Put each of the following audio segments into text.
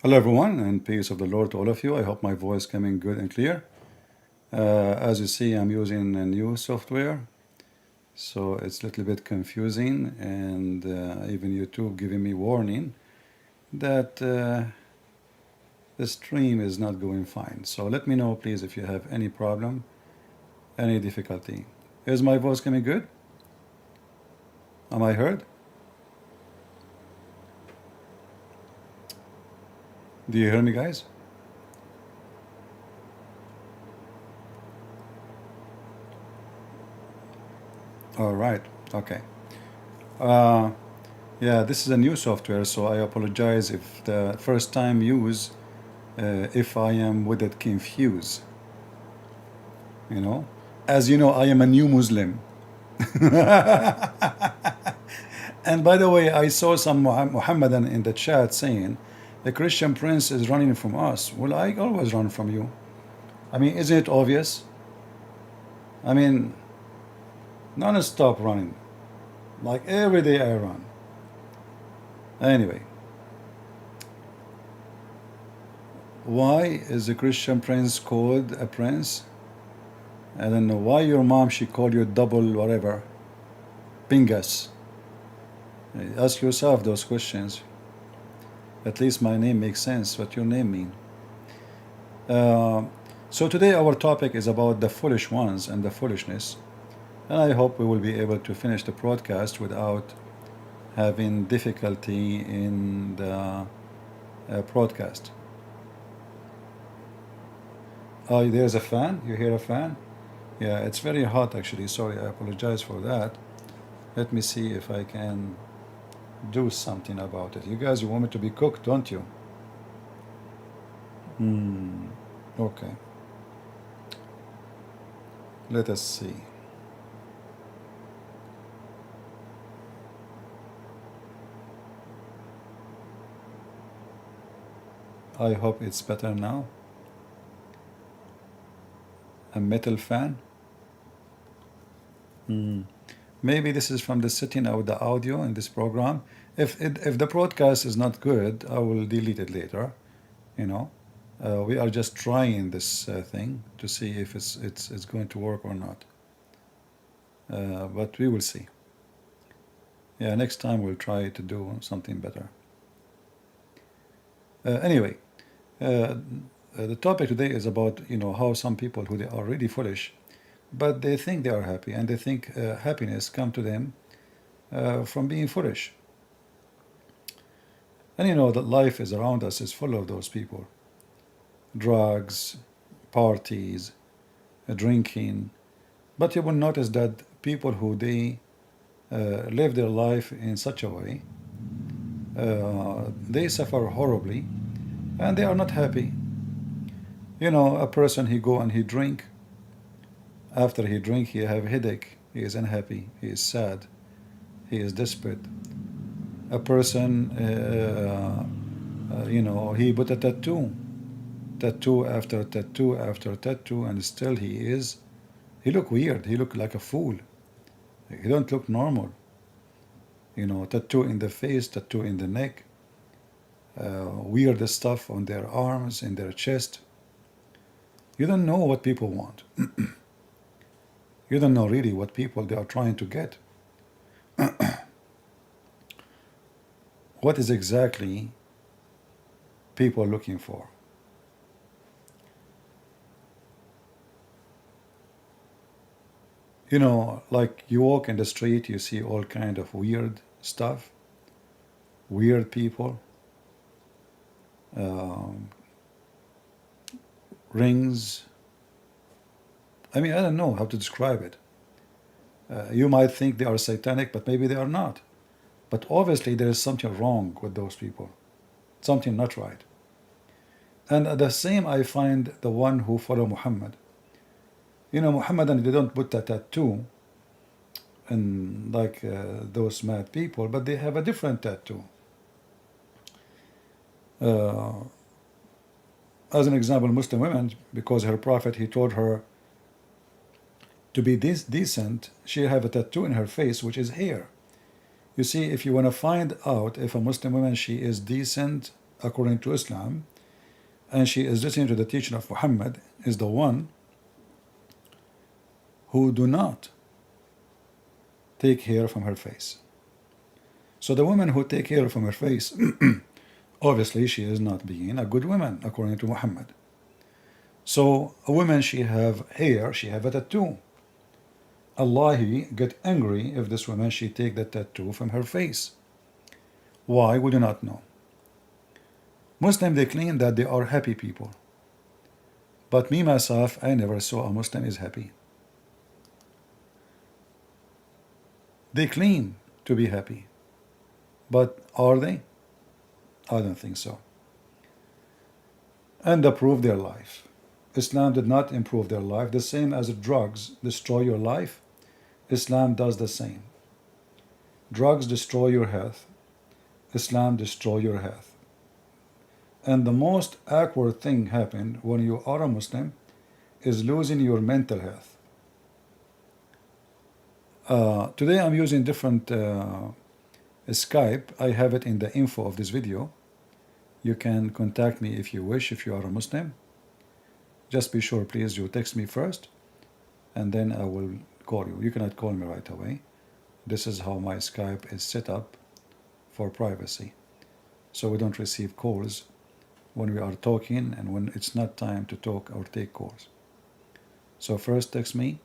Hello everyone, and peace of the Lord to all of you. I hope my voice coming good and clear. As you see, I'm using a new software, so it's a little bit confusing, and even YouTube giving me warning that the stream is not going fine. So let me know, please, if you have any problem, any difficulty. Is my voice coming good? Am I heard? Do you hear me, guys? All right. Okay. Uh, yeah, this is a new software, so I apologize if the first time use, if I am with it confused. You know, as you know, I am a new Muslim. And by the way, I saw some Muhammadan in the chat saying the Christian prince is running from us. Well, I always run from you. I mean, isn't it obvious? I mean, non-stop running. Like every day I run. Anyway, why is the Christian prince called a prince? I don't know why your mom she called you double whatever. Pingas. Ask yourself those questions. At least my name makes sense. What your name mean? So today our topic is about the foolish ones and the foolishness. And I hope we will be able to finish the broadcast without having difficulty in the broadcast. Oh, there's a fan? You hear a fan? Yeah, it's very hot actually. Sorry, I apologize for that. Let me see if I can do something about it. You guys, you want me to be cooked, don't you? Okay. Let us see. I hope it's better now. A metal fan. Maybe this is from the setting of the audio in this program. If the broadcast is not good, I will delete it later. You know, we are just trying this thing to see if it's going to work or not. But we will see. Yeah, next time we'll try to do something better. Anyway, the topic today is about how some people who they are really foolish, but they think they are happy, and they think happiness come to them from being foolish. And you know that life is around us is full of those people. Drugs, parties, drinking. But you will notice that people who they live their life in such a way, they suffer horribly, and they are not happy. You know, a person he go and he drink. After he drink, he have headache. He is unhappy. He is sad. He is desperate. A person, he put a tattoo after tattoo after tattoo, and still he look weird. He look like a fool. He don't look normal. You know, tattoo in the face, tattoo in the neck, weird stuff on their arms, in their chest. You don't know what people want. You don't know really what people they are trying to get. What is exactly people looking for? You know, like you walk in the street, you see all kind of weird stuff, weird people, rings. I mean, I don't know how to describe it. You might think they are satanic, but maybe they are not. But obviously there is something wrong with those people, something not right. And the same I find the one who follow Muhammad. You know, Muhammadan, they don't put a tattoo and like those mad people, but they have a different tattoo. As an example, Muslim women, because her prophet, he told her to be decent, she have a tattoo in her face, which is hair. You see, if you want to find out if a Muslim woman, she is decent according to Islam, and she is listening to the teaching of Muhammad, is the one who do not take hair from her face. So the woman who take hair from her face, obviously she is not being a good woman according to Muhammad. So a woman, she have hair, she have a tattoo. Allah get angry if this woman she take the tattoo from her face. Why? We do not know. Muslims, they claim that they are happy people. But me myself, I never saw a Muslim is happy. They claim to be happy. But are they? I don't think so. And improve their life. Islam did not improve their life. The same as drugs destroy your life, Islam does the same. Drugs destroy your health. Islam destroy your health. And the most awkward thing happened when you are a Muslim is losing your mental health. Today I'm using different Skype. I have it in the info of this video. You can contact me if you wish, if you are a Muslim. Just be sure, please, you text me first, and then I will call you. You cannot call me right away. This is how my Skype is set up for privacy. So we don't receive calls when we are talking and when it's not time to talk or take calls. So first text me.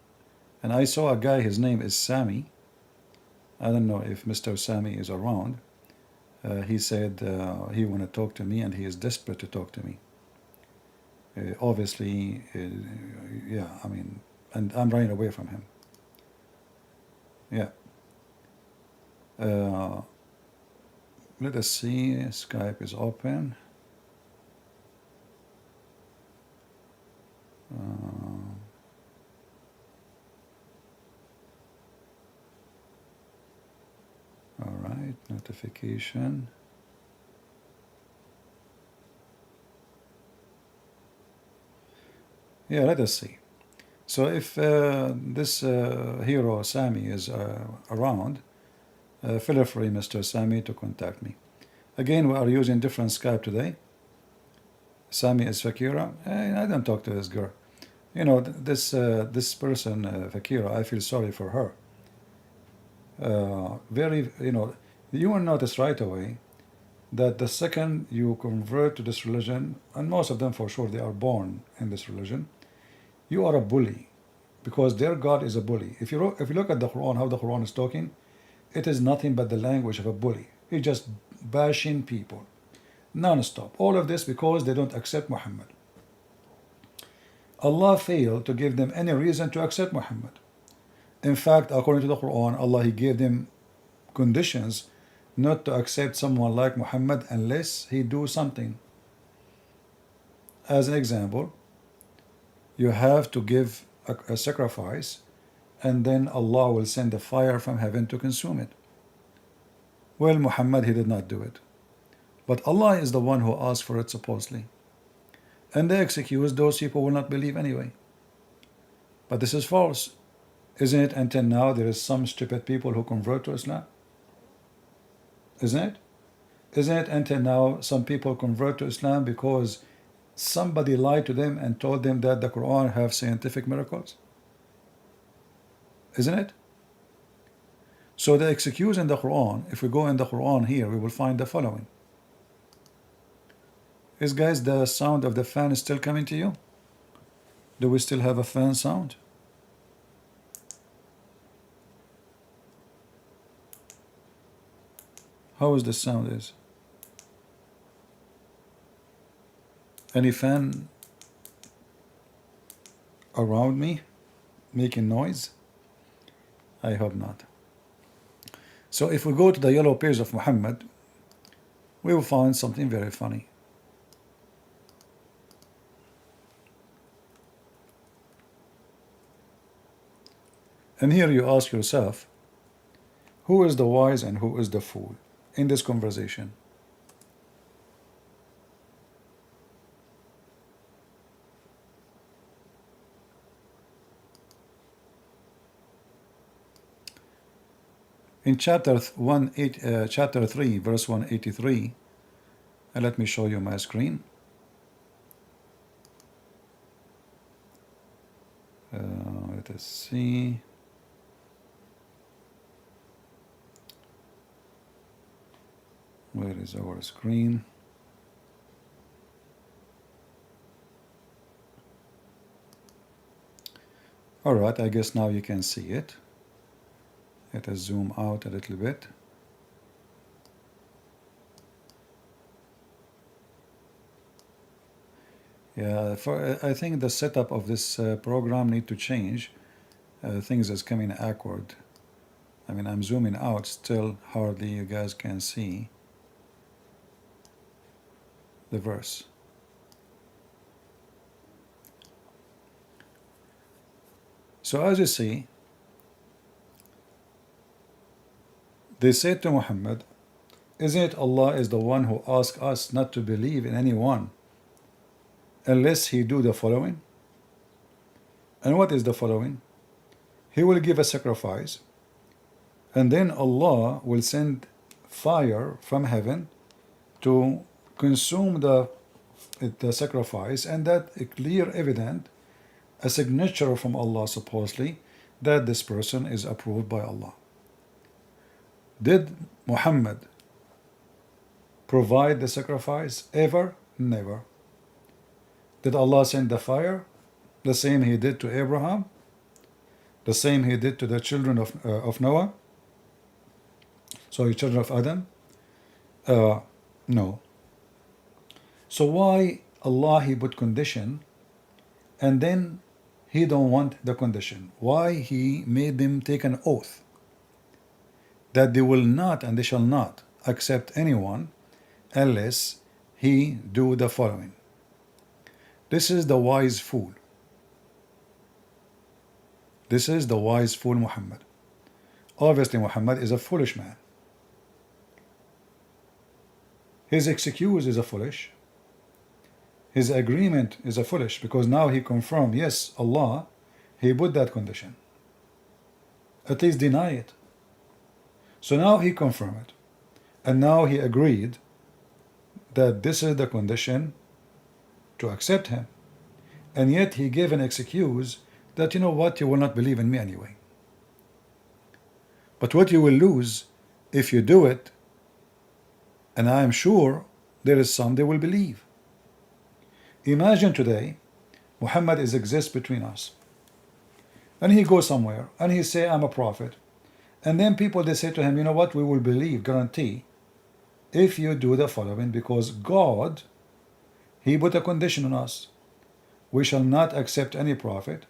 And I saw a guy, his name is Sami. I don't know if Mr. Sami is around. He said he want to talk to me and he is desperate to talk to me. Obviously, yeah, I mean, and I'm running away from him. Yeah. Let us see, Skype is open. All right, notification. Yeah, let us see. So if this hero Sami is around, feel free, Mr. Sami, to contact me. Again, we are using different Skype today. Sami is Fakira. I don't talk to this girl. You know, this person, Fakira, I feel sorry for her. Very, you know, you will notice right away that the second you convert to this religion, and most of them for sure, they are born in this religion, you are a bully, because their God is a bully. If you look at the Quran, how the Quran is talking, it is nothing but the language of a bully. He's just bashing people, non-stop. All of this because they don't accept Muhammad. Allah failed to give them any reason to accept Muhammad. In fact, according to the Quran, Allah, He gave them conditions not to accept someone like Muhammad unless he do something. As an example, you have to give a sacrifice, and then Allah will send a fire from heaven to consume it. Well, Muhammad, he did not do it. But Allah is the one who asked for it supposedly. And they excuse those people will not believe anyway. But this is false. Isn't it until now there is some stupid people who convert to Islam? Isn't it? Isn't it until now some people convert to Islam because somebody lied to them and told them that the Quran have scientific miracles? Isn't it? So the excuse in the Quran, if we go in the Quran here, we will find the following. Is, guys, the sound of the fan still coming to you? Do we still have a fan sound? How is the sound is? Any fan around me making noise? I hope not. So if we go to the yellow page of Muhammad, we will find something very funny. And here you ask yourself, who is the wise and who is the fool in this conversation? In chapter 3, verse 183, And let me show you my screen. Let us see. Where is our screen? Alright, I guess now you can see it. Let us zoom out a little bit. Yeah, I think the setup of this program need to change. Things is coming awkward. I mean, I'm zooming out, still hardly you guys can see the verse. So as you see, they said to Muhammad, isn't it Allah is the one who asked us not to believe in anyone unless he do the following? And what is the following? He will give a sacrifice, and then Allah will send fire from heaven to consume the sacrifice, and that a clear evident, a signature from Allah supposedly, that this person is approved by Allah. Did Muhammad provide the sacrifice ever? Never. Did Allah send the fire? The same he did to Abraham? The same he did to the children of Noah? Sorry, children of Adam? No. So why Allah he put condition and then he don't want the condition? Why he made them take an oath that they will not and they shall not accept anyone unless he do the following? This is the wise fool. This is the wise fool Muhammad. Obviously Muhammad is a foolish man. His excuse is a foolish. His agreement is a foolish, because now he confirmed, yes, Allah, he put that condition. At least deny it. So now he confirmed it. And now he agreed that this is the condition to accept him. And yet he gave an excuse that, you know what, you will not believe in me anyway. But what you will lose if you do it, and I am sure there is some they will believe. Imagine today, Muhammad exists between us. And he goes somewhere, and he say, I'm a prophet. And then people, they say to him, you know what, we will believe, guarantee, if you do the following, because God, he put a condition on us. We shall not accept any prophet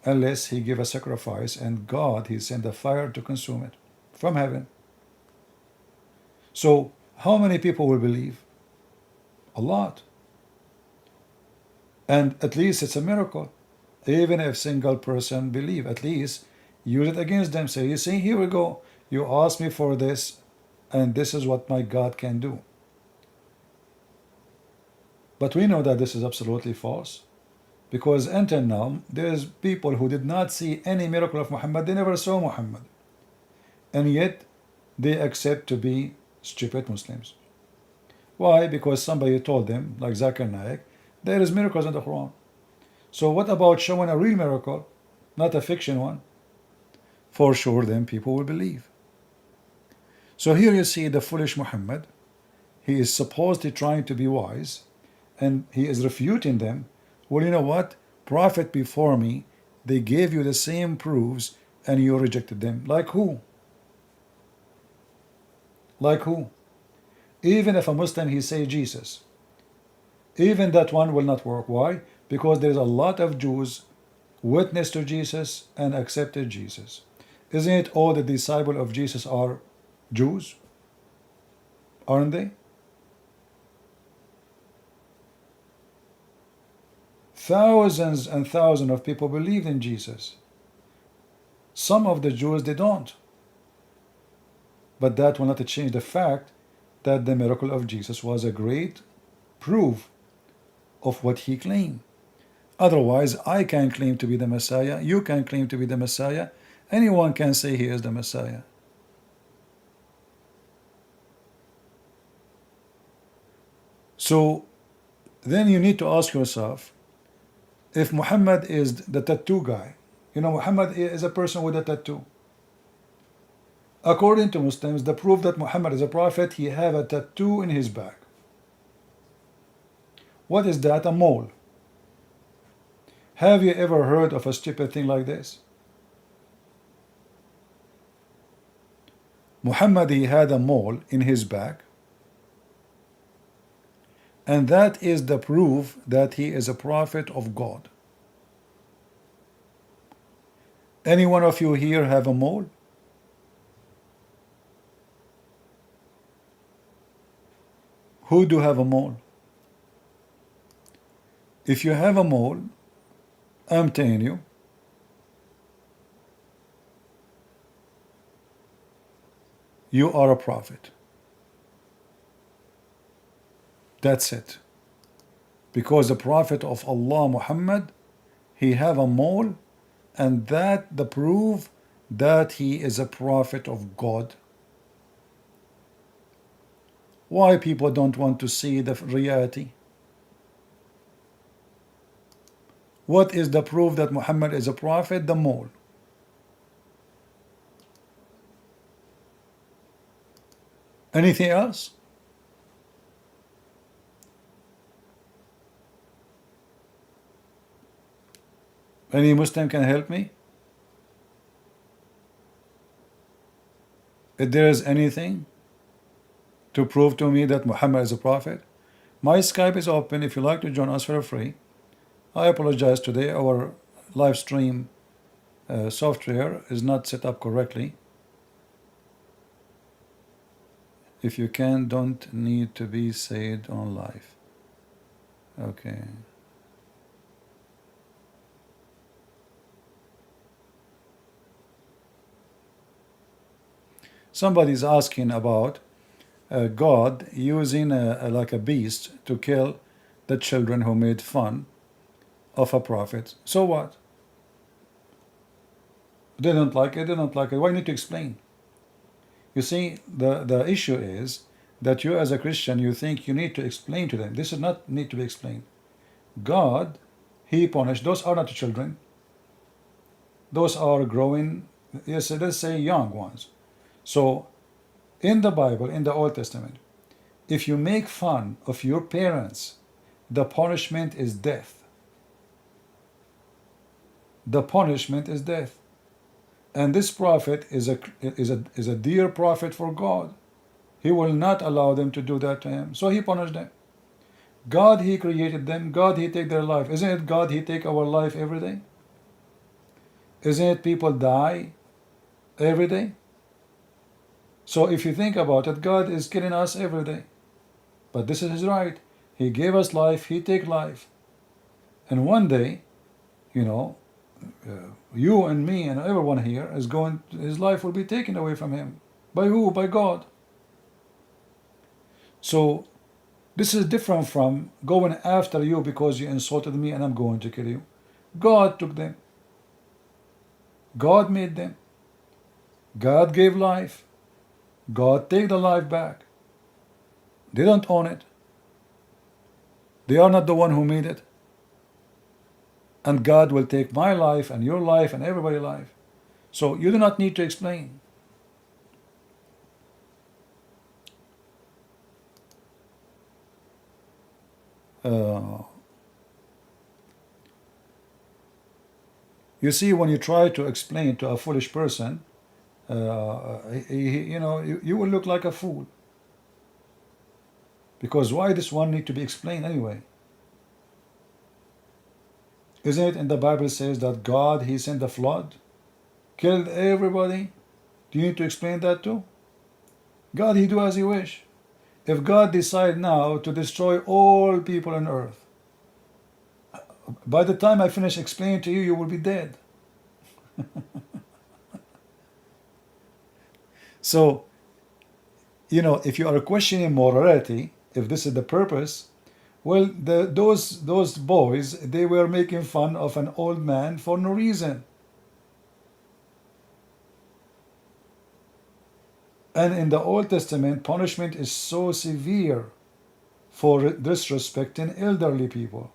unless he give a sacrifice, and God, he sent a fire to consume it from heaven. So how many people will believe? A lot. And at least it's a miracle. Even if single person believe, at least use it against them. Say, you see, here we go. You asked me for this, and this is what my God can do. But we know that this is absolutely false. Because until now, there's people who did not see any miracle of Muhammad. They never saw Muhammad. And yet, they accept to be stupid Muslims. Why? Because somebody told them, like Zakir Naik, there is miracles in the Quran. So what about showing a real miracle, not a fiction one? For sure, then people will believe. So here you see the foolish Muhammad. He is supposedly trying to be wise, and he is refuting them. Well, you know what? Prophet before me, they gave you the same proofs, and you rejected them. Like who? Like who? Even if a Muslim, he say Jesus, even that one will not work. Why? Because there's a lot of Jews witnessed to Jesus and accepted Jesus. Isn't it all the disciples of Jesus are Jews? Aren't they? Thousands and thousands of people believed in Jesus. Some of the Jews, they don't. But that will not change the fact that the miracle of Jesus was a great proof of what he claimed. Otherwise, I can claim to be the Messiah, you can claim to be the Messiah, anyone can say he is the Messiah. So then you need to ask yourself, if Muhammad is the tattoo guy, Muhammad is a person with a tattoo. According to Muslims, the proof that Muhammad is a prophet, he have a tattoo in his back. What is that? A mole. Have you ever heard of a stupid thing like this? Muhammad, he had a mole in his back, and that is the proof that he is a prophet of God. Any one of you here have a mole? Who do have a mole? If you have a mole, I'm telling you, you are a prophet. That's it. Because the prophet of Allah, Muhammad, he have a mole, and that the proof that he is a prophet of God. Why people don't want to see the reality? What is the proof that Muhammad is a prophet? The mole. Anything else? Any Muslim can help me? If there is anything to prove to me that Muhammad is a prophet, my Skype is open if you like to join us for free. I apologize today, our live stream software is not set up correctly. If you can, don't need to be said on live. Okay. Somebody's asking about God using like a beast to kill the children who made fun of a prophet. So what? They don't like it, they don't like it. Why need to explain? You see, the issue is that you as a Christian, you think you need to explain to them. This does not need to be explained. God, he punished. Those are not children. Those are growing, yes, let's say young ones. So in the Bible, in the Old Testament, if you make fun of your parents, the punishment is death. The punishment is death. And this prophet is a dear prophet for God. He will not allow them to do that to him. So he punished them. God, he created them. God, he take their life. Isn't it God, he take our life every day? Isn't it people die every day? So if you think about it, God is killing us every day. But this is his right. He gave us life, he take life. And one day, you and me and everyone here is going, his life will be taken away from him. By who? By God. So this is different from going after you because you insulted me and I'm going to kill you. God took them. God made them. God gave life. God take the life back. They don't own it. They are not the one who made it. And God will take my life and your life and everybody's life. So you do not need to explain. You see, when you try to explain to a foolish person, you will look like a fool. Because why this one need to be explained anyway? Isn't it in the Bible says that God, he sent the flood, killed everybody? Do you need to explain that too? God, he do as he wish. If God decide now to destroy all people on earth, by the time I finish explaining to you, you will be dead. So, if you are questioning morality, if this is the purpose, well, those boys, they were making fun of an old man for no reason. And in the Old Testament, punishment is so severe for disrespecting elderly people.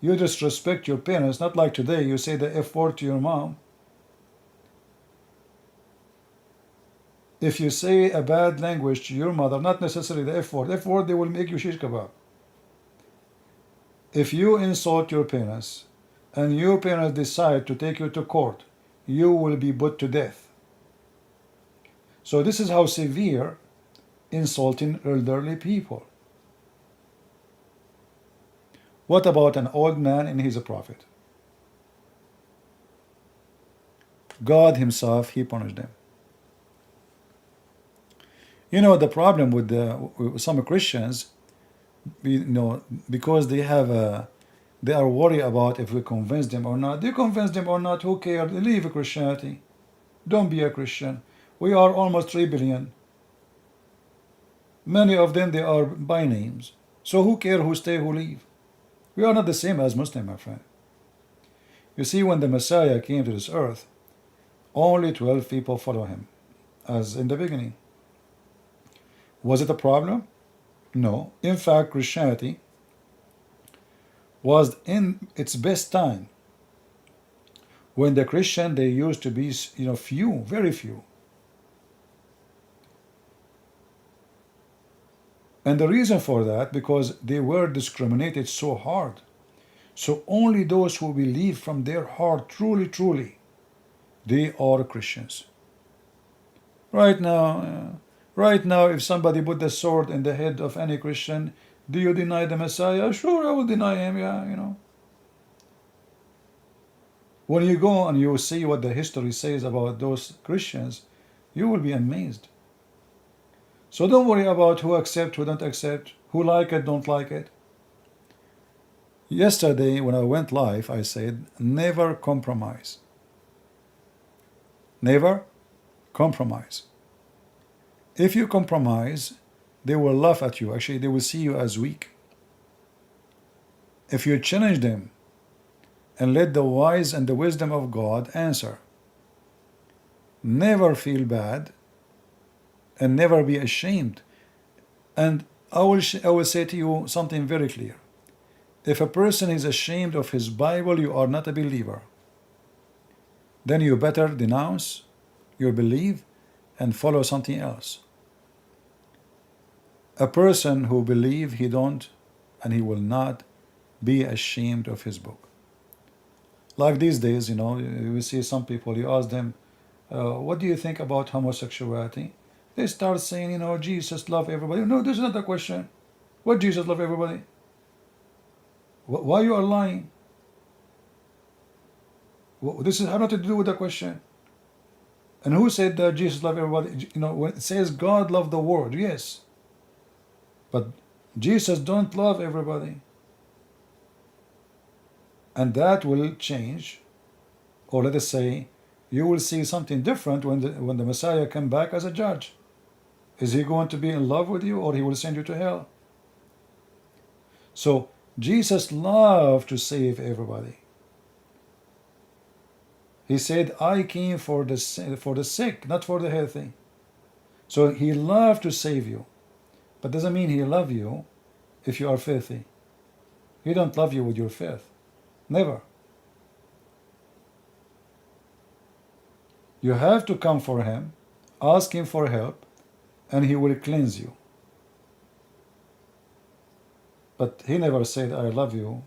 You disrespect your parents, not like today, you say the F word to your mom. If you say a bad language to your mother, not necessarily the F word, they will make you shish kebab. If you insult your parents and your parents decide to take you to court, you will be put to death. So this is how severe insulting elderly people. What about an old man and he's a prophet? God himself, he punished them. You know, the problem with some Christians, because they are worried about if we convince them or not. They convince them or not, who cares? Leave Christianity. Don't be a Christian. We are almost 3 billion. Many of them, they are by names. So who cares who stay, who leave? We are not the same as Muslim, my friend. You see, when the Messiah came to this earth, only 12 people follow him, as in the beginning. Was it a problem? No. In fact, Christianity was in its best time when the Christian, they used to be, few, very few. And the reason for that, because they were discriminated so hard. So only those who believe from their heart, truly, truly, they are Christians. Right now, if somebody put the sword in the head of any Christian, do you deny the Messiah? Sure, I will deny him, yeah. When you go and you see what the history says about those Christians, you will be amazed. So don't worry about who accept, who don't accept, who like it, don't like it. Yesterday, when I went live, I said, never compromise. Never compromise. If you compromise, they will laugh at you. Actually, they will see you as weak. If you challenge them and let the wise and the wisdom of God answer, never feel bad and never be ashamed. And I will say to you something very clear. If a person is ashamed of his Bible, you are not a believer. Then you better denounce your belief and follow something else. A person who believes he don't and he will not be ashamed of his book. Like these days, you see some people, you ask them, what do you think about homosexuality? They start saying, Jesus love everybody. No, this is not the question. What Jesus love everybody? Why you are lying? This has nothing to do with the question. And who said that Jesus love everybody? When it says God loved the world, yes. But Jesus don't love everybody. And that will change. Or let us say, you will see something different when the Messiah come back as a judge. Is he going to be in love with you, or he will send you to hell? So Jesus loved to save everybody. He said, I came for the sick, not for the healthy. So he loved to save you. But doesn't mean he loves you if you are filthy. He don't love you with your filth. Never. You have to come for him, ask him for help, and he will cleanse you. But he never said, I love you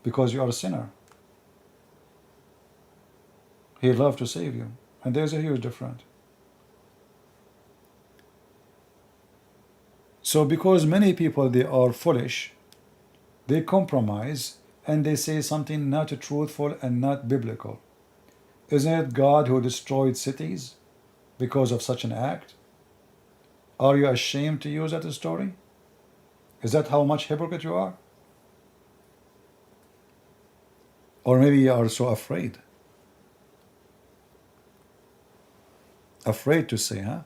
because you are a sinner. He loved to save you. And there's a huge difference. So because many people, they are foolish, they compromise, and they say something not truthful and not biblical. Isn't it God who destroyed cities because of such an act? Are you ashamed to use that story? Is that how much hypocrite you are? Or maybe you are so afraid. Afraid to say, huh?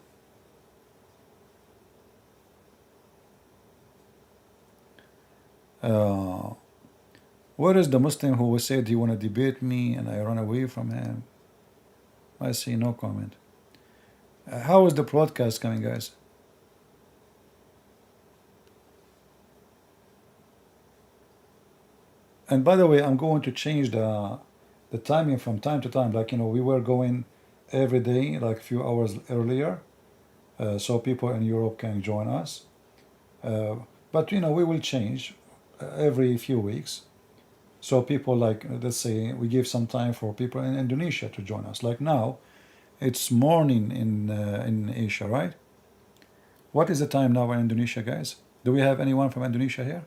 Where is the Muslim who said he want to debate me and I run away from him? I see no comment. How is the broadcast coming, guys? And by the way, I'm going to change the timing from time to time. Like, we were going every day, like a few hours earlier, so people in Europe can join us. But we will change every few weeks. So people, like, let's say we give some time for people in Indonesia to join us. Like now, it's morning in Asia, right? What is the time now in Indonesia, guys? Do we have anyone from Indonesia here?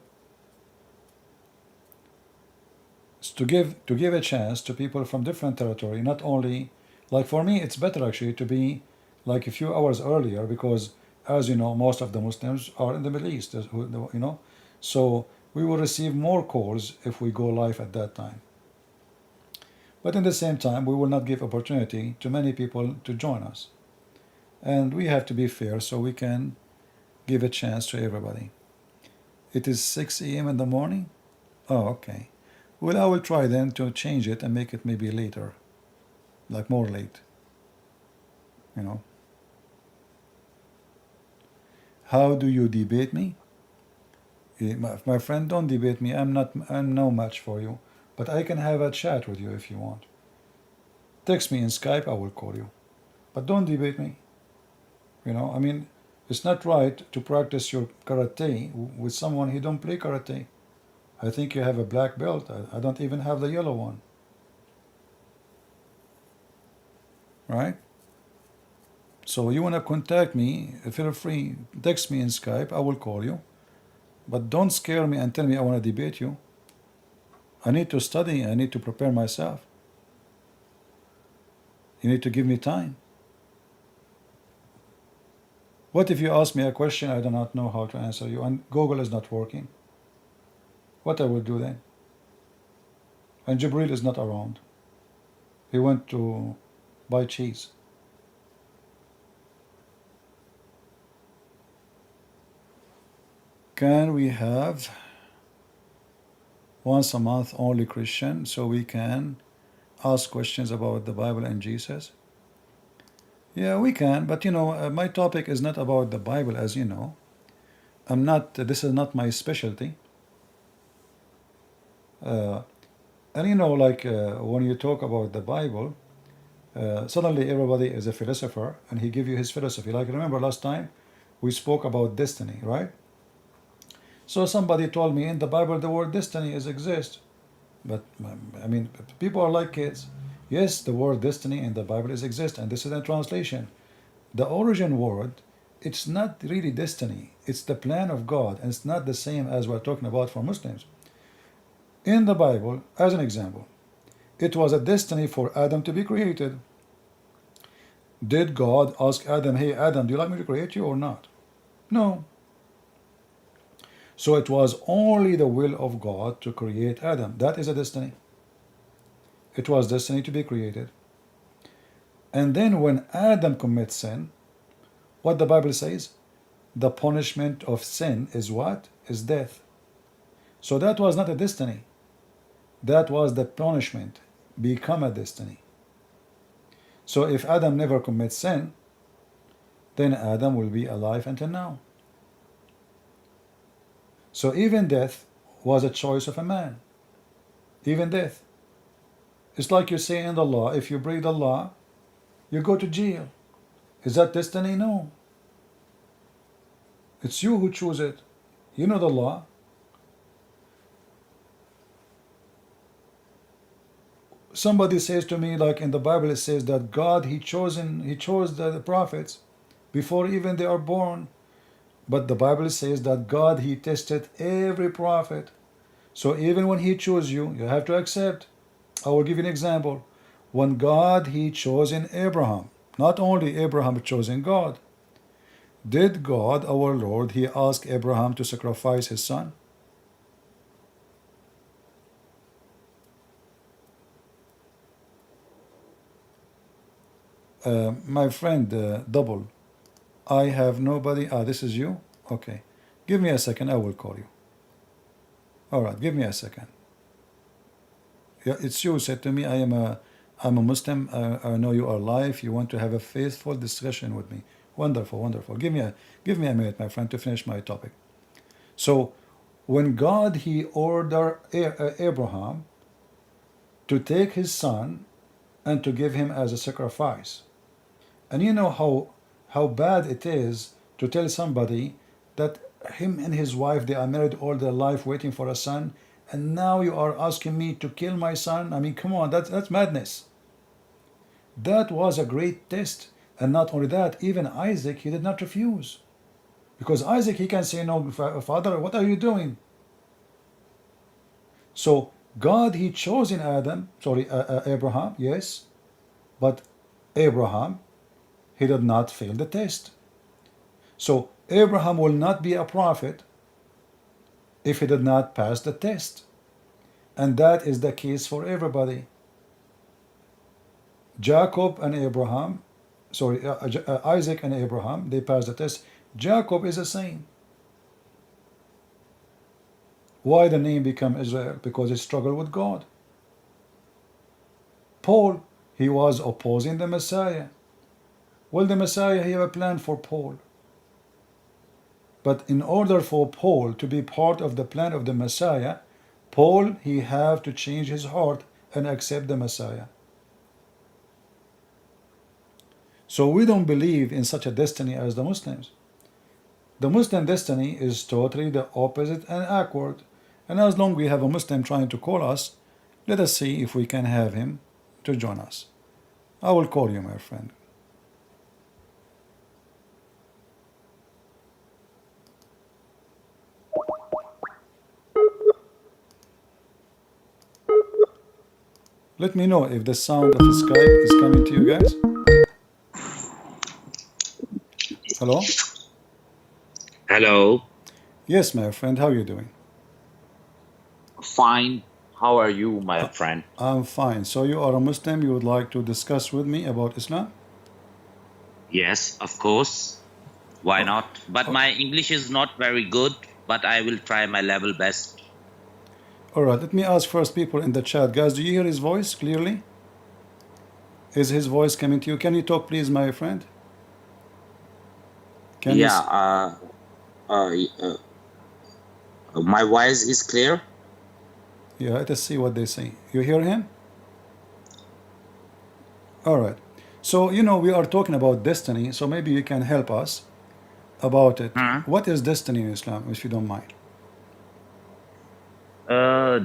It's to give a chance to people from different territory, not only, like for me, it's better actually to be like a few hours earlier, because as you know, most of the Muslims are in the Middle East, so we will receive more calls if we go live at that time. But in the same time, we will not give opportunity to many people to join us. And we have to be fair so we can give a chance to everybody. It is 6 a.m. in the morning? Oh, okay. Well, I will try then to change it and make it maybe later, like more late. How do you debate me? My friend, don't debate me. I'm no match for you. But I can have a chat with you if you want. Text me in Skype, I will call you. But don't debate me. I mean, it's not right to practice your karate with someone who don't play karate. I think you have a black belt. I don't even have the yellow one. Right? So you want to contact me, feel free, text me in Skype, I will call you. But don't scare me and tell me I want to debate you. I need to study, I need to prepare myself. You need to give me time. What if you ask me a question I do not know how to answer you and Google is not working? What I will do then? And Jibril is not around. He went to buy cheese. Can we have once a month only Christian so we can ask questions about the Bible and Jesus? Yeah, we can, but my topic is not about the Bible, as you know. This is not my specialty. And when you talk about the Bible, suddenly everybody is a philosopher and he give you his philosophy. Like, remember last time we spoke about destiny, right? So somebody told me in the Bible the word destiny exists. But I mean, people are like kids. Yes, the word destiny in the Bible exists, and this is a translation. The origin word, it's not really destiny. It's the plan of God, and it's not the same as we're talking about for Muslims. In the Bible, as an example, it was a destiny for Adam to be created. Did God ask Adam, hey Adam, do you like me to create you or not? No. So it was only the will of God to create Adam. That is a destiny. It was destiny to be created. And then when Adam commits sin, what the Bible says, the punishment of sin is what? Is death. So that was not a destiny. That was the punishment, become a destiny. So if Adam never commits sin, then Adam will be alive until now. So even death was a choice of a man. Even death. It's like you say in the law, if you break the law, you go to jail. Is that destiny? No. It's you who choose it. You know the law. Somebody says to me, like in the Bible, it says that God, He chose the prophets before even they are born. But the Bible says that God, He tested every prophet. So even when He chose you, you have to accept. I will give you an example. When God, He chosen Abraham, not only Abraham chosen God. Did God, our Lord, He ask Abraham to sacrifice his son? My friend, Double, I have nobody. This is you? Okay. Give me a second, I will call you. All right, give me a second. Yeah, it's you said to me, I'm a Muslim. I know you are alive. You want to have a faithful discussion with me. Wonderful, wonderful. Give me a minute, my friend, to finish my topic. So, when God he ordered Abraham to take his son and to give him as a sacrifice. And you know how bad it is to tell somebody that him and his wife they are married all their life waiting for a son, and now you are asking me to kill my son. I mean, come on, that's madness. That was a great test. And not only that, even Isaac he did not refuse. Because Isaac he can say, no, father, what are you doing? So God he chose in Abraham, yes, but Abraham he did not fail the test. So Abraham will not be a prophet if he did not pass the test. And that is the case for everybody. Jacob and Abraham, Isaac and Abraham, they passed the test. Jacob is the same. Why the name became Israel? Because he struggled with God. Paul, he was opposing the Messiah. Well, the Messiah, he had a plan for Paul. But in order for Paul to be part of the plan of the Messiah, Paul, he have to change his heart and accept the Messiah. So we don't believe in such a destiny as the Muslims. The Muslim destiny is totally the opposite and awkward. And as long as we have a Muslim trying to call us, let us see if we can have him to join us. I will call you, my friend. Let me know if the sound of Skype is coming to you guys. Hello? Hello. Yes, my friend, how are you doing? Fine. How are you, my friend? I'm fine. So you are a Muslim, you would like to discuss with me about Islam? Yes, of course. Why not? But my English is not very good, but I will try my level best. All right, let me ask first people in the chat. Guys, do you hear his voice clearly? Is his voice coming to you? Can you talk, please, my friend? Can Yeah, my voice is clear. Yeah, let us see what they say. You hear him? All right. So, you know, we are talking about destiny, so maybe you can help us about it. What is destiny in Islam, if you don't mind?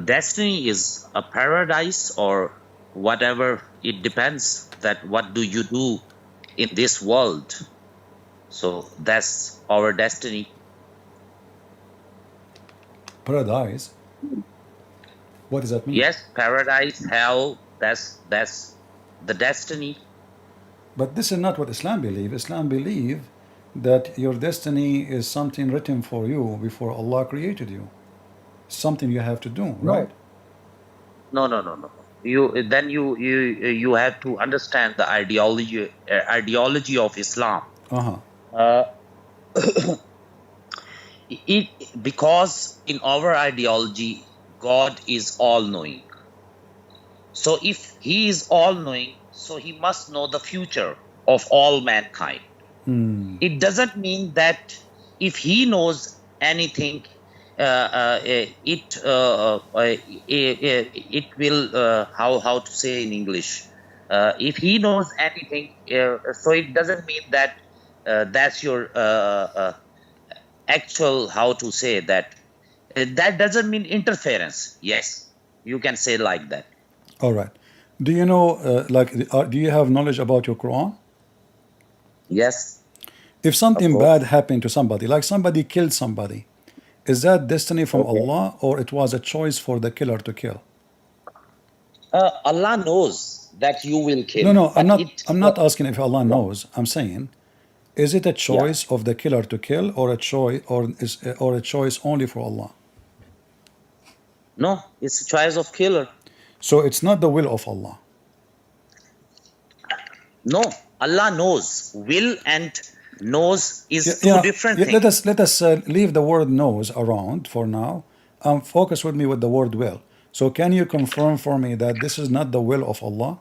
Destiny is a paradise or whatever. It depends that what do you do in this world. So that's our destiny. Paradise? What does that mean? Yes, paradise, hell, that's the destiny. But this is not what Islam believe. Islam believe that your destiny is something written for you before Allah created you. Something you have to do, right? No. You have to understand the ideology of Islam. Because in our ideology, God is all-knowing. So if He is all-knowing, so He must know the future of all mankind. It doesn't mean that if He knows anything, it will how to say in English. If He knows anything, so it doesn't mean that that's your actual, how to say that. That doesn't mean interference. Yes, you can say like that. All right. Do you know, do you have knowledge about your Quran? Yes. If something bad happened to somebody, like somebody killed somebody, is that destiny from Allah, or it was a choice for the killer to kill? Allah knows that you will kill. No, I'm not asking if Allah knows. I'm saying, is it a choice of the killer to kill, or a choice only for Allah? No, it's a choice of killer. So it's not the will of Allah. No, Allah knows. Will and knows is two different things. Let us leave the word knows around for now. Focus with me with the word will. So can you confirm for me that this is not the will of Allah?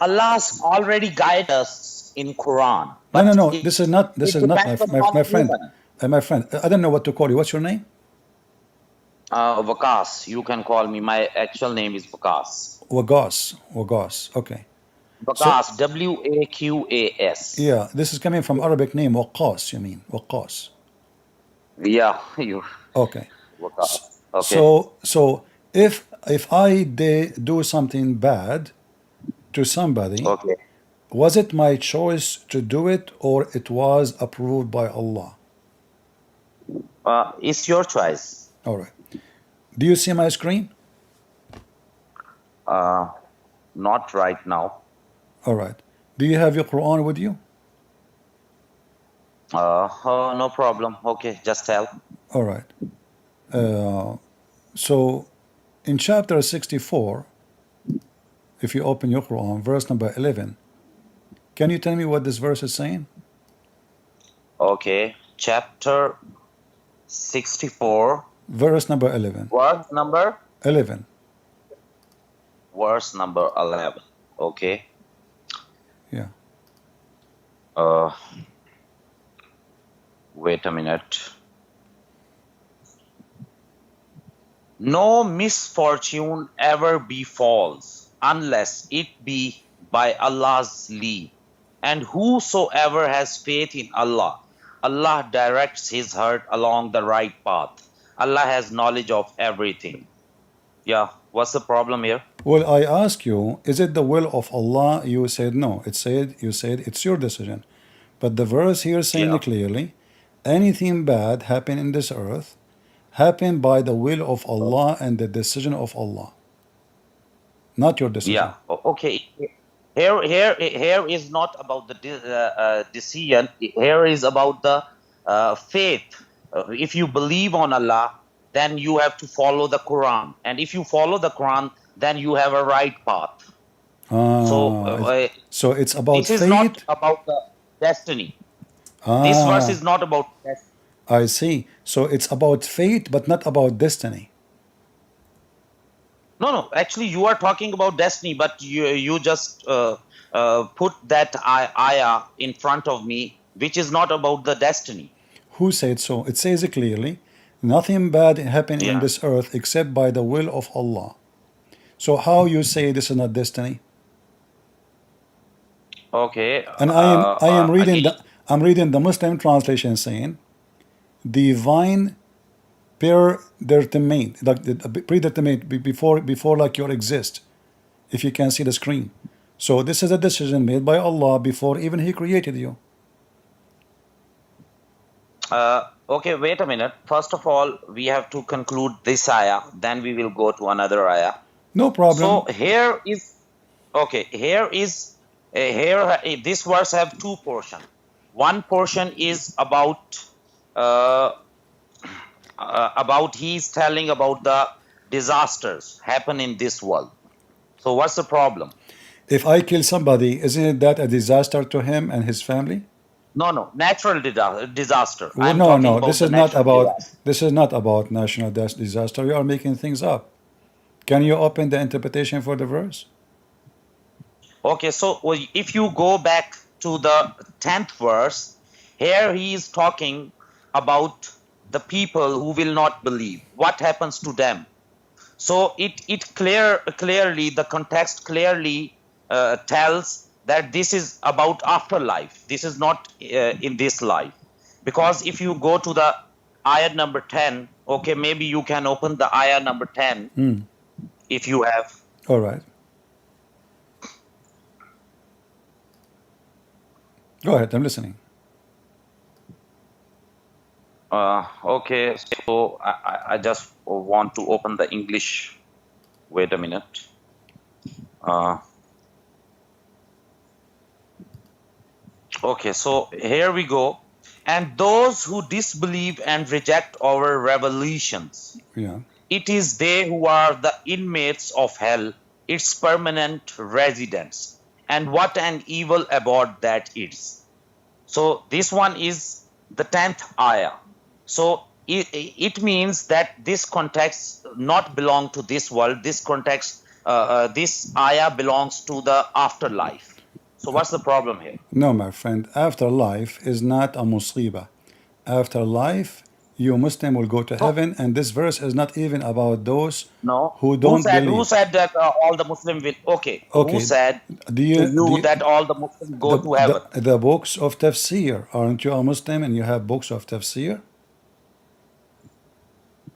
Allah's already guided us in Quran. No, But no. it, This is not. This it is not depends upon my friend. human. My friend. I don't know what to call you. What's your name? Vakas, you can call me. My actual name is Vakas. Wagos. Wagos. Okay. So Vakas, Waqas. yeah, this is coming from Arabic name Waqas. You mean Waqas? Yeah, you Okay. Vakas. Okay. So if I do something bad to somebody, Okay. was it my choice to do it or it was approved by Allah? It's your choice. All right. Do you see my screen? Not right now. All right. Do you have your Quran with you? No problem. Okay, just tell. All right. So in chapter 64, if you open your Quran, verse number 11, can you tell me what this verse is saying? Okay, chapter 64, Verse number 11. verse number 11. verse number 11. Okay. Yeah. Wait a minute. No misfortune ever befalls unless it be by Allah's leave. And whosoever has faith in Allah, Allah directs his heart along the right path. Allah has knowledge of everything. Yeah, what's the problem here? Well, I ask you, is it the will of Allah? You said no. You said it's your decision. But the verse here saying Yeah. clearly, anything bad happen in this earth happen by the will of Allah and the decision of Allah, not your decision. Yeah. Okay. Here is not about the decision. Here is about the faith. If you believe on Allah, then you have to follow the Quran, and if you follow the Quran, then you have a right path. So it's about This is faith. not about the destiny. This verse is not about destiny. I see. So it's about fate, but not about destiny. No. Actually, you are talking about destiny, but you just put that ayah in front of me, which is not about the destiny. Who said so? It says it clearly. Nothing bad happened in Yeah. this earth except by the will of Allah. So how you say this is not destiny? Okay. And I am reading again, I'm reading the Muslim translation saying divine predetermined, like predetermined before like you exist. If you can see the screen. So this is a decision made by Allah before even He created you. Okay, wait a minute. First of all, we have to conclude this ayah, then we will go to another ayah. No problem. So here is, okay, this verse have two portions. One portion is about he's telling about the disasters happen in this world. So what's the problem? If I kill somebody, isn't that a disaster to him and his family? No, natural disaster. Well, I'm no, talking no. about This the is not natural about. disaster. This is not about national disaster. You are making things up. Can you open the interpretation for the verse? Okay, so if you go back to the 10th verse, here he is talking about the people who will not believe. What happens to them? So it clearly, the context clearly tells that this is about afterlife. This is not in this life. Because if you go to the ayah number 10, okay, maybe you can open the ayah number 10 if you have. All right. Go ahead. I'm listening. Okay, so I just want to open the English. Wait a minute. Okay, so here we go. And those who disbelieve and reject our revelations, Yeah. it is they who are the inmates of hell, its permanent residents. And what an evil abode that is. So this one is the 10th ayah. So it means that this context not belong to this world. This context, this ayah belongs to the afterlife. So what's the problem here? No, my friend. Afterlife is not a musiba. Afterlife, you Muslim will go to No, heaven, and this verse is not even about those no. who don't Who believe. said that all the Muslim will? Okay. Who Okay, said do to you you that all the Muslims go to heaven? the books of tafsir? Aren't you a Muslim and you have books of tafsir?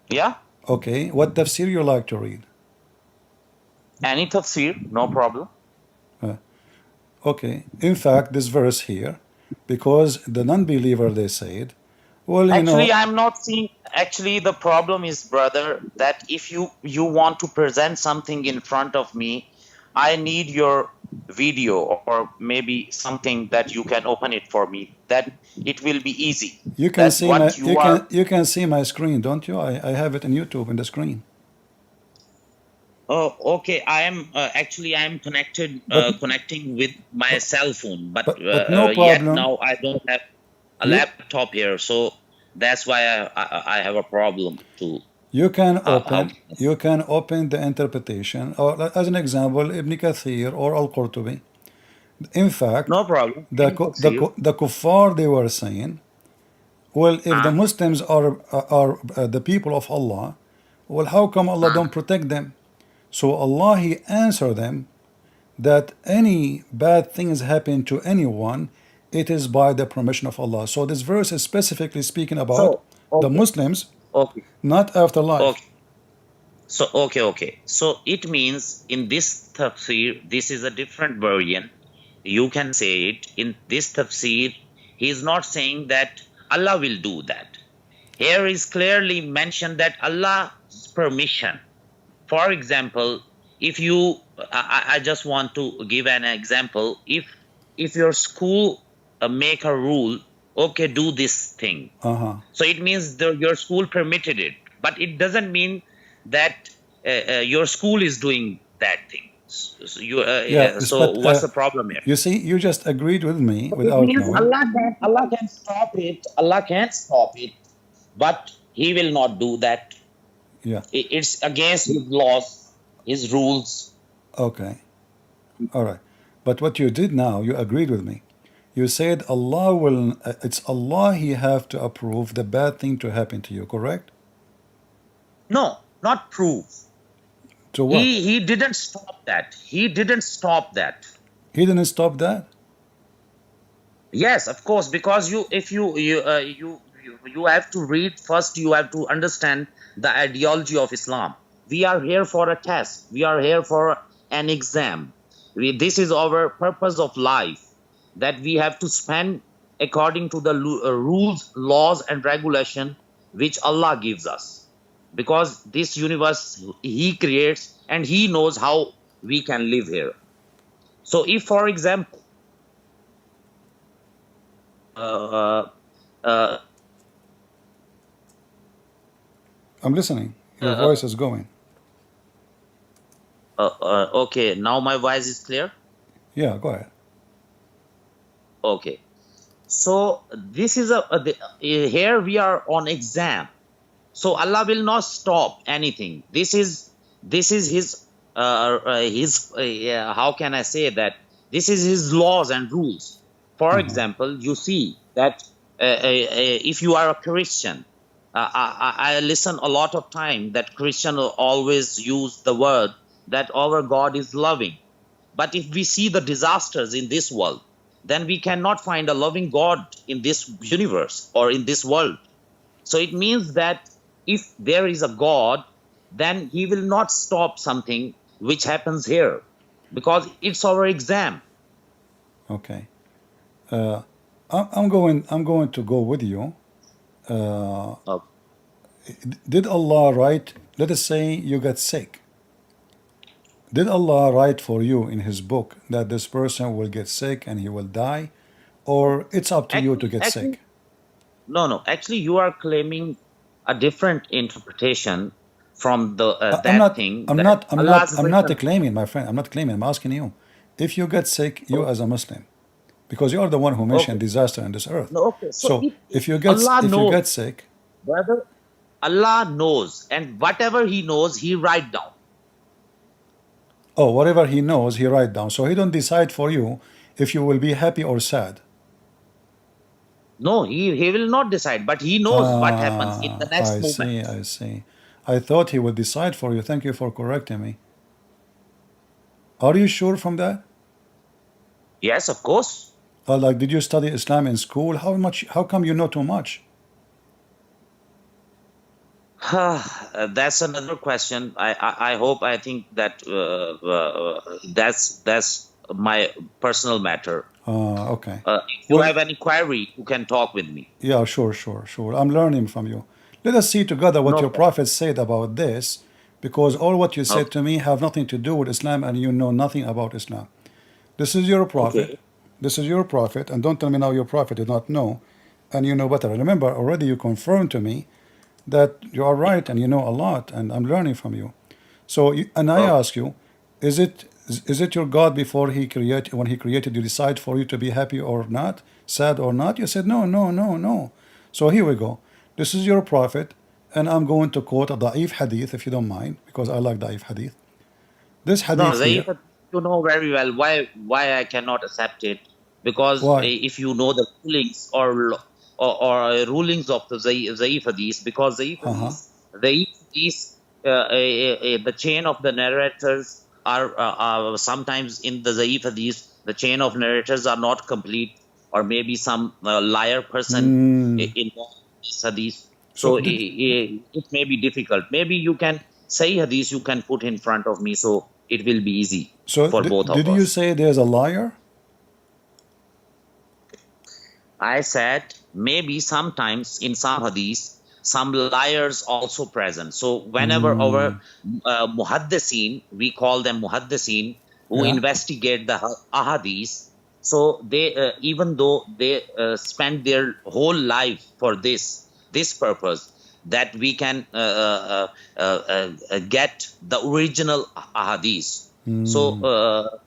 Yeah. Okay, what tafsir you like to read? Any tafsir, no problem. Okay, in fact, this verse here, because the non-believer they said, well, you Actually, know, I'm not seeing. Actually, the problem is, brother, that if you want to present something in front of me, I need your video or maybe something that you can open it for me. That it will be easy. you can That see what you are. you can see my screen, don't you? I have it on YouTube in the screen. Oh, okay. I am connected, But connecting with my cell phone, but no yet problem. now I don't have a You laptop here, so that's why I have a problem to. you can How open the interpretation, or as an example, Ibn Kathir or Al-Qurtubi. In fact, No problem. Any tafsir. the kuffar they were saying, well, if the Ah, Muslims are the people of Allah, well, how come Allah ah. don't protect them? So Allah He answered them that any bad things happen to anyone, it is by the permission of Allah. So this verse is specifically speaking about So the okay, Muslims, okay, not afterlife. okay. So okay. So it means in this tafsir, this is a different version. You can say it in this tafsir. He is not saying that Allah will do that. Here is clearly mentioned that Allah's permission. For example, if you, I just want to give an example. If your school make a rule, okay, do this thing. Uh-huh. So it means your school permitted it, but it doesn't mean that your school is doing that thing. So what's the problem here? You see, you just agreed with me It without means knowing. Allah can stop it. Allah can't stop it, but He will not do that. Yeah. It's against His laws, His rules. Okay. All right. But what you did now, you agreed with me. You said Allah will, it's Allah He have to approve the bad thing to happen to you, correct? No, not prove. To what? He didn't stop that. He didn't stop that. He didn't stop that? Yes, of course, because you have to read first. You have to understand the ideology of Islam. We are here for a test. We are here for an exam. This is our purpose of life, that we have to spend according to the rules, laws, and regulation which Allah gives us. Because this universe He creates and He knows how we can live here. So if, for example, I'm listening. Your voice is going. okay, now my voice is clear. Yeah, go ahead. Okay, so this is here we are on exam. So Allah will not stop anything. This is His how can I say that? This is His laws and rules. For example, you see that if you are a Christian, I listen a lot of time that Christian will always use the word that our God is loving. But if we see the disasters in this world, then we cannot find a loving God in this universe or in this world. So it means that if there is a God, then He will not stop something which happens here, because it's our exam. Okay. I'm going to go with you. Okay. Did Allah write, let us say you get sick. Did Allah write for you in His book that this person will get sick and he will die? Or it's up to you to get Actually, sick? no. Actually, you are claiming a different interpretation from the I'm that not, thing. I'm That not, I'm Allah's not, I'm not written. claiming, my friend. I'm not claiming. I'm asking you. If you get sick, you as a Muslim, because you are the one who mentioned Okay. disaster on this earth. No, okay. So So if if you get sick, brother, Allah knows, and whatever He knows, He write down. oh, whatever He knows, He write down. So He don't decide for you if you will be happy or sad. No, he will not decide, but he knows what happens in the next I see, moment. I see. I thought he would decide for you. Thank you for correcting me. Are you sure from that? Yes, of course. Like, did you study Islam in school? How much? How come you know too much? That's another question. I hope, I think that that's my personal matter. Okay. If you Well, have any query, you can talk with me. yeah, sure, sure, sure. I'm learning from you. Let us see together what No your problem. prophet said about this, because all what you said Okay. to me have nothing to do with Islam, and you know nothing about Islam. This is your prophet. Okay. This is your prophet, and don't tell me now your prophet did not know, and you know better. Remember, already you confirmed to me that you are right and you know a lot, and I'm learning from you. So, and I Okay. ask you, is it your God before he created, when he created you, decide for you to be happy or not, sad or not? You said no, no, no, no. So here we go. This is your prophet, and I'm going to quote a da'if hadith, if you don't mind, because I like da'if hadith. This No, hadith here. you know very well why I cannot accept it, because Why? if you know the rulings or rulings of the Zaif Hadith, because Zaif Hadith, the chain of the narrators are sometimes in the Zaif Hadith, the chain of narrators are not complete, or maybe some liar person involved in this Hadith. So So it may be difficult. Maybe you can say Hadith, you can put in front of me, so it will be easy for both of did you us. say there's a liar? I said maybe sometimes in some hadith, some liars also present. So whenever our muhaddisin, we call them muhaddisin, who Yeah. investigate the ahadith, so they even though they spend their whole life for this purpose, that we can get the original ahadith. So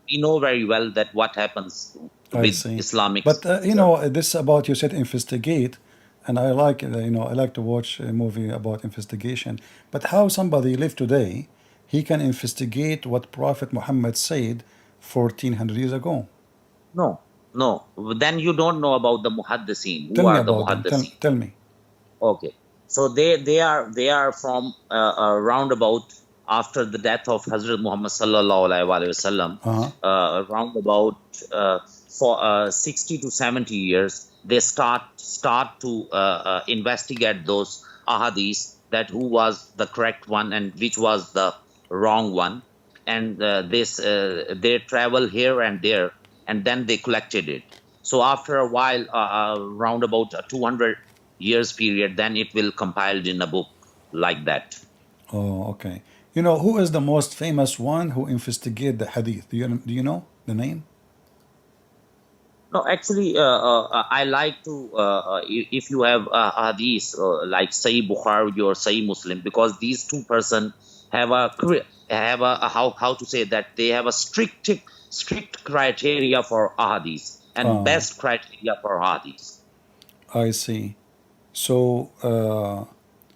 we know very well that what happens I with see. Islamic But you scripture. know, this about you said investigate, and I like I like to watch a movie about investigation. But how somebody live today, he can investigate what Prophet Muhammad said 1400 years ago? No, no. Then you don't know about the muhaddisin. Who Tell me are the about them. muhaddisin? Tell me. Okay, so they are from around about after the death of Hazrat Muhammad sallallahu alaihi wasallam, around about for 60 to 70 years, they start to investigate those ahadith, that who was the correct one and which was the wrong one, and they travel here and there, and then they collected it. So after a while, around about a 200 years period, then it will compiled in a book like that. Oh, okay. You know who is the most famous one who investigate the hadith? Do you know the name? No, actually, I like to if you have hadith like Sahih Bukhari or Sahih Muslim, because these two person have a how to say that, they have a strict criteria for hadith and best criteria for hadith. I see. So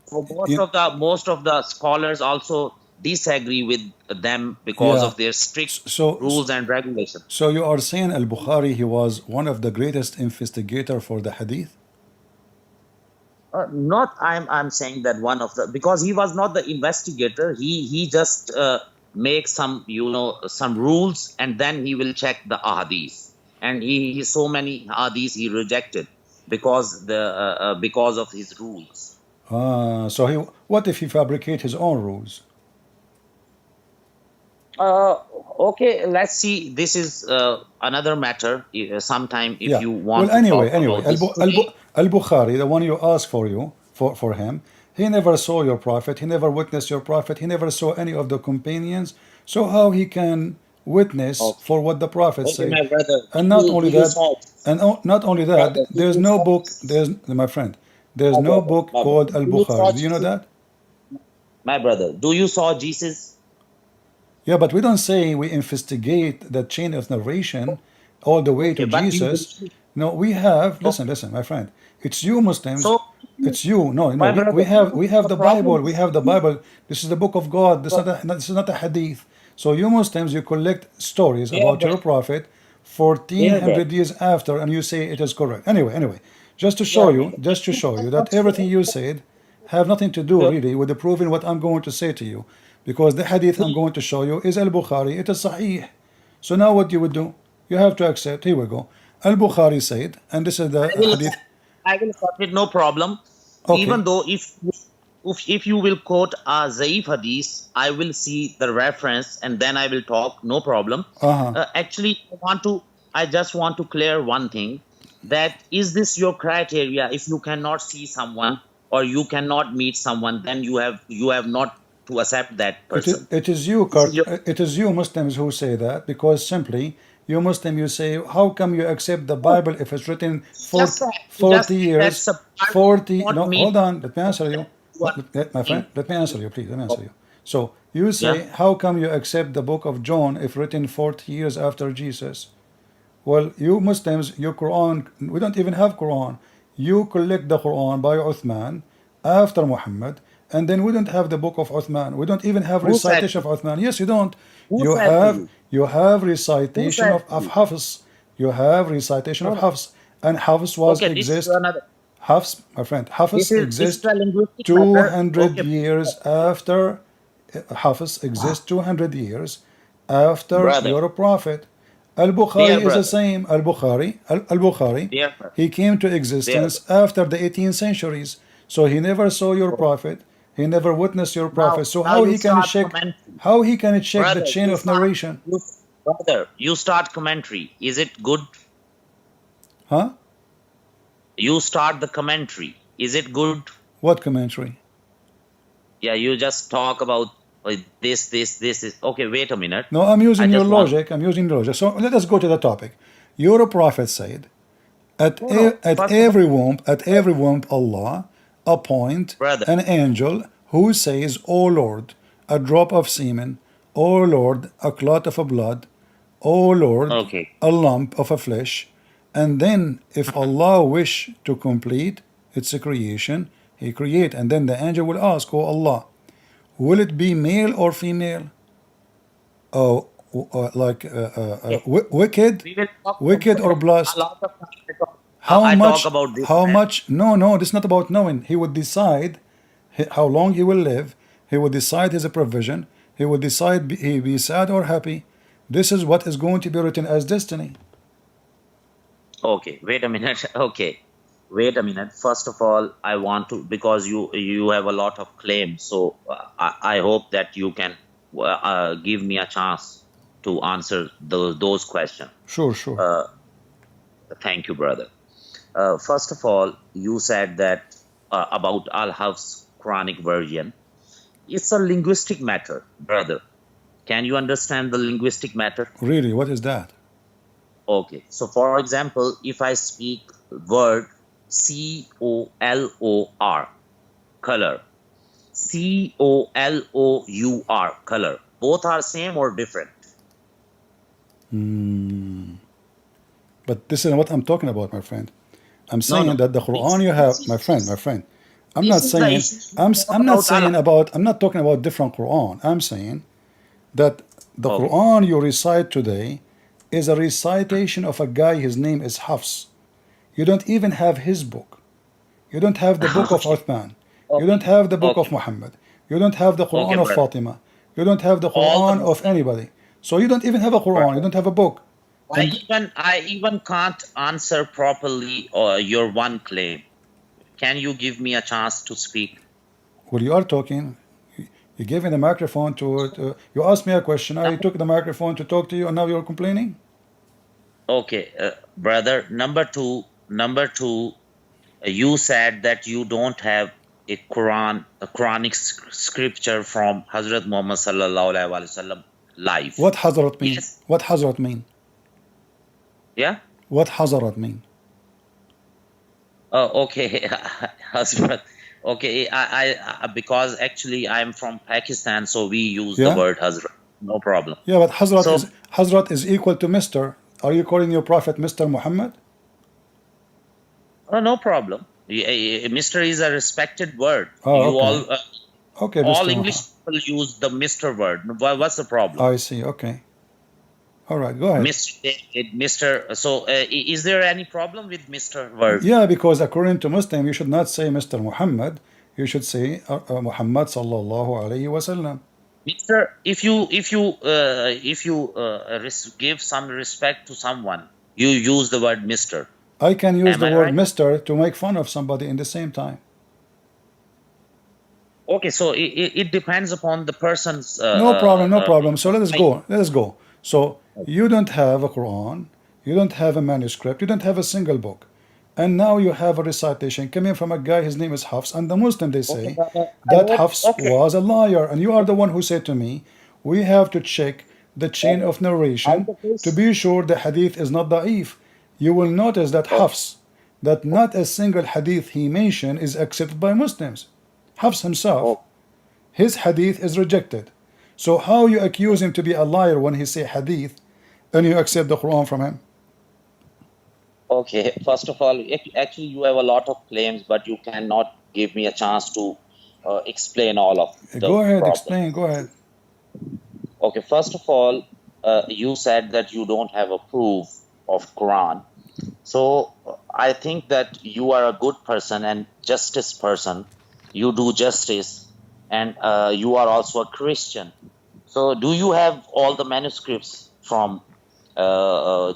So you, most of the scholars also disagree with them because yeah. of their strict So rules and regulations. so you are saying Al-Bukhari, he was one of the greatest investigator for the hadith? Not I'm saying that one of the, because he was not the investigator. He just makes some some rules, and then he will check the ahadith. And he so many ahadith he rejected because of his rules. So what if he fabricate his own rules? Okay, let's see. This is another matter. Sometime if Yeah. you want Well, to talk anyway, about this today. Al-Bukhari, the one you asked for him, he never saw your prophet. He never witnessed your prophet. He never saw any of the companions. So how he can witness Okay, for what the prophet okay, said? my brother. And not only Do you that, saw, not only that, brother? Do there's you no saw, book. There's my friend. There's my no brother? book My brother. called Do you saw Al-Bukhari. Do you know Jesus? that? My brother, do you saw Jesus? Yeah, but we don't say we investigate the chain of narration all the way Okay, to but you Jesus. believe. No, we have, Okay. listen, my friend. It's you Muslims. So, It's you. No, my brother, we have the the problem Bible. We is have the Bible. This is the book of God. but This is not a hadith. So you Muslims, you collect stories yeah, about your prophet 1400 years after, and you say it is correct. Anyway, just to show you that everything you said have nothing to do really with the proving what I'm going to say to you, because the hadith I'm going to show you is Al-Bukhari, it is Sahih. So now what you would do, you have to accept. Here we go. Al-Bukhari said, and this is the hadith. I will accept it, no problem. Okay. Even though if you will quote a Zaif hadith, I will see the reference and then I will talk, no problem. Actually, I just want to clear one thing, that is this your criteria? If you cannot see someone or you cannot meet someone, then you have not to accept that person. It is you Muslims who say that, because simply you Muslim, you say, how come you accept the Bible if it's written 40 years? 40. No, hold on. Let me answer you. My friend, let me answer you, please. Let me answer you. So you say, how come you accept the book of John if written 40 years after Jesus? Well, you Muslims, your Quran, we don't even have Quran. You collect the Quran by Uthman after Muhammad, and then we don't have the book of Uthman. We don't even have recitation of Uthman. Yes, you don't. You have recitation of Hafiz. You have recitation of Hafiz, and Hafiz was exist. Hafiz, my friend, Hafiz exists 200 years after. Hafiz exists 200 years after your prophet. Al-Bukhari is the same. Al-Bukhari, he came to existence after the 18th centuries. So he never saw your prophet. He never witnessed your prophet. So how he can check the chain of narration? Brother, you start commentary. Is it good? Huh? You start the commentary. Is it good? What commentary? Yeah, you just talk about this is okay. Wait a minute. No, I'm using your logic. So let us go to the topic. Your prophet said, at every womb, Allah appoint an angel who says, "O Lord, a drop of semen. O Lord, a clot of blood. O Lord, a lump of a flesh." And then, if Allah wish to complete its creation, He create. And then the angel will ask, "Oh Allah, will it be male or female? Oh, wicked or blessed? How much? No, this is not about knowing. He would decide how long he will live. He will decide his provision. He will decide he be sad or happy. This is what is going to be written as destiny. Okay, wait a minute. Okay, wait a minute. First of all, I want to, because you have a lot of claims, so I hope that you can give me a chance to answer those questions. Sure. Thank you, brother. First of all, you said that about Al-Hafs Quranic version. It's a linguistic matter, brother. Can you understand the linguistic matter? Really? What is that? Okay. So, for example, if I speak word C-O-L-O-R, color, C-O-L-O-U-R, color, both are same or different? But this is what I'm talking about, my friend. I'm saying that the Quran you have, my friend. I'm not talking about different Quran. I'm saying that the Quran you recite today is a recitation of a guy, his name is Hafs. You don't even have his book. You don't have the book of Uthman. You don't have the book of Muhammad. You don't have the Quran of Fatima. You don't have the Quran of anybody. So you don't even have a Quran. You don't have a book. I even can't answer properly your one claim. Can you give me a chance to speak? Well, you are talking. You gave me the microphone to you asked me a question. I took the microphone to talk to you, and now you're complaining? Okay, brother. Number two, you said that you don't have a Quranic scripture from Hazrat Muhammad sallallahu alaihi wasallam life. What Hazrat mean? Yes. What Hazrat mean? Yeah? What Hazrat mean? Oh, okay. Hazrat. Okay, I because actually I'm from Pakistan, so we use the word Hazrat. No problem. Yeah, but Hazrat is equal to Mr. Are you calling your prophet Mr. Muhammad? No problem. Mr. is a respected word. All English people use the Mr. word. What's the problem? I see. Okay. All right, go ahead. Mr. David, Mr. So, is there any problem with Mr. word? Yeah, because according to Muslim, you should not say Mr. Muhammad. You should say Muhammad sallallahu alayhi wasallam. Mr. If you give some respect to someone, you use the word Mr. I can use Am the I word right? Mr. to make fun of somebody in the same time. Okay, so it depends upon the person's. No problem, no problem. So let us go. Let us go. So you don't have a Quran, you don't have a manuscript, you don't have a single book. And now you have a recitation coming from a guy, his name is Hafs, and the Muslim they Okay, say I that hope. Hafs Okay, was a liar. And you are the one who said to me, we have to check the chain of narration to be sure the hadith is not da'if. You will notice that Hafs, that not a single hadith he mentioned is accepted by Muslims. Hafs himself, his hadith is rejected. So how you accuse him to be a liar when he say hadith and you accept the Quran from him? Okay, first of all, actually, you have a lot of claims, but you cannot give me a chance to explain all of the Go ahead, problems. explain, go ahead. Okay, first of all, you said that you don't have a proof of Quran. So I think that you are a good person and justice person. You do justice, and you are also a Christian. So do you have all the manuscripts from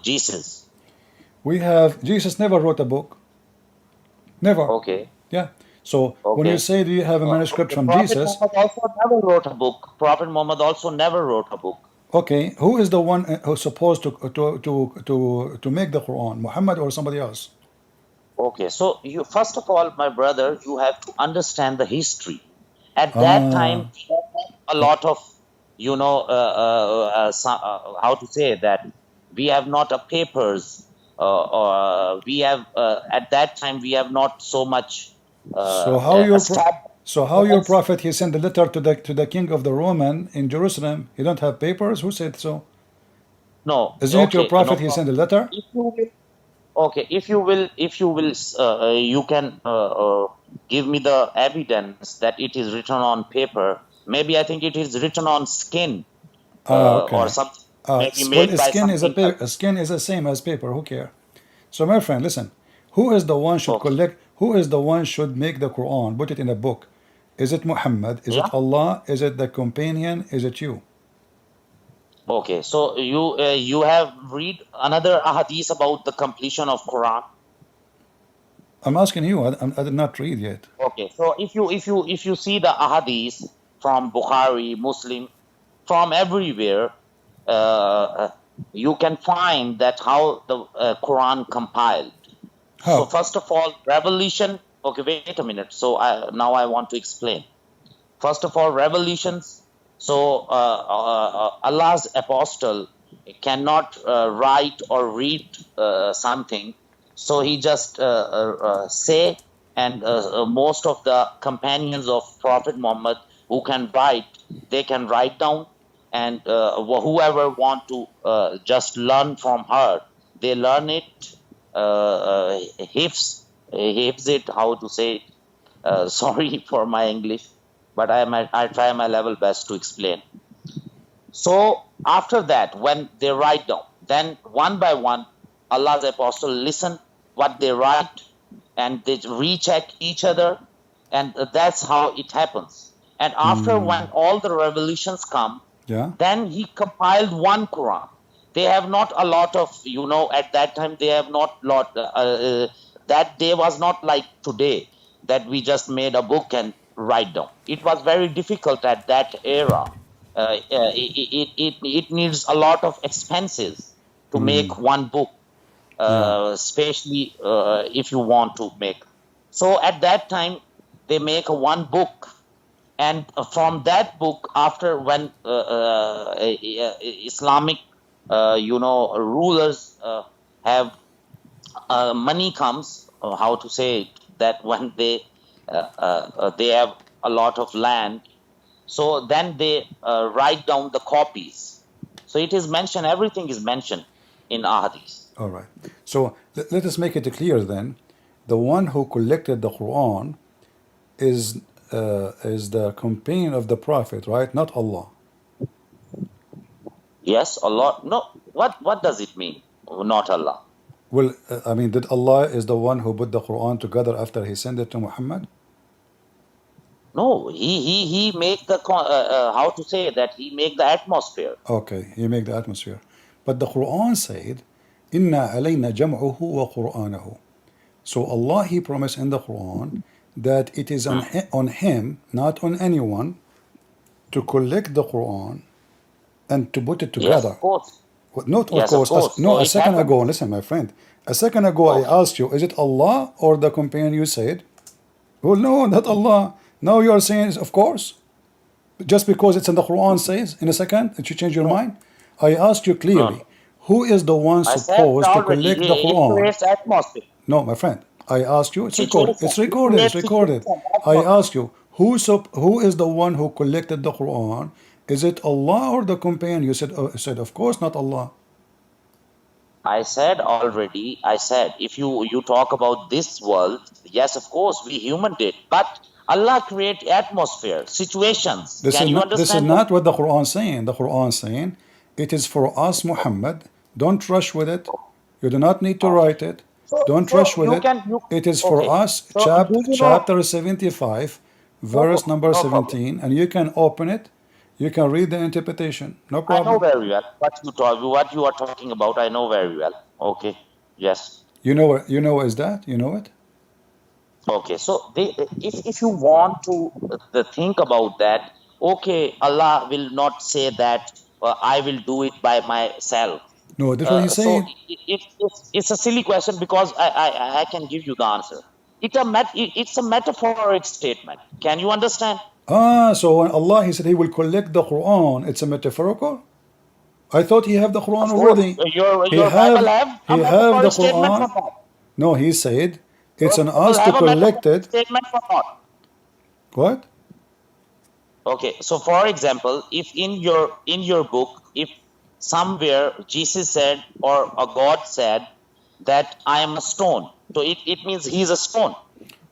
Jesus? We have, Jesus never wrote a book. Never. Okay. Yeah. So when you Okay. say, do you have a manuscript from Prophet Jesus? Muhammad also never wrote a book. Prophet Muhammad also never wrote a book. Okay, who is the one who's supposed to make the Quran? Muhammad or somebody else? Okay, so you first of all, my brother, you have to understand the history. At that time, we had a lot of, you know, how to say that we have not a papers. We have at that time we have not so much. So how your established. prophet he sent a letter to the king of the Roman in Jerusalem? He don't have papers. Who said so? No, Isn't it your okay, prophet no he sent a problem. letter? If you will, okay, if you will, you can give me the evidence that it is written on paper. Maybe I think it is written on skin Okay. or something. Maybe Well, made by skin is something else. a skin is the same as paper. Who care? So my friend, listen. Who is the one should Okay. collect? Who is the one should make the Quran? Put it in a book. Is it Muhammad? Is Yeah. it Allah? Is it the companion? Is it you? Okay. So you have read another ahadith about the completion of Quran. I'm asking you. I did not read yet. Okay. So if you see the ahadith from Bukhari, Muslim, from everywhere, you can find that how the Quran compiled. So How? first of all, revelation. Okay, wait a minute. So now I want to explain. First of all, revelations. So Allah's apostle cannot write or read something. So he just say, and most of the companions of Prophet Muhammad who can write, they can write down, and whoever want to just learn from her, they learn it, hifz it, how to say it. Sorry for my English, but I try my level best to explain. So after that, when they write down, then one by one, Allah's apostle listen what they write, and they recheck each other, and that's how it happens. And after when all the revelations come, Yeah. then he compiled one Quran. They have not a lot of, you know, at that time they have not lot. That day was not like today that we just made a book and write down. It was very difficult at that era. It needs a lot of expenses to make one book, especially if you want to make. So at that time, they make one book, and from that book, after when Islamic, rulers have money comes, how to say it, that when they have a lot of land, so then they write down the copies. So it is mentioned, everything is mentioned in ahadith. All right. So let us make it clear then. The one who collected the Quran is the companion of the Prophet, right? Not Allah. Yes, Allah. No, What does it mean? Not Allah. Well, I mean, did Allah is the one who put the Quran together after He sent it to Muhammad? No, he make the how to say that he make the atmosphere. Okay, He make the atmosphere. But the Quran said, "Inna alayna jam'uhu wa Qur'anahu." So Allah, He promised in the Quran that it is on Him, not on anyone, to collect the Quran and to put it Yes, together. of course. Not of Yes, of course. course. No, So a it second happened. ago, listen, my friend. A second ago, I Okay. asked you, is it Allah or the companion you said? Well, no, not Allah. Now you are saying, of course. Just because it's in the Quran says, in a second, that you change your mind? I asked you No, clearly, no. who is the one I said supposed to already. collect the It Quran? creates atmosphere. No, my friend. I asked you, it's recorded. Situation. It's It recorded. It's creates recorded. situation. I Atmosphere. asked you, who is the one who collected the Quran? Is it Allah or the companion? You said, of course, not Allah. I said already. I said if you talk about this world, yes, of course, we human did, but Allah create atmosphere, situations. This Can is you not this is understand that? not what the Quran saying. The Quran saying it is for us, Muhammad. Don't rush with it. You do not need to write it. Don't So rush with you it. can you It is for okay. us, So do you know? chapter 75, verse number No problem. 17, and you can open it. You can read the interpretation. No I know problem. very well what you are talking about. I know very well. Okay. Yes. You know what? You know what is that? You know it? Okay. So if you want to think about that, okay, Allah will not say that I will do it by myself. No, that's what he So said. it's a silly question because I can give you the answer. It's a metaphoric statement. Can you understand? So when Allah, He said He will collect the Quran, it's a metaphorical? I thought He have the Quran Of course, already. your He Bible have have a He have the metaphoric statement for Quran. that. No, He said it's Your on Bible us to have a collect metaphoric it. statement for that. What? Okay, so for example, if in your book, if somewhere Jesus said or a God said that I am a stone, so it means he's a stone.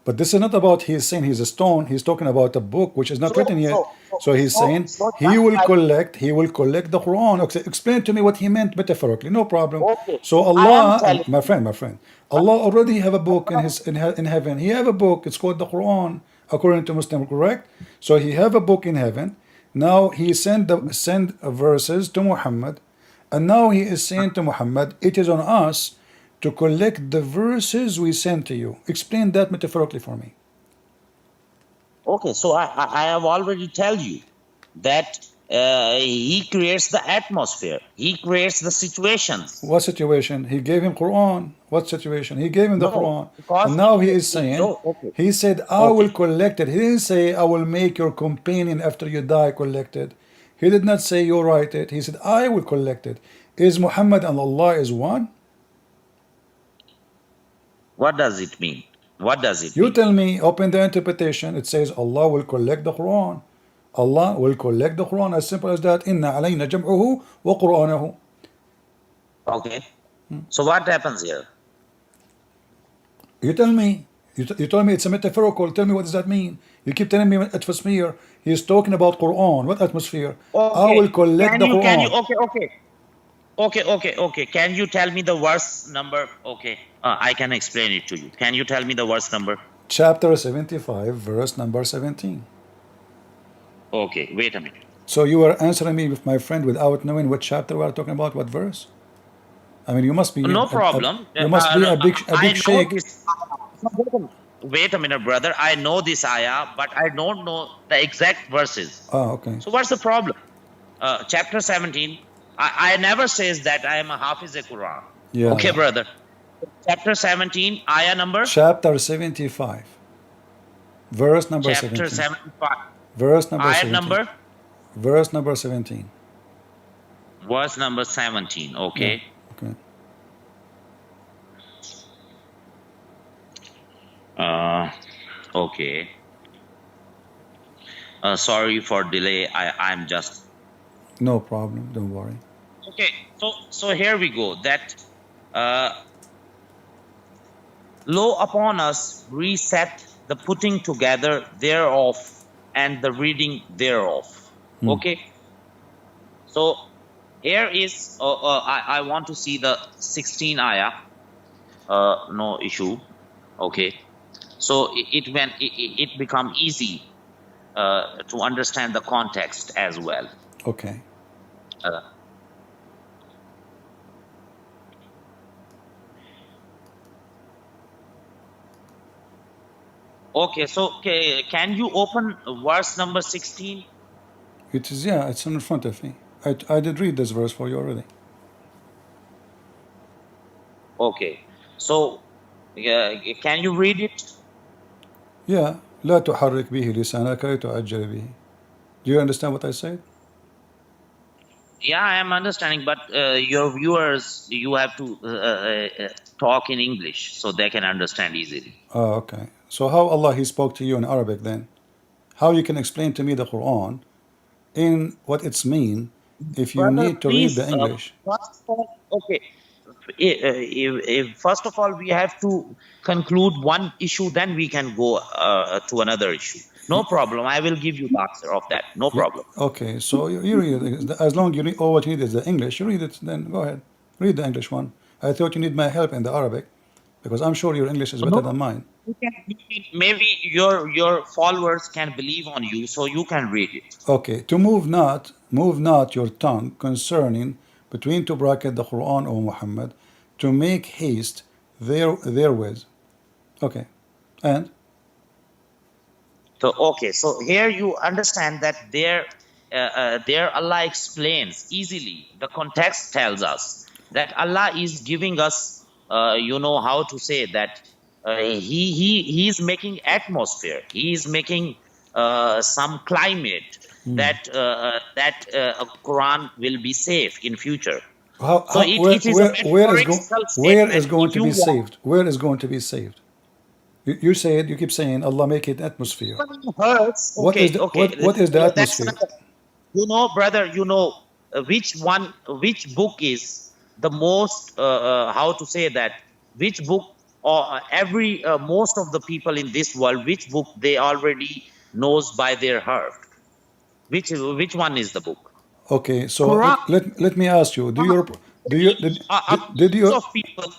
But this is not about He's saying He's a stone. He's talking about a book which is not written yet. So He's saying He will collect the Quran. Okay, explain to me what He meant metaphorically. No problem. Okay, So I am Allah, telling my friend, Allah already have a book in heaven. He have a book. It's called the Quran, according to Muslim, correct? So He have a book in heaven. Now He send verses to Muhammad, and now He is saying to Muhammad, it is on us to collect the verses we send to you. Explain that metaphorically for me. Okay, so I have already tell you that he creates the atmosphere. He creates the situations. What situation? He gave him Quran. What situation? He gave him the No, Quran. because And now he is saying, no, okay. he said, I will collect it. He didn't say, I will make your companion after you die collect it. He did not say, you write it. He said, I will collect it. Is Muhammad and Allah is one? What does it mean? What does it You mean? tell me, open the interpretation. It says, Allah will collect the Quran. Allah will collect the Quran. As simple as that. Inna alayna jam'uhu wa Qur'anahu. Okay. So what happens here? You tell me. You told me it's a metaphorical. Tell me what does that mean? You keep telling me atmosphere. He's talking about Quran. What atmosphere? I will collect the Quran. Can you, okay. Can you tell me the verse number? Okay. I can explain it to you. Can you tell me the verse number? Chapter 75, verse number 17. Okay, wait a minute. So you were answering me, with my friend, without knowing what chapter we are talking about, what verse? I mean, you must be No problem. you must be a big I know sheikh. this. Wait a minute, brother. I know this ayah, but I don't know the exact verses. Oh, okay. So what's the problem? Chapter 17. I never says that I am a Hafiz Quran. Yeah. Okay, brother. Chapter 17, ayah number? Chapter 75, verse number Chapter 17. 75. Verse number Ayah 17. number? Verse number 17. Verse number 17. Okay. Okay. Okay. Sorry for delay. I'm just. No problem. Don't worry. Okay. So here we go. That lo upon us reset the putting together thereof and the reading thereof. Okay. So Here is, I want to see the 16 ayah. No issue. Okay. So it become easy to understand the context as well. Okay. Uh, okay. So can you open verse number 16? It is, yeah, it's in front of me. I did read this verse for you already. Okay. So can you read it? Yeah. لا تحرك به لسانك لتعجل به. Do you understand what I said? Yeah, I am understanding, but your viewers, you have to talk in English so they can understand easily. Oh, okay. So how Allah He spoke to you in Arabic then? How you can explain to me the Quran in what it's mean if you Brother, need to read the please, English? first of all, okay. First of all, we have to conclude one issue, then we can go to another issue. No problem. I will give you the answer of that. No problem. Okay, so you read it. As long as you read, all what you need is the English, you read it, then go ahead. Read the English one. I thought you need my help in the Arabic, because I'm sure your English is better than mine. Maybe your followers can believe on you, so you can read it. Okay, to move not your tongue concerning between two bracket the Quran, O Muhammad, to make haste therewith. Okay, and So okay, so here you understand that there Allah explains easily. The context tells us that Allah is giving us, how to say that he is making atmosphere. He is making some climate that Quran will be safe in future. It is a metaphorical where is statement. going If to you be want, saved? Where is going to be saved? You keep saying Allah make it atmosphere. hurts. What is the what is the That's atmosphere? another. Brother, which book is the most, how to say that, which book, or every most of the people in this world, which book they already knows by their heart? Which one is the book? Okay, so Quran. let me ask you: did you Billions of people,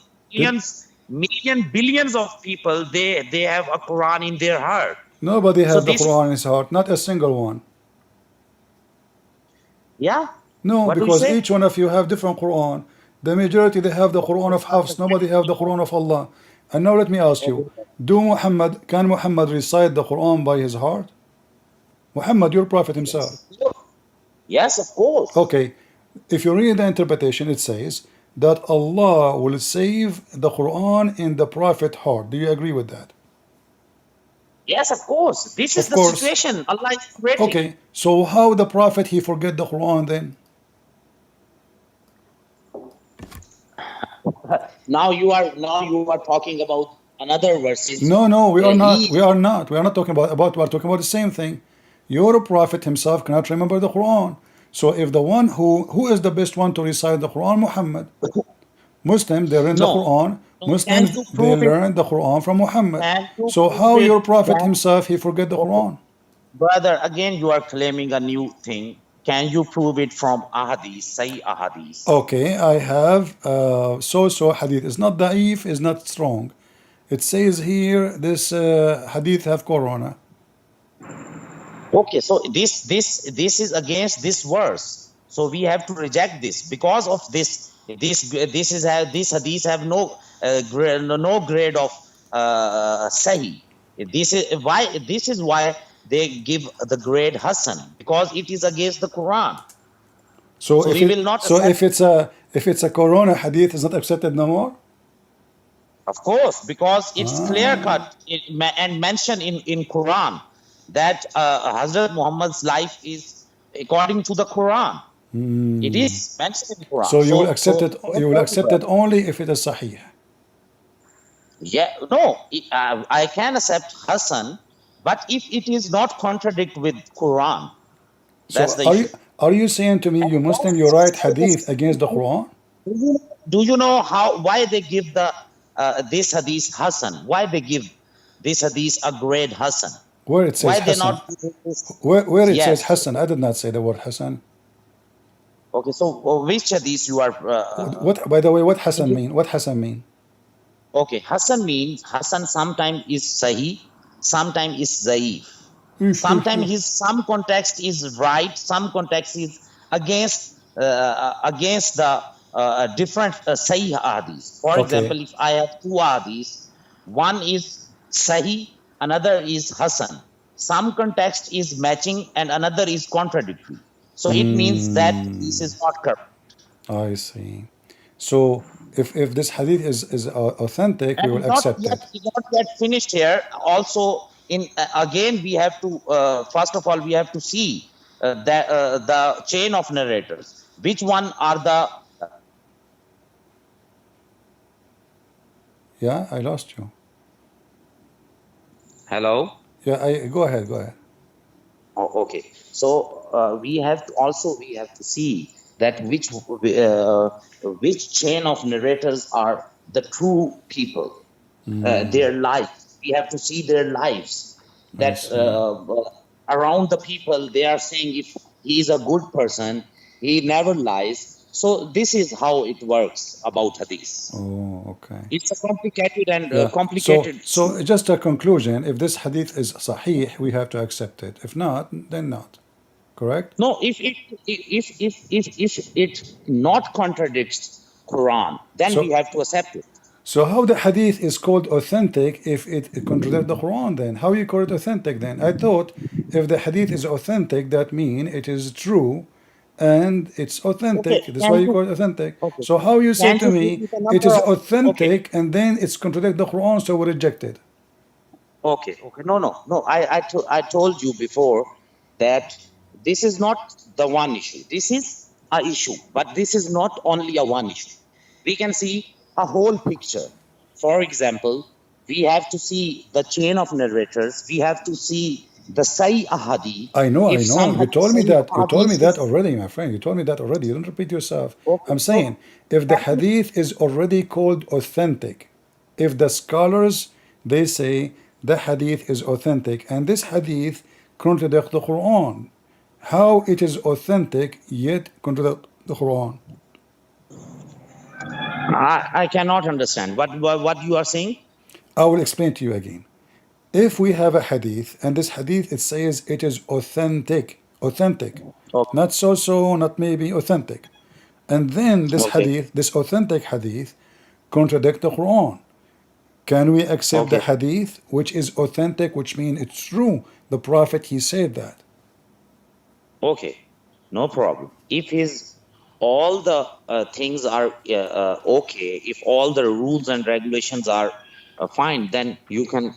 billions of people, they have a Quran in their heart. nobody So has the this, Quran in his heart? Not a single one. yeah. No, What do you because say? each one of you have different Quran. The majority they have the Quran of Hafs. Nobody have the Quran of Allah. And now let me ask you: can Muhammad recite the Quran by his heart? Muhammad, your prophet himself. Yes, of course. Okay, if you read the interpretation, it says that Allah will save the Quran in the prophet heart. Do you agree with that? Yes, of course. This is Of the course. situation Allah is creating. Okay, so how the prophet he forget the Quran then? Now you are talking about another verses. No, we are not. He- We are not. We are not talking about. We are talking about the same thing. Your prophet himself cannot remember the Quran. So if the one who is the best one to recite the Quran, Muhammad. Muslims they learn the No. Quran. No, Muslims can you they prove it? learn the Quran from Muhammad. Can you So prove how it? your prophet Can- himself he forget the Quran? Brother, again you are claiming a new thing. Can you prove it from ahadith? Say ahadith. Okay, I have so hadith. It's not da'if, it's not strong. It says here this hadith have corona. Okay, so this is against this verse. So we have to reject this because of this. This hadith have no grade of Sahih. This is why they give the grade Hasan, because it is against the Quran. So, So if we will not accept- if it's a corona hadith, is not accepted no more. Of course, because it's clear cut and mentioned in Quran that Hazrat Muhammad's life is according to the Quran. It is mentioned in Quran. So you will accept it. You will accept it only if it is sahih. Yeah, no, I can accept Hasan, but if it is not contradict with Quran, that's the issue. Are you saying to me, you Muslim, you write hadith against the Quran? Do you know why they give the this hadith Hasan? Why they give this hadith a grade Hasan? Where it says Why they Hassan? not? Where it Yes. says Hassan? I did not say the word Hassan. Okay, so which hadith you are? What? By the way, what Hassan mean? What Hassan mean? Okay, Hassan means Hassan sometimes is Sahih, sometimes is Zaif. Sometimes his some context is right, some context is against the different Sahih hadith. For Okay. example, if I have two hadiths, one is Sahih, another is Hassan. Some context is matching and another is contradictory. So it means that this is not correct. I see. So if this hadith is authentic, we And will accept it. not yet finished here. Also, in again, we have to first of all we have to see the chain of narrators. Which one are the? Yeah, I lost you. Hello. Yeah, I go ahead. Go ahead. Oh, okay. So we have to see that which chain of narrators are the true people. Their lives. We have to see their lives. That around the people, they are saying if he is a good person, he never lies. So this is how it works about hadith. Oh, okay. It's a complicated and Yeah. complicated. So just a conclusion. If this hadith is sahih, we have to accept it. If not, then not. Correct? No, if it not contradicts Quran, then So- we have to accept it. So how the hadith is called authentic if it contradicts the Quran then? How you call it authentic then? I thought if the hadith is authentic, that means it is true and it's authentic. Okay, That's why you call it authentic. Okay. So how you say Can to you me give me the number it is of- authentic and then it's contradict the Quran, so we reject it. Okay. No. I told you before that this is not the one issue. This is a issue, but this is not only a one issue. We can see a whole picture. For example, we have to see the chain of narrators. We have to see the Sahih Ahadi. I know. You told me that. You told me that already. already, my friend. You told me that already. You don't repeat yourself. Okay. I'm saying if the hadith is already called authentic, if the scholars they say the hadith is authentic and this hadith contradicts the Quran, how it is authentic yet contradict the Quran? I cannot understand what you are saying. I will explain to you again. If we have a hadith and this hadith it says it is authentic, Okay. not so, not maybe, authentic, and then this Okay. hadith, this authentic hadith, contradict the Quran. Can we accept the Okay. hadith which is authentic, which means it's true? The Prophet he said that. Okay, no problem. If all the things are okay, if all the rules and regulations are fine, then you can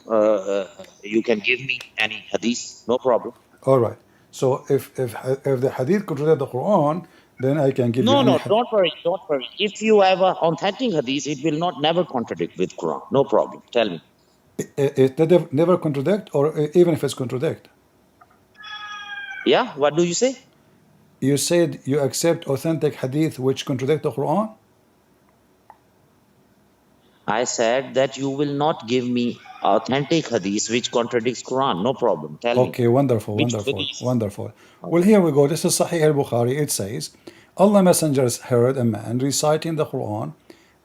give me any hadith, no problem. All right. So if the hadith contradict the Quran, then I can give you No, any don't worry. If you have an authentic hadith, it will not never contradict with Quran. No problem. Tell me. it never contradict, or even if it's contradict. Yeah, what do you say? You said you accept authentic hadith which contradict the Quran. I said that you will not give me authentic hadith which contradicts Quran. No problem. Tell me. Okay, wonderful. Which hadith? Well, here we go. This is Sahih al-Bukhari. It says, Allah messengers heard a man reciting the Quran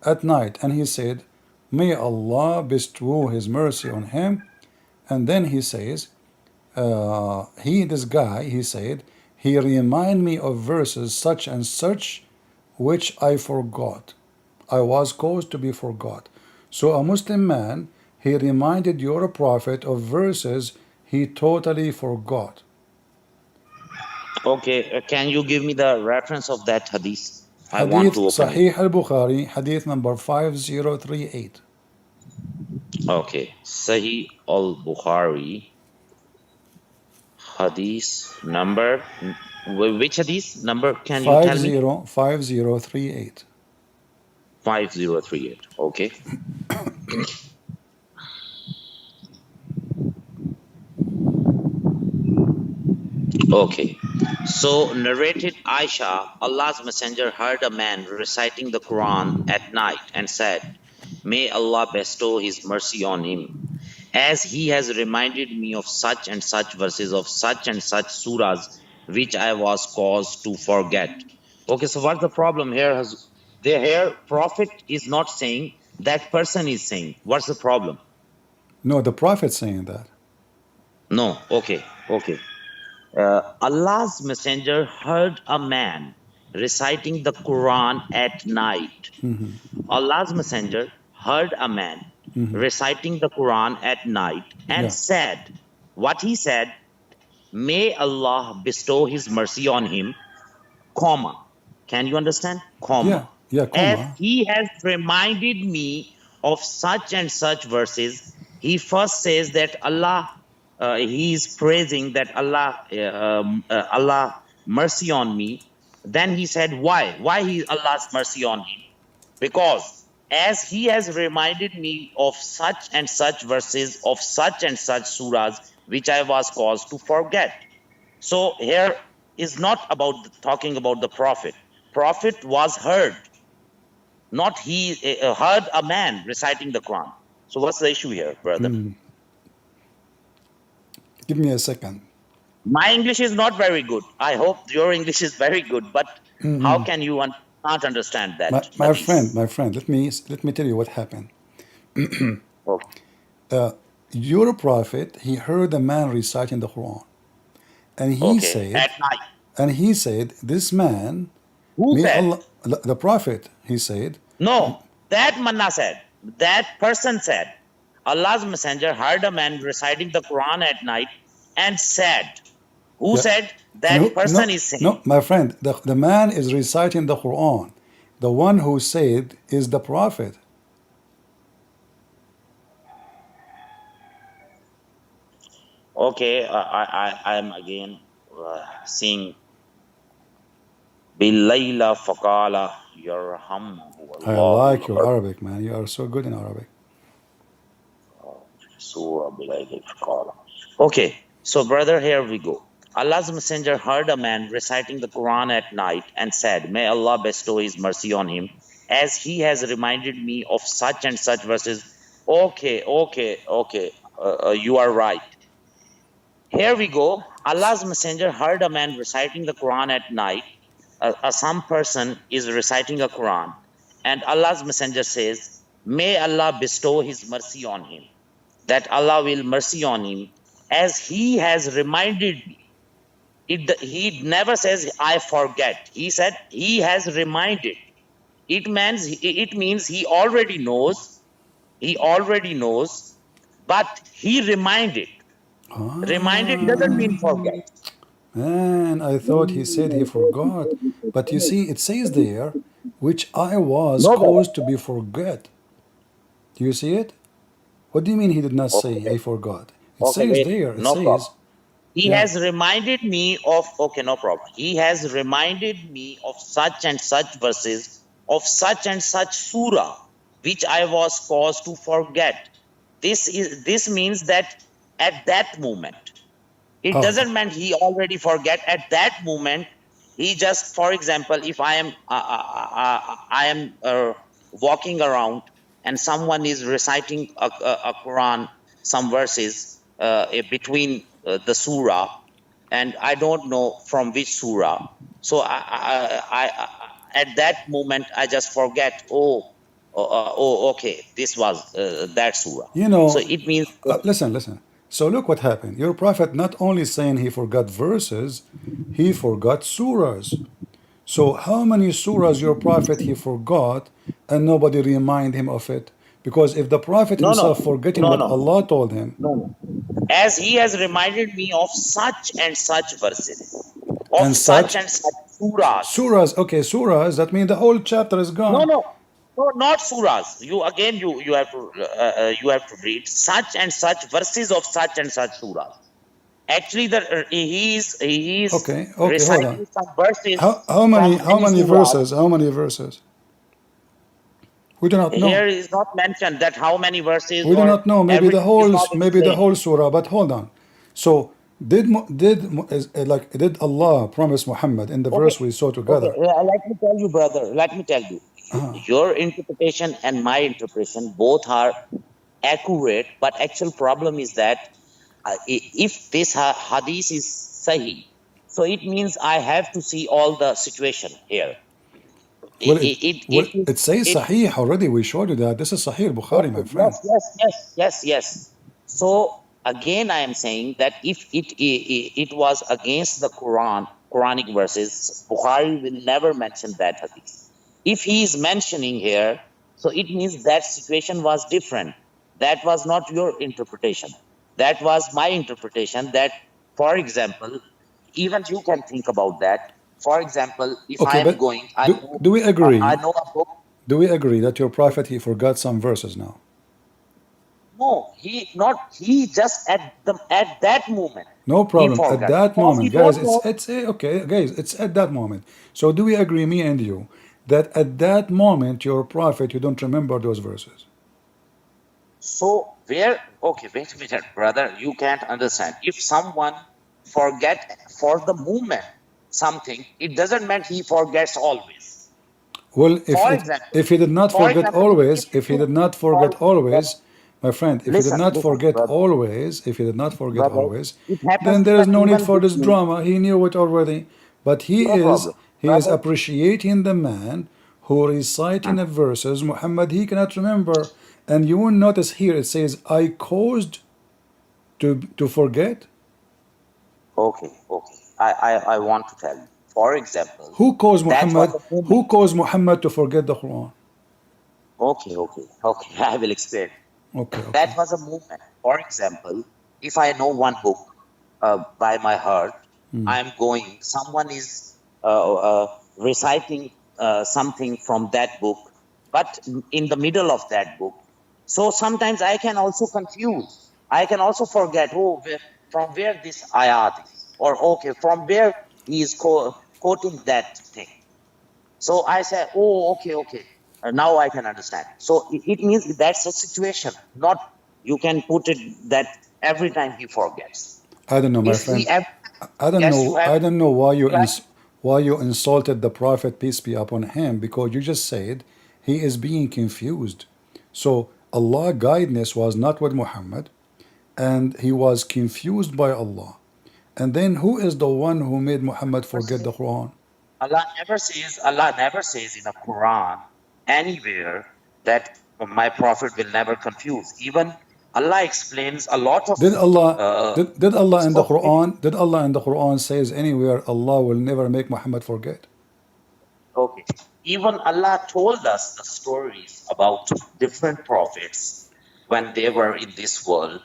at night, and he said, may Allah bestow His mercy on him. And then he says, this guy, he said, he remind me of verses such and such, which I forgot. I was caused to be forgot. So a Muslim man, he reminded your prophet of verses he totally forgot. Okay, can you give me the reference of that hadith? I want Hadith to open it. Sahih al-Bukhari, hadith number 5038. Okay, Sahih al-Bukhari, hadith number. Which hadith number can you tell me? 5038. 5038. Okay. Okay. So narrated Aisha, Allah's messenger heard a man reciting the Quran at night and said, may Allah bestow His mercy on him, as he has reminded me of such and such verses of such and such surahs which I was caused to forget. Okay, so what's the problem here? The here prophet is not saying, that person is saying. What's the problem? No, the Prophet saying that. No. Okay. Allah's messenger heard a man reciting the Quran at night. Allah's messenger heard a man reciting the Quran at night and Yeah. said, what he said, may Allah bestow his mercy on him, comma. Can you understand? Comma. Yeah, As comma. he has reminded me of such and such verses, he first says that Allah, he is praising that Allah mercy on me. Then he said, why? Why Allah's mercy on him? Because as he has reminded me of such and such verses of such and such surahs, which I was caused to forget. So here is not about talking about the prophet. Prophet was heard, not he heard a man reciting the Quran. So what's the issue here, brother? Give me a second. My English is not very good. I hope your English is very good, but how can you not understand that? My friend, let me tell you what happened. Okay. Your prophet, he heard a man reciting the Quran, and he said, at night. this man, Who may said? Allah, the prophet, he said, No, that manna said. That person said. Allah's messenger heard a man reciting the Quran at night and said. Who Yeah. said? That person is saying. No, my friend, the man is reciting the Quran. The one who said is the prophet. Okay, I am again seeing Billayla Faqala Yarhamhu I like your Arabic, man. You are so good in Arabic. Surah Billayla Faqala. Okay, so brother, here we go. Allah's messenger heard a man reciting the Quran at night and said, may Allah bestow his mercy on him, as he has reminded me of such and such verses. Okay, you are right. Here we go. Allah's messenger heard a man reciting the Quran at night. Some person is reciting a Quran, and Allah's messenger says, may Allah bestow his mercy on him, that Allah will mercy on him, as he has reminded me. He never says, I forget. He said, he has reminded. It means he already knows. He already knows, but he reminded. Reminded doesn't mean forget. Man, I thought he said he forgot. But you see, it says there, which I was caused to be forget. Do you see it? What do you mean he did not say I forgot? It says wait, there, it no says, problem. He yeah. has reminded me of, okay, no problem. He has reminded me of such and such verses, of such and such surah, which I was caused to forget. This means that at that moment, it doesn't mean he already forget. At that moment, he just, for example, if I am walking around and someone is reciting a Quran, some verses between the surah, and I don't know from which surah. So I at that moment I just forget. Okay, this was that surah. You know, so it means listen. So look what happened. Your prophet not only saying he forgot verses, he forgot surahs. So how many surahs your prophet he forgot and nobody remind him of it? Because if the prophet himself forgetting what Allah told him, as he has reminded me of such and such verses, of such and such surahs. Surahs, that means the whole chapter is gone. No, not surahs. You have to read such and such verses of such and such surahs. Actually, he is okay, reciting hold on. some verses. How many verses? How many verses? We do not know. Here is not mentioned that how many verses. We do not know. Maybe the whole surah. But hold on. So did Allah promise Muhammad in the verse we saw together? Let me tell you, brother. Let me tell you. Your interpretation and my interpretation both are accurate, but actual problem is that if this hadith is sahih, So it means I have to see all the situation here. Well, It is it says it Sahih already. We showed you that. This is Sahih Bukhari, my friend. yes. So again, I am saying that if it was against the Quranic verses, Bukhari will never mention that hadith. If he is mentioning here, so it means that situation was different. That was not your interpretation. That was my interpretation. That, for example, even you can think about that. For example, if I Okay, am but going, do we I agree? know a book. Do we agree that your prophet he forgot some verses now? No, he just at that moment No he problem. At forgot that because he moment, guys, don't know. it's okay, guys. It's at that moment. So do we agree, me and you, that at that moment your prophet you don't remember those verses? So where? Okay, wait a minute, brother. You can't understand. If someone forget for the moment something, it doesn't mean he forgets always. Well, For example, if he did not forget always, if if he you did not forget forget, always, my friend, if he did listen, not forget brother, always, if he did not forget brother. always, It happens then there is that no need even for with this me, drama. He knew it already. But no problem, he is brother. appreciating the man who reciting the verses. Muhammad, he cannot remember. And you will notice here it says, I caused to forget. Okay. I want to tell you. For example, Who caused that was Muhammad? a moment. Who caused Muhammad to forget the Quran? Okay. I will explain. Okay, That okay. was a movement. For example, if I know one book by my heart, I am going, someone is reciting something from that book, but in the middle of that book. So sometimes I can also confuse. I can also forget, from where this ayat is, or okay, from where he is quoting that thing. So I said, oh, okay. Now I can understand. So it means that's a situation. Not you can put it that every time he forgets. I don't know, my If friend. he ever I don't yes, you know. have I don't know why right. why you insulted the Prophet peace be upon him, because you just said he is being confused. So Allah guidance was not with Muhammad, and he was confused by Allah. And then who is the one who made Muhammad forget the Quran? Allah never says in the Quran anywhere that my prophet will never confuse. Even Allah explains a lot of Did Allah uh, did Allah in the okay. Quran says anywhere Allah will never make Muhammad forget? Okay. Even Allah told us the stories about different prophets when they were in this world.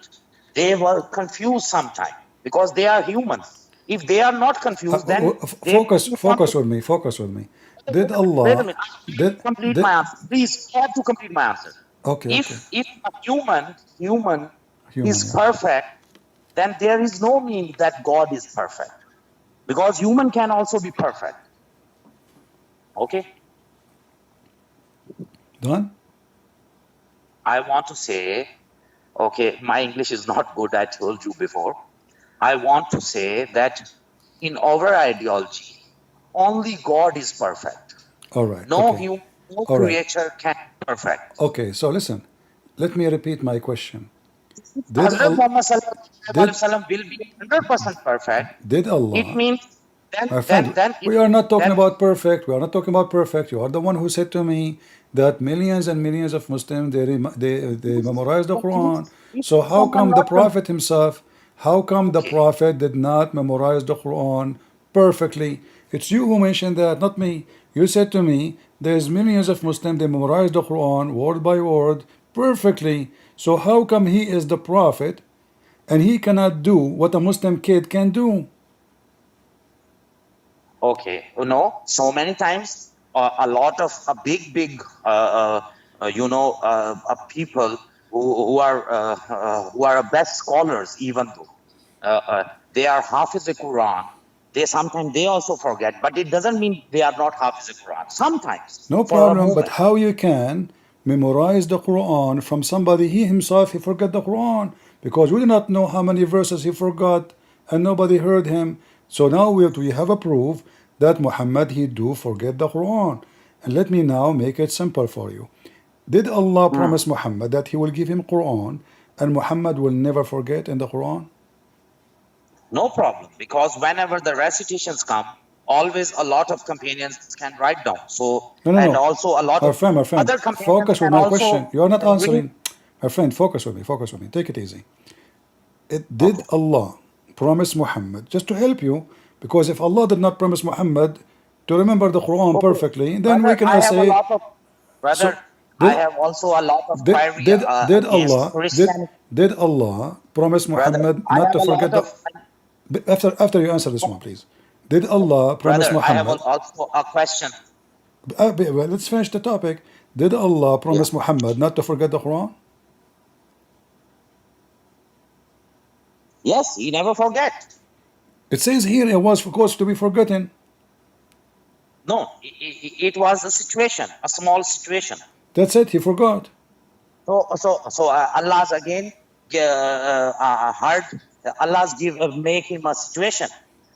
They were confused sometimes because they are humans. If they are not confused, then they will come to. Focus with me. Did Wait a Allah minute. I have did to complete did my answer. Please, I have to complete my answer. okay. If a human Human, is yeah. perfect, then there is no meaning that God is perfect. Because human can also be perfect. Okay? Done? I want to say, okay, my English is not good, I told you before. I want to say that in our ideology, only God is perfect. All right. No Okay. human, no All right. creature can be perfect. Okay. So listen. Let me repeat my question. Did Hazrat Allah Muhammad sallallahu alaihi did wasallam will be 100% perfect. did It Allah means My friend, we are not talking about perfect. We are not talking about perfect. You are the one who said to me that millions and millions of Muslims they memorize the Quran. if So how someone come the not Prophet himself? How come the okay. Prophet did not memorize the Quran perfectly? It's you who mentioned that, not me. You said to me there's millions of Muslims they memorize the Quran word by word perfectly. So how come he is the Prophet and he cannot do what a Muslim kid can do? Okay, so many times a lot of a big people who are best scholars, even though they are Hafiz the Quran, they also forget, but it doesn't mean they are not Hafiz the Quran. Sometimes No for a problem, but moment. how you can memorize the Quran from somebody he himself he forgot the Quran, because we do not know how many verses he forgot and nobody heard him. So now we have a proof that Muhammad he do forget the Quran. And let me now make it simple for you. Did Allah Mm. promise Muhammad that he will give him Quran and Muhammad will never forget in the Quran? No problem, because whenever the recitations come, always a lot of companions can write down. So, No, no, and no. also a lot My of friend, other companions focus with can my also question. You are not read. answering. My friend, focus with me. Take it easy. Did Okay. Allah promise Muhammad, just to help you, because if Allah did not promise Muhammad to remember the Quran Okay. perfectly, then we Brother, can I have a say, lot of, brother, so I did have also a lot of did query did did against Allah did Christianity. did Allah promise Brother, Muhammad I not have to a forget lot the, of, after you answer this one, please. Did Allah promise brother, I have Muhammad? also a question. Well, let's finish the topic. Did Allah Yeah. promise Muhammad not to forget the Quran? Yes, he never forget. It says here it was supposed to be forgotten. No, it was a situation, a small situation. That's it. He forgot. So Allah's again heard. Allah's make him a situation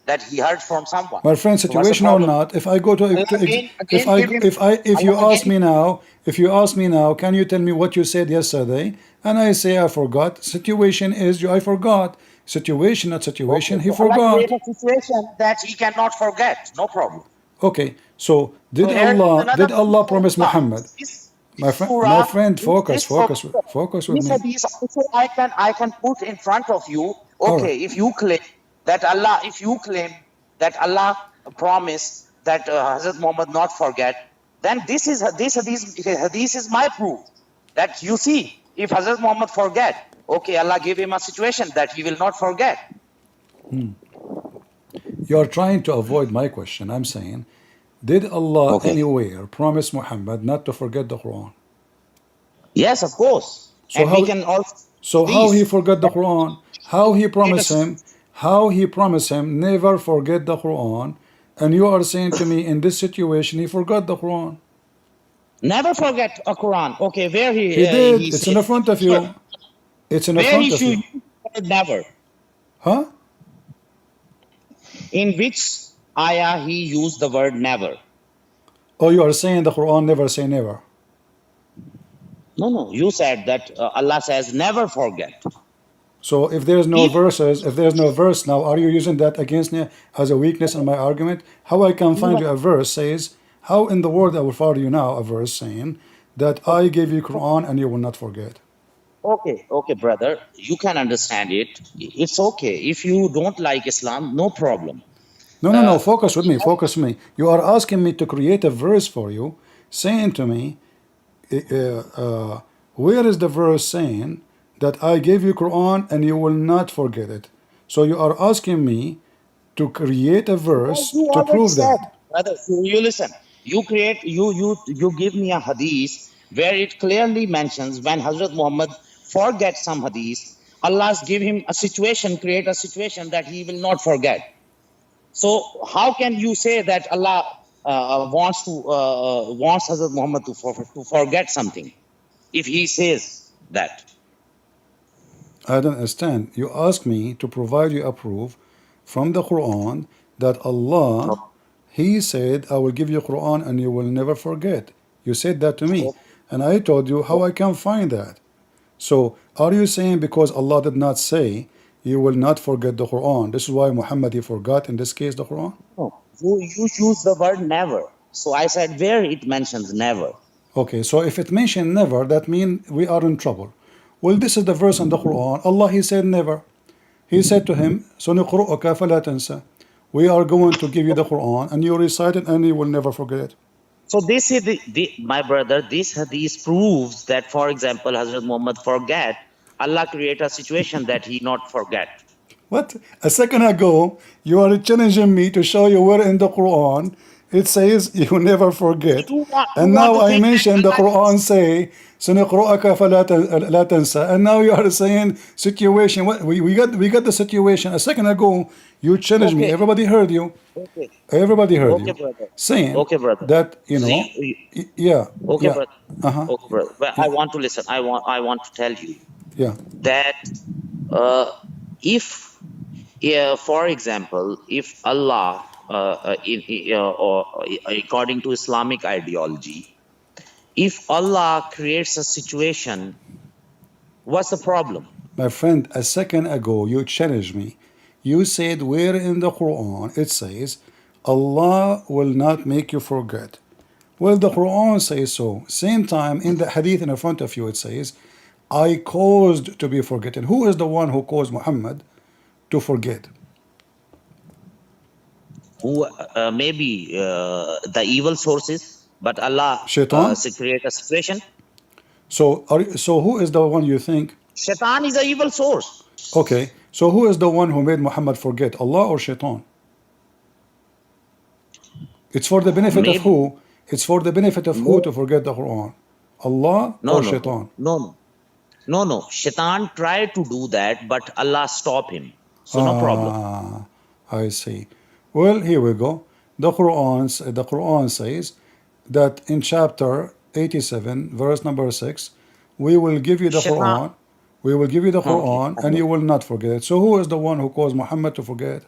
that he heard from someone. My friend, So what's the situation or problem? not, if I go to Allah again give him. if you Allah ask again. me now, can you tell me what you said yesterday? And I say I forgot. Situation is I forgot. Situation, not situation. Okay, He so Allah forgot. create a situation that he cannot forget. No problem. Okay. So So here is another did Allah proof of promise Allah. Muhammad? This My surah, friend, focus, this surah, focus with this me. hadith also I can put in front of you. All right. Okay, if you claim that Allah promised that Hazrat Muhammad not forget, then this is my proof that you see, if Hazrat Muhammad forget, okay, Allah gave him a situation that he will not forget. You are trying to avoid my question. I'm saying, did Allah Okay. anywhere promise Muhammad not to forget the Quran? Yes, of course. So And how we can also how he this. forgot the Quran? How he promised Yes. him? How he promised him never forget the Quran? And you are saying to me in this situation he forgot the Quran. Never forget a Quran. Okay, where He did. he It's in said, the front of you. It's in the where he front of should you. use the word never. Huh? In which ayah he used the word never? Oh, you are saying the Quran never say never. No. You said that Allah says never forget. So if there's no If verse now, are you using that against me as a weakness in my argument? How I can find you a verse says, how in the world I will follow you now a verse saying that I gave you Quran and you will not forget? okay, brother, you can understand it. It's okay. If you don't like Islam, no problem. No. Focus with me. Focus with me. You are asking me to create a verse for you, saying to me, where is the verse saying that I gave you Quran and you will not forget it? So you are asking me to create a verse You to already prove said, that. brother. You listen. You give me a hadith where it clearly mentions when Hazrat Muhammad forgets some hadith, Allah's give him a situation, create a situation that he will not forget. So how can you say that Allah wants Hazrat Muhammad to forget something if he says that? I don't understand. You ask me to provide you a proof from the Quran that Allah, He said, I will give you Quran and you will never forget. You said that to me. And I told you how I can find that. So are you saying because Allah did not say you will not forget the Quran, this is why Muhammad he forgot in this case the Quran? No, you use the word never. So I said where it mentions never. Okay, so if it mentioned never, that means we are in trouble. Well, this is the verse in the Quran. Allah, He said never. He said to him, سَنُقْرُؤُكَ فَلَا تَنْسَ. We are going to give you the Quran and you recite it and you will never forget it. So this is my brother, this hadith proves that, for example, Hazrat Muhammad forget, Allah create a situation that he not forget. What? A second ago, you are challenging me to show you where in the Quran it says you never forget. You And want now to I think that mentioned the Allah Quran say, سنقرأك فلا لا تنسى. And now you are saying situation. What? We got the situation. A second ago, you challenged me. Okay. Everybody heard you. Okay. Everybody heard Okay, you. brother. Saying Okay, brother. that, you know, yeah. Okay, Yeah. brother. Uh-huh. Okay, brother. But I want to listen. I want to tell you Yeah. that if, for example, if Allah, or according to Islamic ideology, if Allah creates a situation, what's the problem? My friend, a second ago you challenged me. you said where in the Quran it says Allah will not make you forget. Well, the Quran says so. Same time in the hadith in front of you it says, I caused to be forgotten. Who is the one who caused Muhammad to forget? Who maybe the evil sources, but Allah Shaitan? create a situation. So who is the one you think? Shaitan is an evil source. Okay, so who is the one who made Muhammad forget? Allah or Shaitan? It's for the benefit of Maybe. who? It's for the benefit of who No. to forget the Quran? Allah No, or no, Shaitan? no. Shaitan tried to do that, but Allah stopped him. So no problem. Ah, I see. Well, here we go. The Quran says that in chapter 87, verse number 6, we will give you the Shaitan. Quran. We will give you the Okay. Quran, and you will not forget it. So who is the one who caused Muhammad to forget?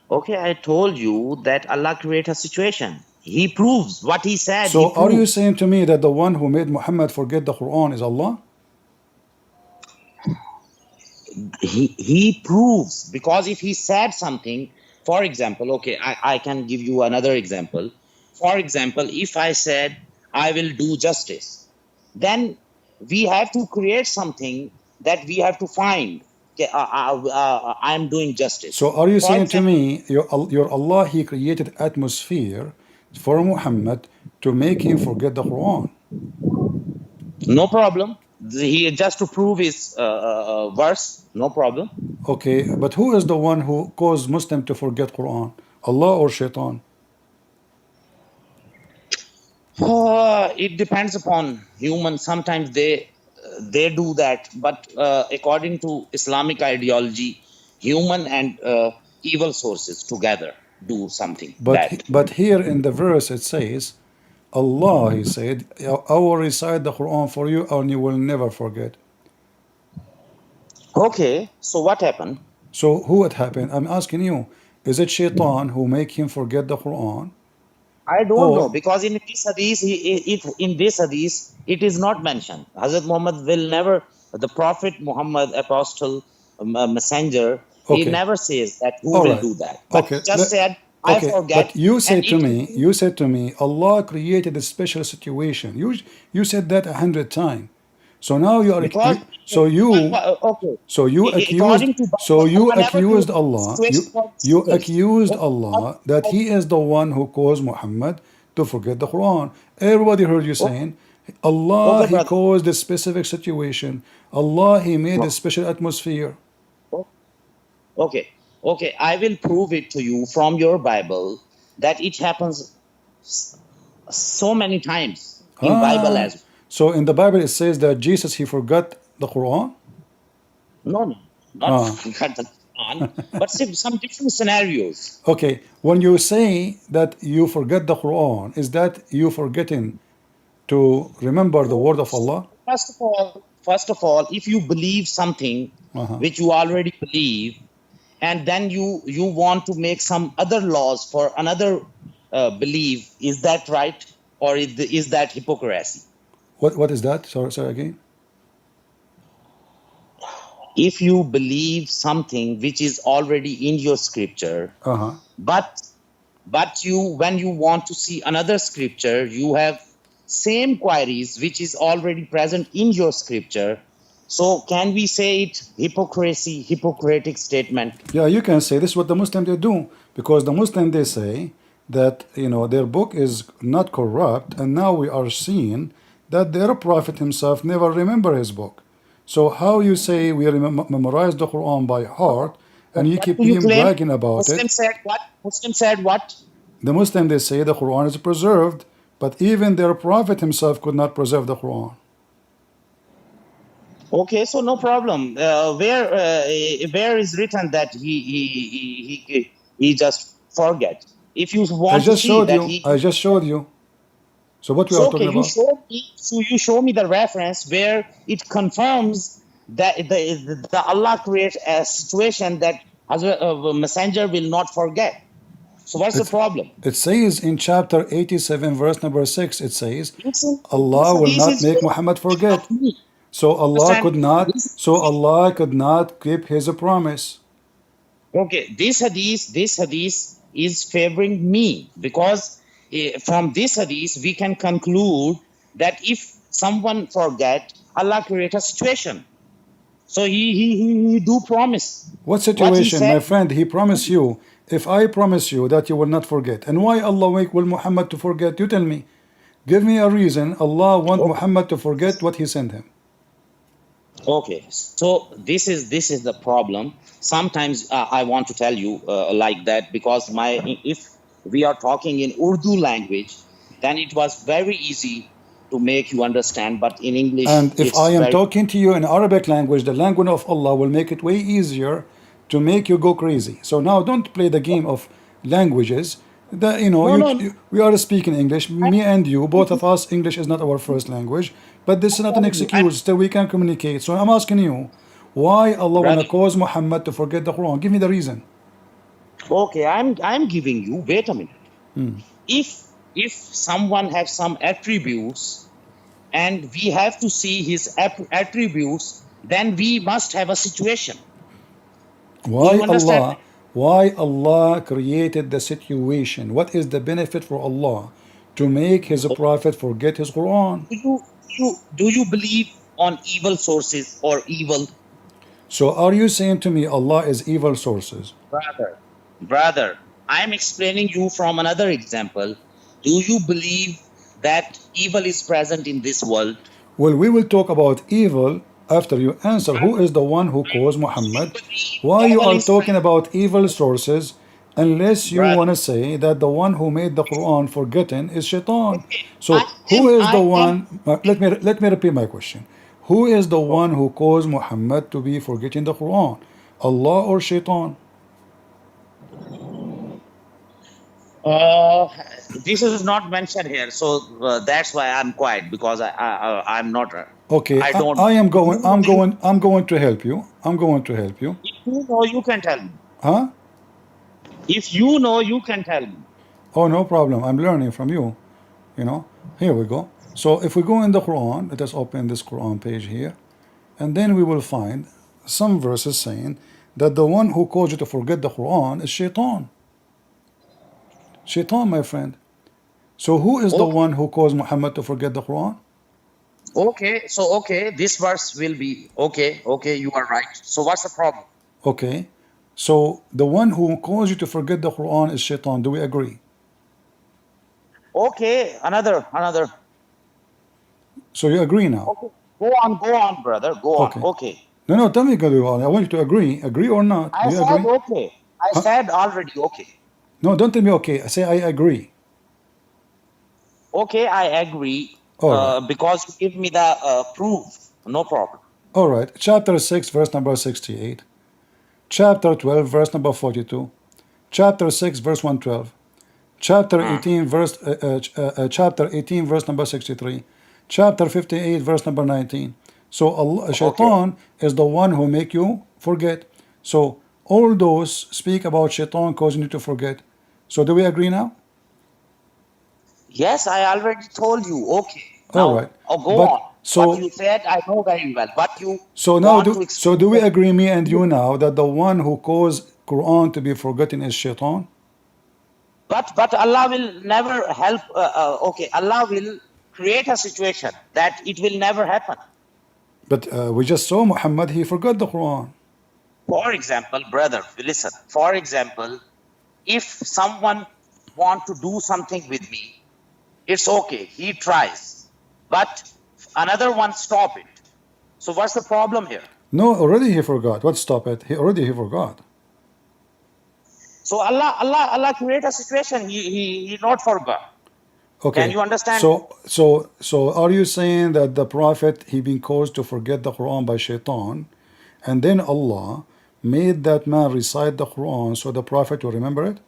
Okay, I told you that Allah create a situation. He proves what he said. So he are you proves. saying to me that the one who made Muhammad forget the Quran is Allah? He proves, because if he said something, for example, okay, I can give you another example. For example, if I said I will do justice, then we have to create something that we have to find. Okay, I'm doing justice. So are you For saying to example, me your Allah, he created atmosphere for Muhammad to make him forget the Quran? no problem. He just to prove his verse, no problem. Okay, but who is the one who caused Muslim to forget Quran? Allah or Shaitan? It depends upon humans. Sometimes they do that, but according to Islamic ideology, human and evil sources together do something bad. But here in the verse it says, Allah, he said, I will recite the Quran for you and you will never forget. Okay, so what happened? So who it happened? I'm asking you, is it Shaitan who make him forget the Quran? I don't Oh. know, because in this hadith, it is not mentioned. Hazrat Muhammad will never, the Prophet Muhammad, apostle, messenger, he Okay. never says that who All will right. do that. But Okay. he just said, I Okay, forget. but you said and to me, Allah created a special situation. You said that 100 times. So now you are Because okay. okay, according to Bible, Allah never accused created Allah. situation for You justice. accused Allah that He is the one who caused Muhammad to forget the Quran. Everybody heard you saying, Allah, Okay, He brother. caused a specific situation. Allah, He made a special atmosphere. Okay, I will prove it to you from your Bible that it happens so many times in Bible as well. So in the Bible it says that Jesus, He forgot the Quran. No, not forgot the Quran, but some different scenarios. Okay, when you say that you forget the Quran, is that you forgetting to remember the word of Allah? First of all, if you believe something which you already believe, and then you want to make some other laws for another belief, is that right, or is that hypocrisy? What is that? Sorry again. If you believe something which is already in your scripture, but you, when you want to see another scripture, you have same queries which is already present in your scripture. So can we say it hypocritic statement? Yeah, you can say this is what the Muslims they do, because the Muslims they say that their book is not corrupt, and now we are seeing that their prophet himself never remember his book. So how you say we memorize the Quran by heart, and you What keep do you claim? bragging about Muslim it? said what? Muslim said what? The Muslim they say the Quran is preserved, but even their prophet himself could not preserve the Quran. Okay, so no problem. Where is written that he just forget? If you want to see that I just showed you. So what we so are okay, talking about? you show me the reference where it confirms that the Allah creates a situation that a messenger will not forget. So what's the problem? It says in chapter 87, verse number 6, it says, Listen, Allah will this not is make very Muhammad forget. of me. So Allah Understand? could not keep his promise. Okay, this hadith is favoring me because from this hadith we can conclude that if someone forget, Allah create a situation. So he do promise What what he situation, my said. friend? He promised you. If I promise you that you will not forget, and why Allah will Muhammad to forget? You tell me. Give me a reason Allah want Muhammad to forget what He sent him. Okay, so this is the problem. Sometimes I want to tell you like that because if we are talking in Urdu language, then it was very easy to make you understand. But in English, And if I it's am very talking to you in Arabic language, the language of Allah will make it way easier to make you go crazy. So now don't play the game of languages. no no. We are speaking English, me and you, both of us. English is not our first language, but this is not an excuse. Still, we can communicate. So I'm asking you, why Allah wanna Brother, cause Muhammad to forget the Quran? Give me the reason. okay, I'm giving you. Wait a minute. If someone has some attributes and we have to see his attributes, then we must have a situation. Do Why you understand? Allah? Why Allah created the situation? What is the benefit for Allah to make His prophet forget his Quran? Do you believe on evil sources or evil? So are you saying to me Allah is evil sources? Brother, I'm explaining you from another example. Do you believe that evil is present in this world? Well, we will talk about evil after you answer who is the one who caused Muhammad. Why you Evil are is talking present. about evil sources unless you Brother, want to say that the one who made the Quran forgotten is Shaitan? I So who is the I am one? Let me repeat my question. Who is the one who caused Muhammad to be forgetting the Quran? Allah or Shaitan? uh, this is not mentioned here, so that's why I'm quiet because I'm not. Okay, I don't. I am going. You believe, I'm going to help you. I'm going to help you. if you know, you can tell me. Huh? If you know, you can tell me. Oh, no problem. I'm learning from you. Here we go. So if we go in the Quran, let us open this Quran page here, and then we will find some verses saying that the one who caused you to forget the Quran is Shaitan. Shaitan, my friend. So who is the Okay, one who caused Muhammad to forget the Quran? okay. This verse will be okay. Okay, you are right. So what's the problem? Okay. So the one who caused you to forget the Quran is Shaitan. Do we agree? Okay, another. So you agree now? Okay, go on, brother. Go on. Okay. Okay. No, tell me, Gabriel. I want you to agree. Agree or not? I Do you said agree? okay. I Huh? said already okay. No, don't tell me okay. I say I agree. Okay, I agree. All right. Because you give me the proof. No problem. All right. Chapter 6, verse number 68. Chapter 12, verse number 42. Chapter 6, verse 112. Chapter 18, chapter 18, verse number 63. Chapter 58, verse number 19. So Allah, Okay. Shaitan is the one who make you forget. So all those speak about Shaitan causing you to forget. So do we agree now? Yes, I already told you. Okay. All Now, right. go But on. What you said, I know very well. But you so now want to explain. do we agree, me and you, now that the one who caused Quran to be forgotten is Shaitan? But Allah will never help. Okay, Allah will create a situation that it will never happen. But we just saw Muhammad, he forgot the Quran. For example, brother, listen. For example, if someone want to do something with me, it's okay. He tries, but another one stop it. So what's the problem here? No, already he forgot. What stop it? He forgot. So Allah create a situation. He not forgot. Okay. Can you understand? So are you saying that the Prophet he been caused to forget the Quran by Shaitan, and then Allah made that man recite the Quran so the Prophet will remember it?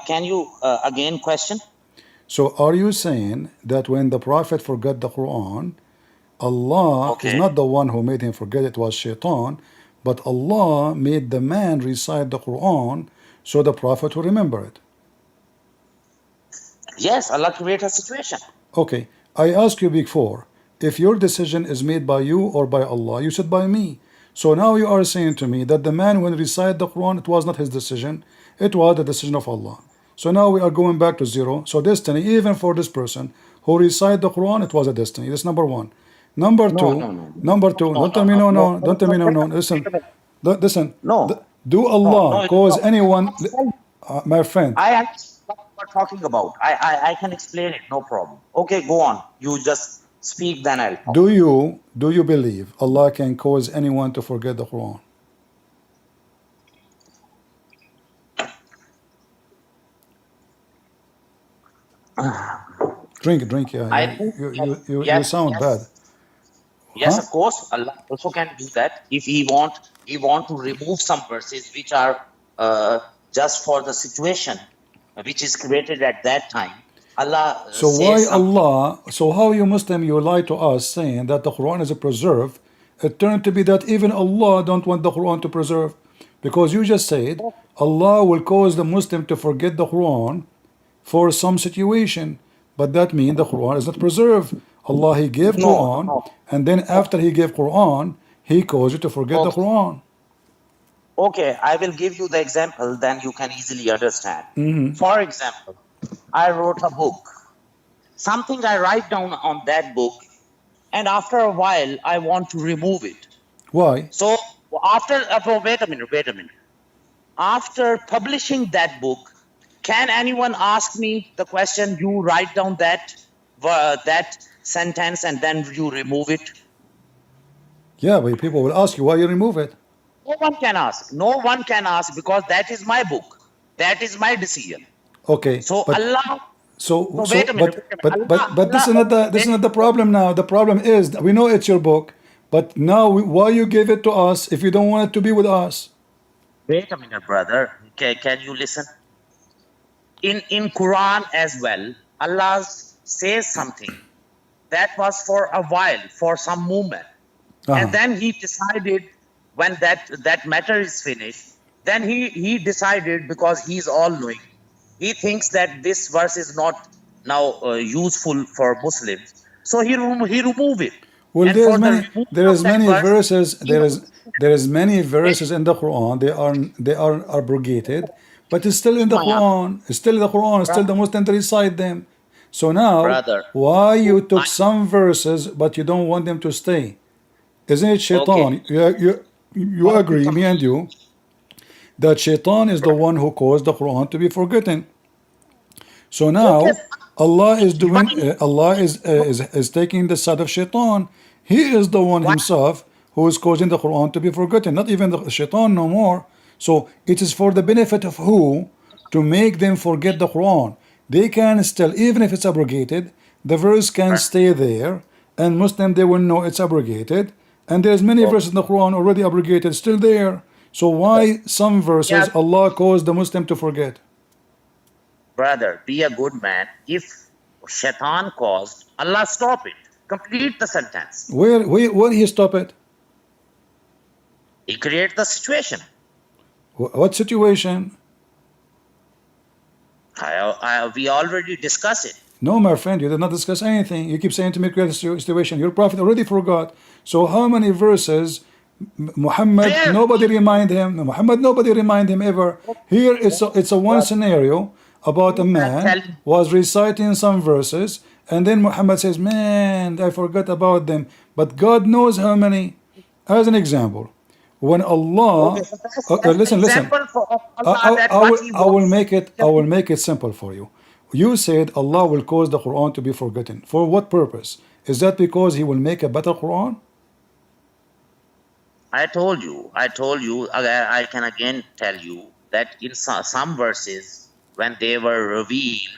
Can you again question? So are you saying that when the Prophet forgot the Quran, Allah is Okay. not the one who made him forget, it was Shaitan, but Allah made the man recite the Quran so the Prophet will remember it? Yes, Allah create a situation. Okay, I asked you before, if your decision is made by you or by Allah, you said by me. So now you are saying to me that the man when recite the Quran, it was not his decision, it was the decision of Allah. So now we are going back to zero. So destiny, even for this person who recite the Quran, it was a destiny. That's number one. Number No, two, no, no, number two. no, Don't tell no, me no, no, no, no. no, Don't tell me no, no, no. wait Listen, a minute. listen. No, Do no, Allah no, cause no. anyone, I'll tell you. my friend? I understand what you're talking about. I can explain it, no problem. Okay, go on. You just speak, then I'll talk. Do you believe Allah can cause anyone to forget the Quran? Drink. Yeah, I yeah. think You yes, sound bad, yes, huh? of course. Allah also can do that if He want to remove some verses which are just for the situation which is created at that time. Allah So why says something. Allah? So how you Muslim you lie to us saying that the Quran is a preserve? It turned to be that even Allah don't want the Quran to preserve, because you just said Allah will cause the Muslim to forget the Quran for some situation, but that means the Quran is not preserved. Allah He gave No, Quran, no. and then after He gave Quran, He caused you to forget the Okay. Quran. Okay, I will give you the example, then you can easily understand. Mm-hmm. For example, I wrote a book. Something I write down on that book, and after a while, I want to remove it. Why? So after, wait a minute. After publishing that book, can anyone ask me the question? You write down that sentence and then you remove it. Yeah, but people will ask you why you remove it. No one can ask. No one can ask because that is my book. That is my decision. Okay, So but Allah. so No, so wait a minute. but this is not the problem now. The problem is that we know it's your book, but now why you give it to us if you don't want it to be with us? Wait a minute, brother. Can you listen? In Quran as well, Allah says something that was for a while, for some moment, and then He decided when that matter is finished. Then he decided because He's all knowing. He thinks that this verse is not now useful for Muslims, so he remove it. Well, And for the removal there of is that many verse, verses. he was There is many verses in the Quran. They are abrogated, but it's still in the my Quran. It's still in the Quran. It's still the Muslims recite them. So now, brother. why you took I, some verses but you don't want them to stay? Isn't it okay. shaitan? You agree, me and you, that shaitan is the one who caused the Quran to be forgotten. So Okay. now Allah is doing Why? Allah is taking the side of shaitan. He is the one Why? himself who is causing the Quran to be forgotten, not even the shaitan no more. So it is for the benefit of who? To make them forget the Quran. They can still, even if it's abrogated, the verse can stay there, and Muslim they will know it's abrogated, and there's many verses in the Quran already abrogated still there. So why some verses Yeah, Allah caused the Muslim to forget? brother, be a good man. If shaitan caused, Allah stop it. Complete the sentence. Where he stop it? He create the situation. What situation? We already discussed it. No, my friend, you did not discuss anything. You keep saying to me, create a situation. Your prophet already forgot. So how many verses Muhammad, Where? nobody remind him. Muhammad, nobody remind him ever. Here it's a one scenario about a man was reciting some verses, and then Muhammad says, man, I forgot about them. But God knows how many. As an example, when Allah, Okay, so that's the listen, example for Allah that I what will, He I will wants. make it, I will make it simple for you. You said Allah will cause the Quran to be forgotten. For what purpose? Is that because He will make a better Quran? I told you. I can again tell you that in some verses, when they were revealed,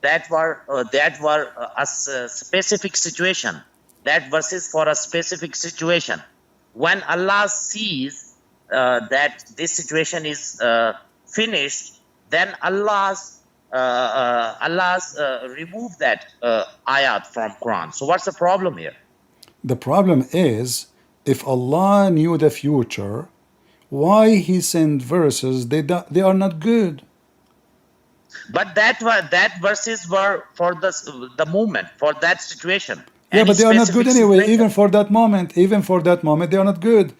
that were a specific situation. That verse is for a specific situation. When Allah sees that this situation is finished, then Allah's remove that ayat from Quran. So what's the problem here? The problem is, if Allah knew the future, why He sent verses? They are not good. But that verses were for the moment, for that situation. Yeah, Any but they are not good specific anyway. situation. Even for that moment, they are not good.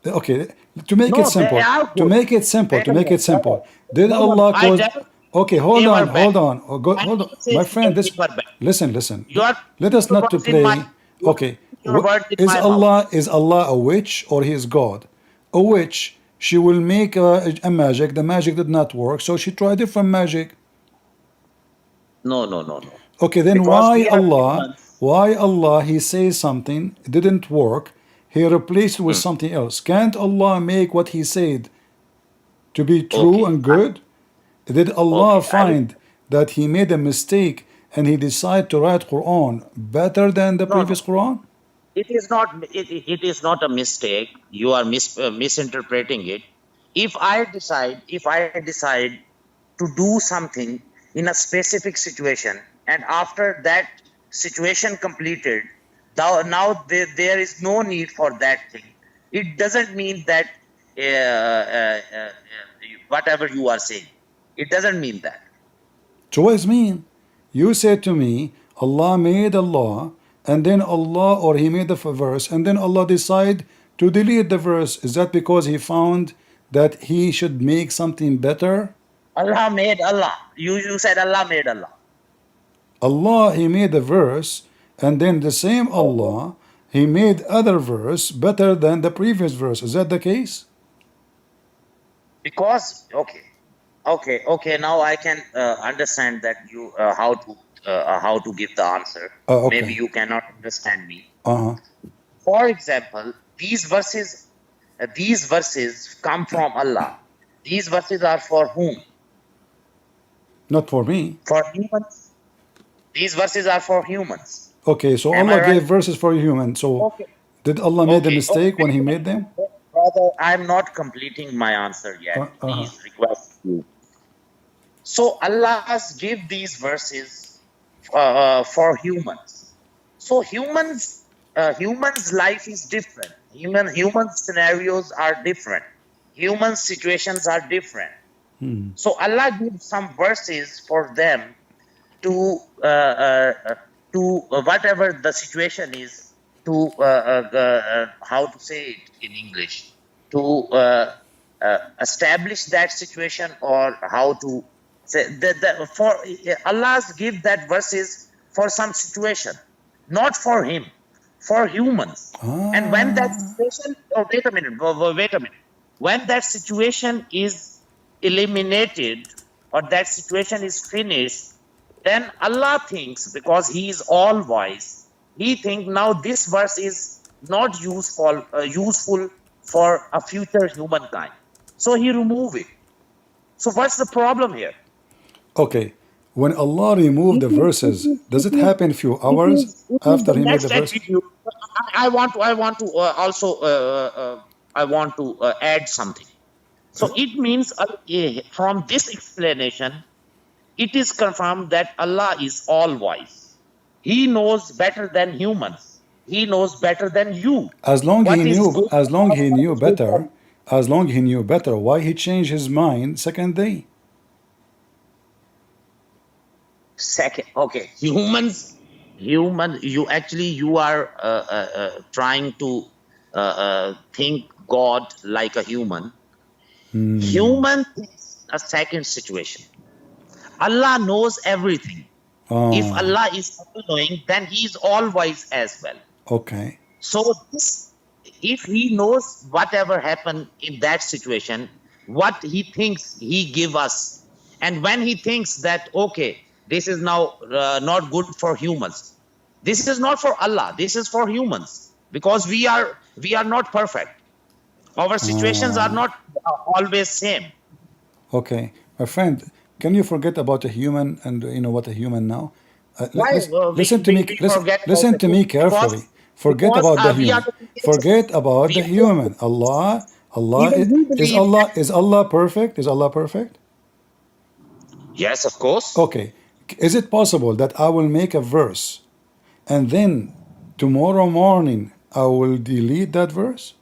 Okay, to make it No, they simple, are to good. make it simple, Wait to a make minute, it brother. simple, did No, no, Allah I cause? never Okay, they were bad. hold on, I hold on, never say my friend. they were bad. Listen, listen. You are Let us your not to words in my play. you are Okay, putting your words in my mouth. Is Allah a witch or He is God? A witch, she will make a magic. The magic did not work, so she tried different magic. No, no, no, no. Okay, then Because we are humans. why Allah, He says something, it didn't work, He replaced it with Hmm. something else. Can't Allah make what He said to be true Okay. and good? Did Allah Okay. I will. find that He made a mistake and He decided to write Quran better than the No, no. previous Quran? It is not. It is not a mistake. You are misinterpreting it. If I decide to do something in a specific situation, and after that situation completed, now there is no need for that thing. It doesn't mean that whatever you are saying. It doesn't mean that. Choice mean, you said to me, Allah made a law, and then Allah, or He made a verse, and then Allah decide to delete the verse. Is that because He found that He should make something better? Allah made Allah. You said Allah made Allah. Allah, He made a verse, and then the same Okay. Allah, He made other verse better than the previous verse. Is that the case? Because okay, now I can understand that you how to give the answer. Maybe Okay. you cannot understand me. Uh-huh. For example, these verses come from Allah. These verses are for whom? Not for me. For humans. These verses are for humans. Okay, so Am I Allah right? gave verses for human. So Okay. did Allah made a Okay. mistake when He made them? Brother, I'm not completing my answer yet. Uh-huh. Please request you. So Allah has give these verses for humans. So humans' life is different. Human scenarios are different. Human situations are different. So Allah gives some verses for them to whatever the situation is, to how to say it in English, to establish that situation, or how to say that for Allah's give that verses for some situation, not for him, for humans. And when that situation, oh wait a minute, wait a minute, when that situation is eliminated, or that situation is finished, then Allah thinks, because He is all wise, He thinks now this verse is not useful for a future humankind. So He remove it. So what's the problem here? Okay. When Allah removed the verses, does it happen a few hours It is after the He made the next verse? attitude. I want to also I want to add something. So it means from this explanation, it is confirmed that Allah is all wise. He knows better than humans. He knows better than you. What is good As long or He what knew is good for better, you. as long He knew better, why He changed His mind second day? Second, okay, you are trying to think God like a human. Human thinks a second situation. Allah knows everything. If Ah, Allah is all-knowing, then He is all-wise as well. okay. So if He knows whatever happened in that situation, what He thinks He give us, and when He thinks that, okay, this is now not good for humans, this is not for Allah, this is for humans, because we are not perfect. Our situations are not always same. Okay. My friend, can you forget about a human and you know what a human now? Why we forget about Listen the to me human? carefully. Forget about the We are human. the creatures. Forget about We the are the human. even we believe that. Is Allah perfect? Is Allah perfect? Yes, of course. Okay. Is it possible that I will make a verse and then tomorrow morning I will delete that verse?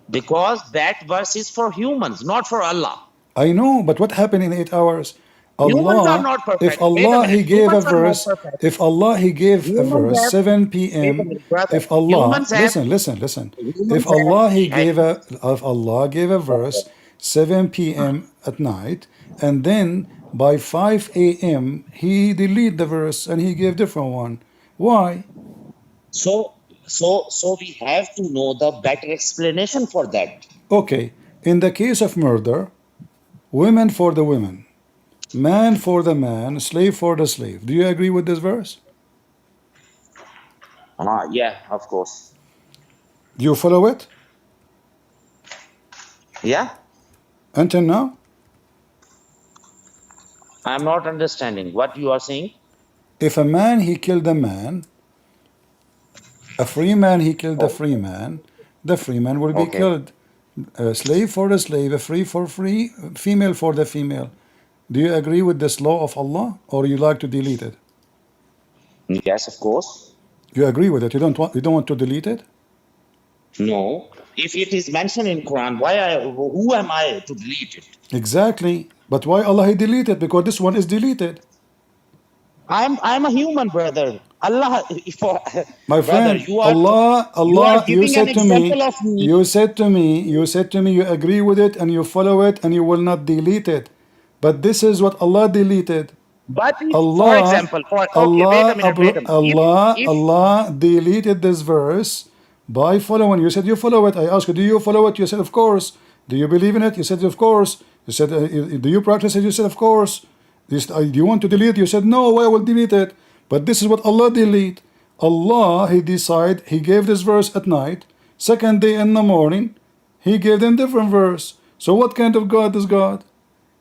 Because that verse is for humans, not for Allah. I know, but what happened in 8 hours? Humans are Allah, not if perfect. Wait a Allah minute. He gave a Humans are not verse, perfect. if Allah He gave a Humans verse have, 7 wait a p.m. minute, brother. If Allah, Humans have, listen, if humans have, Allah He hang gave a, if Allah gave a verse 7 p.m. at night, and then by 5 a.m. He delete the verse and He gave different one. Why? so we have to know the better explanation for that. Okay, in the case of murder, women for the women, man for the man, slave for the slave. Do you agree with this verse? Yeah, of course. Do you follow it Yeah, until now? I'm not understanding what you are saying. If a man he killed a man, a free man he killed a free man, the free man will be Okay. killed. A slave for the slave, a free for free, female for the female. Do you agree with this law of Allah, or you like to delete it? Yes, of course. You agree with it. You don't want to delete it? No. If it is mentioned in Quran, who am I to delete it? Exactly. But why Allah he deleted? Because this one is deleted. I'm a human, brother. Allah, for, My brother, friend, Allah, you giving an said to me, example of me. you agree with it and you follow it and you will not delete it. But this is what Allah deleted. But if, for Allah, example, okay, wait a minute, wait a minute. If Allah deleted this verse by following. You said you follow it. I asked you, do you follow it? You said, of course. Do you believe in it? You said, of course. You said, do you practice it? You said, of course. You said, do you want to delete it? You said, no, I will delete it. But this is what Allah delete. Allah, He decide, He gave this verse at night. Second day in the morning, He gave them different verse. So what kind of God is God?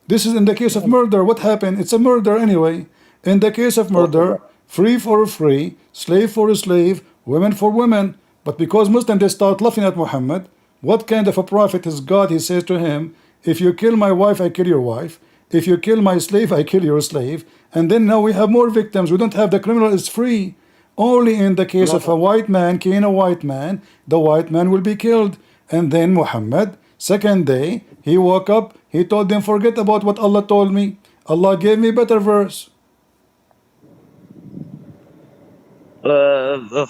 This is in the case of murder. What happened? It's a murder anyway. In the case of murder, free for free, slave for a slave, women for women. But because Muslims they start laughing at Muhammad, what kind of a prophet is God? He says to him, if you kill my wife, I kill your wife. If you kill my slave, I kill your slave. And then now we have more victims. We don't have the criminal is free. Only in the case of a white man killing a white man, the white man will be killed. And then Muhammad, second day, he woke up, he told them, forget about what Allah told me. Allah gave me better verse.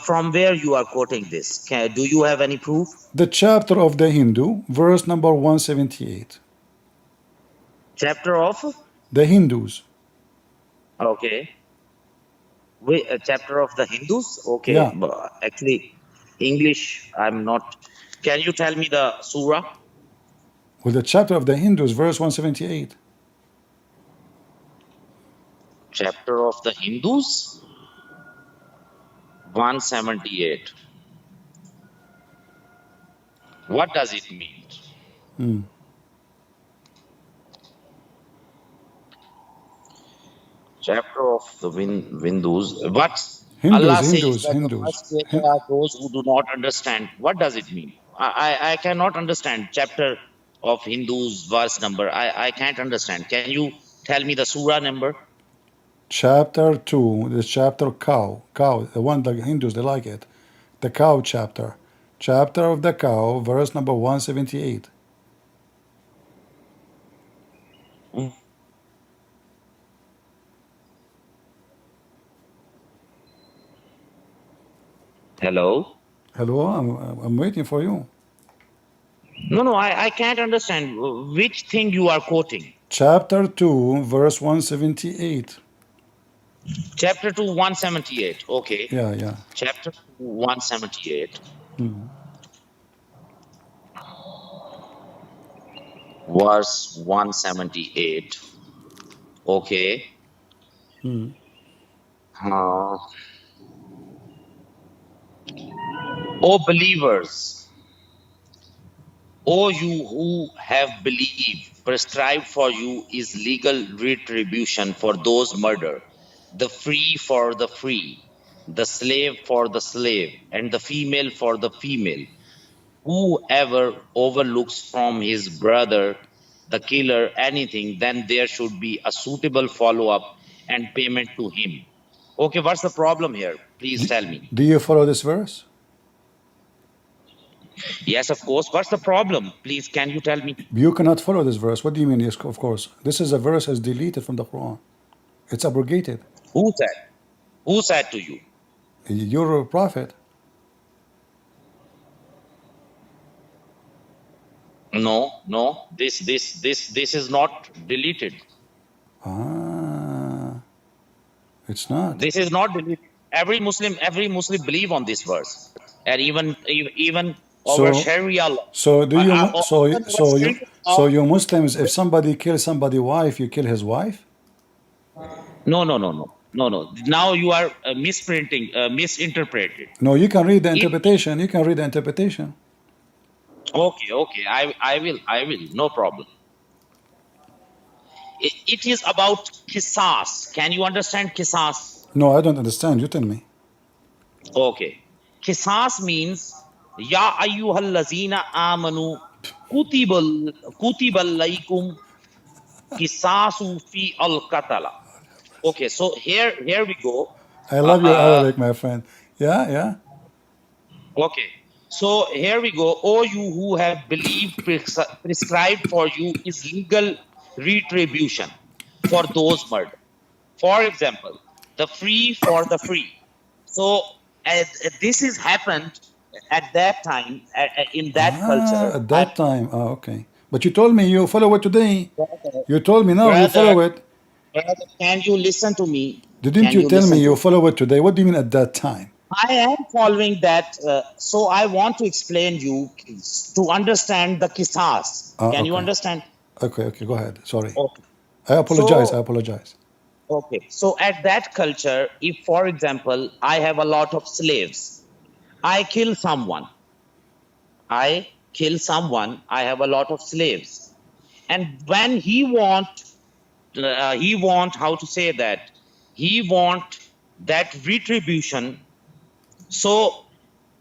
from where you are quoting this? Do you have any proof? The chapter of the Hindu, verse number 178. Chapter of? The Hindus. Okay. Wait, chapter of the Hindus? Okay. Yeah. But actually, English, I'm not. Can you tell me the surah? Well, the chapter of the Hindus, verse 178. Chapter of the Hindus? 178. What does it mean? Chapter of the Hindus. What Allah says that the first creator are those who do not understand. What does it mean? I cannot understand. Chapter of Hindus, verse number. I can't understand. Can you tell me the surah number? Chapter 2, the chapter cow, the one the Hindus, they like it. The cow chapter. Chapter of the cow, verse number 178. Hello? Hello, I'm waiting for you. No, I can't understand. Which thing you are quoting? Chapter 2, verse 178. Chapter 2, 178. Okay. Yeah. Chapter 2, 178. Verse 178. Okay. O believers, O you who have believed, prescribed for you is legal retribution for those murder, the free for the free, the slave for the slave, and the female for the female. Whoever overlooks from his brother, the killer, anything, then there should be a suitable follow-up and payment to him. Okay, what's the problem here? Please tell me. Do you follow this verse? Yes, of course. What's the problem? Please, can you tell me? You cannot follow this verse. What do you mean? Yes, of course. This is a verse is deleted from the Quran. It's abrogated. Who said? Who said to you? You're a prophet. No, no. This is not deleted. Ah, it's not. This is not deleted. Every Muslim believe on this verse, and even our So, Sharia law. so do you? Even our Sharia law- So you Muslims, if somebody kills somebody's wife, you kill his wife? No. Now you are misinterpreted. No, you can read the interpretation. You can read the interpretation. Okay. I will. No problem. It is about qisas. Can you understand qisas? No, I don't understand. You tell me. Okay. Qisas means Ya ayyuhal lazina amanu kutibal laikum qisasu fi al qatala. Okay, so here we go. I love your Arabic, my friend. Yeah. Okay. So here we go. O you who have believed, prescribed for you is legal retribution for those murdered. For example, the free for the free. So this is happened at that time, in that culture. At that time. Oh, okay. But you told me you follow it today. You told me now you Brother, follow it. Brother, can you listen to me? Didn't Can you tell listen me to you follow it today? What do you mean at that time? I am following that. So I want to explain you to understand the qisas. Can you okay. understand? Okay, go ahead. Sorry. Okay. I apologize. So- Okay. So at that culture, if for example, I have a lot of slaves, I kill someone. I have a lot of slaves. And when he want how to say that, he want that retribution. So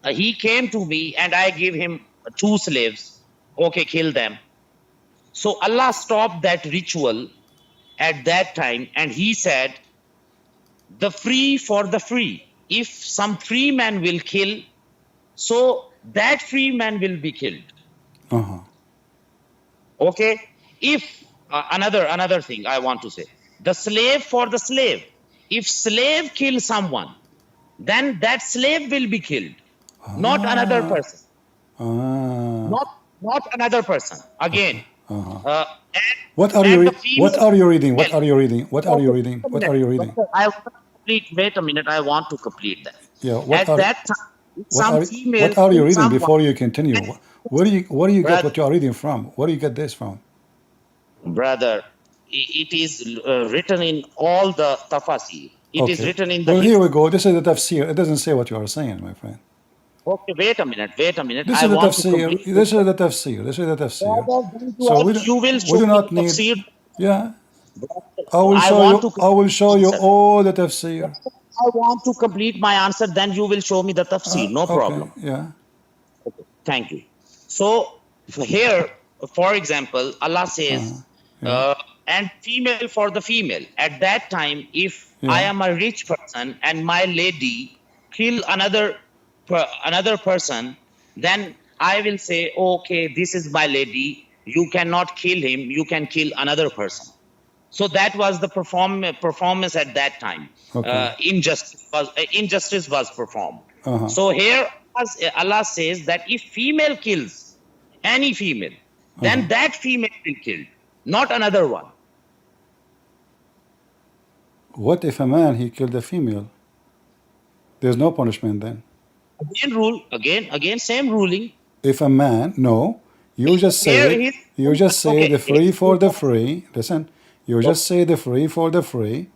he came to me and I gave him 2 slaves. Okay, kill them. So Allah stopped that ritual at that time and he said, the free for the free. If some free man will kill, so that free man will be killed. Uh-huh. Okay? If another thing I want to say, the slave for the slave. If slave kill someone, then that slave will be killed, not another person. Not another person. Again. What are you and the reading? female- What are you reading? What are you reading? What are you reading? What are you reading? I want to complete. Wait a minute. I want to complete that. Yeah. At that time, some female. What are you reading someone- before you continue? Where do you get Brother. what you are reading from? Where do you get this from? Brother, it is written in all the tafasir. It is written in the. Well, here we go. This is the tafsir. It doesn't say what you are saying, my friend. Okay, wait a minute. This I is the want to tafsir. complete. This is the tafsir. This is the tafsir. So You will show we do me not the need. tafsir. Yeah. I will I show want you. to- I will show you all the tafsir. I want to complete my answer. Then you will show me the tafsir. No problem. Okay. Yeah. Thank you. So here, for example, Allah says, and female for the female. At that time, if I am a rich person and my lady kill another person, then I will say, okay, this is my lady. You cannot kill him. You can kill another person. So that was the performance at that time. Okay. Injustice was performed. So here Allah says that if female kills any female, then that female will kill, not another one. What if a man he killed a female? There's no punishment then. Again, same ruling. If a man, no, you just say Okay. the free for the free. Listen, you just say the free for the free.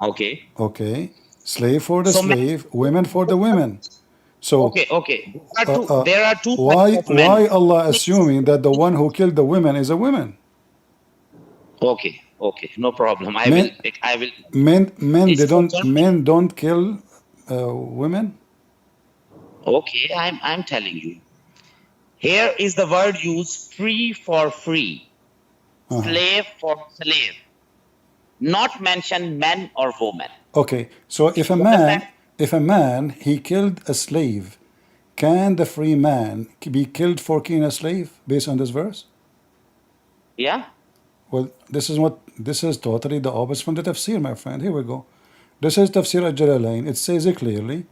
Okay. Okay, slave for the So slave, women for the women. So Okay. There are two why types of men. Allah assuming that the one who killed the women is a woman? Okay. No problem. I Men- will. Men men don't kill women. Okay, I'm telling you. Here is the word used: free for free, slave for slave. Not mention men or women. Okay, so if a man he killed a slave, can the free man be killed for killing a slave based on this verse? Yeah. Well, this is totally the opposite from the tafsir, my friend. Here we go. This is tafsir al-Jalalain. It says it clearly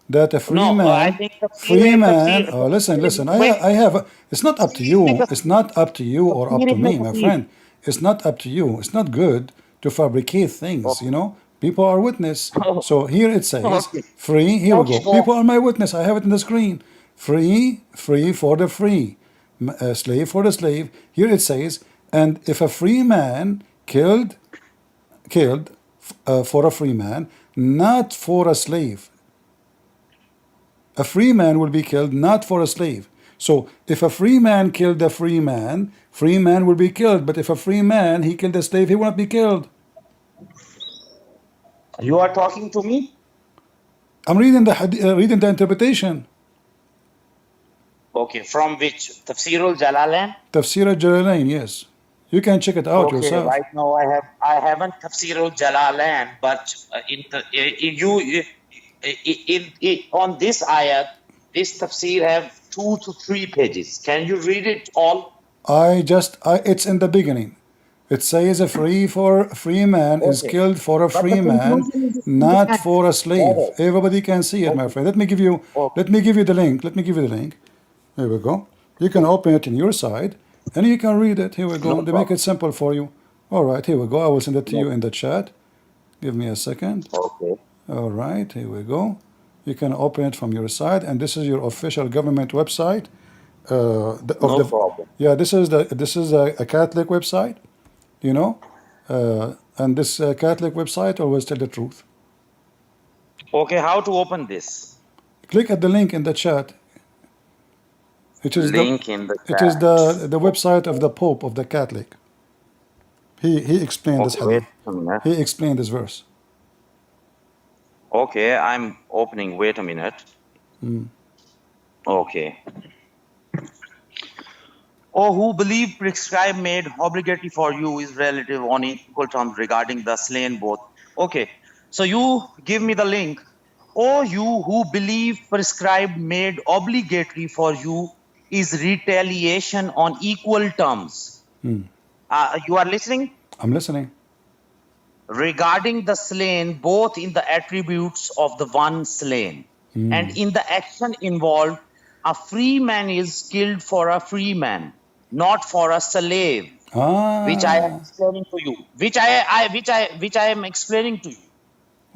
that a free No, I man, think tafsir. oh, listen. Wait, I have. It's not up to you. tafsir It's not up to you or up to is me, a my tafsir. friend. It's not up to you. It's not good to fabricate things. You know, people are witness. Oh, So here it says okay. free. Here we Okay, go. go People on. are my witness. I have it in the screen. Free for the free, slave for the slave. Here it says, and if a free man killed for a free man, not for a slave. A free man will be killed not for a slave. So if a free man killed a free man will be killed. But if a free man he killed a slave, he will not be killed. You are talking to me? I'm reading the interpretation. Okay, from which? Tafsirul Jalalain? Tafsir al-Jalalain, yes. You can check it out Okay, yourself. right now I haven't Tafsirul Jalalain, but on this ayat, this tafsir have 2 to 3 pages. Can you read it all? It's in the beginning. It says a free man is Okay. killed for a But the free man, conclusion is not that- for a slave. Okay. Everybody can see it, my friend. Let me give you the link. Here we go. You can open it in your side and you can read it. Here we go. No They make problem. it simple for you. All right, here we go. I will send it to you in the chat. Give me a second. Okay. All right, here we go. You can open it from your side, and this is your official government website. No problem. Yeah, this is a Catholic website, you know, and this Catholic website always tell the truth. Okay, how to open this? Click at the link in the chat. It is Link in the it is chat. the website of the Pope of the Catholic. He explained this Okay, wait hadith. a minute. He explained this verse. Okay, I'm opening. Wait a minute. Okay. Oh, who believe prescribed made obligatory for you is relative on equal terms regarding the slain both. Okay, so you give me the link. Oh, you who believe prescribed made obligatory for you is retaliation on equal terms. You are listening? I'm listening. Regarding the slain, both in the attributes of the one slain and in the action involved, a free man is killed for a free man, not for a slave, which I am explaining to you. Which I am explaining to you.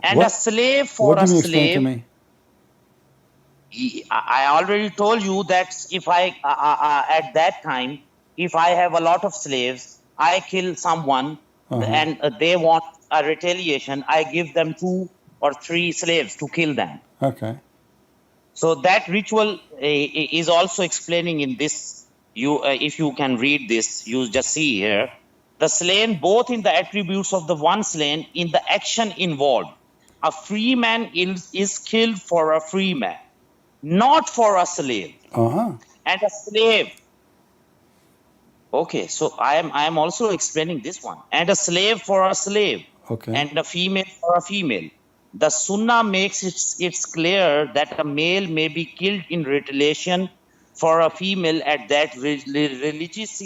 And a What- slave for What a do you explain to slave. me? I already told you that if I at that time, if I have a lot of slaves, I kill someone and they want a retaliation, I give them 2 or 3 slaves to kill them. Okay. So that ritual is also explaining in this. If you can read this, you just see here. The slain, both in the attributes of the one slain, in the action involved. A free man is killed for a free man, not for a slave. And a slave. Okay, so I am also explaining this one. And a slave for a slave. Okay. And a female for a female. The Sunnah makes it's clear that a male may be killed in retaliation for a female at that religious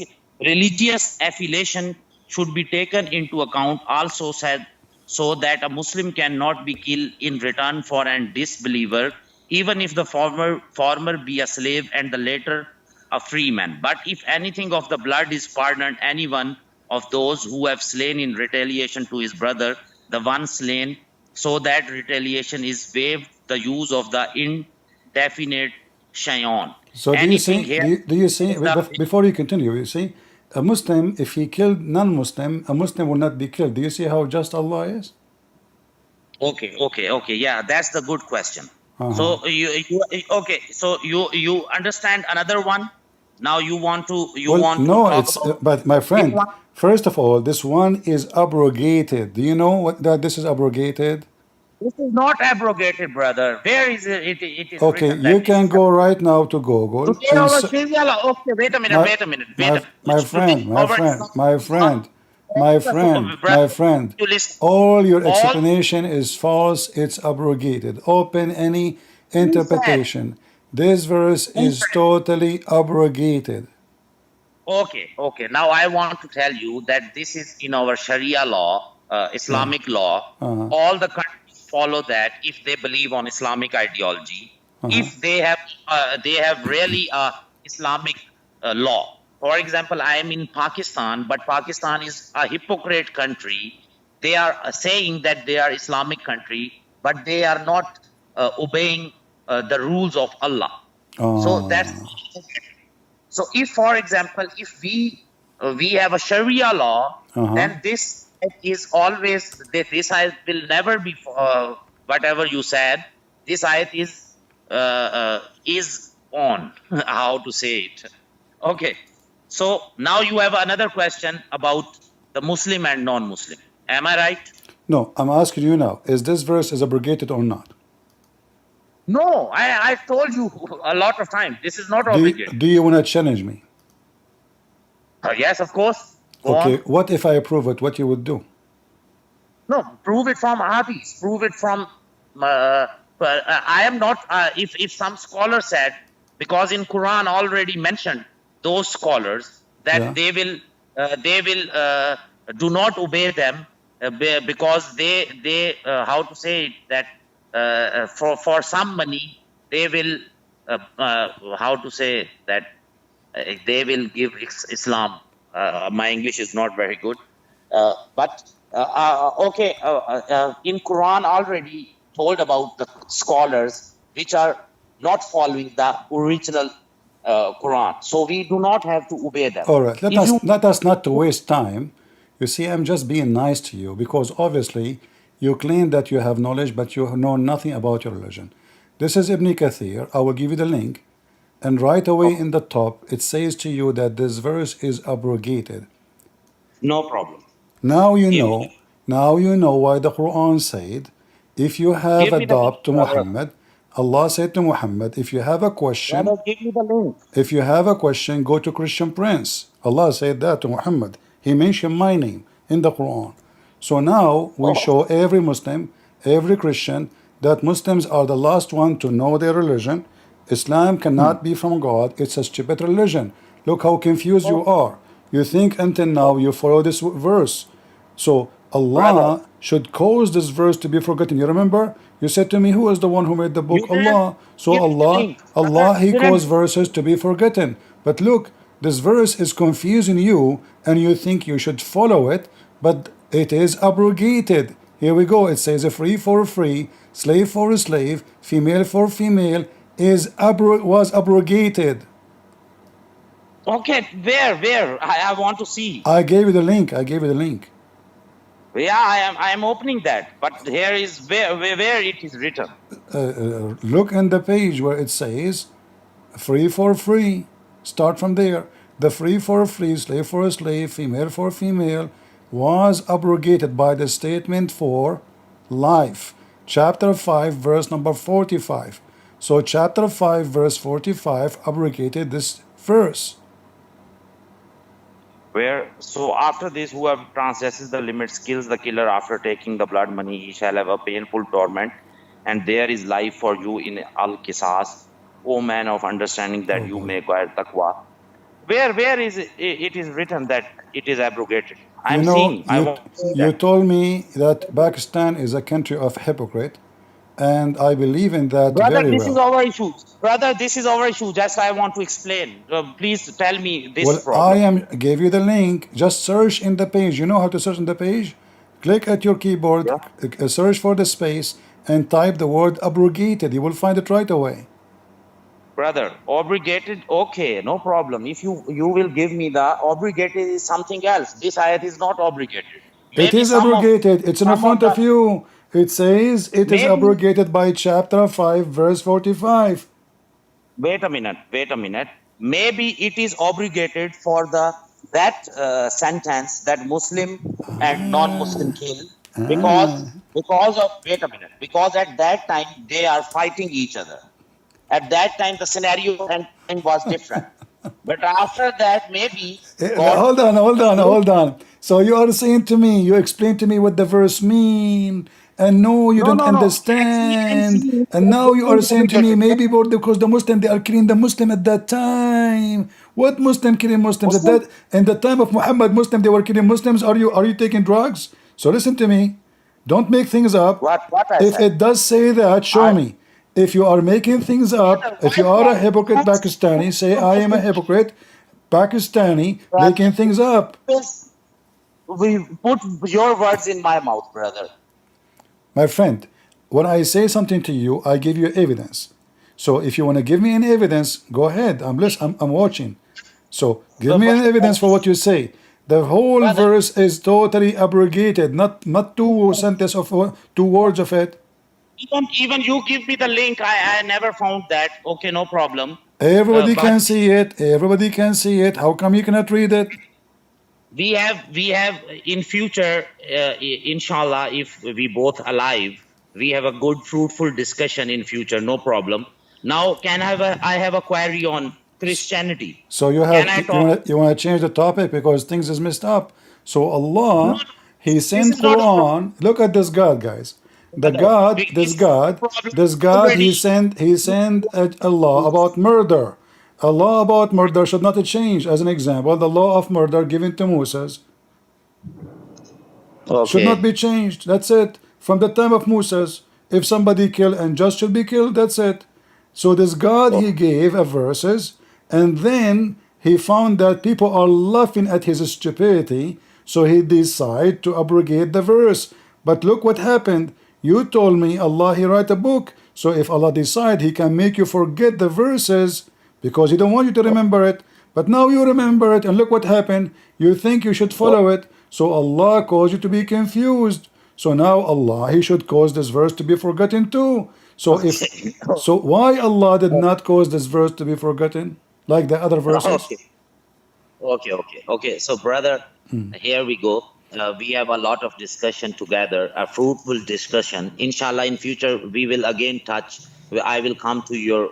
affiliation should be taken into account. Also said so that a Muslim cannot be killed in return for an disbeliever, even if the former be a slave and the latter a free man. But if anything of the blood is pardoned anyone of those who have slain in retaliation to his brother, the one slain, so that retaliation is waived, the use of the indefinite shayon. So do you see, before you continue, you see, a Muslim, if he killed non-Muslim, a Muslim will not be killed. Do you see how just Allah is? Okay. Yeah, that's the good question. So so you understand another one? Now you want to talk about, but my friend, first of all, this one is abrogated. Do you know that this is abrogated? This is not abrogated, brother. Where is it? It is Okay, written you that can go right now to Google. Okay, wait a minute. My friend, all your explanation is false. It's abrogated. Open any interpretation. This verse is totally abrogated. Okay, okay. Now I want to tell you that this is in our Sharia law, Islamic law. Uh-huh. All the countries follow that if they believe on Islamic ideology. Uh-huh. If they have really a Islamic law. For example, I am in Pakistan, but Pakistan is a hypocrite country. They are saying that they are Islamic country, but they are not obeying the rules of Allah. So that's so if, for example, if we have a Sharia law, then this is always this ayat will never be whatever you said. This ayat is on how to say it. Okay, so now you have another question about the Muslim and non-Muslim. Am I right? No, I'm asking you now. Is this verse is abrogated or not? No, I told you a lot of times. This is not obligated. Do you want to challenge me? Yes, of course. Go Okay, on. what if I approve it? What you would do? No, prove it from hadith. Prove it from. I am not. If some scholar said, because in Quran already mentioned those scholars that Yeah. they will do not obey them because they how to say it, that for some money they will how to say that they will give Islam. My English is not very good, but okay. In Quran already told about the scholars which are not following the original Quran, so we do not have to obey them. All right, If you let us not to waste time. You see, I'm just being nice to you because obviously you claim that you have knowledge, but you know nothing about your religion. This is Ibn Kathir. I will give you the link. And right away in the top, it says to you that this verse is abrogated. no problem. Now you Give know. me, Now you know why the Quran said, if you have give a me the link, doubt to brother. Muhammad, Allah said to Muhammad, if you have a question, Brother, give me the link. if you have a question, go to Christian Prince. Allah said that to Muhammad. He mentioned my name in the Quran. So now we show every Muslim, every Christian, that Muslims are the last one to know their religion. Islam cannot be from God. It's a stupid religion. Look how confused you are. You think until now you follow this verse. So Brother, Allah should cause this verse to be forgotten. You remember? You said to me, who is the one who made the book? you didn't Allah. So give me the Allah, link. Brother, Allah, He you caused didn't. verses to be forgotten. But look, this verse is confusing you and you think you should follow it, but it is abrogated. Here we go. It says a free for a free, slave for a slave, female for female was abrogated. Okay, where? I want to see. I gave you the link. I gave you the link. Yeah, I am opening that, but here is where it is written. Look in the page where it says free for free. Start from there. The free for a free, slave for a slave, female for female was abrogated by the statement for life. Chapter 5, verse number 45. So chapter 5, verse 45 abrogated this verse. Where so after this, whoever transgresses the limits kills the killer after taking the blood money, he shall have a painful torment, and there is life for you in al-Qisas, O man of understanding, that you may acquire taqwa. Where is it is written that it is abrogated? I'm You know, seeing. I want to see you that. told me that Pakistan is a country of hypocrite, and I believe in that Brother, very this is well. our issue. Brother, this is our issue. Just I want to explain. Please tell me this Well, problem. gave you the link. Just search in the page. You know how to search in the page? Click at your keyboard, Yeah. search for the space, and type the word abrogated. You will find it right away. Brother, obligated, okay, no problem. If you will give me the obligated is something else. This ayat is not obligated. It Maybe is abrogated. It's in some of front of the you. It says it is maybe abrogated by chapter 5, verse 45. wait a minute. Maybe it is obligated for that sentence that Muslim and non-Muslim kill because of wait a minute, because at that time they are fighting each other. At that time the scenario and time was different. But after that, maybe God Hold on. So you are saying to me, you explain to me what the verse mean, and no, you No, don't no, no. understand. MC And now you are saying to me, maybe because the Muslim, they are killing the Muslim at that time. What Muslim killing Muslims at Muslim. that? In the time of Muhammad, Muslim, they were killing Muslims. Are you taking drugs? So listen to me. Don't make things up. What I If said? it does say that, show I me. If you are making things up, brother, if why you are a from hypocrite Pakistani, say I am a hypocrite Pakistani making things up. we put your words in my mouth, brother. My friend, when I say something to you, I give you evidence. So if you want to give me any evidence, go ahead. I'm listening. I'm watching. So give me But an evidence for what you say. The whole brother, verse is totally abrogated, not two sentences of 2 words of it. even you give me the link. I never found that. Okay, no problem. Everybody But can see it. Everybody can see it. How come you cannot read it? we have in future, inshallah, if we both alive, we have a good fruitful discussion in future. No problem. Now, I have a query on Christianity? So you Can have I you talk? want to change the topic because things is messed up. So No, Allah, no, He this sent is not a problem. Quran. Look at this God, guys. The Brother. God, this This is God, a problem this God. already. He sent a law about murder. A law about murder should not change. As an example, the law of murder given to Moses should not Okay. be changed. That's it. From the time of Moses, if somebody kill and just should be killed, that's it. So this God, he gave a verses, and then he found that people are laughing at his stupidity, so he decided to abrogate the verse. But look what happened. You told me Allah, he write a book. So if Allah decide, he can make you forget the verses because he don't want you to remember it. But now you remember it, and look what happened. You think you should follow it. So Allah caused you to be confused. So now Allah, he should cause this verse to be forgotten too. So why Allah did not cause this verse to be forgotten like the other verses? Okay. Okay. So, brother, here we go. We have a lot of discussion together, a fruitful discussion. Inshallah, in future, we will again touch. I will come to your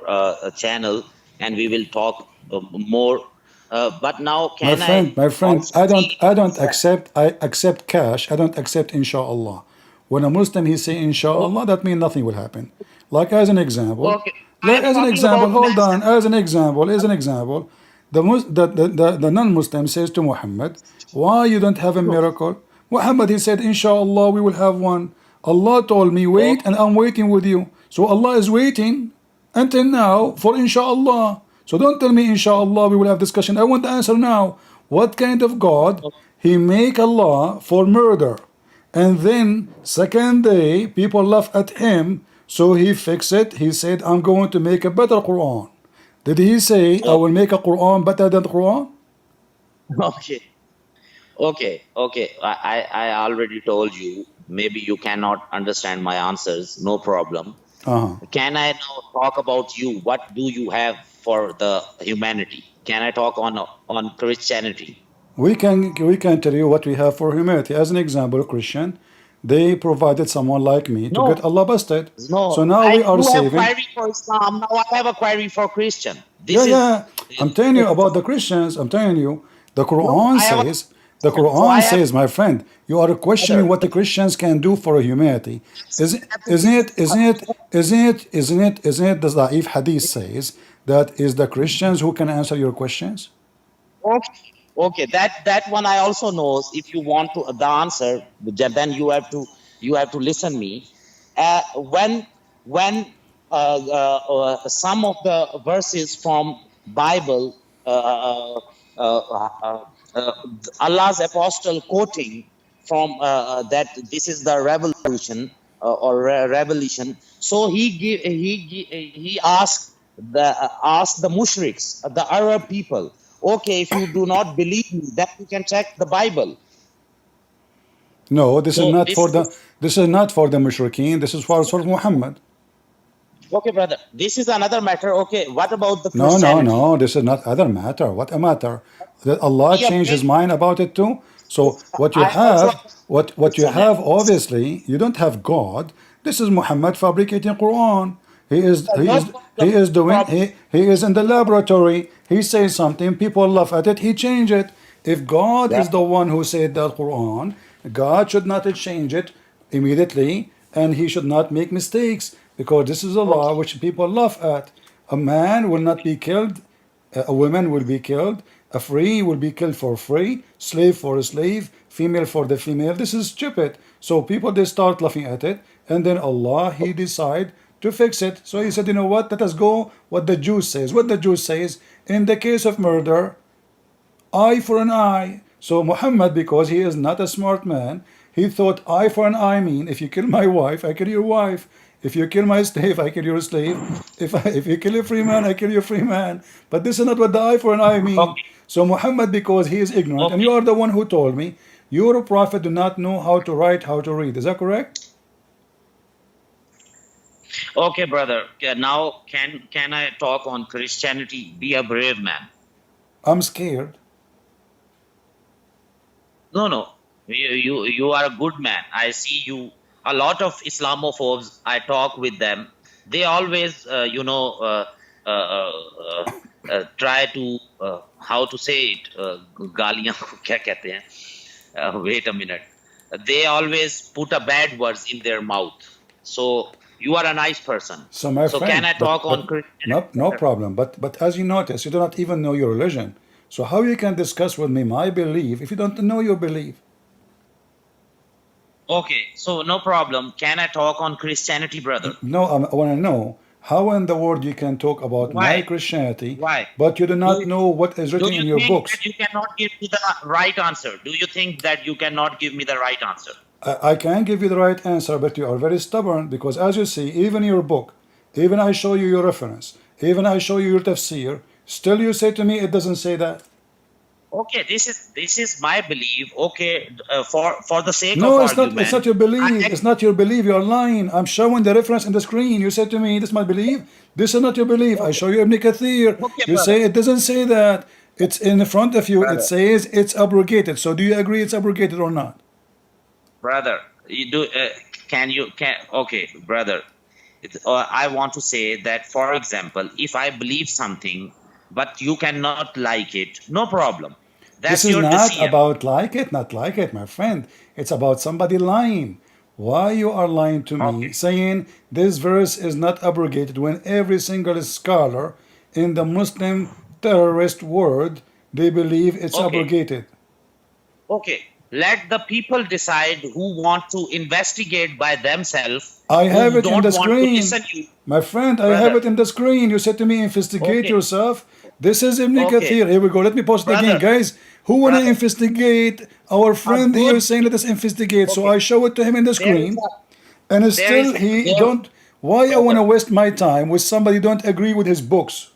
channel and we will talk more. But now, My can I friend, also I don't see? I don't accept I accept cash. I don't accept inshallah. When a Muslim he say inshallah, that means nothing will happen. Like as an example, Okay, I am as an talking example, about hold mass. on, as an example, the non-Muslim says to Muhammad, why you don't have a miracle? Muhammad he said, inshallah we will have one. Allah told me wait, and I'm waiting with you. So Allah is waiting until now for inshallah. So don't tell me inshallah we will have discussion. I want the answer now. What kind of God he make a law for murder, and then second day people laugh at him, so he fix it. He said I'm going to make a better Quran. Did he say I will make a Quran better than the Quran? Okay. Okay. I already told you. Maybe you cannot understand my answers. No problem. Uh-huh. Can I now talk about you? What do you have for the humanity? Can I talk on Christianity? We can tell you what we have for humanity. As an example, Christian, they provided someone like me to get No, Allah busted. So no. now we are You have saving. query for Islam. Now I have a query for Christian. Yeah, This is yeah. I'm telling you about the Christians. I'm telling you, the no. Quran I have a says, the so I Quran have says, my friend, you are questioning other. what the Christians can do for humanity. Isn't it the Da'if Hadith says that is the Christians who can answer your questions? Okay. That one I also knows. If you want to the answer, then you have to listen me. When some of the verses from Bible, Allah's apostle quoting from that this is the revolution revelation. So he asked the mushriks, the Arab people. Okay, if you do not believe me, then you can check the Bible. No, this is So not this for is the mushrikeen. This is for Muhammad. okay, brother. This is another matter. Okay, what about the No, no, Christianity? no. This is not other matter. What a matter? That Allah We are changed His praying. mind about it too. So what you I am also have, a what you Christian. have, obviously, you don't have God. This is Muhammad fabricating Quran. He is he No is he is doing problem. he is in the laboratory. He says something, people laugh at it. He change it. If God Yeah. is the one who said that Quran, God should not change it immediately and he should not make mistakes, because this is a law Okay. which people laugh at. A man will not be killed, a woman will be killed, a free will be killed for free, slave for a slave, female for the female. This is stupid. So people, they start laughing at it, and then Allah, he decide to fix it. So he said, you know what, let us go what the Jews says. What the Jews says, in the case of murder, eye for an eye. So Muhammad, because he is not a smart man, he thought eye for an eye mean, if you kill my wife, I kill your wife. If you kill my slave, I kill your slave. If you kill a free man, I kill your free man. But this is not what the eye for an eye mean. Okay. So Muhammad, because he is ignorant, and you Okay. are the one who told me, your prophet do not know how to write, how to read. Is that correct? Okay, brother. Now, can I talk on Christianity? Be a brave man. I'm scared. No, no. You are a good man. I see you. A lot of Islamophobes, I talk with them. They always, try to, how to say it, गालियाँ को क्या कहते हैं? Wait a minute. They always put a bad words in their mouth. So you are a nice person. So my So friend, can I talk on Christianity? no problem. But as you notice, you do not even know your religion. So how you can discuss with me my belief if you don't know your belief? Okay, so no problem. Can I talk on Christianity, brother? No, I want to know how in the world you can talk about my Why? Christianity, Why? but you do not Do, know what is do written you in your think books. that you cannot give me the right answer? Do you think that you cannot give me the right answer? I can give you the right answer, but you are very stubborn, because as you see, even your book, even I show you your reference, even I show you your tafsir, still you say to me it doesn't say that. Okay, this is my belief. Okay, for the sake No, of it's not. argument, It's not your I belief. It's not your belief. You're lying. I'm showing the reference in the screen. You said to me, "This is my belief." This is not your belief. I okay, show you Ibn Kathir. okay, You brother, say it doesn't say that. It's in front of you. It brother, says it's abrogated. So do you agree it's abrogated or not? brother. You do? Can okay, brother. I want to say that, for example, if I believe something, but you cannot like it, no problem. This That's is your not decision. about like it, not like it, my friend. It's about somebody lying. Why you are lying to me, Okay, saying this verse is not abrogated when every single scholar in the Muslim terrorist world, they believe it's okay, abrogated. okay. Let the people decide who want to investigate by themselves, I have who it in don't the want to screen. listen you, My friend, I have brother. it in the screen. You said to me, investigate Okay, yourself. This is Ibn okay, Kathir. Here we go. Let me post it again, brother, guys. Who want to brother. investigate? Our A friend here good. is saying, let us investigate. So Okay, I show it to him in the there is screen. a And there is still he there, don't. Why I want to brother. waste my time with somebody who don't agree with his books?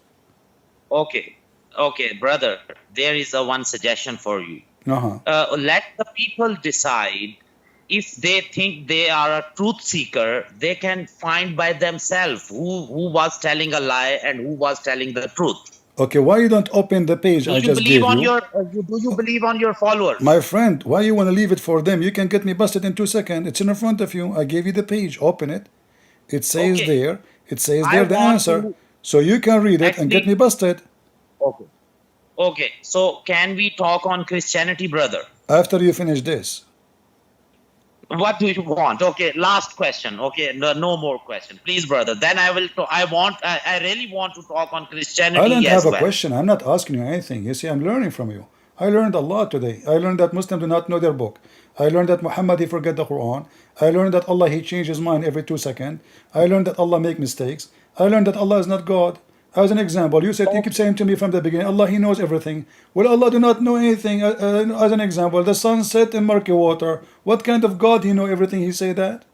Okay, okay, brother. There is a one suggestion for you. Uh-huh. Let the people decide. If they think they are a truth seeker, they can find by themselves who was telling a lie and who was telling the truth. Okay, why you don't open the page Do I you just believe gave on you? your do you believe on your followers? My friend, why you want to leave it for them? You can get me busted in 2 seconds. It's in front of you. I gave you the page. Open it. It says Okay, there. It says I there the want answer. to So you can read it and get me actually. busted. Okay. Okay. So can we talk on Christianity, brother? After you finish this. What do you want? Okay, last question. Okay, no more question, please, brother. Then I will. I really want to talk on I Christianity don't as have a well. question. I'm not asking you anything. You see, I'm learning from you. I learned a lot today. I learned that Muslims do not know their book. I learned that Muhammad, he forget the Quran. I learned that Allah, he changed his mind every 2 seconds. I learned that Allah make mistakes. I learned that Allah is not God. As an example, you said, you keep saying to me from the beginning, Allah, he knows everything. Well, Allah do not know anything. As an example, the sun set in murky water. What kind of God he know everything? He say that?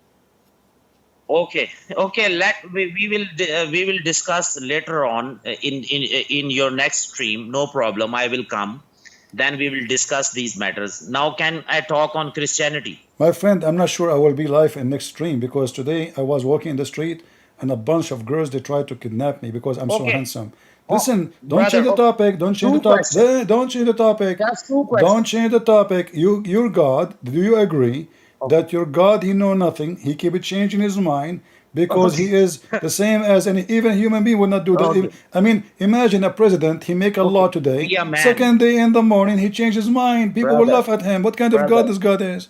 Okay, okay. We will discuss later on in your next stream. No problem. I will come. Then we will discuss these matters. Now, can I talk on Christianity? My friend, I'm not sure I will be live in next stream, because today I was walking in the street and a bunch of girls, they tried to kidnap me because I'm so Okay. handsome. Oh, Listen, don't change brother. the topic. Don't change the Two topic. questions. Don't change the topic. Just two Don't questions. change the topic. Your God, do you agree that your God, he know nothing? He keep it changing his mind because he Okay. is the same as any even human being would not do that. Okay. I mean, imagine a president, he make a law Okay. today. Be a man, Second day in the morning, he changed his mind. People will brother. laugh at him. What kind of God Brother. this God is?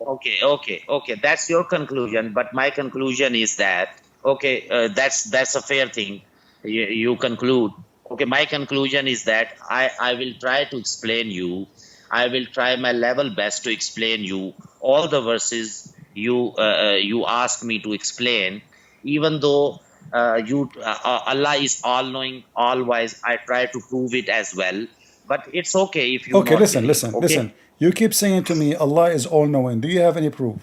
Okay. That's your conclusion, but my conclusion is that that's a fair thing. You conclude. Okay, my conclusion is that I will try to explain you. I will try my level best to explain you all the verses you ask me to explain. Even though Allah is all knowing, all wise, I try to prove it as well. But it's okay if you Okay, not listen, believe. listen, Okay. listen. You keep saying to me, Allah is all knowing. Do you have any proof?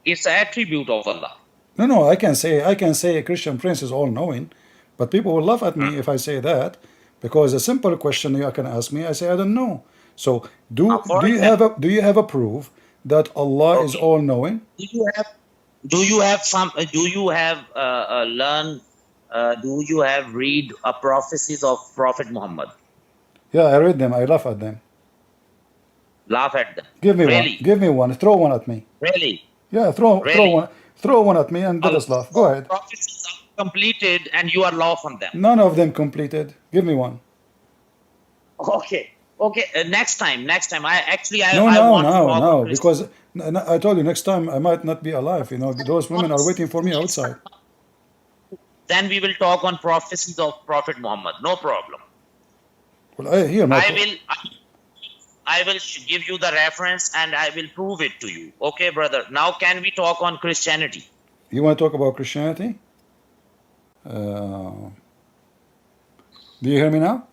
It's an attribute of Allah. No, I can say a Christian Prince is all knowing, but people will laugh at me if I say that because a simple question you can ask me, I say I don't know. So For do you have example, a proof that Allah is okay, all knowing? do you have do you have learn do you have read prophecies of Prophet Muhammad? Yeah, I read them. I laugh at them. Laugh at them. Give me one. Really, Give me one. Throw one at me. really, Yeah, throw really. one. Throw one at me and let A lot us laugh. Go of ahead. prophecies are completed, and you are laugh on them. None of them completed. Give me one. Okay. Next time. No, I no, want to no, talk on no. Christian. Because I told you next time I might not be alive. You know, those women are waiting for me outside. Then we will talk on prophecies of Prophet Muhammad. No problem. Well, I hear my. I will give you the reference and I will prove it to you. Okay, brother. Now can we talk on Christianity? You want to talk about Christianity? Do you hear me now?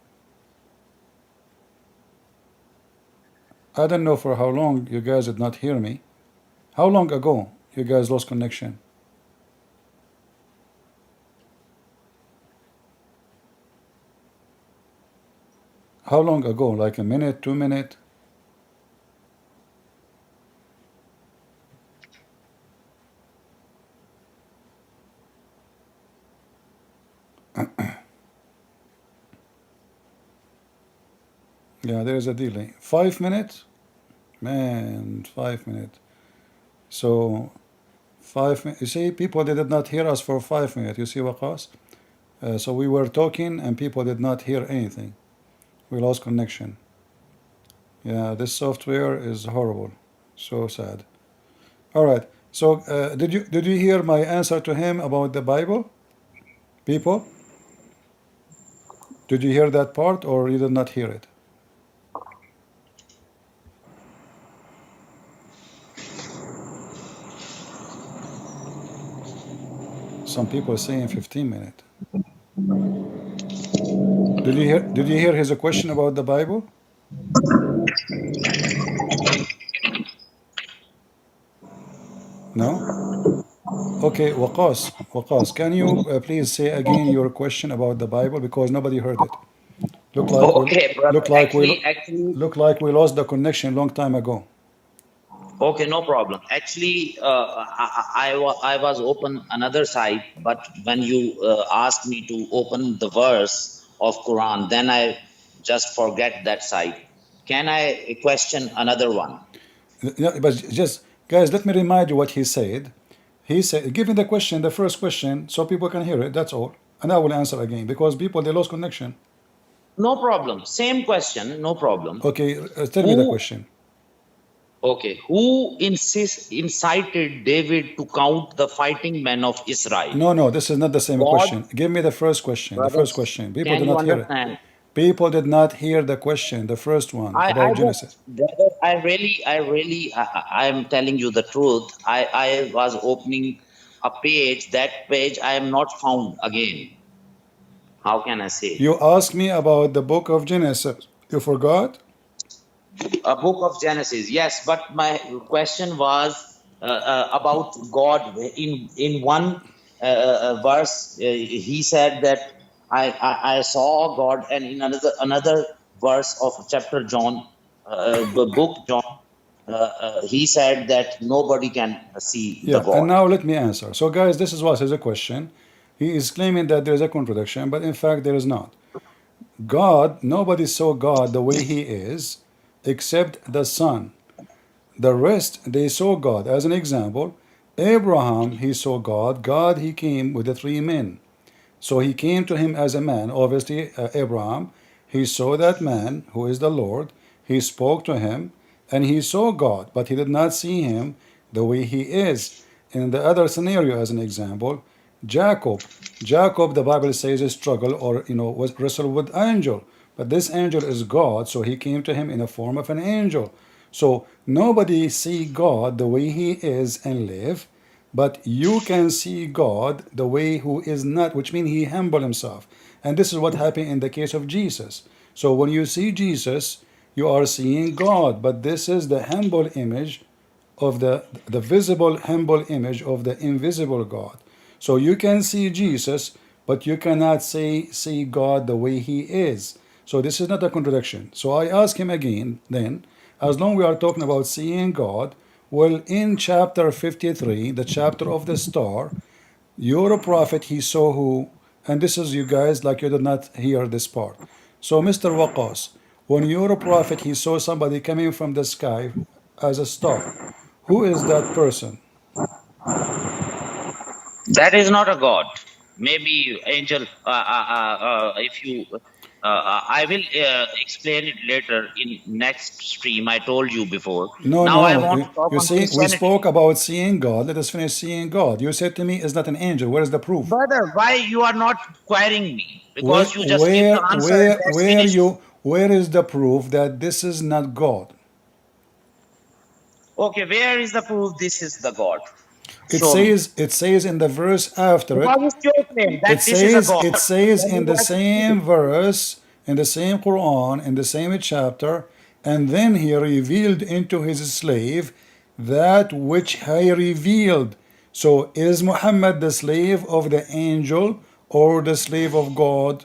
I don't know for how long you guys did not hear me. How long ago you guys lost connection? How long ago? Like a minute, 2 minutes? Yeah, there is a delay. 5 minutes? Man, 5 minutes. So 5 minutes. You see, people they did not hear us for 5 minutes. You see, Waqas? So we were talking and people did not hear anything. We lost connection. Yeah, this software is horrible. So sad. All right. So did you hear my answer to him about the Bible? People, did you hear that part or you did not hear it? Some people are saying 15 minutes. Did you hear his question about the Bible? No? Okay, Waqas, can you please say again your question about the Bible because nobody heard it. Okay, brother. Look like we Actually, look like we lost the connection long time ago. okay, no problem. Actually, I was open another side, but when you asked me to open the verse of Quran, then I just forget that side. Can I question another one? Yeah, but just guys, let me remind you what he said. He said, give me the question, the first question, so people can hear it. That's all, and I will answer again because people they lost connection. No problem. Same question. No problem. Okay, tell me the question. Okay, who incited David to count the fighting men of Israel? No, this is not the same God, question. Give me the first question. The first brothers, question. People can did you not hear it. understand? People did not hear the question, the first one I about just, Genesis. brother, I am telling you the truth. I was opening a page. That page I am not found again. How can I say? You asked me about the book of Genesis. You forgot? A book of Genesis, yes. But my question was about God. In one verse, he said that I saw God, and in another verse of chapter John, the book John, he said that nobody can see the Yeah, and God. now let me answer. So, guys, this is what is a question. He is claiming that there is a contradiction, but in fact, there is not. God, nobody saw God the way He is except the Son. The rest, they saw God. As an example, Abraham, he saw God. God, he came with the three men. So he came to him as a man. Obviously, Abraham, he saw that man who is the Lord. He spoke to him, and he saw God, but he did not see him the way he is. In the other scenario, as an example, Jacob, the Bible says, struggle or was wrestled with angel, but this angel is God, so he came to him in the form of an angel. So nobody see God the way he is and live, but you can see God the way who is not, which means he humbled himself. And this is what happened in the case of Jesus. So when you see Jesus, you are seeing God, but this is the humble image of the visible humble image of the invisible God. So you can see Jesus, but you cannot see God the way he is. So this is not a contradiction. So I ask him again then, as long we are talking about seeing God, well, in chapter 53, the chapter of the star, your prophet, he saw who, and this is you guys, like you did not hear this part. So, Mr. Waqas, when your prophet, he saw somebody coming from the sky as a star, who is that person? That is not a God. Maybe angel. If you, I will explain it later in next stream. I told you before. No, Now I no. want to talk You on see, we Christianity. spoke about seeing God. Let us finish seeing God. You said to me, "Is not an angel." Where is the proof? Brother, why you are not querying me? Where, Because you just give where, the answer and where, that's where finished. you? Where is the proof that this is not God? Okay, where is the proof this is the God? It Show me. says, it says in the verse after it. Because it's your claim It that this is a says, God. it says Then you in the have to prove it. same verse, in the same Quran, in the same chapter, and then he revealed into his slave that which he revealed. So is Muhammad the slave of the angel or the slave of God?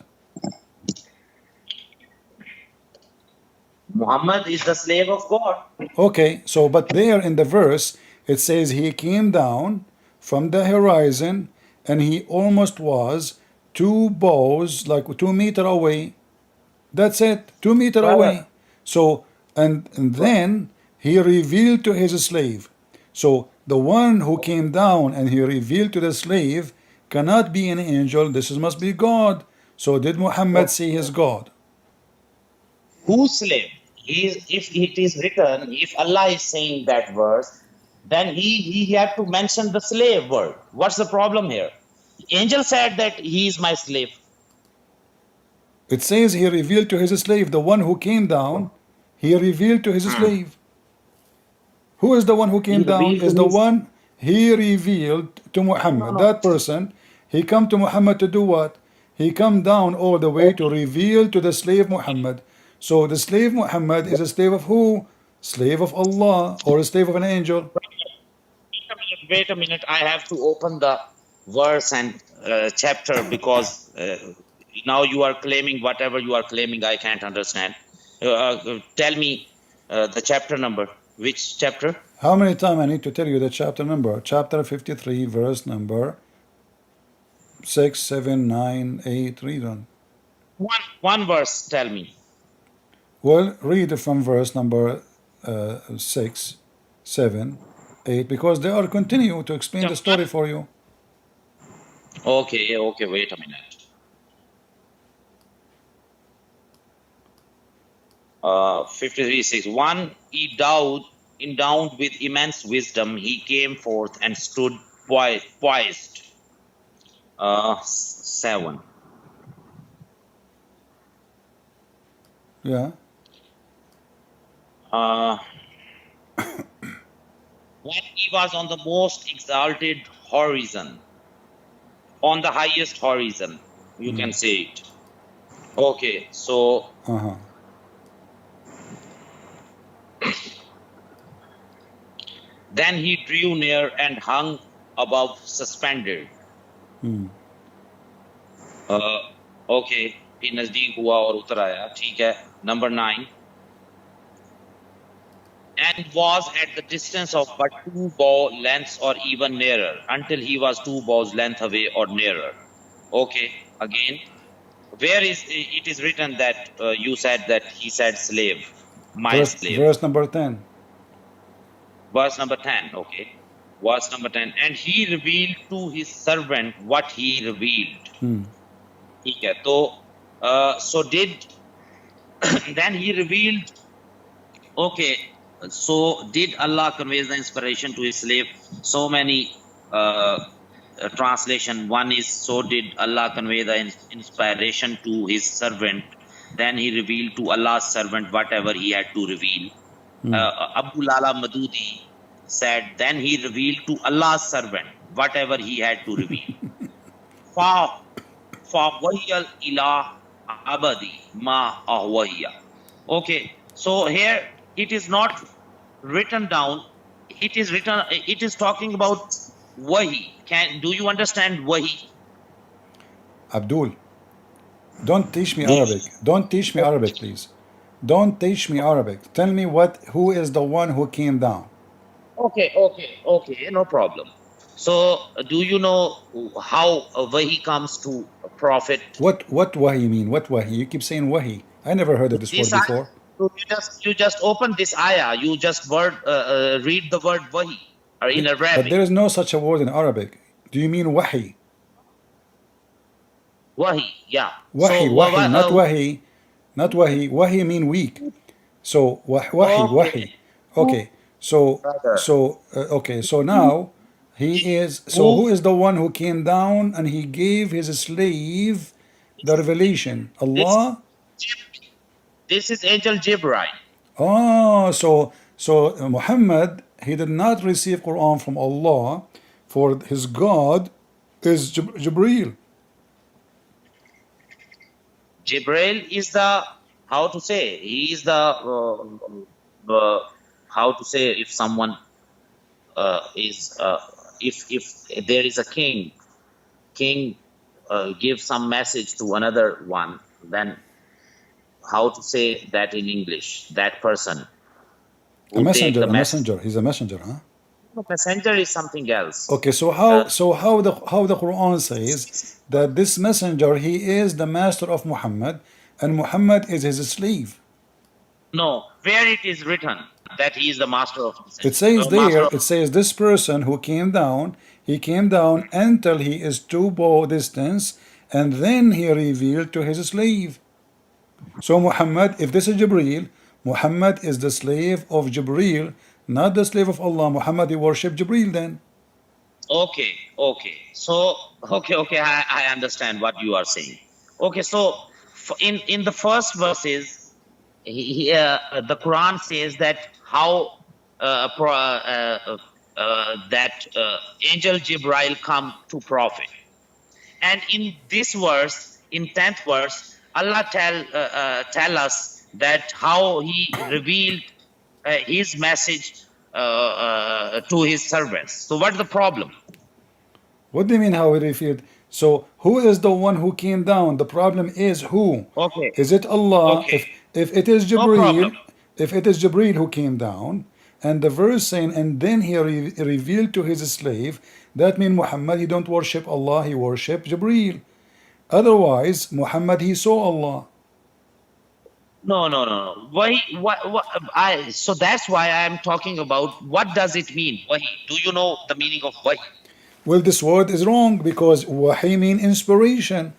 Muhammad is the slave of God. Okay, so but there in the verse it says he came down from the horizon and he almost was 2 bows, like 2 meter away. That's it, 2 meter Brother, away. So, and then he revealed to his slave. So, the one who came down and he revealed to the slave cannot be an angel. This must be God. So, did Muhammad see his God? whose slave? If it is written, if Allah is saying that verse, then he had to mention the slave word. What's the problem here? Angel said that he is my slave. It says he revealed to his slave, the one who came down, he revealed to his slave. Who is the one who He came down? revealed Is to the his one he revealed to no Muhammad. no. That person, he come to Muhammad to do what? He come down all the way to Okay. reveal to the slave Muhammad. So the slave Muhammad is a slave of who? Slave of Allah or a slave of an angel? Wait a minute. I have to open the verse and chapter because now you are claiming whatever you are claiming. I can't understand. Tell me the chapter number. Which chapter? How many times I need to tell you the chapter number? Chapter 53, verse number 6, 7, 9, 8. Read on. One verse. Tell me. Well, read from verse number 6, 7, 8, because they are continue to explain the story for you. Okay. Okay. Wait a minute. 53:6. One, he endowed with immense wisdom, he came forth and stood poised. 7. Yeah. When he was on the most exalted horizon, on the highest horizon, you can say it. Okay, so Uh-huh. then he drew near and hung above suspended. Okay, फिर नजदीक हुआ और उतर आया, ठीक है. Number 9. And was at the distance of but 2 bow lengths or even nearer, until he was 2 bows length away or nearer. Okay, again, where is it is written that you said that he said slave, my slave. Verse number 10. Verse number 10, okay. Verse number 10. And he revealed to his servant what he revealed. Okay, so did then he revealed, okay, So did Allah convey the inspiration to his slave? So many translation. One is, so did Allah convey the inspiration to his servant. Then he revealed to Allah's servant whatever he had to reveal. Abu Lala Madudi said, then he revealed to Allah's servant whatever he had to reveal. Fawwahiyal ilah abadi ma ahwahiya. Okay, so here it is not written down. It is written. It is talking about wahi. Do you understand wahi? Abdul, don't teach me Arabic. Don't teach me Arabic, please. Don't teach me Arabic. Tell me who is the one who came down. Okay, no problem. So, do you know how wahi comes to a prophet? What wahi mean? What wahi? You keep saying wahi. I never heard of this word before. You just open this ayah. You just read the word wahi or in Arabic. But there is no such a word in Arabic. Do you mean wahi? Wahi, yeah. Wahi, So, wahi, not wahi. Not wahi. Wahi mean weak. So wahi. Okay. So okay. So now he is. So who is the one who came down and he gave his slave the revelation? Allah. This is Angel Jibril. Oh, so Muhammad, he did not receive Quran from Allah, for his God is Jibril. Jibril is the, how to say, he is the how to say, if someone is if there is a king gives some message to another one, then how to say that in English? That person. A messenger. He's a messenger, huh? No, messenger is something else. Okay, so how the Quran says that this messenger, he is the master of Muhammad, and Muhammad is his slave. No, where it is written that he is the master of the It says there, it says this person who came down, he came down until he is 2 bow distance, and then he revealed to his slave. So Muhammad, if this is Jibreel, Muhammad is the slave of Jibreel, not the slave of Allah. Muhammad, he worship Jibreel then. Okay. So, I understand what you are saying. Okay, so in the first verses, the Quran says that how that angel Jibril come to prophet, and in this verse, in 10th verse, Allah tell us that how he revealed his message to his servants. So what's the problem? What do you mean how he revealed? So who is the one who came down? The problem is who? Okay. Is it Allah? Okay. If it is No Jibreel, problem. if it is Jibreel who came down, and the verse saying, and then he revealed to his slave, that means Muhammad, he don't worship Allah, he worship Jibreel. Otherwise, Muhammad, he saw Allah. No. So that's why I am talking about what does it mean, wahi. Do you know the meaning of wahi? Well, this word is wrong because wahi mean inspiration.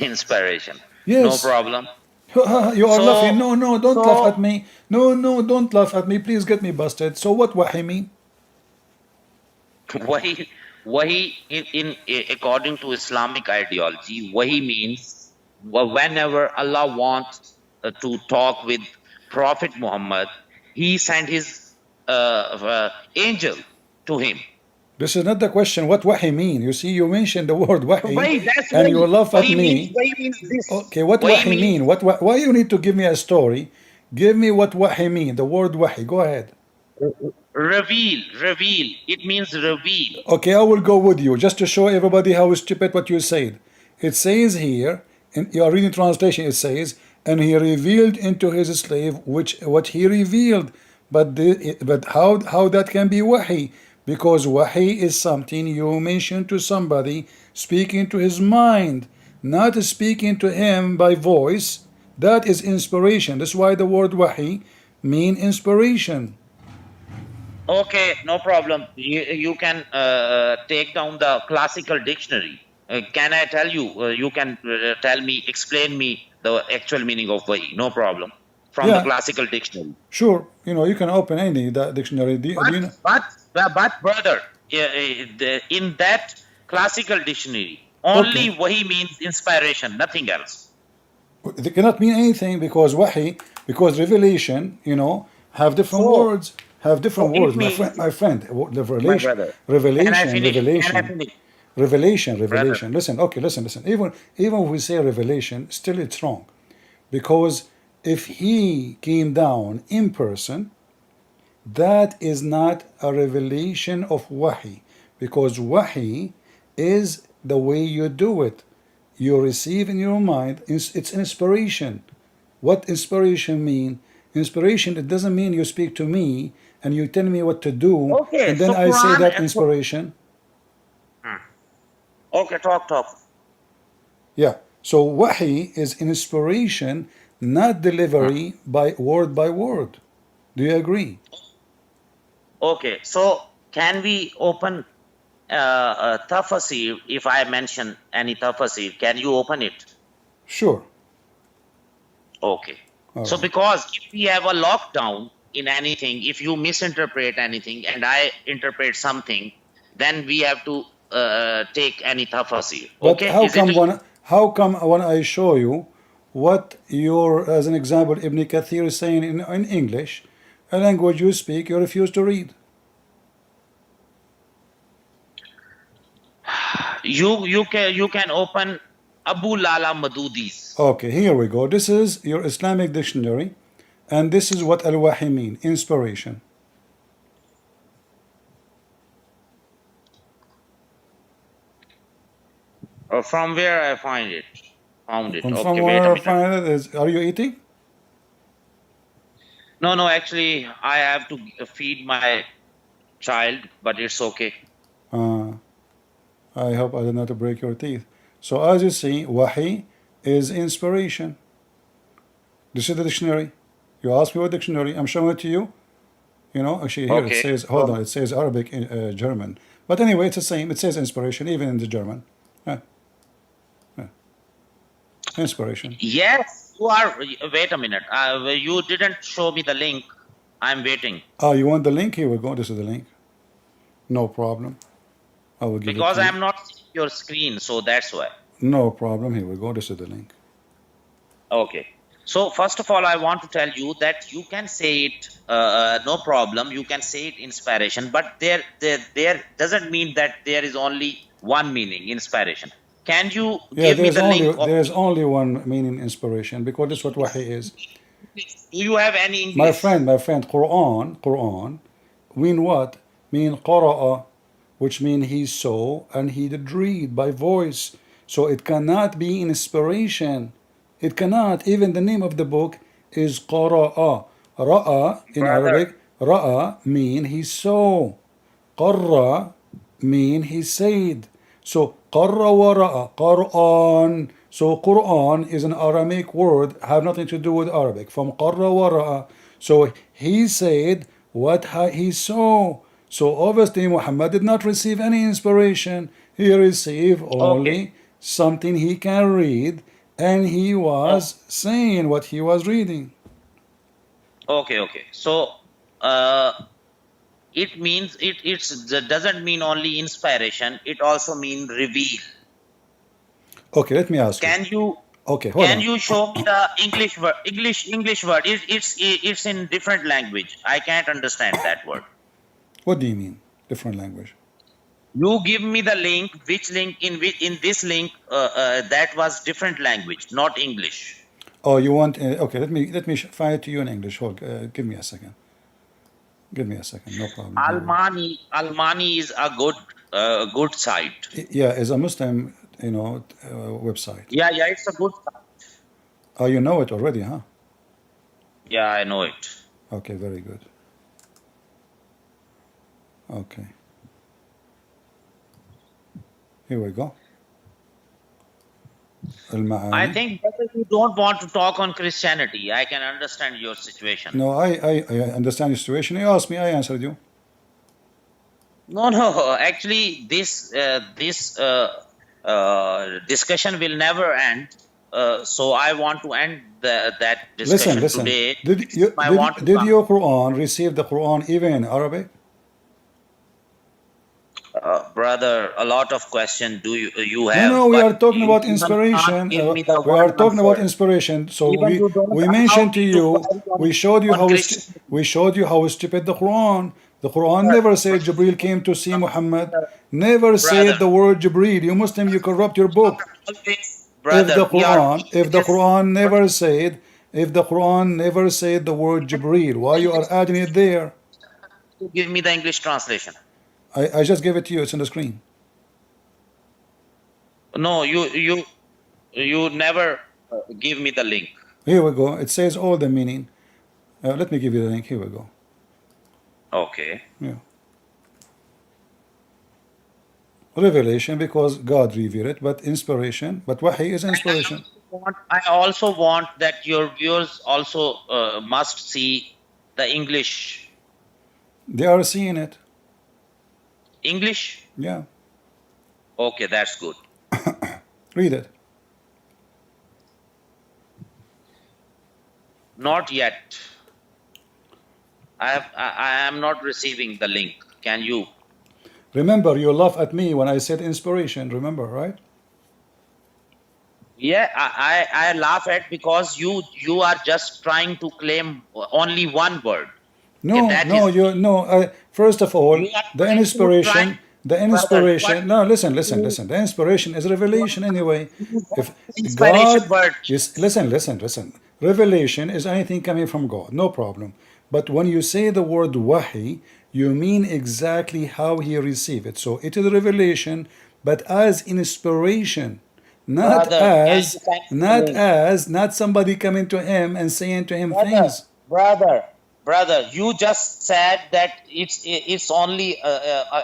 Inspiration. Yes. No problem. You are So- laughing. No, don't so- laugh at me. No, don't laugh at me. Please get me busted. So what wahi mean? Wahi in according to Islamic ideology, wahi means whenever Allah wants to talk with Prophet Muhammad, he sent his angel to him. This is not the question. What wahi mean? You see, you mentioned the word wahi, Wahi, that's and wahi. you laugh at Wahi me. means this. Okay, what Wahi wahi mean? Why you need to give me a story? Give me what wahi mean. The word wahi. Go ahead. Reveal. It means reveal. Okay, I will go with you just to show everybody how stupid what you said. It says here, in your reading translation, it says, and he revealed into his slave what he revealed. But how that can be wahi? Because wahi is something you mention to somebody, speaking to his mind, not speaking to him by voice. That is inspiration. That's why the word wahi mean inspiration. Okay, no problem. You can take down the classical dictionary Can I tell you? You can tell me, explain me the actual meaning of wahi. No problem. From the Yeah, classical dictionary. sure. You know, you can open any dictionary. Do you know? But brother, in that classical dictionary, Okay. only wahi means inspiration, nothing else. They cannot mean anything because wahi, because revelation, you know, have different So, words, have different so it words. means, My friend, my revelation, brother. Can I revelation, finish? Can I revelation, finish, brother? revelation. Listen, okay, listen. Even if we say revelation, still it's wrong, because if he came down in person, that is not a revelation of wahi, because wahi is the way you do it. You receive in your mind, it's inspiration. What inspiration mean? Inspiration, it doesn't mean you speak to me and you tell me what to do Okay, and then so I say Quran. that inspiration. Okay, talk. Yeah. So wahi is inspiration, not delivery by word. Do you agree? Okay, so can we open tafsir? If I mention any tafsir, can you open it? Sure. Okay. All So right. because if we have a lockdown in anything, if you misinterpret anything and I interpret something, then we have to take any tafsir. But Okay? Is it? how come when I show you what your, as an example, Ibn Kathir is saying in English, a language you speak, you refuse to read? You can open Abu Lala Madudi's. Okay, here we go. This is your Islamic dictionary, and this is what al-wahi mean, inspiration. From where I find it? Found it. And from Okay, wait a where I minute. find it is, are you eating? No, actually, I have to feed my child, but it's okay. I hope I did not break your teeth. So as you see, wahi is inspiration. This is the dictionary. You ask me what dictionary, I'm showing it to you. You know, actually here it Okay. says, hold on, it says Arabic, German. But anyway, it's the same. It says inspiration, even in the German. Inspiration. Yes, you are. Wait a minute. You didn't show me the link. I'm waiting. Oh, you want the link? Here we go. This is the link. No problem. I will give Because it to you. I'm not seeing your screen, so that's why. No problem. Here we go. This is the link. Okay. So first of all, I want to tell you that you can say it, no problem. You can say it inspiration, but there doesn't mean that there is only one meaning, inspiration. Can you Yeah, give me the link of? there's only one meaning inspiration because this is what wahi is. Do you have any English? My friend, Quran mean what? Mean qara'a, which mean he saw and he did read by voice. So it cannot be inspiration. It cannot. Even the name of the book is qara'a. Ra'a in Brother. Arabic, ra'a mean he saw. Qarra mean he said. So qarra wa ra'a, Quran. So Quran is an Aramaic word, have nothing to do with Arabic. From qarra wa ra'a. So he said what he saw. So obviously Muhammad did not receive any inspiration. He received only something he can read, and he was saying what he was reading. Okay. So, it means it doesn't mean only inspiration. It also means reveal. Okay, let me ask Can you? Okay, hold Can on. you show me the English word? English word. It's in different language. I can't understand that word. What do you mean? Different language? You give me the link. Which link in this link that was different language, not English. Oh, you want? Okay, let me find it to you in English. Hold, give me a second. Give me a second. No problem. Almani is a good site. Yeah, it's a Muslim, website. Yeah, it's a good site. Oh, you know it already, huh? Yeah, I know it. Okay, very good. Okay. Here we go. I think that you don't want to talk on Christianity. I can understand your situation. No, I understand your situation. You asked me, I answered you. No. Actually, this discussion will never end. So I want to end that Listen, discussion listen. today. Did I want to come. your Quran receive the Quran even in Arabic? Brother, a lot of questions do you No, have, no, we but are talking you about even can't inspiration. give me the We one are talking about answer. inspiration. So Even you don't we allow mentioned to me to you, query we showed you on how Christianity. we showed you how stupid the Quran. The Quran never said Jibril came to see Muhammad. Never Brother, said the word Jibril. You Muslim, you corrupt your book. brother, we are If the Quran never said, if the Quran never said the word Jibril, why you are adding it there? give me the English translation. I just gave it to you. It's on the screen. No, you never give me the link. Here we go. It says all the meaning. Let me give you the link. Here we go. Okay. Yeah. Revelation because God revealed it, but inspiration. But Wahi is inspiration. I also want that your viewers also must see the English. They are seeing it. English? Yeah. Okay, that's good. Read it. Not yet. I am not receiving the link. Can you? Remember, you laugh at me when I said inspiration. Remember, right? Yeah, I laugh at because you are just trying to claim only one word. Okay, No, that no, is you no. First of all, you are the trying to try, inspiration, the brother. What inspiration. No, listen, listen, you listen. The inspiration is revelation anyway. If inspiration God word? is listen, listen, listen. Revelation is anything coming from God, no problem. But when you say the word wahi, you mean exactly how he received it. So it is revelation, but as inspiration, Brother, can you send me the link? not somebody coming to him and saying to him Brother, things. brother, you just said that it's only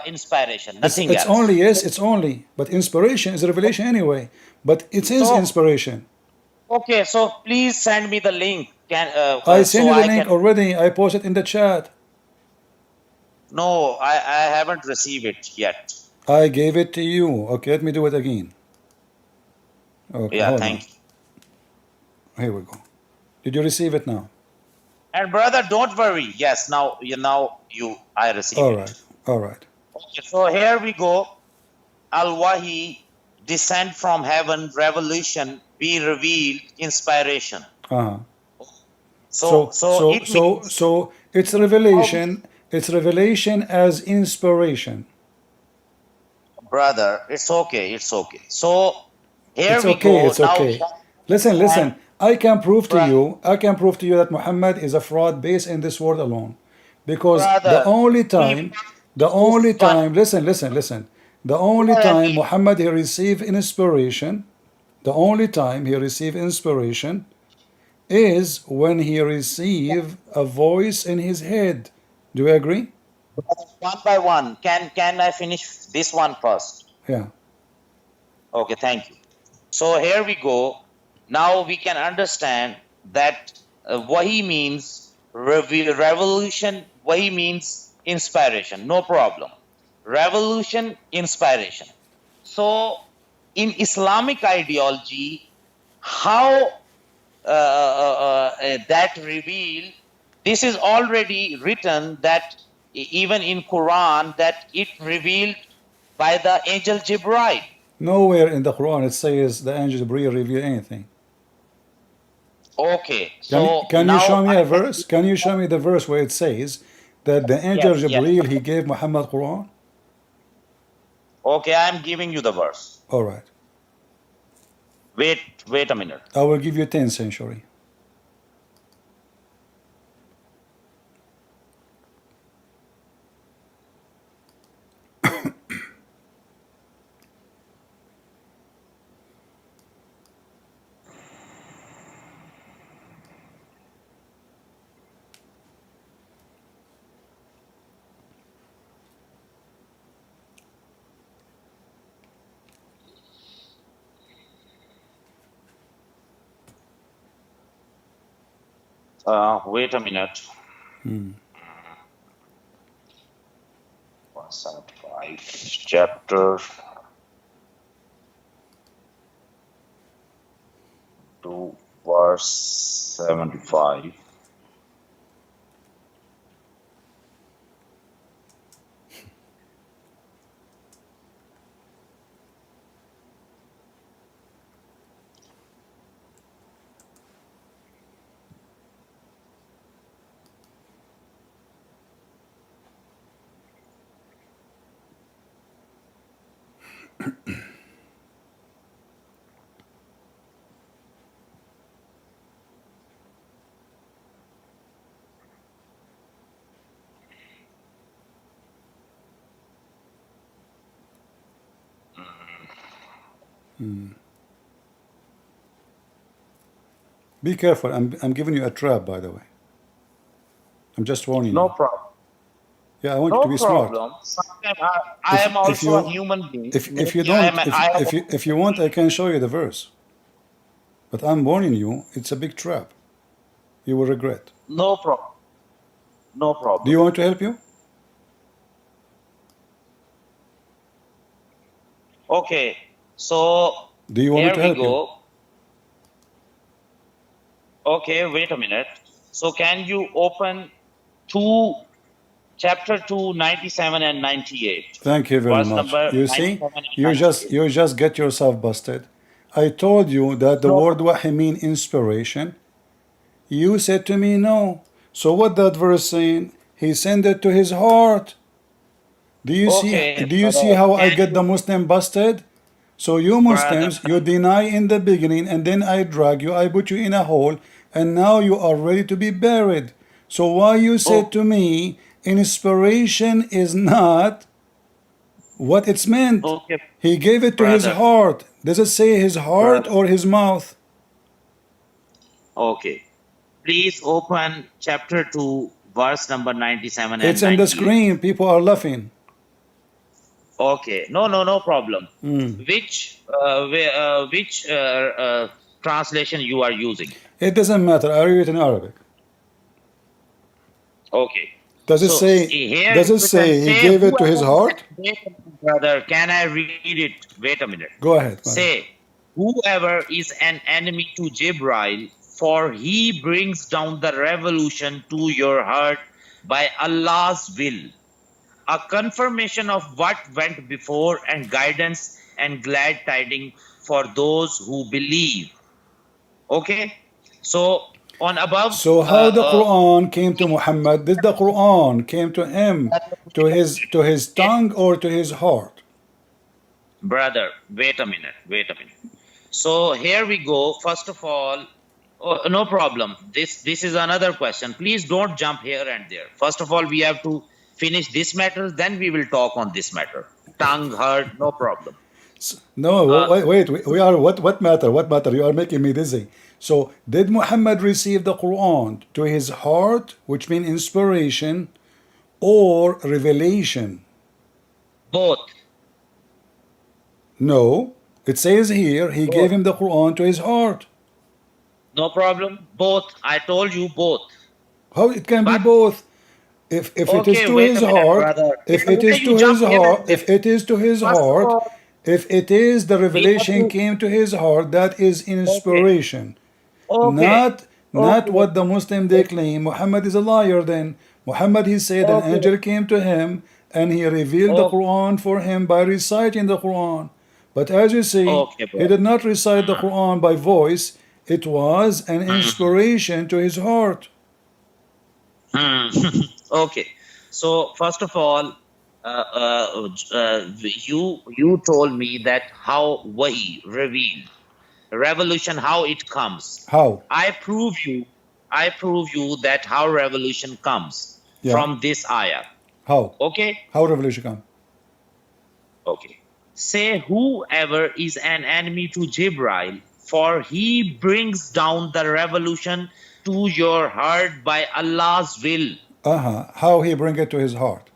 inspiration, nothing It's only, else. yes, it's only, but inspiration is a revelation anyway. But it is So inspiration. okay, so please send me the link. Can I sent so you the I link can. already. I posted in the chat. No, I haven't received it yet. I gave it to you. Okay, let me do it again. Okay, Yeah, hold thank on. you. Here we go. Did you receive it now? And brother, don't worry. Yes, I receive All it. right, all right. Okay, so here we go. Al-Wahi, descent from heaven, revelation, be revealed, inspiration. Uh-huh. So it means So it's revelation. It's revelation as inspiration. brother, it's okay, it's okay. So here It's we okay. go. It's Now we okay. Listen, understand, listen. I can prove to brother, you. I can prove to you that Muhammad is a fraud based in this world alone, because brother, we the this only one. time. Listen, listen, listen. The only Go ahead. time Muhammad he received inspiration, the only time he received inspiration is when he received a voice in his head. Do you agree? One by one. Can I finish this one first? Yeah. Okay, thank you. So here we go. Now we can understand that Wahi means revolution. Wahi means inspiration. No problem. Revolution, inspiration. So in Islamic ideology, how that reveal, this is already written that even in Quran that it revealed by the angel Jibril. Nowhere in the Quran it says the angel Jibreel reveal anything. Okay, so Can you now show me I a can. verse? Can you show me the verse where it says that the angel Yes, yes. Jibreel he gave Muhammad Quran? Okay, I'm giving you the verse. All right. Wait a minute. I will give you 10th century. Wait a minute. 175 chapter. 2, verse 75. Be careful. I'm giving you a trap, by the way. I'm just warning No you. problem. Yeah, I want you No to be smart. problem. Sometimes I am If also a you human being. if you Maybe I am. don't if you want, I can show you the verse. But I'm warning you, it's a big trap. You will regret. No problem. No Do problem. you want to help you? Okay. So Do you want me here to we help you? go. Okay, wait a minute. So can you open chapter 2, 97 and 98? Thank you very Verse much. number You see, 97 and 98. you just get yourself busted. I told you that the No. word wahi mean inspiration. You said to me no. So what that verse saying? He sent it to his heart. Do you Okay, see how I can get the you, Muslim busted? So you brother, Muslims, you deny in the beginning, and then I drag you, I put you in a hole, and now you are ready to be buried. So why you said oh, to me, inspiration is not what it's meant? okay, He gave it to his brother, heart. Does it say his heart brother, or his mouth? okay. Please open chapter 2, verse number 97 It's and on the 98. screen. People are laughing. Okay, no problem. Mm. Which translation you are using? It doesn't matter. I read it in Arabic. Okay. Does it So say? here Does it you can say he say gave it to his heart? wait a minute, brother, can I read it? Wait a minute. Go ahead. Go ahead. Say, whoever is an enemy to Jibril, for he brings down the revolution to your heart by Allah's will, a confirmation of what went before and guidance and glad tidings for those who believe. Okay? So on above, So how the Quran came to Muhammad? Did the Quran came to him, to his tongue or to his heart? brother, wait a minute. So here we go. First of all, no problem. This is another question. Please don't jump here and there. First of all, we have to finish this matter, then we will talk on this matter. Tongue, heart, no problem. No, wait. We are what matter? What matter? You are making me dizzy. So did Muhammad receive the Quran to his heart, which means inspiration, or revelation? Both. No. It says here he gave him the Quran to his heart. No problem. Both. I told you both. How it can be But both? If it is okay, to wait his a minute, heart, brother. if it Why is you to his jump here heart, and there? if it is to his First of heart, all, if it is the we have revelation to. came to his heart, that is Okay. inspiration. Okay. Not what the Muslim they claim. Muhammad is a liar then. Muhammad, he said an Okay. angel came to him and he revealed the Okay. Quran for him by reciting the Quran. But as you see, Okay, he bro. did not recite the Quran by voice. It was an inspiration to his heart. Okay. So first of all, you told me that how wahi revealed revolution, how it comes. How? I prove you that how revolution comes Yeah. from this ayah. How? Okay. How revelation come? Okay. Say whoever is an enemy to Jibril, for he brings down the revolution to your heart by Allah's will. How he bring it to his heart?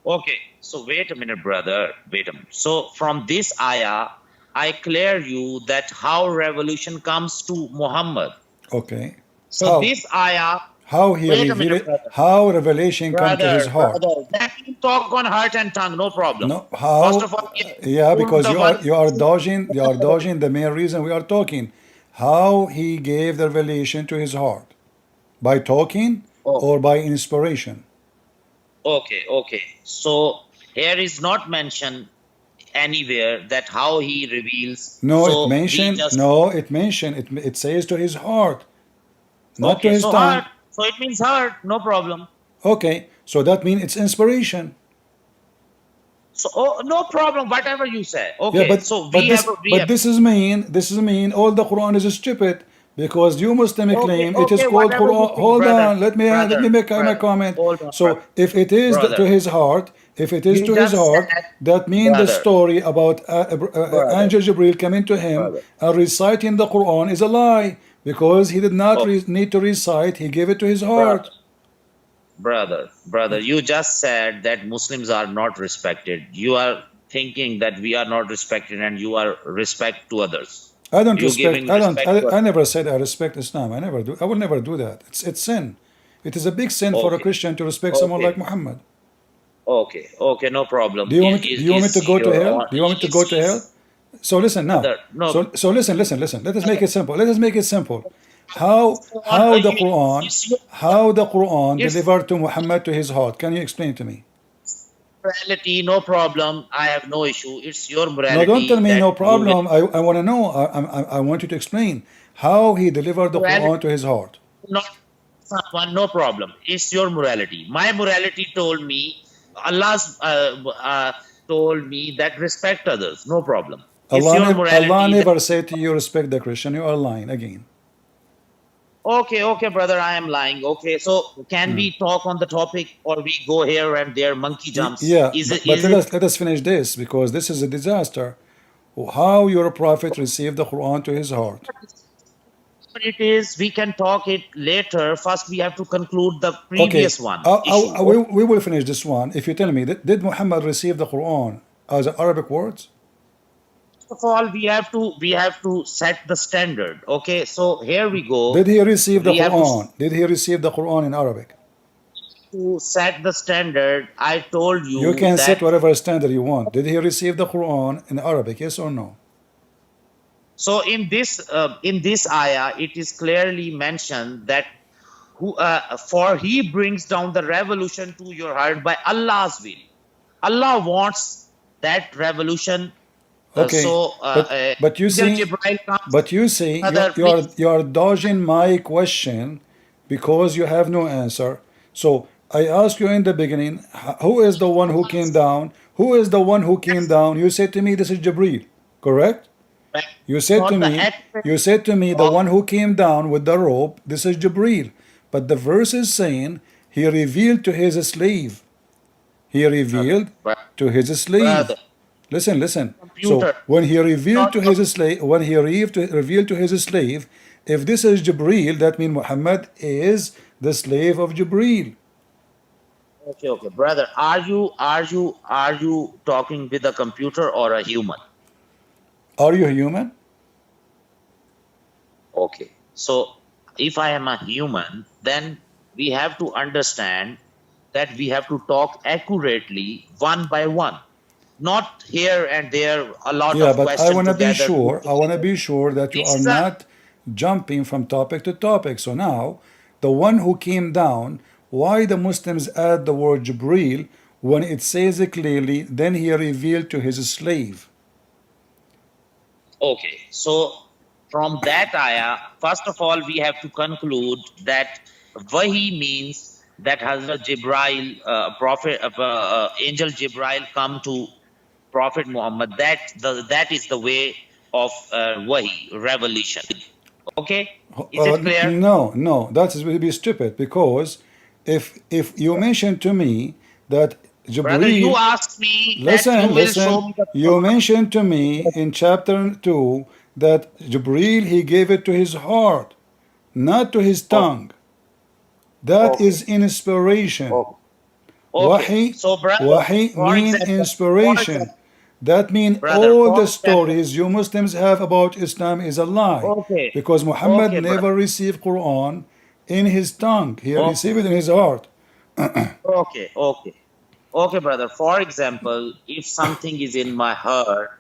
Okay, so wait a minute, brother. Wait a minute. So from this ayah, I clear you that how revolution comes to Muhammad. Okay. So How? this ayah, How he wait a revealed minute, it? brother. How revelation come to his heart? That you talk on heart and tongue, no problem. No, First how? of all, Yeah, because the you one. are dodging the main reason we are talking. how he gave the revelation to his heart. By talking Oh, or by inspiration? okay, okay. So here is not mentioned anywhere that how he reveals. No, it So we mentioned, just no, it mentioned, it says to his heart, not to okay. his So tongue. heart. So it means heart. No problem. Okay, so that means it's inspiration. So no problem. Whatever you say. Yeah, Okay. So we have we have. this is mean all the Quran is stupid because you Muslim Okay, claim it is okay. called Whatever you Quran. think, Hold brother, on, let me make my brother. comment. Hold on, So if it is to brother. his heart, if it is You to his just heart, said, that means the brother, story about brother, Angel Jibril coming to him brother. and reciting the Quran is a lie because he did not Okay, need to recite. He gave it to his brother. heart. Brother, you just said that Muslims are not respected. You are thinking that we are not respected and you are respect to others. I don't You respect. giving respect to I others. never said I respect Islam. I never do. I will never do that. It's sin. It is a big sin for a Okay, Christian to respect someone like okay, Muhammad. okay, no problem. Do you want me to go to hell? Do you want me to go to hell? Is So listen now. brother, no, So listen. Let us make it simple. Let us make it simple. How it's your, how the Quran it's delivered to Muhammad to his heart? Can you explain to me? morality, no problem. I have no issue. It's your No, don't tell morality me that no you will problem. I want to know. I want you to explain how he delivered the morality Quran to his heart. not someone, no problem. It's your morality. My morality told me, Allah's told me that respect others. No problem. It's your Allah morality that. never said to you respect the Christian. You are lying again. Okay, brother, I am lying. Okay, so can we talk on the topic or we go here and there, monkey jumps? Yeah, Is it? but Is it? let us finish this because this is a disaster. How your prophet received the Quran to his heart? What it is, we can talk it later. First, we have to conclude the Okay, previous one issue. we will finish this one. If you tell me, did Muhammad receive the Quran as Arabic words? First of all, we have to set the standard. Okay, so here we go. Did he receive the We have Quran? Did he receive the Quran in Arabic? to set the standard. I told You you can set that. whatever standard you want. Did he receive the Quran in Arabic? Yes or no? So in this ayah, it is clearly mentioned that for he brings down the revolution to your heart by Allah's will. Allah wants that revolution. Okay, but you Angel see, Jibreel comes, but you see, brother, please. you are dodging my question because you have no answer. So I asked you in the beginning, who is the one who came down? Who is the one who came down? You said to me, this is Jibreel, correct? You said For to the me, aspect the of one who came down with the rope, this is Jibreel. But the verse is saying he revealed to his slave. He revealed to his slave. brother, Listen. So computer, when he revealed to not his slave, revealed to his slave, if this is Jibreel, that means Muhammad is the slave of Jibreel. okay, brother. Are you talking with a computer or a human? Are you human? Okay. So if I am a human, then we have to understand that we have to talk accurately one by one, not here and there a lot Yeah, of but I questions want to be together. sure. I want to be sure that you This are is a not jumping from topic to topic. So now, the one who came down, why the Muslims add the word Jibreel when it says it clearly, then he revealed to his slave? okay. So from that ayah, first of all, we have to conclude that Wahi means that Hazrat Jibril, Angel Jibril come to Prophet Muhammad. That is the way of Wahi, revelation. Okay, is it clear? No, that is will be stupid because if you mentioned to me that Brother, you Jibreel, asked me that you will show me the you mentioned to me in chapter 2 that Jibreel he gave it to his heart, not to his tongue. That Okay. is inspiration. Okay. Wahi, So, brother, Wahi for mean example, inspiration. That means brother, all for the example, stories you Muslims have about Islam is a lie. okay, Because Muhammad okay, brother, never received Quran in his tongue. He okay, received it in his heart. okay, brother. For example, if something is in my heart,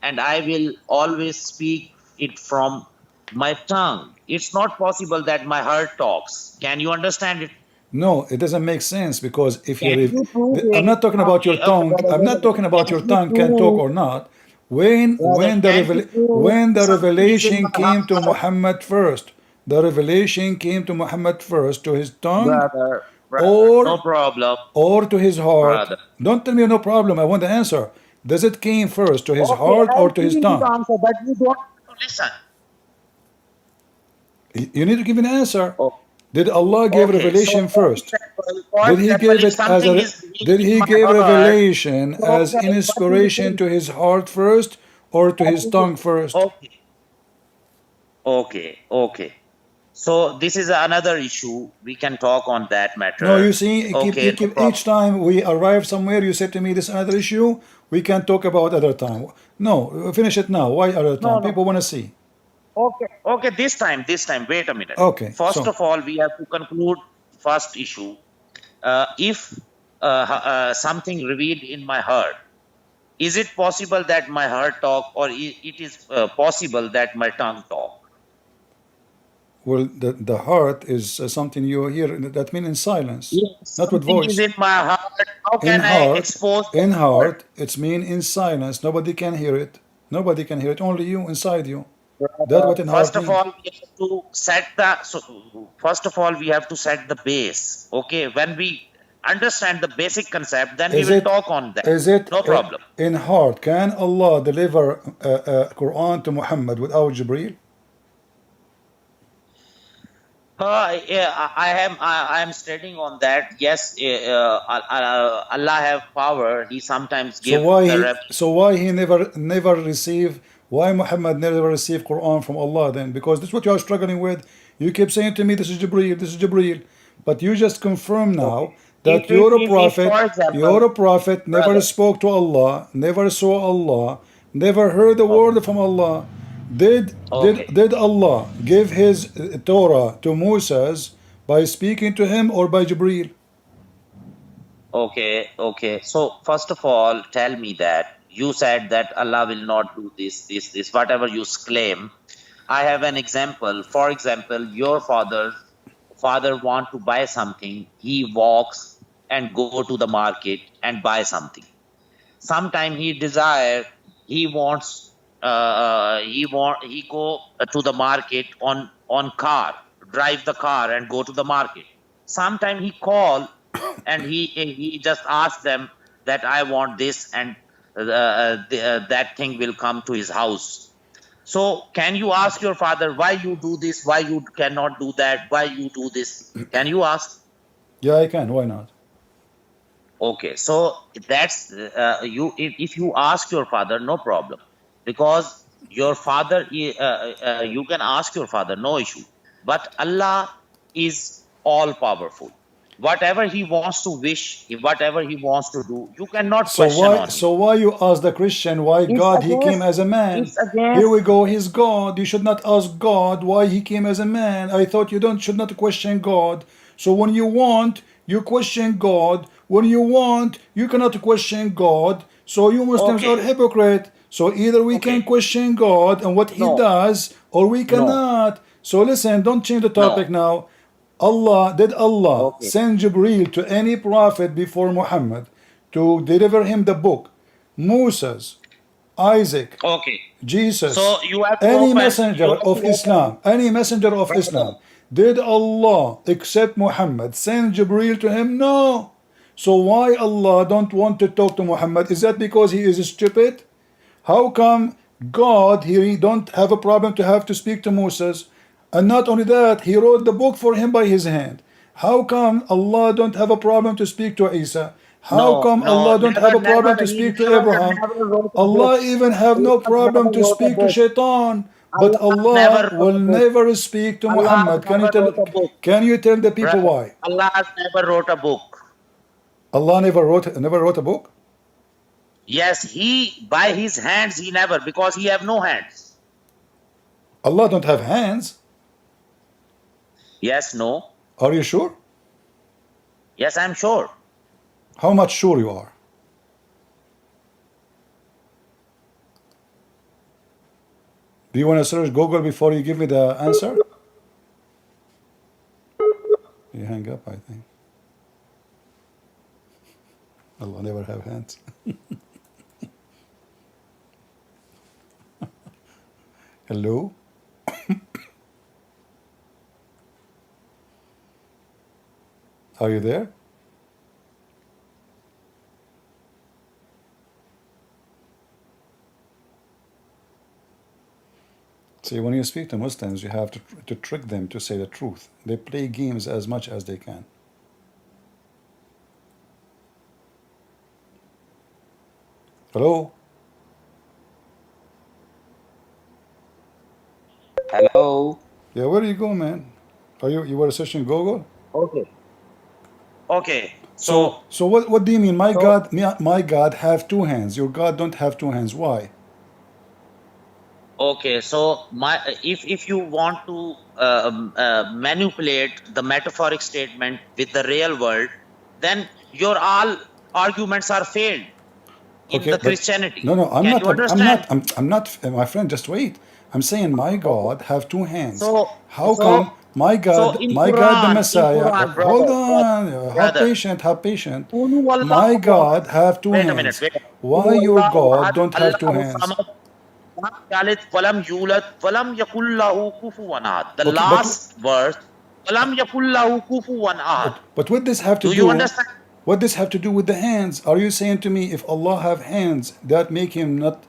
and I will always speak it from My tongue. It's not possible that my heart talks. Can you understand it? No, it doesn't make sense because if Can you, you prove I'm it? not talking about your Okay, okay, tongue. brother, I'm wait a not talking minute. about your Can you tongue can talk prove, or not. When brother, when the can you prove when the something is in revelation my came to heart? Muhammad first, the revelation came to Muhammad first to his tongue Brother, no or problem, to his heart. brother. Don't tell me no problem. I want the answer. Does it came first to his Okay, heart or I'll to give his you the tongue? answer, but you don't want to listen. You need to give an answer. Oh, Did Allah give okay, so revelation first? for Did he example, give if it as something a is did in he my give heart, revelation so as what do you inspiration think? to his heart first or to his tongue first? Okay, okay. So this is another issue. We can talk on that No, matter. you see, you Okay, no keep problem. each time we arrive somewhere, you say to me this another issue. We can talk about other time. No, finish it now. Why other time? No, no. People want to see. Okay, okay. This time. Wait a minute. Okay, First so of all, we have to conclude first issue. If something revealed in my heart, is it possible that my heart talk, or it is possible that my tongue talk? well, the heart is something you hear. That means in silence, If not with something is voice. in my heart, how In can I heart, expose that heart? it's mean in silence. Nobody can hear it. Nobody can hear it. Only you inside you. That's what in heart First of mean. all, we have to set the first of all we have to set the base. Okay, when we understand the basic concept, then we Is will it talk on that. is it No problem. in heart? Can Allah deliver Quran to Muhammad without Jibreel? Yeah, I am studying on that. Yes, Allah have power. He sometimes So give why the he never receive, why Muhammad never received Quran from Allah then? Because this is what you are struggling with. You keep saying to me this is Jibreel, this is Jibreel. But you just confirm Okay. now that For you're example, a prophet, never brother. spoke to Allah, never saw Allah, never heard a Okay. word from Allah. Did Okay. Allah give his Torah to Moses by speaking to him or by Jibreel? Okay. So first of all, tell me that you said that Allah will not do this, whatever you claim. I have an example. For example, your father want to buy something. He walks and go to the market and buy something. Sometime he wants he go to the market on car, drive the car and go to the market. Sometime he call and he just asks them that I want this, and that thing will come to his house. So can you ask your father why you do this, why you cannot do that, why you do this? Can you ask? Yeah, I can. Why not? Okay, so that's you. If you ask your father, no problem, because your father, you can ask your father, no issue. But Allah is all powerful. Whatever He wants to wish, whatever He wants to do, you cannot question on Him. So why you ask the Christian why It's God he came against. as a man? It's Here against. we go, he's God. You should not ask God why he came as a man. I thought you don't should not question God. So when you want, you question God. When you want, you cannot question God. So you Muslims are Okay, hypocrite. So either we can okay. question God and what he No, does, or we no, cannot. So listen, don't change the no. topic now. Did Allah Okay, send Jibreel to any prophet before Muhammad to deliver him the book? Moses, Isaac, okay. Jesus, So you have to any open. messenger You have to of open, Islam, any messenger of brother. Islam, did Allah except Muhammad send Jibreel to him? No. So why Allah don't want to talk to Muhammad? Is that because he is stupid? How come God he don't have a problem to have to speak to Moses? And not only that, he wrote the book for him by his hand. How come Allah don't have a problem to speak to Isa? How No, come no, Allah don't have never, a problem never. to He speak to never, Abraham? never wrote a book. Allah even have no Allah problem never to wrote a speak to book. Shaitan. But Allah Allah never wrote will a book. never speak to Allah Muhammad. never wrote a book. Can you tell the people Brother, why? Allah never wrote a book. Allah never wrote a book? Yes, he, by his hands, he never, because he have no hands. Allah don't have hands. Yes, no. Are you sure? Yes, I'm sure. How much sure you are? Do you want to search Google before you give me the answer? You hang up, I think. Allah never have hands. Hello? Are you there? See, when you speak to Muslims, you have to trick them to say the truth. They play games as much as they can. Hello? Hello. Yeah, where do you go, man? You were searching Google? Okay. Okay. So what do you mean? My So- God, my God have two hands. Your God don't have two hands. Why? Okay, so if you want to manipulate the metaphoric statement with the real world, then your all arguments are failed in Okay, the but- Christianity. No, I'm Can not. you understand? I'm not. My friend, just wait. I'm saying my God have two hands. So- How so- come my God, in my God, the Quran- in Messiah? Quran, brother, hold on. Have brother. patient. Have patient. Qulu wallahu My ahad. God have two Wait a hands. minute. Wait. Why Qulu your wallahu God ahad, don't have two Allahu hands? samad, lam yalid walam yulad walam yakul lahu kufuwan ahad. The Okay, but- last verse, walam yakul lahu kufuwan ahad. But what this have to Do do? you understand? What this have to do with the hands? Are you saying to me if Allah have hands, that make him not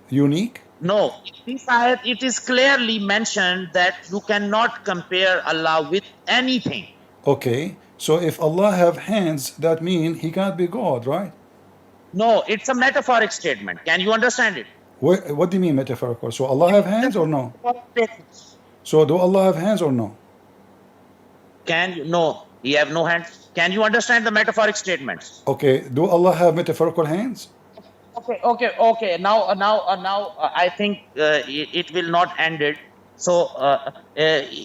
unique? No, in this ayat it is clearly mentioned that you cannot compare Allah with anything. Okay, so if Allah have hands, that mean he cannot be God, right? No, it's a metaphoric statement. Can you understand it? What do you mean metaphorical? So Allah have hands or no? So do Allah have hands or no? Can you? No, he have no hands. Can you understand the metaphoric statements? Okay, do Allah have metaphorical hands? Okay. Now, I think it will not end it. So,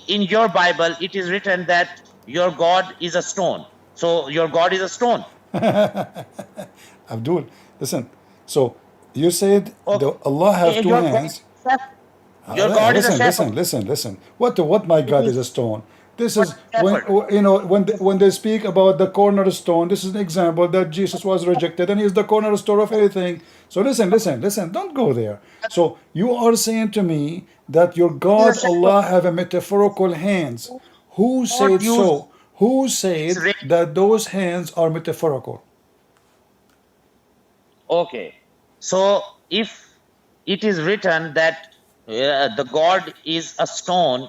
in your Bible, it is written that your God is a stone. So, your God is a stone. Abdul, listen. So you said Okay. Allah have two Your hands. Your God is a shepherd. Listen. What my God is a stone. This is when shepherd. when they speak about the cornerstone. This is an example that Jesus was rejected, and He's the cornerstone of everything. So listen. Don't go there. So you are saying to me that your God Allah have a metaphorical hands. Who said so? Who said that those hands are metaphorical? Okay. So, if it is written that the God is a stone,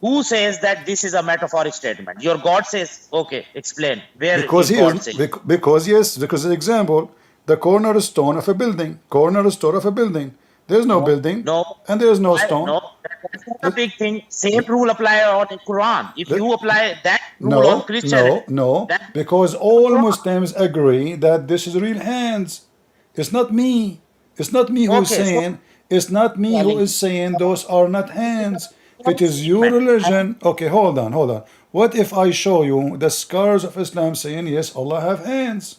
who says that this is a metaphoric statement? Your God says, okay, explain. Where Because is he God is saying? because an example, the cornerstone of a building. There's no building. No. And there's no stone. No, that's not a big thing. Same rule apply on the Quran. If you apply that rule on No, Christianity, no. then Because all Muslims agree that this is real hands. It's not me. It's not me who is Okay, so- saying. It's not me who is saying those are not hands. It is your religion. Okay, hold on. What if I show you the scholars of Islam saying yes, Allah have hands?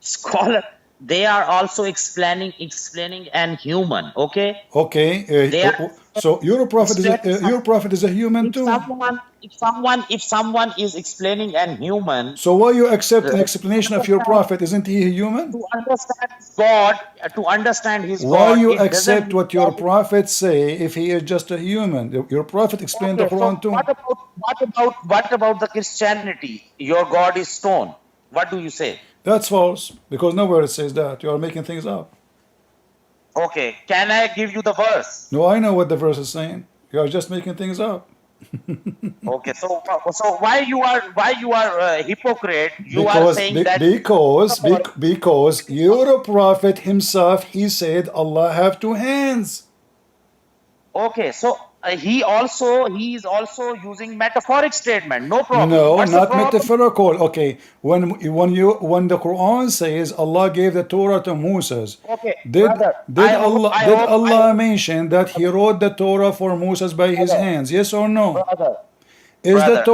scholar, they are also explaining an human. Okay. Okay, They are- so your prophet is a human too. If someone is explaining an human So why you accept an explanation of your prophet? Isn't he a human? to understand God, to understand his Why God, you it doesn't accept mean what your that- prophet say if he is just a human? Your prophet explained the Okay, so Quran too. what about the Christianity? Your God is stone. What do you say? That's false because nowhere it says that. You are making things up. Okay, can I give you the verse? No, I know what the verse is saying. You are just making things up. Okay, so why you are hypocrite? You are saying that Because your prophet himself he said Allah have two hands. okay, so he is also using metaphoric statement. No problem. No, What's the not problem? metaphorical. Okay, when the Quran says Allah gave the Torah to Moses, Okay, did brother, did I hope- Allah mention that He wrote the Torah for Moses by his hands? Yes or no? Brother, Is the brother,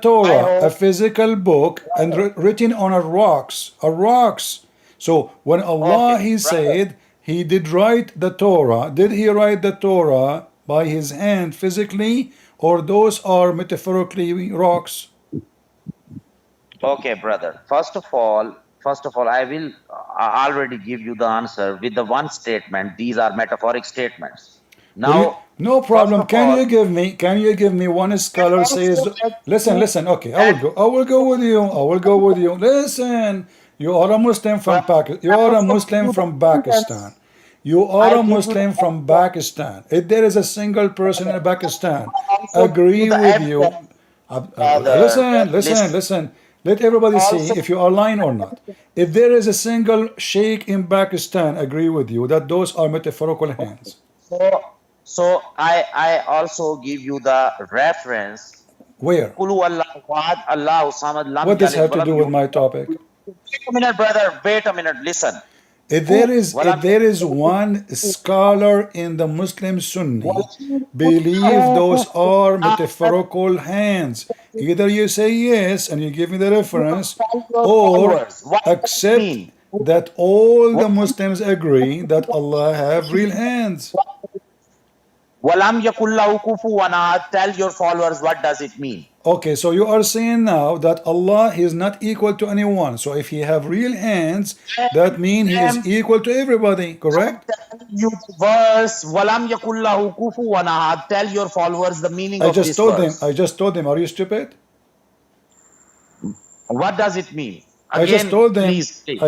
Torah I a hope- physical book and written on a rocks? So when Allah Okay, He brother. said he did write the Torah. Did he write the Torah by his hand physically, or those are metaphorically rocks? Okay, brother. First of all, I will already give you the answer with the one statement. These are metaphoric statements. Now, No first problem. of all, Can you give me one scholar says, listen, okay, that I will go with you. I will go with you. Listen, you are a Muslim from but Pakistan. You I are a also give Muslim you the from Pakistan. evidence. You are I a give you the Muslim from evidence. Pakistan. If there is a single person in Pakistan I also give you agree the with you, evidence, brother. Listen. listen. Let everybody see Also, if you are lying or not. If there is a single sheikh in Pakistan agree with you that those are metaphorical hands. so so I also give you the reference. Where? Kulu Allah, Wahad, Allah, Samad, Lam What does Yalid, have to Walam do with Yulad. my topic? Wait a minute, brother. Wait a minute. Listen. If Who? there Walam is one scholar in the Muslim Sunni Walam believe those are Yulad. metaphorical hands, either you say yes and you give me the reference, Tell your or followers. What does it accept mean? that all the What? Muslims agree that Allah have real hands. Walam yakullahu kufuwan ahad. Tell your followers what does it mean. Okay, so you are saying now that Allah is not equal to anyone. So if he have real hands, that means he is I'm equal to everybody, correct? telling you the verse. Walam yakullahu kufuwan ahad. Tell your followers the meaning I of just this told them, verse. are you stupid? What does it mean? I just Again, told them, please, please.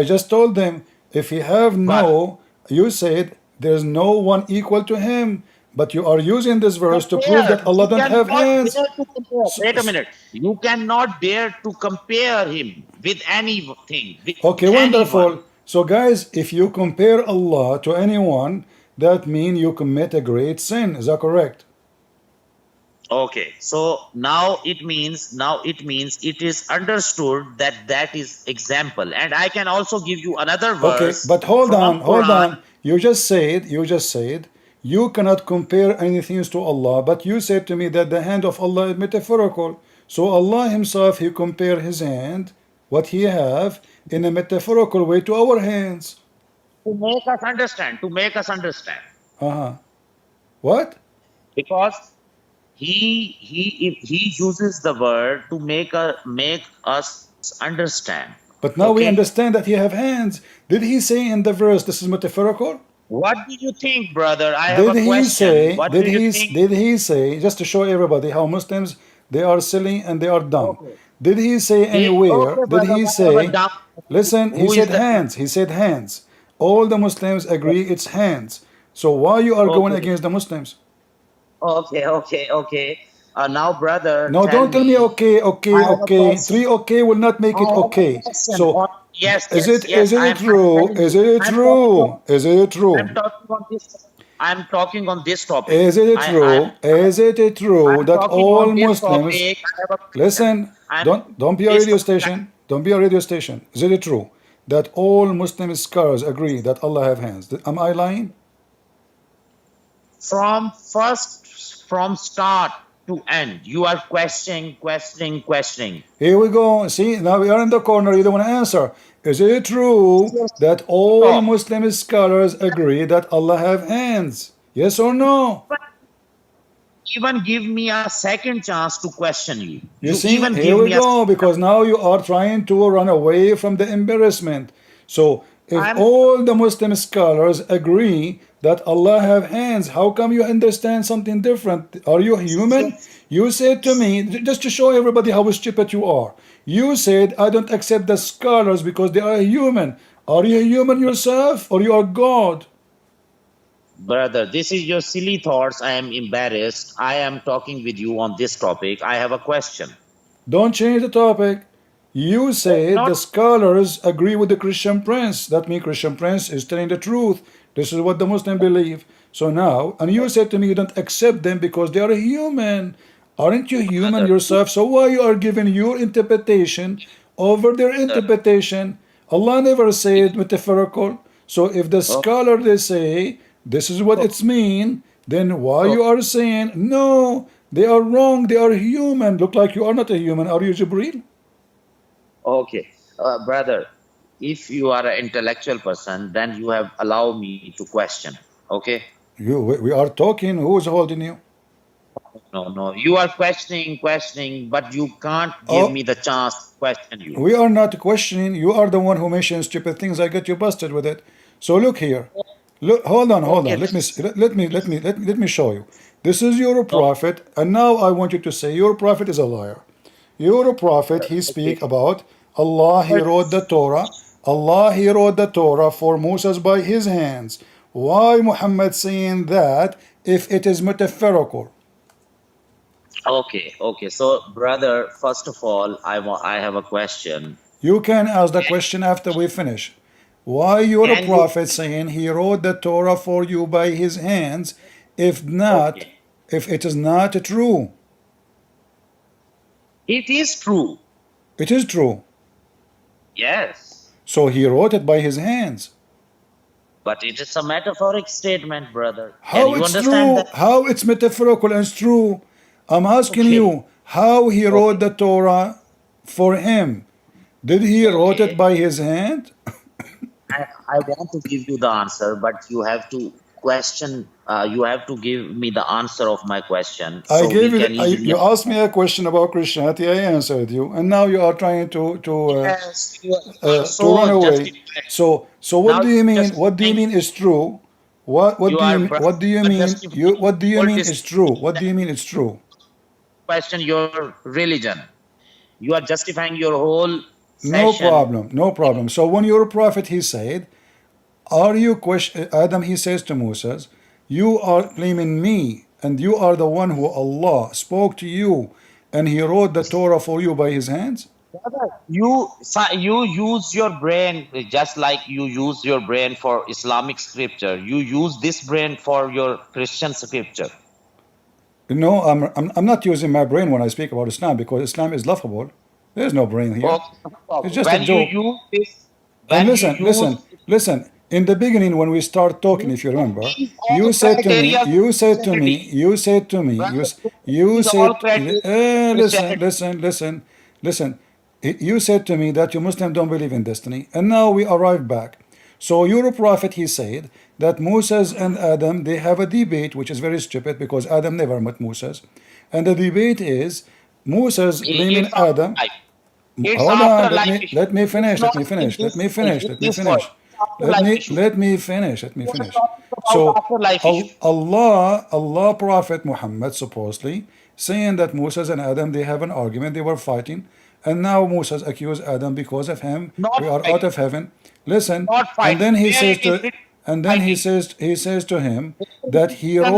if you have But no, you said there's no one equal to him, but you are using this verse to prove that compare. Allah You don't have cannot hands. dare to compare. So, Wait a minute. You cannot dare to compare him with anything, with okay, anyone. wonderful. So guys, if you compare Allah to anyone, that means you commit a great sin. Is that correct? Okay, so now it means it is understood that that is example, and I can also give you another Okay, verse but hold from on, hold on. Quran. You just said you cannot compare anything to Allah, but you said to me that the hand of Allah is metaphorical. So Allah Himself, He compare His hand, what He have, in a metaphorical way to our hands. To make us understand, to make us understand, Uh-huh. What? because he uses the word to make us understand. But now we Okay, understand that He have hands. Did He say in the verse this is metaphorical? what do you think, brother? I have a question. What do you think? Did he say, just to show everybody how Muslims, they are silly and they are dumb. Okay, Did he say anywhere, okay, did brother. he Whatever say, dumb. listen, Who is the? he said hands. All the Muslims agree it's hands. So why you are going Okay, against the Muslims? okay. Now, brother, No, tell don't tell me me. I have a okay. question. Three okay will not make it I have a okay. question. So Yes. is it I'm true? telling you. I'm talking on. Is it I'm true? talking on this. I'm talking on this topic. Is it I true? Is it true I'm that talking on all this Muslims topic. I have a question. listen? I'm Don't be a this radio topic station. Don't be a radio station. Is it true that all Muslim scholars agree that Allah have hands? Am I lying? from start to end. You are questioning. Here we go. See, now we are in the corner. You don't want to answer. Is it true Yes. that all Stop. Muslim scholars agree that Allah have hands? Yes or no? Even give me a second chance to question you. You You see, even here give we me a. go, because now you are trying to run away from the embarrassment. So, if I'm all the Muslim scholars agree that Allah have hands, how come you understand something different? Are you human? You said to me, just to show everybody how stupid you are, you said, I don't accept the scholars because they are human. Are you human yourself or you are God? Brother, this is your silly thoughts. I am embarrassed. I am talking with you on this topic. I have a question. Don't change the topic. You said Not the scholars agree with the Christian Prince. That means Christian Prince is telling the truth. This is what the Muslim believe. So now, and you said to me you don't accept them because they are human. Aren't you human brother, yourself? So why you are giving your interpretation over their brother. interpretation? Allah never said metaphorical. So if the Oh, scholar they say this is what oh, it's mean, then why oh, you are saying no? They are wrong. They are human. Look like you are not a human. Are you Jibril? okay, brother. if you are an intellectual person, then you have allowed me to question. Okay? We are talking. Who is holding you? No. You are questioning, but you can't give Oh, me the chance to question you. we are not questioning. You are the one who mentions stupid things. I get you busted with it. So look here. Look, hold on, hold Okay. on. Let me show you. This is your Okay. prophet, and now I want you to say your prophet is a liar. Your prophet, he Okay. speak about Allah. He wrote the Torah. Allah, he wrote the Torah for Moses by his hands. Why Muhammad saying that if it is metaphorical? Okay. So, brother, first of all, I have a question. You can ask the question after we finish. Why your Can you? prophet saying he wrote the Torah for you by his hands, if not, Okay. if it is not true? It is true. It is true. Yes. So he wrote it by his hands. But it is a metaphoric statement, brother. Can How you it's understand that? true? How it's metaphorical and it's true? I'm asking Okay. you how he wrote Okay. the Torah for him. Did he wrote it Okay. by his hand? I want to give you the answer, but you have to question. You have to give me the answer of my question, I so we gave you. can easily. You asked me a question about Christianity. I answered you, and now you are trying Yes, you are to run so away. justified. So what Now do you you are mean? What do you justifying. mean is true? You are What do you mean? justifying What do you all mean this is true? What do you mean is true? question your religion. You are justifying your whole No session. problem. No problem. So when you're a prophet, he said, "Are you question?" Adam, he says to Moses, "You are claiming me, and you are the one who Allah spoke to you, and He wrote the Torah for you by His hands." Brother, you use your brain just like you use your brain for Islamic scripture. You use this brain for your Christian scripture. No, I'm not using my brain when I speak about Islam because Islam is laughable. There's no brain here. Okay, no It's problem. just a When you joke. use this, And when you listen, use listen. In the beginning, when we start talking, if you remember, these all criteria of Christianity, brother, you these all said, criteria of listen, Christianity. listen. You said to me that you Muslims don't believe in destiny, and now we arrive back. So your prophet, he said that Moses and Adam, they have a debate, which is very stupid because Adam never met Moses, and the debate is Moses claiming It's Adam. afterlife. It's Hold on. afterlife issue. Let me It's finish. Let not me in finish. Let this me finish. in Let me this world. finish. It's afterlife issue. Let me finish. Let me We are finish. talking about So afterlife issue. Allah Prophet Muhammad supposedly saying that Moses and Adam they have an argument, they were fighting, and now Moses accused Adam because of him. Not We are out fighting. of heaven. Listen, Not and fighting. then he Where says it is to written and then fighting. he says to him that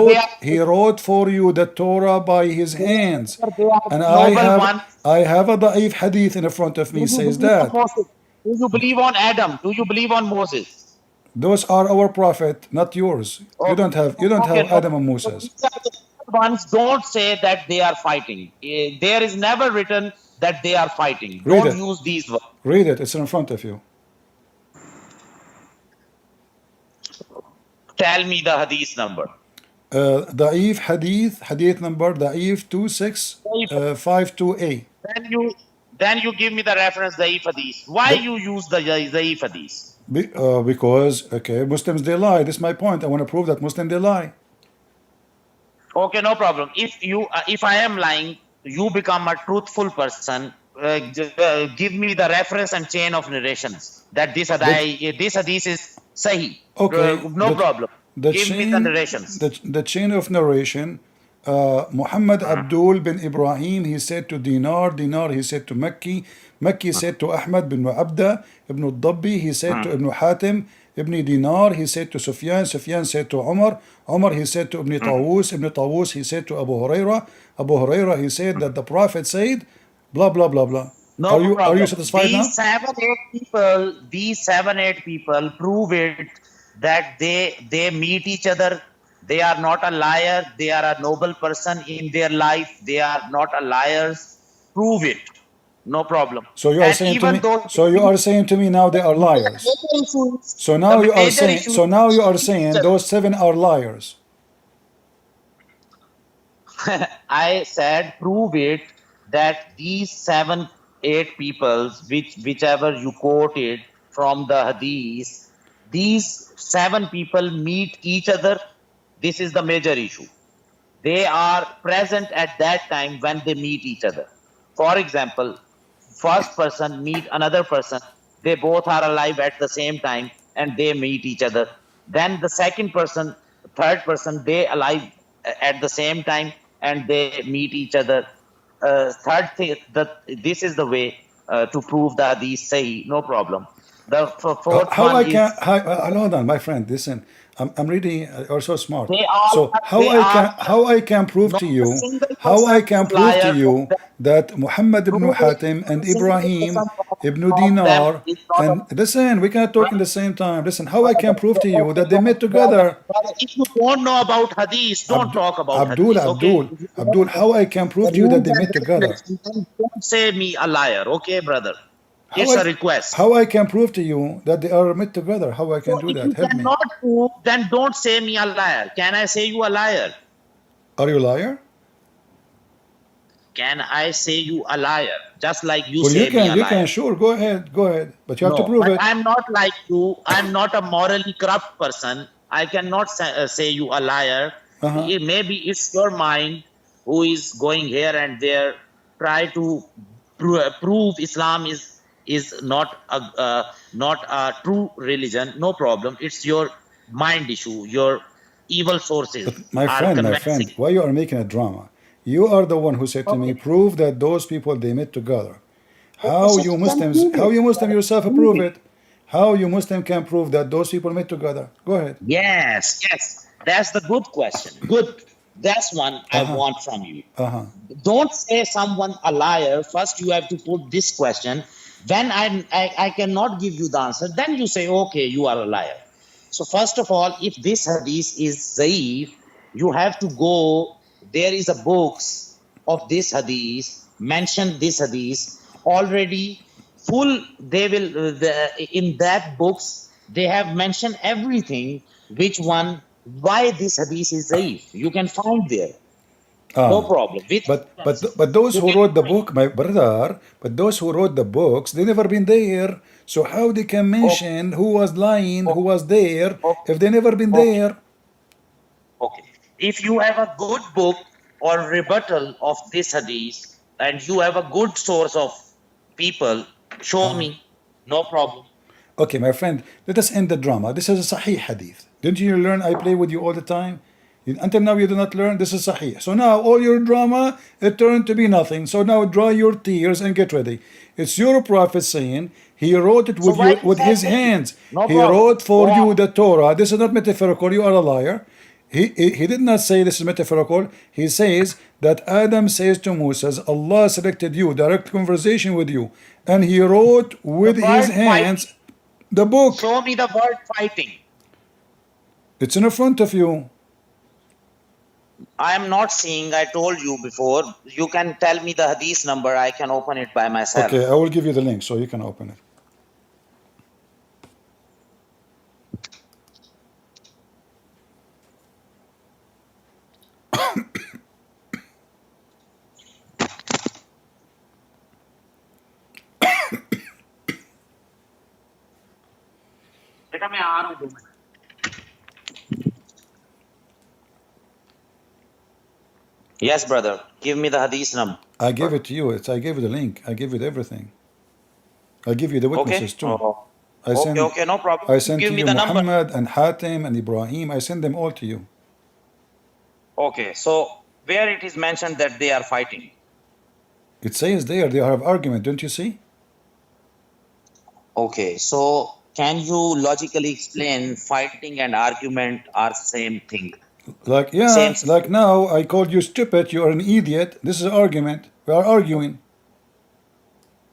They are he wrote for you the Torah by his they hands. are they are And noble ones. I have a da'if hadith in front of Do me you says believe on that. Moses? Do you believe on Adam? Do you believe on Moses? Those are our prophet, not yours. Okay. You don't Okay, have no. Adam and So Moses. these are the ones don't say that they are fighting. There is never written that they are fighting. Read Don't it. use these words. Read it. It's in front of you. Tell me the hadith number. Da'if hadith number Da'if Then 26528. you give me the reference the hadith. Why The, you use the hadith? because, okay, Muslims they lie. This is my point. I want to prove that Muslims they lie. Okay, no problem. If I am lying, you become a truthful person. Give me the reference and chain of narrations that The, this hadith is sahih. okay, No problem. the Give me the chain narrations. the chain of narration. Muhammad Abdul bin Ibrahim, he said to Dinar, he said to Makki said to Ahmad bin Abda, Ibn al-Dabbi, he said to Ibn Hatim, Ibn Dinar, he said to Sufyan said to Umar, he said to Ibn Tawus, he said to Abu Huraira, he said that the Prophet said, blah, blah, blah, blah. No Are you problem. satisfied now? These 7, 8 people prove it that they meet each other. They are not a liar. They are a noble person in their life. They are not a liars. Prove it. No problem. So you are And saying to even me, though so you are saying to me now they are liars. So now you are saying those seven are liars. I said prove it that these 7, 8 peoples, whichever you quoted from the hadith, these 7 people meet each other. This is the major issue. They are present at that time when they meet each other. For example, first person meet another person, they both are alive at the same time and they meet each other. Then the second person, third person, they alive at the same time and they meet each other. Third thing, this is the way to prove the hadith sahih, no problem. The fourth How I one can, is hold on, my friend, listen. I'm reading, you're so smart. they are So how I can prove not to a you, single how I person can is prove to liar you of them. that Muhammad ibn Prove it. Hatim and Not a single Ibrahim person ibn of them Dinar, is not and a listen, we cannot talk in the same time. Listen, how I can prove to you that they met brother, together. brother, if you don't know about hadith, don't talk about Abdul, hadith, okay? If you don't Abdul, know how I can prove the to you that rules they and met together? regulations, then don't say me a liar, okay, brother? How It's a I, request. how I can prove to you that they are met together? How I can So do if that? you Help me. cannot prove, then don't say me a liar. Can I say you a liar? Are you a liar? Can I say you a liar? Just like you Well, say me a you liar. can, sure, go ahead, but you have to No, prove but it. I'm not like you. I'm not a morally corrupt person. I cannot say you a liar. Maybe it's your mind who is going here and there, try to prove Islam is not a true religion. No problem. It's your mind issue. Your evil sources But my are friend, convincing. why you are making a drama? You are the one who said to me, Okay. prove that those people they met together. Okay, so you can prove How it. you Muslim yourself Prove prove it. it? How you Muslim can prove that those people met together? Go ahead. Yes, yes. That's the good question. Good. That's one I want from you. Don't say someone a liar. First, you have to put this question. When I cannot give you the answer, then you say, okay, you are a liar. So first of all, if this hadith is zaif, you have to go. There is a books of this hadith, mention this hadith already full. They will in that books they have mentioned everything. Which one? Why this hadith is zaif? You can find there. No problem. With But those you who can wrote the find. book, my brother, but those who wrote the books, they never been there. So how they can Okay, mention who was lying, who was there, okay, if they never been okay, there? okay. If you have a good book or rebuttal of this hadith and you have a good source of people, show me. No problem. Okay, my friend, let us end the drama. This is a Sahih hadith. Didn't you learn I play with you all the time? Until now you do not learn. This is Sahih. So now all your drama, it turned to be nothing. So now dry your tears and get ready. It's your prophet saying he wrote it So why you with say his me? hands. No He problem. wrote for Go you on. the Torah. This is not metaphorical. You are a liar. He did not say this is metaphorical. He says that Adam says to Moses, Allah selected you, direct conversation with you. And he wrote The with his word hands fighting. the book. Show me the word fighting. It's in front of you. I am not seeing. I told you before. You can tell me the hadith number. I can open it by myself. Okay, I will give you the link so you can open it. बेटा मैं आ रहा हूँ 2 minute. Yes, brother. Give me the hadith number. I gave it to you. I gave you the link. I gave you everything. I give you the witnesses Okay. too. Oh. I send Okay. No problem. I sent Give to me you the number. Muhammad and Hatim and Ibrahim. I send them all to you. Okay. So where it is mentioned that they are fighting? It says there they have argument, don't you see? Okay. So can you logically explain fighting and argument are same thing? Like, yeah, Same. like now I called you stupid, you are an idiot. This is an argument. We are arguing.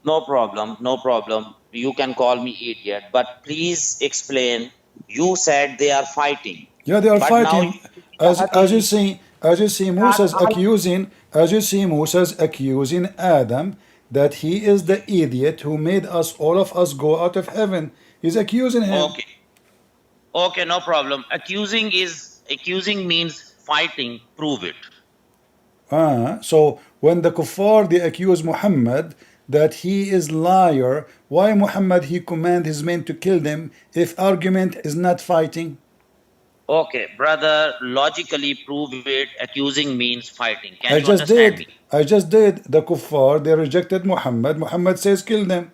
No problem. No problem. You can call me idiot, but please explain. You said they are fighting. Yeah, they are But now fighting. As you see Moses accusing Adam that he is the idiot who made all of us go out of heaven. He's accusing him. Okay. Okay, no problem. Accusing means fighting. Prove it. So when the kuffar they accuse Muhammad that he is liar, why Muhammad he command his men to kill them if argument is not fighting? Okay, brother, logically prove it. Accusing means fighting. Can I you just understand did. me? I just did. The kuffar, they rejected Muhammad. Muhammad says kill them.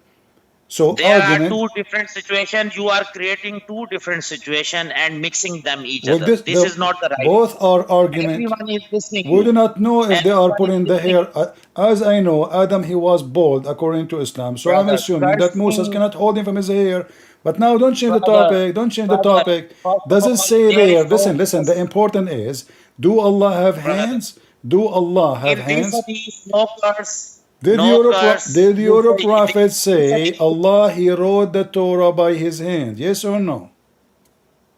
So There are argument two different situations. You are creating two different situations and mixing them each with other. this, This is not the right. both are argument. Everyone is listening We you. do not know if they are Everyone is putting the listening. hair. As I know, Adam he was bald according to Islam. So I'm Brother, assuming that Moses cursing, cannot hold him from his hair. But now don't change the brother, topic. Don't change the brother. topic. First of Does it all, say there there? is no Listen. The curse. important is, do Allah have Brother, hands? Do Allah have in this hands? hadith, no curse, Did no your curse. did You your say in prophet this say hadith. Allah he wrote the Torah by his hand? Yes or no?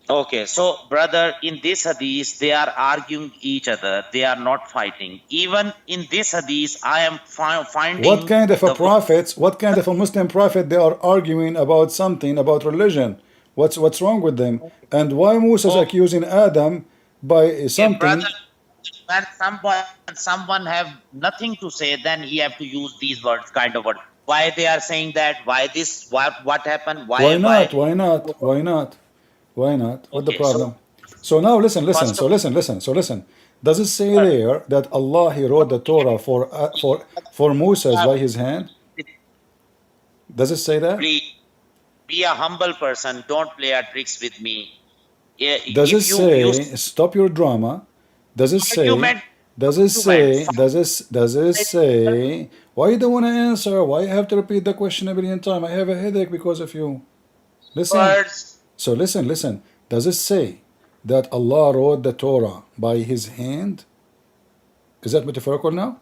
Okay, so brother, in this hadith, they are arguing each other. They are not fighting. Even in this hadith, I am What finding kind of a the prophets? What kind of a Muslim prophet they are arguing about something about religion? What's wrong with them? And why Moses okay, accusing Adam by brother. something? When someone have nothing to say, then he have to use these words, kind of word. Why they are saying that? Why this? What happened? Why Why? not? Why not? Why not? Why not? What the Okay, so problem? So now listen. first of So listen. Does it say all, there that Allah he wrote the Torah for Moses by his hand? Does it say that? please be a humble person. Don't play a tricks with me. Does it If you say stop your drama? Does it say? argument, Does it say? argument, Does it say? Why you don't want to answer? Why you have to repeat the question a billion times? I have a headache because of you. Listen. words. So listen. Does it say that Allah wrote the Torah by His hand? Is that metaphorical now?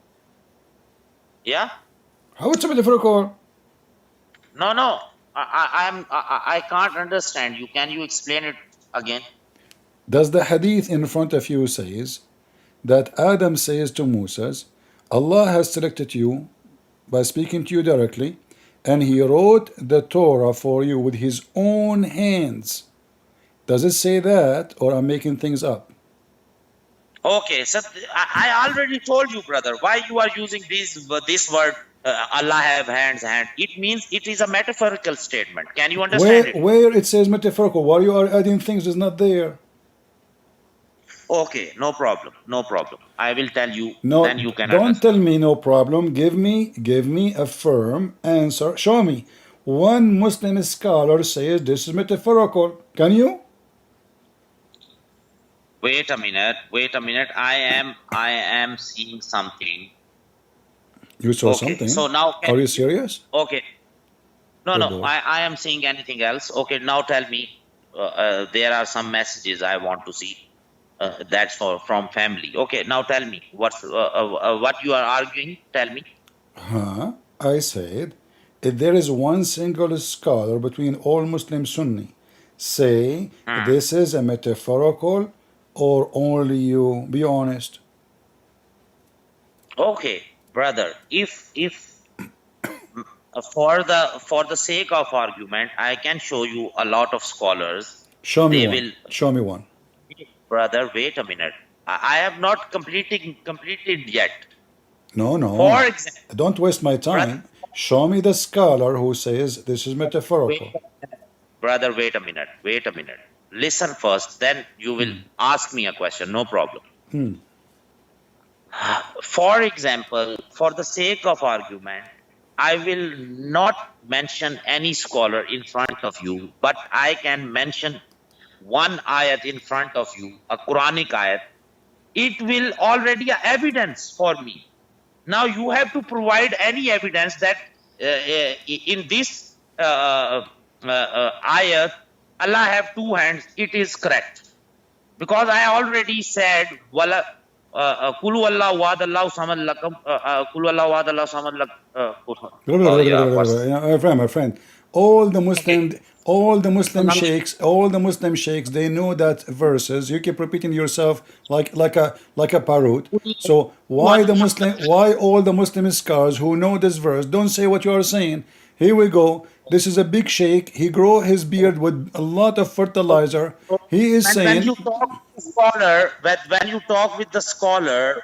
Yeah. How it's metaphorical? No. I can't understand you. Can you explain it again? Does the hadith in front of you says that Adam says to Moses, Allah has selected you by speaking to you directly, and he wrote the Torah for you with his own hands. Does it say that, or I'm making things up? Okay, so I already told you, brother, why you are using this word. Allah have hands, hand. It means it is a metaphorical statement. Can you understand it? Where it says metaphorical, why you are adding things is not there? Okay, no problem. I will tell you. No, Then you can don't understand. tell me no problem. Give me a firm answer. Show me. One Muslim scholar says this is metaphorical. Can you? Wait a minute. I am seeing something. You saw Okay, something. so now Are you serious? okay. Oh No. boy. I am seeing anything else. Okay, now tell me. There are some messages I want to see. That's from family. Okay, now tell me what you are arguing. Tell me. Huh? I said, if there is one single scholar between all Muslim Sunni, say this is a metaphorical or only you. Be honest. Okay, brother. If for the sake of argument, I can show you a lot of scholars. Show me They one. will. Show me one. Brother, wait a minute. I have not completed yet. No. For example, Don't waste my time. Show me the scholar who says this is metaphorical. brother, wait a minute. Listen first, then you will ask me a question. No problem. For example, for the sake of argument, I will not mention any scholar in front of you, but I can mention one ayat in front of you, a Quranic ayat. It will already evidence for me. Now you have to provide any evidence that in this ayat, Allah have two hands. It is correct, because I already said wala. Kulu Allah wa'adallahu samad lakam. Kulu Allah wa'adallahu samad lakam. My friend. All the Muslim sheikhs, they know that verses. You keep repeating yourself like a parrot. So why all the Muslim scholars who know this verse don't say what you are saying? Here we go. This is a big sheikh. He grow his beard with a lot of fertilizer. He is saying. When you talk with the scholar,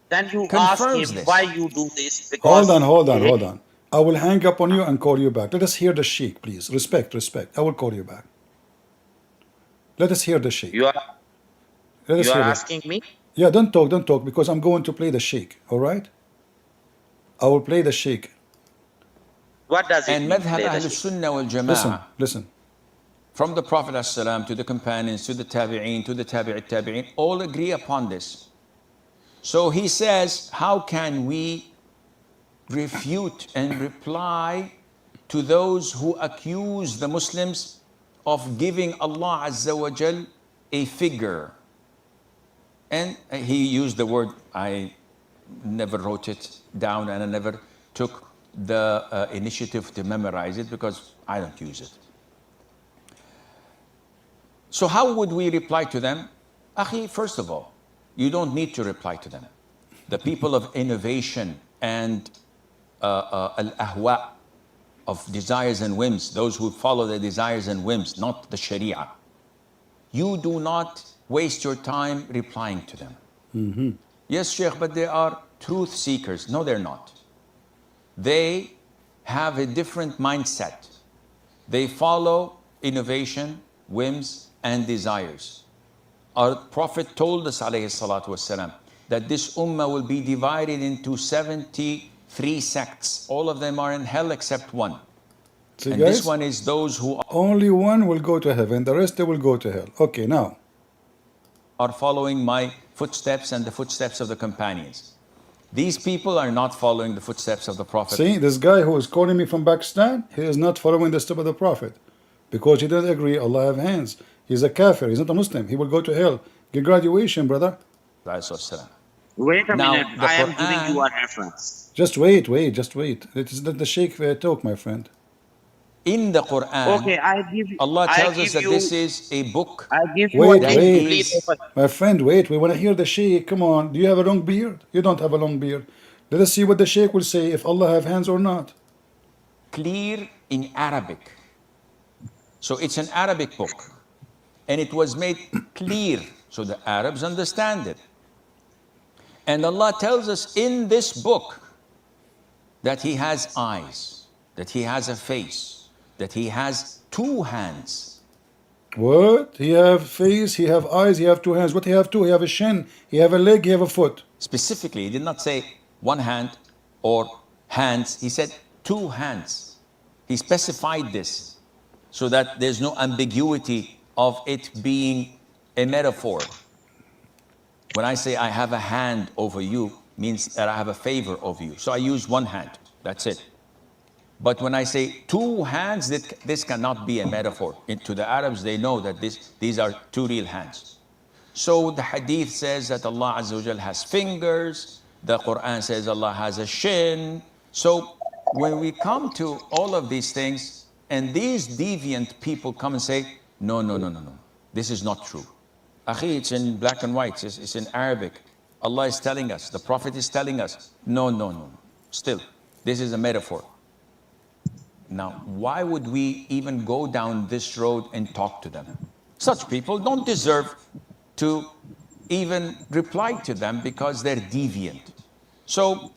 then you ask him Confirms this. why you do this. Because Hold on. I will hang up on you and call you back. Let us hear the Sheikh, please. Respect, respect. I will call you back. Let us hear the Sheikh. You are Let us you are hear it. asking me? Yeah, don't talk, because I'm going to play the Sheikh. All right? I will play the Sheikh. What does it And mean? madhab Play the Ahl sheikh? Sunnah wal Listen, Jama'ah, listen. from the Prophet ﷺ to the companions, to the tabi'een, to the tabi'in, all agree upon this. So he says, how can we refute and reply to those who accuse the Muslims of giving Allah Azza wa Jal a figure? And he used the word, I never wrote it down and I never took the initiative to memorize it because I don't use it. So how would we reply to them? Akhi, first of all, you don't need to reply to them. The people of innovation and al-ahwa, of desires and whims, those who follow their desires and whims, not the Sharia. You do not waste your time replying to them. Yes, Sheikh, but they are truth seekers. No, they're not. They have a different mindset. They follow innovation, whims, and desires. Our Prophet told us, alayhi salatu wasalam, that this ummah will be divided into 73 sects. All of them are in hell except one. See, And guys, this one is those who only one will go to heaven. The rest, they will go to hell. Okay, now. are following my footsteps and the footsteps of the companions. These people are not following the footsteps of the Prophet. See, this guy who is calling me from Pakistan, he is not following the step of the Prophet. Because he doesn't agree Allah have hands. He's a kafir. He's not a Muslim. He will go to hell. Get graduation, brother. Wait a Now, minute. the I am giving Quran- you a reference. Just wait. Let the Sheikh talk, my friend. In the Quran, Okay, Allah I tells give us that you, this is a book. I give you Wait, a link. wait. Please open. My friend, wait. We want to hear the Sheikh. Come on. Do you have a long beard? You don't have a long beard. Let us see what the Sheikh will say, if Allah have hands or not. Clear in Arabic. So it's an Arabic book. And it was made clear so the Arabs understand it. And Allah tells us in this book that He has eyes, that He has a face, that He has two hands. What? He have face, he have eyes, he have two hands. What he have two? He have a shin, he have a leg, he have a foot. Specifically, He did not say one hand or hands. He said two hands. He specified this so that there's no ambiguity of it being a metaphor. When I say I have a hand over you, means that I have a favor over you. So I use one hand, that's it. But when I say two hands, this cannot be a metaphor. To the Arabs, they know that these are two real hands. So the hadith says that Allah Azza wa Jal has fingers. The Quran says Allah has a shin. So when we come to all of these things, and these deviant people come and say, no, this is not true. Akhi, it's in black and white, it's in Arabic. Allah is telling us, the Prophet is telling us, no. Still, this is a metaphor. Now, why would we even go down this road and talk to them? Such people don't deserve to even reply to them because they're deviant. So,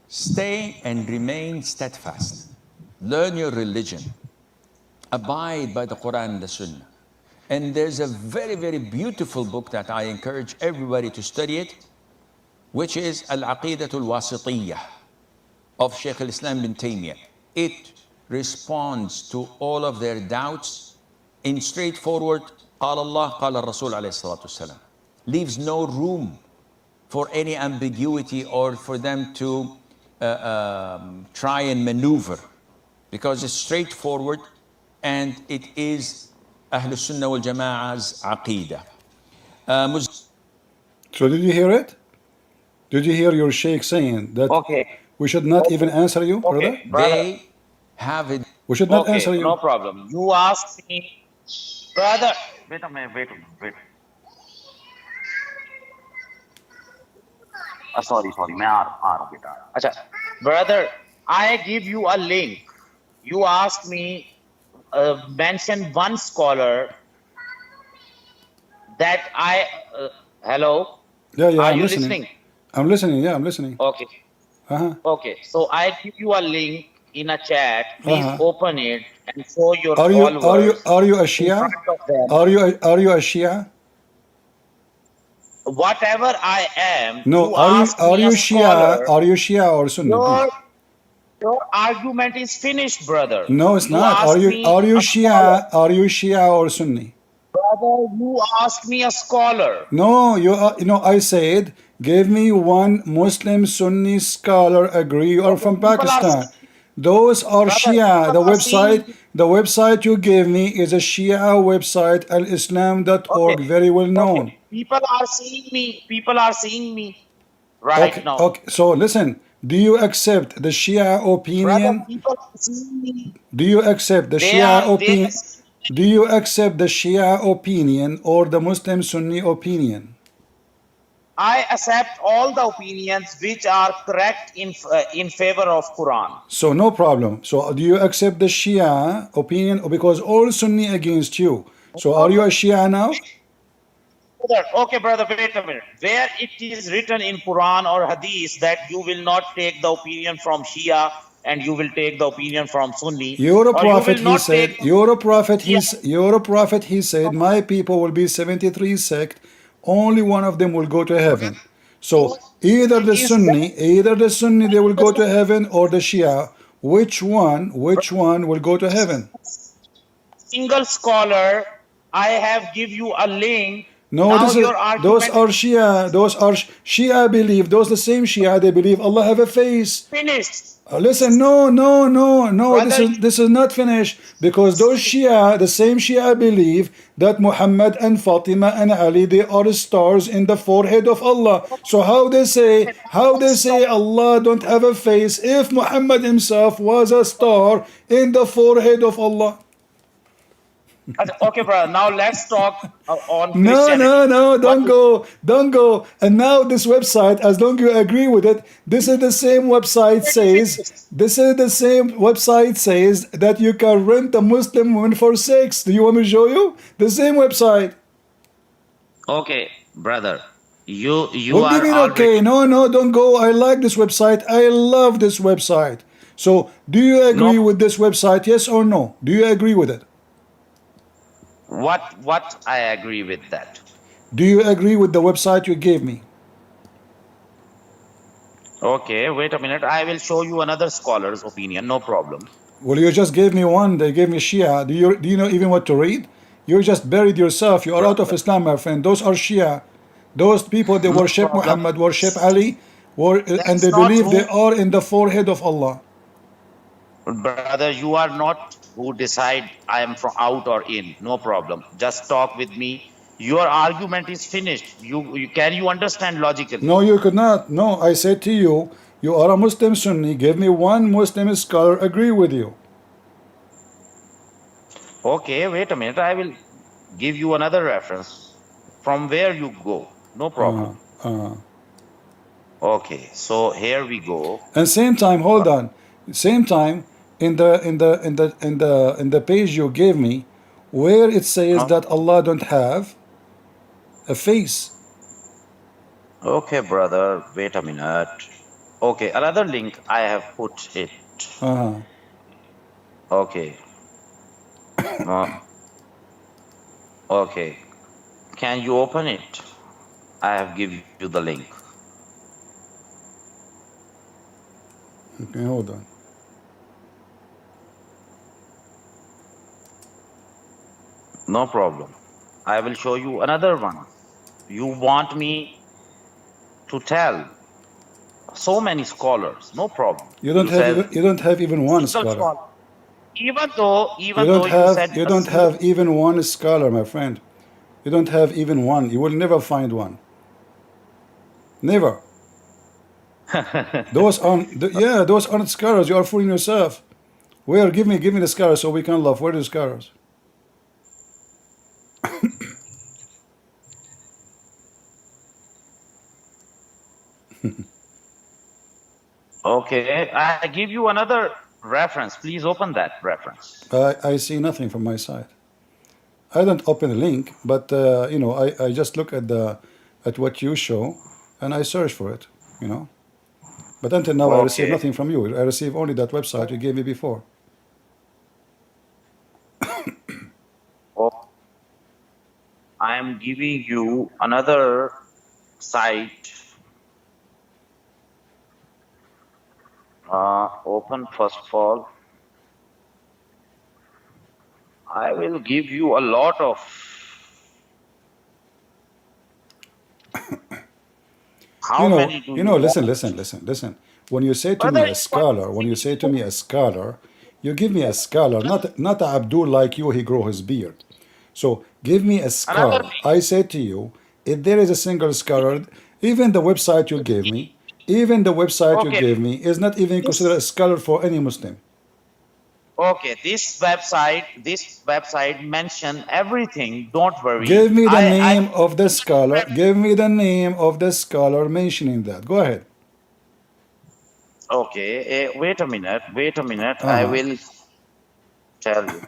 stay and remain steadfast. Learn your religion. Abide by the Quran and the Sunnah. And there's a very, very beautiful book that I encourage everybody to study it, which is Al-Aqidatul Wasitiyyah of Shaykh al-Islam bin Taymiyyah. It responds to all of their doubts in straightforward, قال الله, قال الرسول عليه الصلاة والسلام. Leaves no room for any ambiguity or for them to try and maneuver, because it's straightforward and it is Ahl Sunnah wal Jama'ah's Aqidah. So did you hear it? Did you hear your Sheikh saying that Okay. we should not even answer you, brother? Okay, brother. They have it. We should not answer Okay, you. no problem. You ask me, brother. Wait a minute. Sorry. मैं आ रहा हूँ बेटा. अच्छा, brother, I give you a link. You ask me, mention one scholar that I. Hello. Yeah, Are I'm you listening. listening? I'm listening. Yeah, I'm listening. Okay. Uh-huh. Okay. So I give you a link in a chat. Please Uh-huh. open it and show your Are you followers a in Shia? front of them. Are you a Shia? Whatever I am, No, you ask are me you a Shia? scholar. Are you Shia or Sunni, please? Your argument is finished, brother. No, it's You not. ask me a scholar. Are you Shia or Sunni? Brother, you ask me a scholar. No, I said, give me one Muslim Sunni scholar agree or Okay, from people are Pakistan. Those are brother, Shia. people are seeing. The website you gave me is a Shia website, Okay, alislam.org, very well okay. known. People are seeing me. People are seeing me right Okay, now. okay. So listen, do you accept the Shia Brother, opinion? people are seeing me. Do you accept the They Shia are opinion? Do you accept the Shia opinion or the Muslim Sunni opinion? I accept all the opinions which are correct in favor of Quran. So no problem. So do you accept the Shia opinion because all Sunni against you? So are you a Shia now? Okay, brother, wait a minute. Where it is written in Quran or Hadith that you will not take the opinion from Shia and you will take the opinion from Sunni, You're a or you prophet, will he not said. take Shia. You're a prophet, he said. My people will be 73 sect. Only one of them will go to heaven. So Is that either the Sunni they will go to heaven or the Shia. Which one will go to heaven? single scholar? I have give you a link. No, Now this is your argument Those are Shia believe. Those the same Shia they believe Allah have a face. is finished. Listen, no. Brother, This is not finished because those Shia, the same Shia, believe that Muhammad and Fatima and Ali they are stars in the forehead of Allah. So how they say Allah don't have a face if Muhammad himself was a star in the forehead of Allah? okay, brother. Now let's talk on Christianity. No, What don't go. And now this website, as long you agree with it, this is the same website says that you can rent a Muslim woman for sex. Do you want me to show you? The same website. Okay, brother. You What do you are mean already. okay? No, don't go. I like this website. I love this website. So do you agree No. with this website? Yes or no? Do you agree with it? What I agree with that. Do you agree with the website you gave me? Okay, wait a minute. I will show you another scholar's opinion. No problem. Well, you just gave me one. They gave me Shia. Do you know even what to read? You just buried yourself. You are out of Islam, my friend. Those are Shia. Those people they No worship problem. Muhammad, worship Ali, and That's they not believe they who, are in the forehead of Allah. brother. You are not who decide I am from out or in. No problem. Just talk with me. Your argument is finished. You can you understand logically? No, you could not. No, I said to you, you are a Muslim Sunni. Give me one Muslim scholar agree with you. Okay, wait a minute. I will give you another reference from where you go. No problem. Okay, so here we go. And same time, hold on. Same time, in the page you gave me, where it says that Allah don't have a face. Okay, brother. Wait a minute. Okay, another link I have put it. Okay. Okay. Can you open it? I have given you the link. Okay, hold on. No problem. I will show you another one. You want me to tell so many scholars? No problem. You don't have even one scholar. Even though You said don't have even one scholar, my friend. You don't have even one. You will never find one. Never. Those aren't scholars. You are fooling yourself. Where? Give me the scholars so we can love. Where are the scholars? Okay, I give you another reference. Please open that reference. I see nothing from my side. I don't open the link, but I just look at what you show and I search for it. But until now, I received Okay. nothing from you. I received only that website you gave me before. Oh, I am giving you another site. Open first of all. I will give you a lot of. How many do You you know, want? listen. When you say to me Brother, a scholar, when you say to me a scholar, you give me a scholar, not a Abdul like you, he grow his beard. So give me a another scholar. I say to you, if there is a single scholar, even the website you gave me, okay. is not even considered a This scholar for any Muslim. okay. This website mention everything. Don't Give worry. me the I name of the scholar. Give me the name of the scholar mentioning that. Go ahead. okay. Wait a minute. Wait a minute. I Uh-huh. will tell you.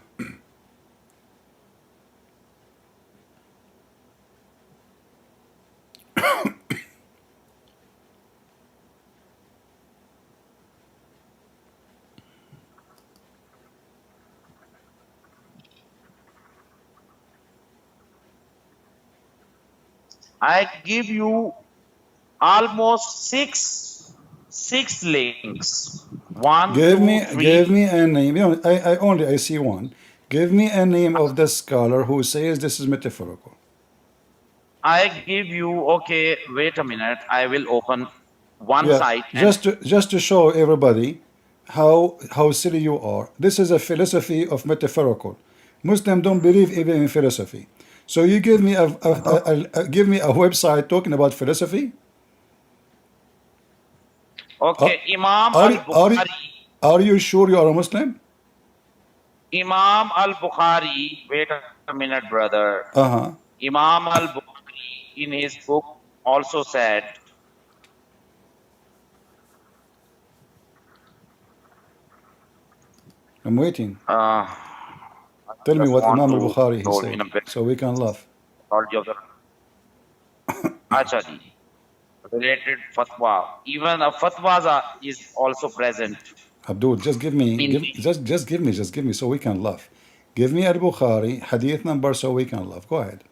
I give you almost six links. One, two, Give three. me a name. I see one. Give me a name of the scholar who says this is metaphorical. I give you okay. Wait a minute. I will open one Yeah, site and just to show everybody how silly you are. This is a philosophy of metaphorical. Muslims don't believe even in philosophy. So you give me give me a website talking about philosophy. Uh, okay. Imam are al you- are you- Bukhari. are you sure you are a Muslim? Imam al Bukhari. Wait a minute, brother. Uh-huh. Imam al Bukhari in his book also said. I'm waiting. I Tell me just what want Imam to al-Bukhari he show in said, a bit so we can laugh. knowledge of the Acha ji. Related fatwa. Even a fatwas is also present Abdul, in just give me so we can laugh. Give me al-Bukhari, hadith number so we can laugh. Go ahead.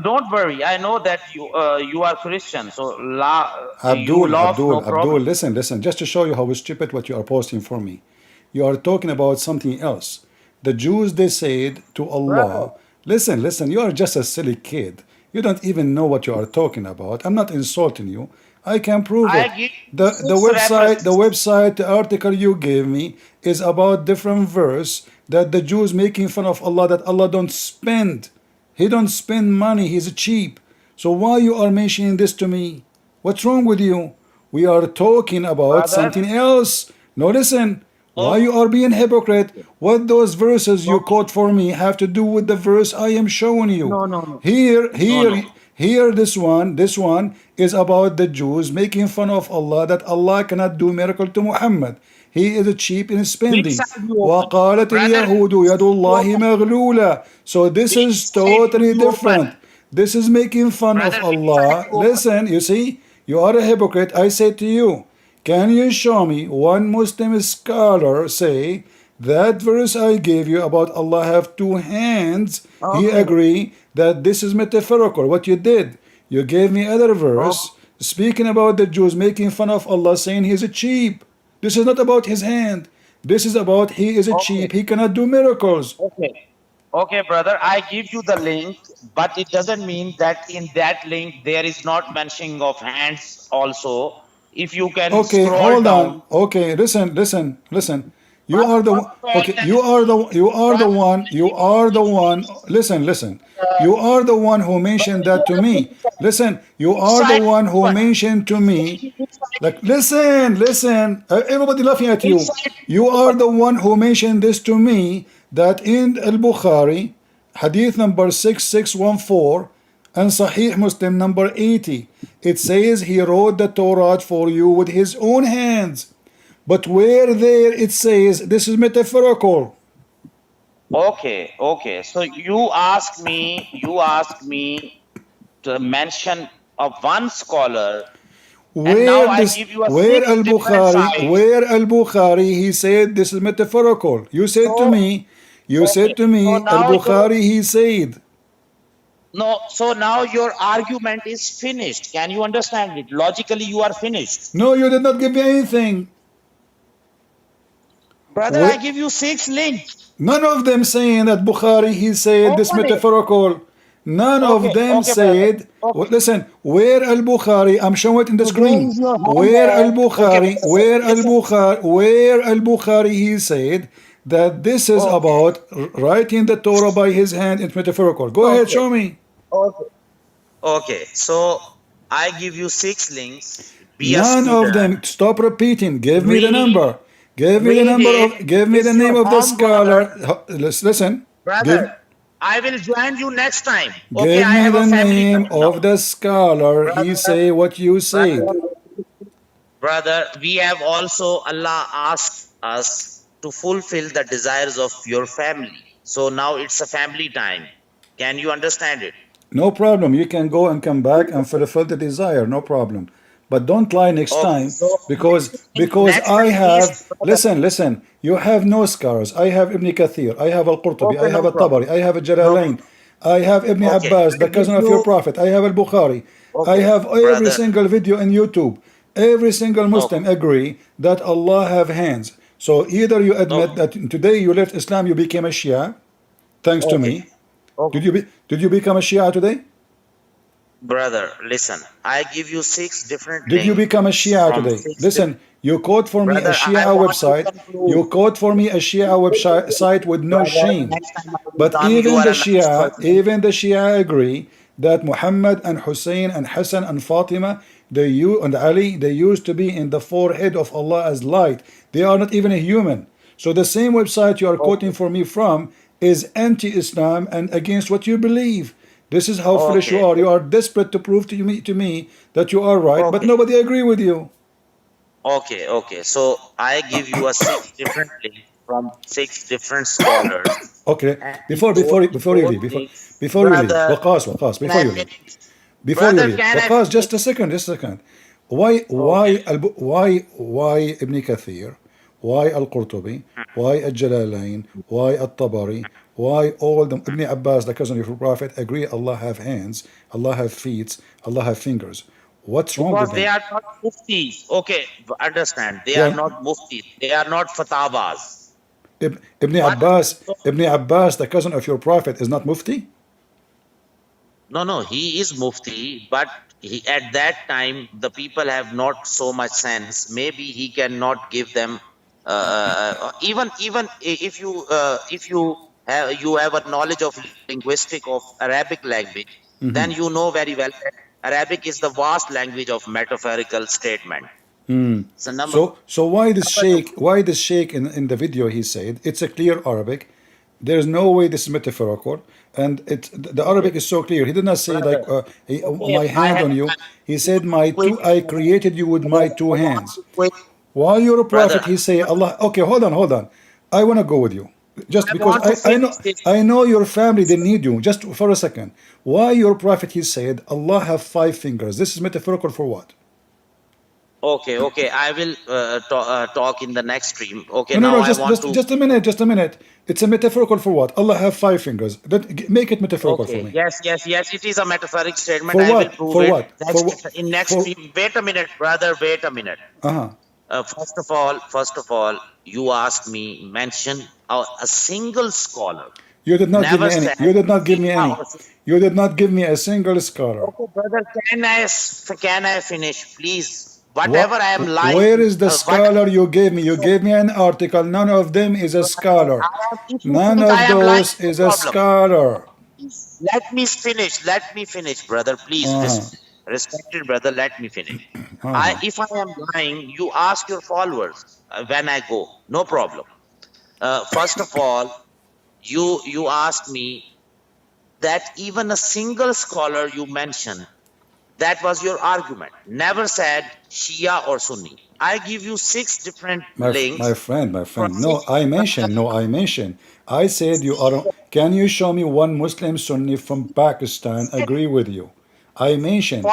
don't worry. I know that you are Christian, so you laugh no Abdul, problem. listen, just to show you how stupid what you are posting for me. You are talking about something else. The Jews, they said to Brother, Allah, listen, you are just a silly kid. You don't even know what you are talking about. I'm not insulting you. I can prove I it. give The six references. the article you gave me is about different verse that the Jews making fun of Allah, that Allah don't spend. He don't spend money, he's cheap. So why you are mentioning this to me? What's wrong with you? We are talking about Brother, something else. No, listen. Why okay, you are being hypocrite? What those verses you okay. quote for me have to do with the verse I am showing you? No, no, no, Here, no, here, no. here, this one is about the Jews making fun of Allah, that Allah cannot do miracle to Muhammad. He is cheap in Which spending. side you open? وقالت Brother, اليهود which يد side you الله open? مغلولة. So this Which is side do totally you open? different. This is making fun of Brother, which side Allah. you open? Listen, you see, you are a hypocrite. I say to you, can you show me one Muslim scholar say that verse I gave you about Allah have two hands? He Okay, agree that this is metaphorical. What you did, you gave me other verse okay, speaking about the Jews making fun of Allah, saying he's a cheap. This is not about his hand. This is about he is a okay, cheap. He cannot do miracles. okay. Okay, brother, I give you the link, but it doesn't mean that in that link there is not mentioning of hands also. If you can Okay, scroll hold on. down, Okay, listen. You first are the of all, okay. You are the one. Listen. You are the one who mentioned that to me. Listen, you which are the side one you who open? mentioned to me. Which side, Like, listen. Everybody laughing at which you. side You you are open? the one who mentioned this to me that in Al Bukhari, hadith number 6614, and Sahih Muslim number 80, it says he wrote the Torah for you with his own hands. But where there it says this is metaphorical. Okay. So you ask me to mention of one scholar, and now Where I this, give you a where six different sides. Where Al-Bukhari, he said this is metaphorical. You said to So, me, you okay. said to So me, now Al-Bukhari, he said. no. So now your argument is finished. Can you understand it? Logically, you are finished, No, you did not give me anything. brother. I give you 6 links. None of them saying that Bukhari, he said this Open it. metaphorical. None of them Okay, brother. said, Okay. listen, where Al-Bukhari, I'm showing it in the So screen. raise your hand Where there. Al-Bukhari, Okay, where listen. Al-Bukhari, he said that this is Okay. about writing the Torah by his hand, it's metaphorical. Go ahead, Okay. show me. Okay. Okay. So I give you 6 links. Be a None of them, student. stop repeating, give me the Read. number. Give me the Read number it. of, give me the It's name your of the homework. scholar. Listen, give, Brother, I will join you next time. Okay, give I me have the a family name time now. of the scholar. He Brother, say what you said. brother, we have also, Allah asked us to fulfill the desires of your family. So now it's a family time. Can you understand it? No problem. You can go and come back and fulfill the desire. No problem. But don't lie next Okay, time so because next I time, have, please, brother. listen. You have no scholars. I have Ibn Kathir. I have Al-Qurtubi. Okay, I have no problem. Al-Tabari. I have No Al-Jalalain. I have Ibn Okay, Abbas, I the give cousin of your you. prophet. I have Al-Bukhari. I Okay, have every brother. single video in YouTube. Every single Muslim Okay, agree that Allah have hands. So either you admit okay, that today you left Islam, you became a Shia, thanks to okay, me. okay. Did you become a Shia today? Brother, listen. I give you 6 different Did you become a links Shia from today? 6 Listen, you quote for me a Brother, I Shia want to website. conclude. You quote for me a Shia website with no Brother, shame. next time I will But come. You are a nice person. Even the Shia agree that Muhammad and Hussein and Hassan and Fatima, and Ali, they used to be in the forehead of Allah as light. They are not even a human. So the same website you are quoting for me from is anti-Islam and against what you believe. This is how foolish you Okay, are. You are desperate to prove to me that you are right, but okay, nobody agree with you. okay, okay. So I give you a 6 different links from 6 different scholars, Okay. and Before you leave, brother, Waqas, can I finish? before you Brother, leave, can I Waqas, finish? just a second. Okay, Why Ibn Kathir? Why Al-Qurtubi? Why Al-Jalalain? Why Al-Tabari? Why all them? Ibn Abbas, the cousin of the Prophet, agree Allah have hands, Allah have feet, Allah have fingers. What's wrong with because they them? are not muftis. Okay, understand. They They are are, not muftis. They are not fatwas. Ibn But Ibn Abbas, the cousin of your Prophet, is not Mufti? no, he is mufti, but at that time the people have not so much sense. Maybe he cannot give them. Even if you have a knowledge of linguistic of Arabic language, then you know very well that Arabic is the vast language of metaphorical statement. So So why this sheikh in the video he said it's a clear Arabic. There's no way this is metaphorical, and the Arabic is so clear. He did not say like brother, my okay, hand on you. He said I created you with my two I want hands. to quit, While you're a brother. prophet, he say Allah. Okay, hold on. I want to go with you just I because want to finish this. I know your family they need you. Just for a second, why your prophet he said Allah have 5 fingers? This is metaphorical for what? Okay. I will talk in the next stream. Okay, No, now I just want to. just a minute. It's a metaphorical for what? Allah have 5 fingers. Make it metaphorical for Okay, me. yes. It is a metaphoric statement. For I will what? prove For it what? in next For stream. Wait a minute, brother. Wait a minute. uh-huh. First of all, you asked me mention a single scholar. You did not give Never me any. said. You did not give me any. You did not give me a single scholar. Okay, brother. Can I finish, please? Whatever I am lying. Where is the scholar you gave me? You gave me an article. None of them is a scholar. None I of am lying, those no is a problem. scholar. Let me finish, brother. Please, respected brother, let me finish. If I am lying, you ask your followers when I go. No problem. First of all, you asked me that even a single scholar you mentioned, that was your argument. Never said Shia or Sunni. I give you 6 different links. My friend. No, I mentioned. I said you are. Can you show me one Muslim Sunni from Pakistan agree with you? I mentioned.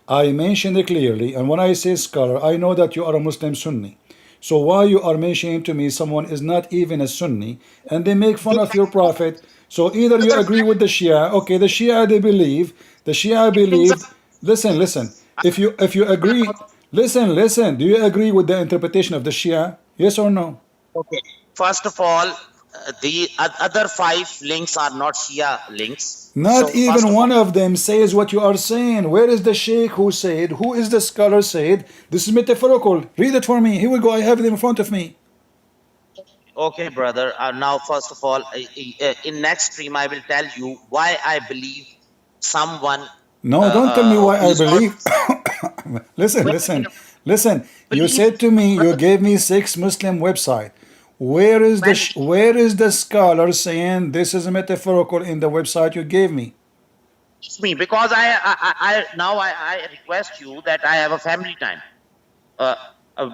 I mentioned it clearly, and when I say scholar, I know that you are a Muslim Sunni. So why you are mentioning to me someone is not even a Sunni, and they make fun of your prophet? So either you agree with the Shia, okay, the Shia they believe, the Shia believed. Listen, listen. If you agree, listen. Do you agree with the interpretation of the Shia? Yes or no? Okay. First of all, the other five links are not Shia links. So Not first even of all, one of them says what you are saying. Where is the sheikh who said, who is the scholar said, this is metaphorical? Read it for me. Here we go. I have it in front of me. okay, brother. Now, first of all, in next stream, I will tell you why I believe someone No, don't tell me why who I is not. believe. Listen, Wait, listen. You believe, said to me, you brother. gave me 6 Muslim website. When Where is the scholar saying this is metaphorical in the website you gave me? it's me, because I request you that I have a family time.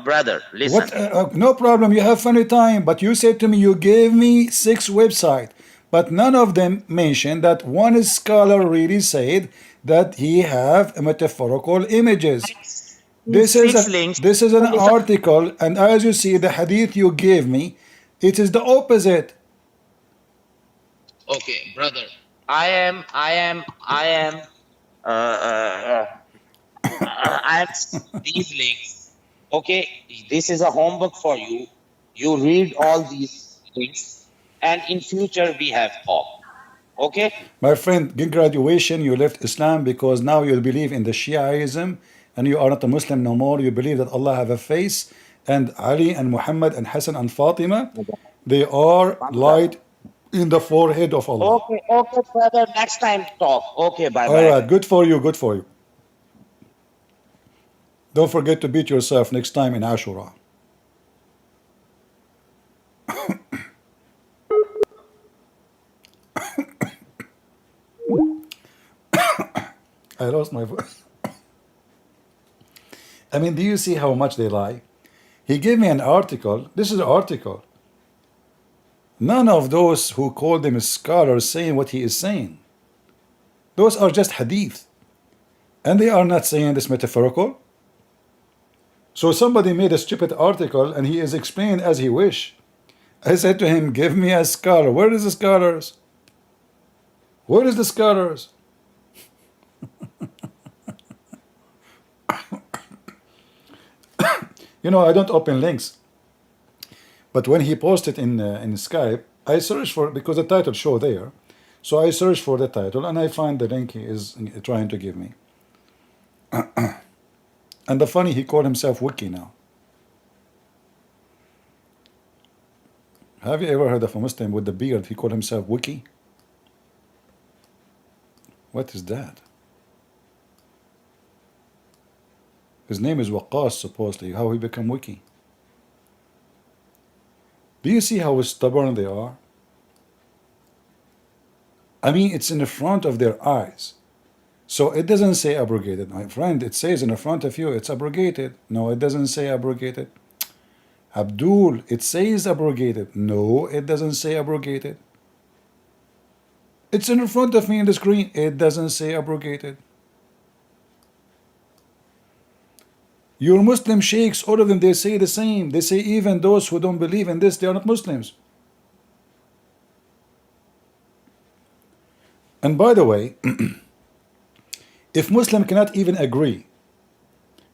Brother, listen. What? No problem. You have funny time. But you said to me you gave me 6 website, but none of them mentioned that one scholar really said that he have metaphorical images. Six links. This is an Listen. article, and as you see, the hadith you gave me, it is the opposite. Okay, brother. I am these links. Okay, this is a homework for you. You read all these links, and in future we have talk. Okay. My friend, in graduation, you left Islam because now you believe in the Shiaism, and you are not a Muslim no more. You believe that Allah have a face, and Ali and Muhammad and Hassan and Fatima, they are light in the forehead of Allah. Okay, brother. Next time talk. Okay, bye All bye. right, good for you, good for you. Don't forget to beat yourself next time in Ashura. I lost my voice. I mean, do you see how much they lie? He gave me an article. This is an article. None of those who call them scholars saying what he is saying. Those are just hadith. And they are not saying this metaphorical. So somebody made a stupid article and he is explaining as he wish. I said to him, give me a scholar. Where is the scholars? Where is the scholars? You know, I don't open links. But when he posted in Skype, I searched for, because the title show there. So I searched for the title and I find the link he is trying to give me. And the funny, he called himself Wiki now. Have you ever heard of a Muslim with the beard? He called himself Wiki. What is that? His name is Waqas, supposedly. How he become Wiki? Do you see how stubborn they are? I mean, it's in the front of their eyes. So it doesn't say abrogated. My friend, it says in the front of you, it's abrogated. No, it doesn't say abrogated. Abdul, it says abrogated. No, it doesn't say abrogated. It's in front of me in the screen. It doesn't say abrogated. Your Muslim sheikhs, all of them, they say the same. They say even those who don't believe in this, they are not Muslims. And by the way, if Muslim cannot even agree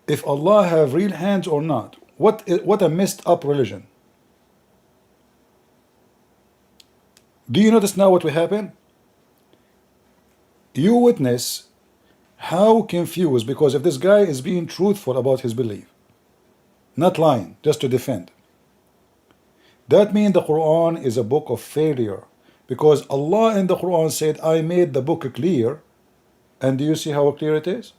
if Allah have real hands or not, what a messed up religion. Do you notice now what will happen? You witness how confused, because if this guy is being truthful about his belief, not lying, just to defend, that means the Quran is a book of failure, because Allah in the Quran said, I made the book clear. And do you see how clear it is?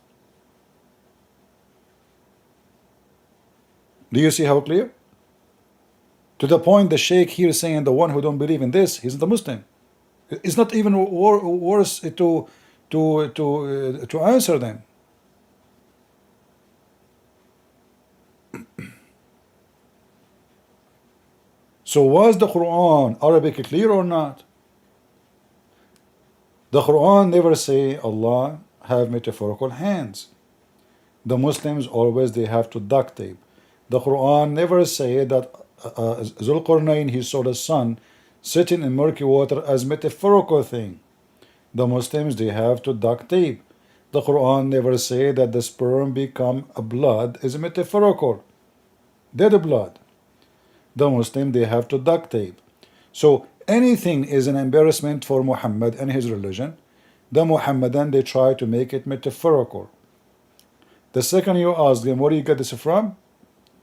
Do you see how clear? To the point the Sheikh here is saying the one who don't believe in this, he's not a Muslim. It's not even worse to answer them. So was the Quran Arabic clear or not? The Quran never say Allah have metaphorical hands. The Muslims always they have to duct tape. The Quran never say that Zulqarnain he saw the sun sitting in murky water as metaphorical thing. The Muslims they have to duct tape. The Quran never say that the sperm become a blood is metaphorical. Dead blood. The Muslim they have to duct tape. So anything is an embarrassment for Muhammad and his religion. The Muhammadan they try to make it metaphorical. The second you ask them where do you get this from,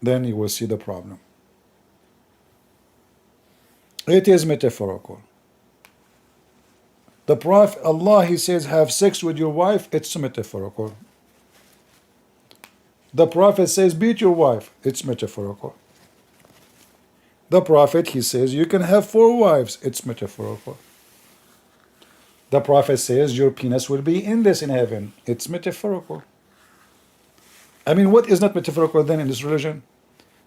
then you will see the problem. It is metaphorical. The Prophet Allah he says have sex with your wife, it's metaphorical. The Prophet says beat your wife, it's metaphorical. The Prophet he says you can have 4 wives, it's metaphorical. The Prophet says your penis will be endless in heaven, it's metaphorical. I mean, what is not metaphorical then in this religion?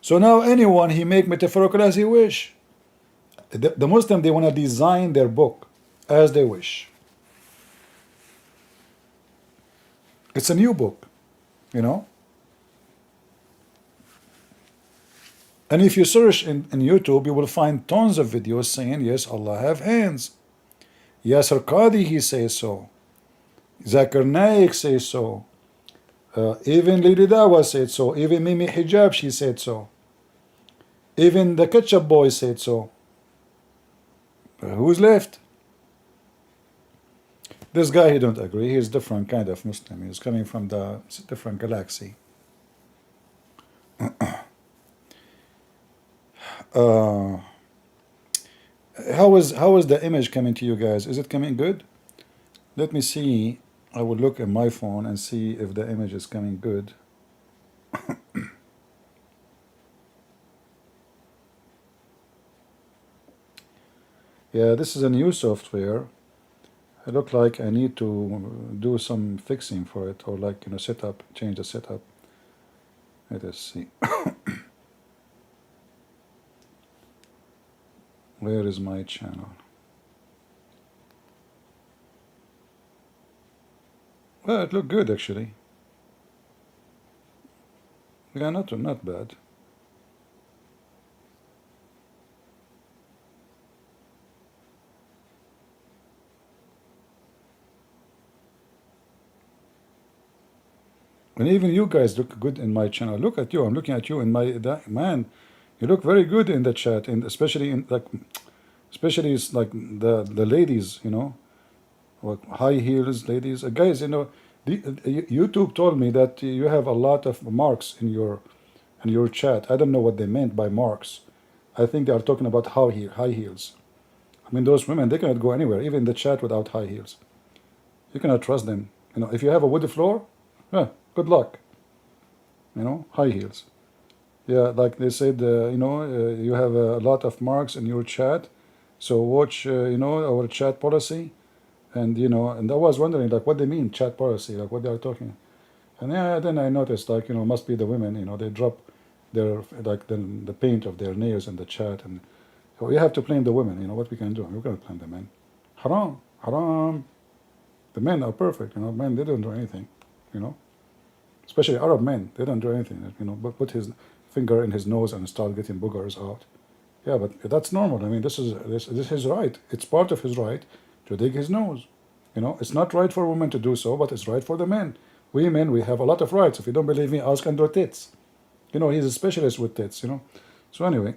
So now anyone he make metaphorical as he wish. The Muslim they want to design their book as they wish. It's a new book, you know. And if you search in YouTube, you will find tons of videos saying, yes, Allah have hands. Yasir Qadi, he says so. Zakir Naik says so. Even Lady Dawa said so. Even Mimi Hijab, she said so. Even the Ketchup Boy said so. Who's left? This guy, he don't agree. He's different kind of Muslim. He's coming from the different galaxy. How is the image coming to you guys? Is it coming good? Let me see. I will look at my phone and see if the image is coming good. Yeah, this is a new software. It looks like I need to do some fixing for it, or like, you know, setup, change the setup. Let us see. Where is my channel? Well, it looked good actually. Yeah, not bad. And even you guys look good in my channel. Look at you. I'm looking at you in my man. You look very good in the chat, and especially in especially it's like the ladies, you know, like high heels ladies. Guys, you know, YouTube told me that you have a lot of marks in your chat. I don't know what they meant by marks. I think they are talking about high heels. I mean, those women, they cannot go anywhere, even in the chat without high heels. You cannot trust them. You know, if you have a wood floor, good luck. You know, high heels. Yeah, like they said, you know, you have a lot of marks in your chat. So watch, you know, our chat policy. And, you know, and I was wondering, like, what they mean, chat policy, like what they are talking. And yeah, then I noticed, like, you know, must be the women, you know, they drop their, like, the paint of their nails in the chat. And so we have to blame the women, you know, what we can do. We cannot blame the men. Haram, haram. The men are perfect, you know, men, they don't do anything, you know. Especially Arab men, they don't do anything, you know, but put his finger in his nose and start getting boogers out. Yeah, but that's normal. I mean, this is his right. It's part of his right to dig his nose. You know, it's not right for women to do so, but it's right for the men. We men, we have a lot of rights. If you don't believe me, ask Andrew Tits. You know, he's a specialist with tits, you know. So anyway,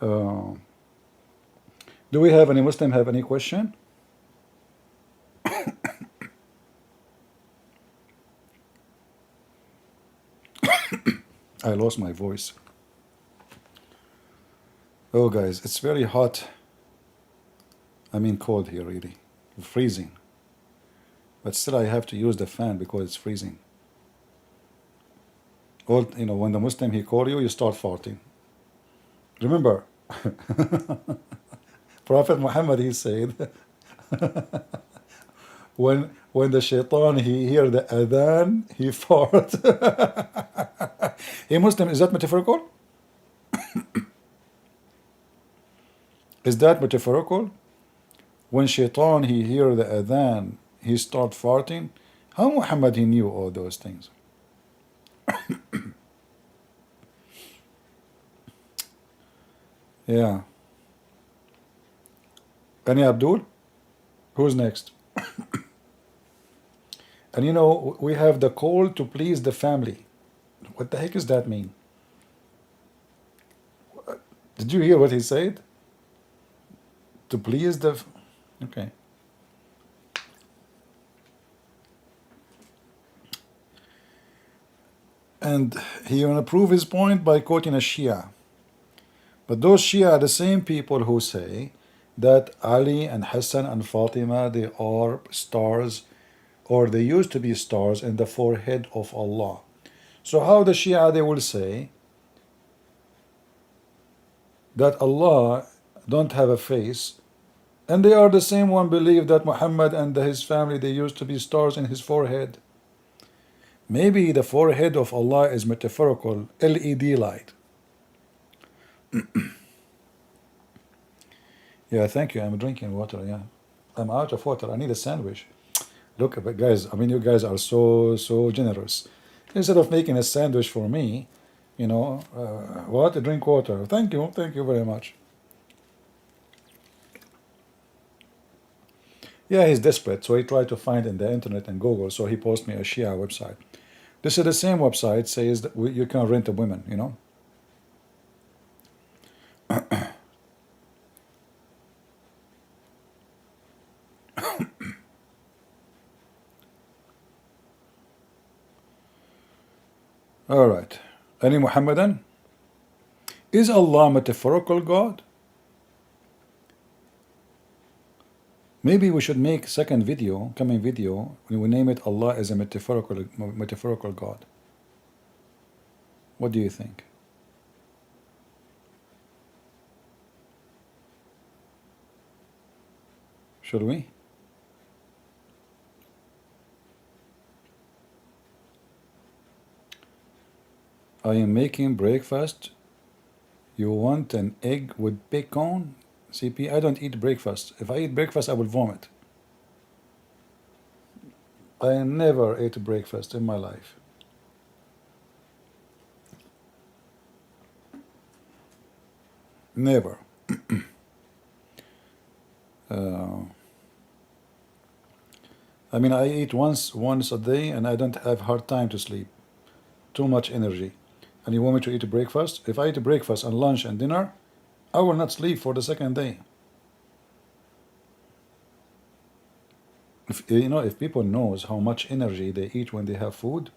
do we have any Muslim have any question? I lost my voice. Oh, guys, it's very hot. I mean, cold here, really. Freezing. But still, I have to use the fan because it's freezing. All, you know, when the Muslim, he call you, you start farting. Remember, Prophet Muhammad, he said, when the shaitan, he hear the adhan, he fart. Hey, Muslim, is that metaphorical? Is that metaphorical? When shaitan, he hear the adhan, he start farting. How Muhammad he knew all those things? Yeah. Any Abdul? Who's next? And you know, we have the call to please the family. What the heck does that mean? Did you hear what he said? To please the. Okay. And he want to prove his point by quoting a Shia. But those Shia are the same people who say that Ali and Hassan and Fatima, they are stars, or they used to be stars in the forehead of Allah. So how the Shia, they will say that Allah don't have a face, and they are the same one believe that Muhammad and his family, they used to be stars in his forehead. Maybe the forehead of Allah is metaphorical, LED light. Yeah, thank you. I'm drinking water. Yeah, I'm out of water. I need a sandwich. Look, but guys, I mean, you guys are so generous. Instead of making a sandwich for me, you know, what? Drink water. Thank you very much. Yeah, he's desperate, so he tried to find in the internet and Google. So he posted me a Shia website. This is the same website says that you can rent a woman. You know. All right. Any Muhammadan? Is Allah metaphorical God? Maybe we should make second video, coming video, when we name it Allah as a metaphorical God. What do you think? Should we? I am making breakfast. You want an egg with bacon? CP, I don't eat breakfast. If I eat breakfast, I will vomit. I never ate breakfast in my life. Never. I mean, I eat once a day, and I don't have hard time to sleep. Too much energy. And you want me to eat breakfast? If I eat breakfast and lunch and dinner, I will not sleep for the second day. If, you know, if people knows how much energy they eat when they have food,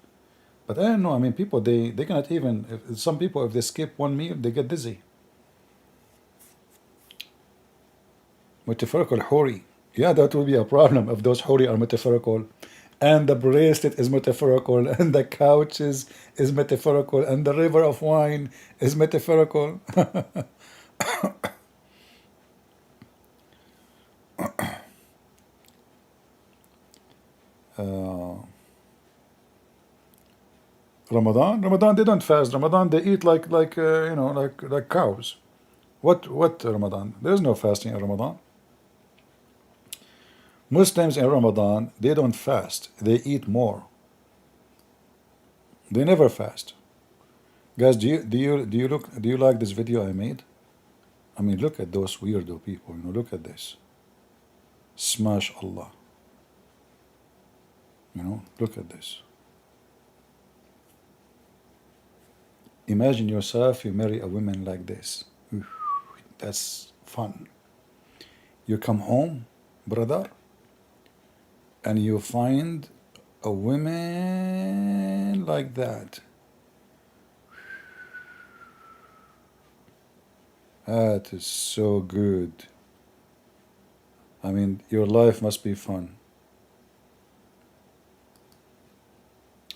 but I don't know. I mean, people they cannot even. Some people, if they skip one meal, they get dizzy. Metaphorical hori. Yeah, that will be a problem if those hori are metaphorical, and the bracelet is metaphorical, and the couch is metaphorical, and the river of wine is metaphorical. Ramadan, they don't fast. Ramadan, they eat like you know, like cows. What Ramadan? There is no fasting in Ramadan. Muslims in Ramadan, they don't fast. They eat more. They never fast. Guys, do you like this video I made? I mean, look at those weirdo people. You know, look at this. Smash Allah. You know, look at this. Imagine yourself, you marry a woman like this. That's fun. You come home, brother, and you find a woman like that. That is so good. I mean, your life must be fun.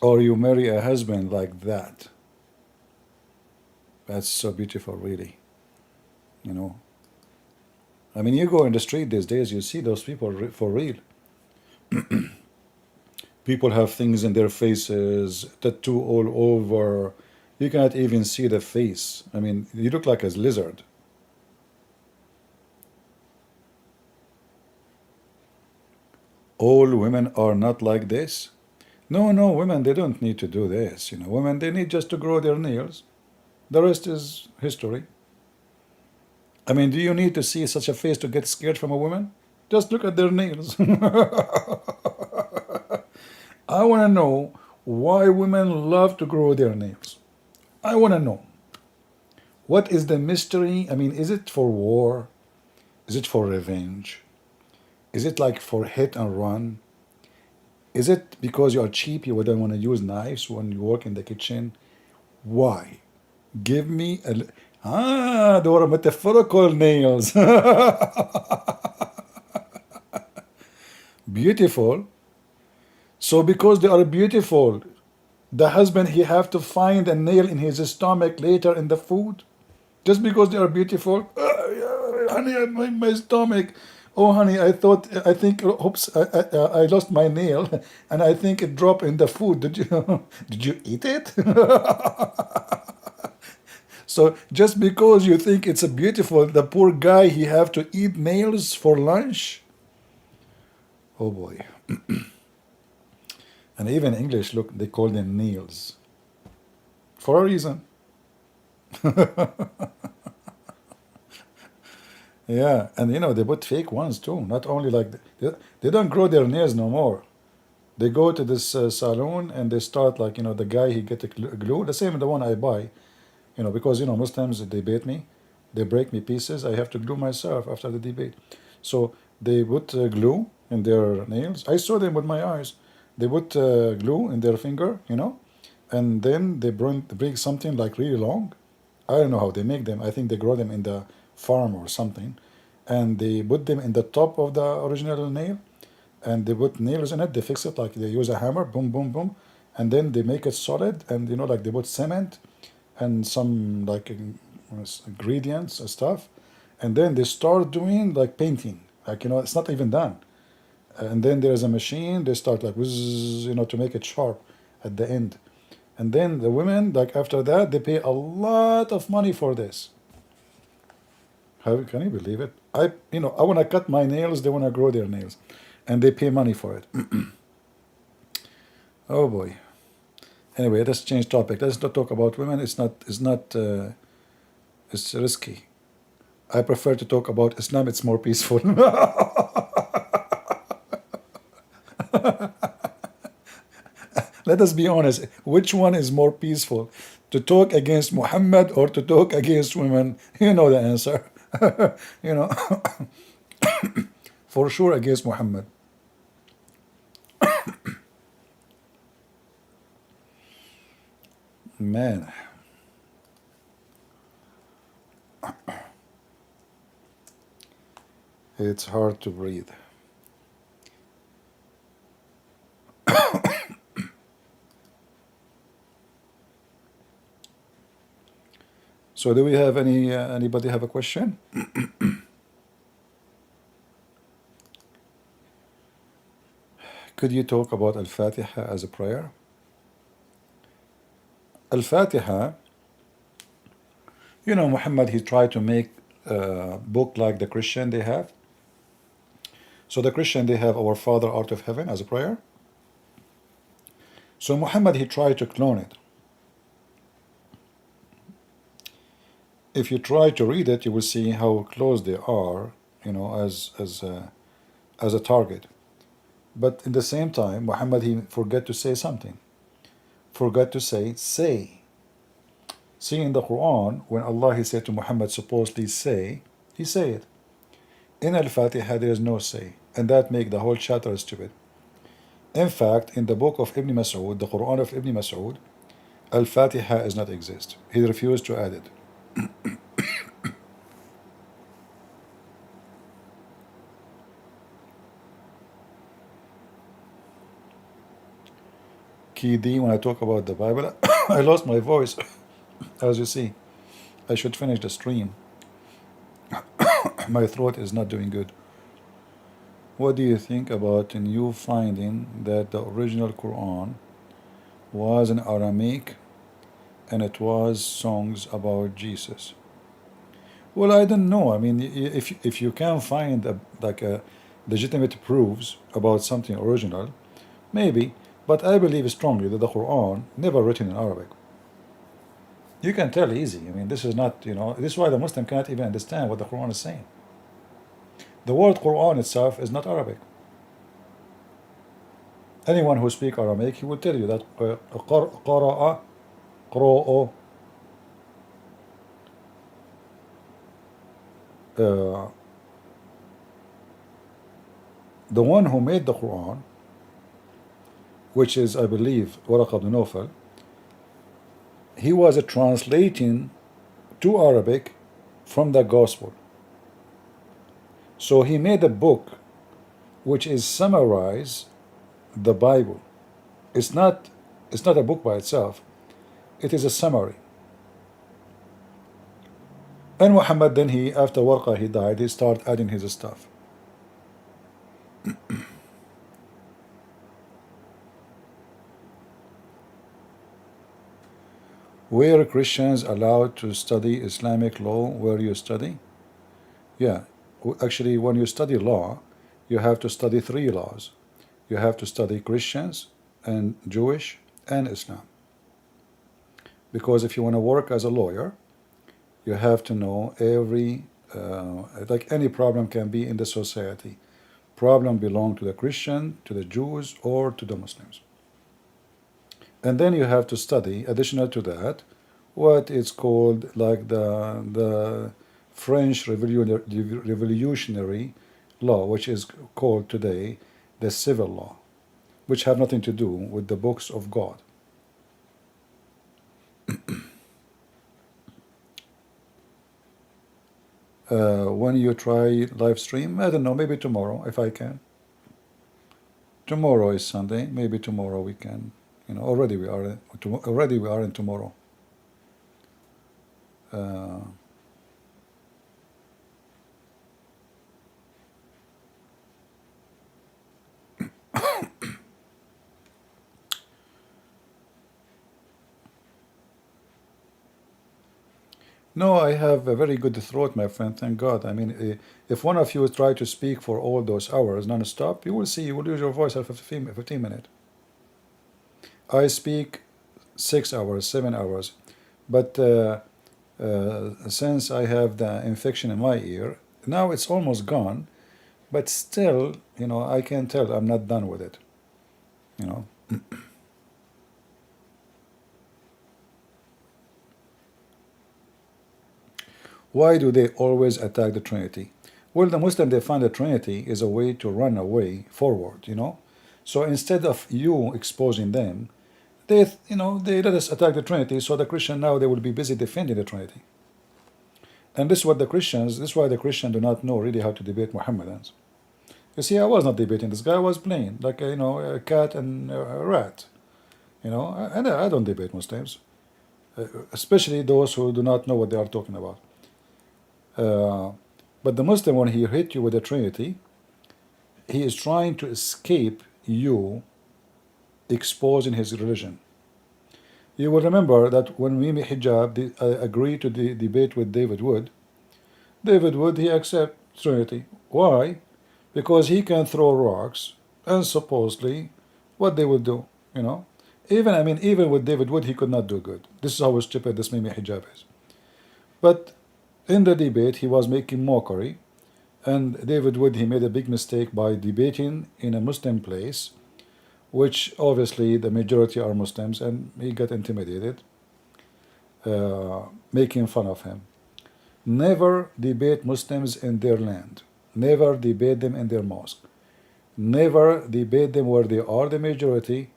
Or you marry a husband like that. That's so beautiful, really. You know. I mean, you go in the street these days, you see those people for real. People have things in their faces, tattoo all over. You cannot even see the face. I mean, you look like a lizard. All women are not like this. No, women, they don't need to do this. Women, they need just to grow their nails. The rest is history. I mean, do you need to see such a face to get scared from a woman? Just look at their nails. I want to know why women love to grow their nails. I want to know. What is the mystery? I mean, is it for war? Is it for revenge? Is it like for hit and run? Is it because you are cheap, you wouldn't want to use knives when you work in the kitchen? Why? Give me a. They were metaphorical nails. Beautiful. So because they are beautiful, the husband, he have to find a nail in his stomach later in the food? Just because they are beautiful? Honey, my stomach. Oh, honey, I think, oops, I lost my nail, and I think it dropped in the food. Did you eat it? So just because you think it's a beautiful, the poor guy, he have to eat nails for lunch? Oh boy. And even English, look, they call them nails. For a reason. Yeah, and they put fake ones too. Not only like, they don't grow their nails no more. They go to this salon and they start like, the guy, he get a glue, the same the one I buy, because, Muslims, they debate me. They break me pieces. I have to glue myself after the debate. So they put glue in their nails. I saw them with my eyes. They put glue in their finger, and then they bring something like really long. I don't know how they make them. I think they grow them in the farm or something. And they put them in the top of the original nail. And they put nails in it. They fix it like they use a hammer, boom, boom, boom. And then they make it solid. And, like they put cement and some like ingredients and stuff. And then they start doing like painting. Like, it's not even done. And then there's a machine. They start like, whizzz, to make it sharp at the end. And then the women, like after that, they pay a lot of money for this. How can you believe it? I want to cut my nails. They want to grow their nails, and they pay money for it. Oh boy. Anyway, let's change topic. Let's not talk about women. It's risky. I prefer to talk about Islam. It's more peaceful. Let us be honest. Which one is more peaceful? To talk against Muhammad or to talk against women? You know the answer. For sure against Muhammad. Man. It's hard to breathe. So do we have anybody have a question? Could you talk about Al-Fatiha as a prayer? Al-Fatiha, Muhammad, he tried to make a book like the Christian they have. So the Christian, they have Our Father Art of Heaven as a prayer. So Muhammad, he tried to clone it. If you try to read it, you will see how close they are, as a target. But in the same time, Muhammad, he forgot to say something. Forgot to say. See, in the Quran, when Allah, he said to Muhammad, supposedly say, he say it. In Al-Fatiha, there is no say. And that make the whole chapter stupid. In fact, in the book of Ibn Mas'ud, the Quran of Ibn Mas'ud, Al-Fatiha does not exist. He refused to add it. Key when I talk about the Bible, I lost my voice. As you see, I should finish the stream. My throat is not doing good. What do you think about you finding that the original Quran was in Aramaic and it was songs about Jesus? Well, I don't know. I mean, if you can find a legitimate proofs about something original, maybe. But I believe strongly that the Quran never written in Arabic. You can tell easy. I mean, this is not, this is why the Muslim cannot even understand what the Quran is saying. The word Quran itself is not Arabic. Anyone who speaks Aramaic, he will tell you that قرأ, قرأ, the one who made the Quran, which is, I believe, Waraq ibn Nawfal, he was translating to Arabic from the Gospel. So he made a book which is summarize the Bible. It's not a book by itself. It is a summary. And Muhammad then after Warqa he died, he started adding his stuff. Were Christians allowed to study Islamic law where you study? Yeah, actually when you study law, you have to study 3 laws. You have to study Christians and Jewish and Islam. Because if you want to work as a lawyer, you have to know every, like any problem can be in the society. Problem belong to the Christian, to the Jews, or to the Muslims. And then you have to study, additional to that, what is called like the French revolutionary law, which is called today the civil law, which have nothing to do with the books of God. When you try live stream, I don't know, maybe tomorrow if I can. Tomorrow is Sunday, maybe tomorrow we can. Already we are in tomorrow. No, I have a very good throat, my friend, thank God. I mean, if one of you try to speak for all those hours non-stop, you will see, you will lose your voice after 15 minutes. I speak 6 hours, 7 hours, but since I have the infection in my ear, now it's almost gone, but still, I can tell I'm not done with it, Why do they always attack the Trinity? Well, the Muslim, they find the Trinity is a way to run away forward, So instead of you exposing them, they let us attack the Trinity, so the Christian now, they will be busy defending the Trinity. And this is why the Christians do not know really how to debate Mohammedans. You see, I was not debating this guy, I was playing, like, a cat and a rat, and I don't debate Muslims, especially those who do not know what they are talking about. But the Muslim, when he hit you with the Trinity, he is trying to escape you exposing his religion. You will remember that when Mimi Hijab agreed to debate with David Wood, he accepted Trinity. Why? Because he can throw rocks, and supposedly what they will do, even with David Wood, he could not do good. This is how stupid this Mimi Hijab is. But in the debate, he was making mockery, and David Wood, he made a big mistake by debating in a Muslim place, which obviously the majority are Muslims, and he got intimidated, making fun of him. Never debate Muslims in their land. Never debate them in their mosque. Never debate them where they are the majority,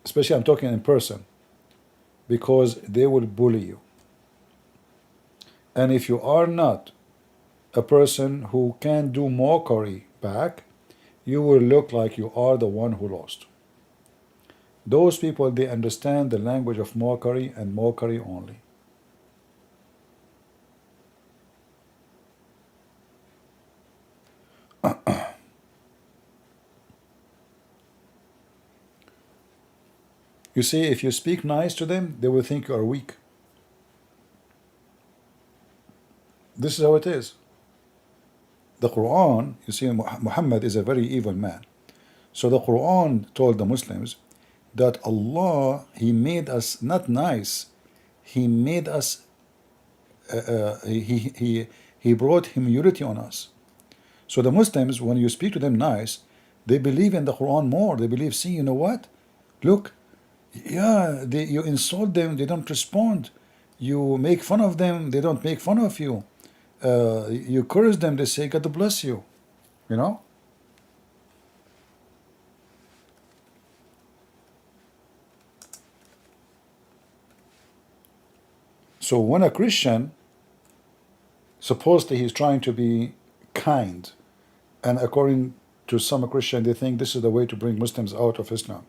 especially I'm talking in person, because they will bully you. And if you are not a person who can do mockery back, you will look like you are the one who lost. Those people, they understand the language of mockery and mockery only. You see, if you speak nice to them, they will think you are weak. This is how it is. The Quran, you see, Muhammad is a very evil man. So the Quran told the Muslims, that Allah, He made us not nice, He made us, He brought humility on us. So the Muslims, when you speak to them nice, they believe in the Quran more. They believe, see, you know what? Look, yeah, you insult them, they don't respond. You make fun of them, they don't make fun of you. You curse them, they say, God bless you. You know? So when a Christian, supposedly he's trying to be kind, and according to some Christian, they think this is the way to bring Muslims out of Islam.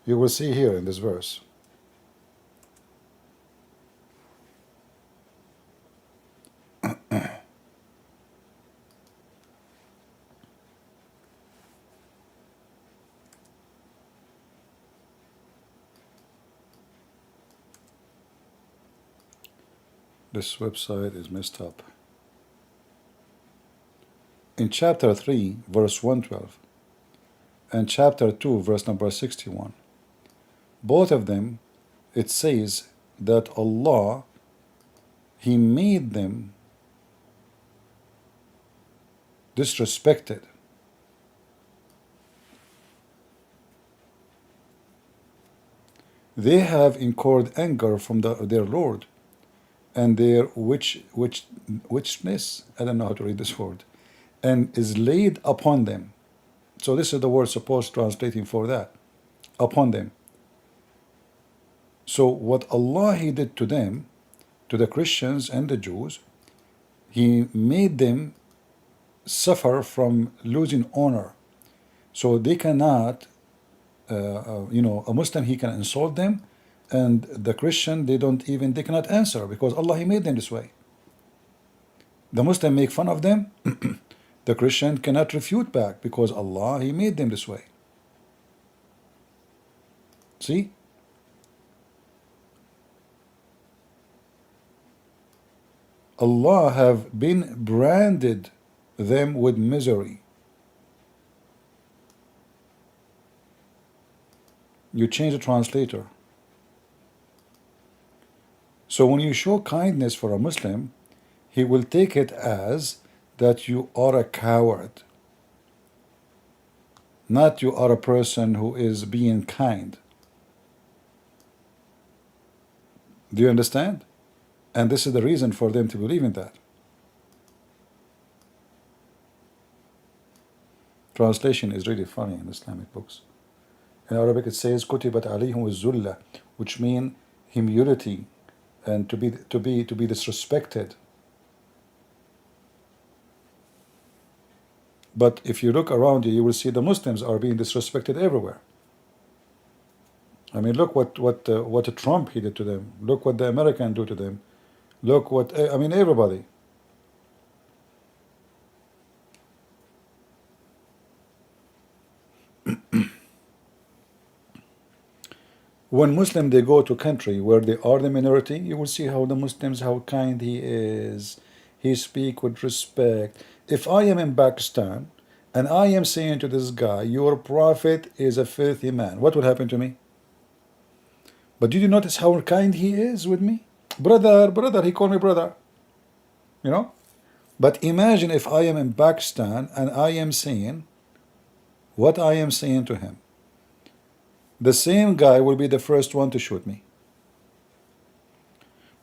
You will see here in this verse. This website is messed up. In chapter 3, verse 112, and chapter 2, verse number 61, both of them, it says that Allah, He made them disrespected. They have incurred anger from their Lord, and their witchness, I don't know how to read this word, and is laid upon them. So this is the word supposed translating for that, upon them. So what Allah He did to them, to the Christians and the Jews, He made them suffer from losing honor. So they cannot, a Muslim, he can insult them, and the Christian, they cannot answer because Allah He made them this way. The Muslim make fun of them, the Christian cannot refute back because Allah He made them this way. See? Allah have been branded them with misery. You change the translator. So when you show kindness for a Muslim, he will take it as that you are a coward, not you are a person who is being kind. Do you understand? And this is the reason for them to believe in that. Translation is really funny in Islamic books. In Arabic it says كُتِبَتْ عَلَيْهِمُ الذُّلَّةِ, which mean humility and to be disrespected. But if you look around you, you will see the Muslims are being disrespected everywhere. I mean, look what Trump he did to them. Look what the Americans do to them. Look what everybody. When Muslim they go to country where they are the minority, you will see how the Muslims, how kind he is. He speak with respect. If I am in Pakistan and I am saying to this guy, your prophet is a filthy man, what will happen to me? But did you notice how kind he is with me? Brother, he called me brother. You know? But imagine if I am in Pakistan and I am saying what I am saying to him. The same guy will be the first one to shoot me.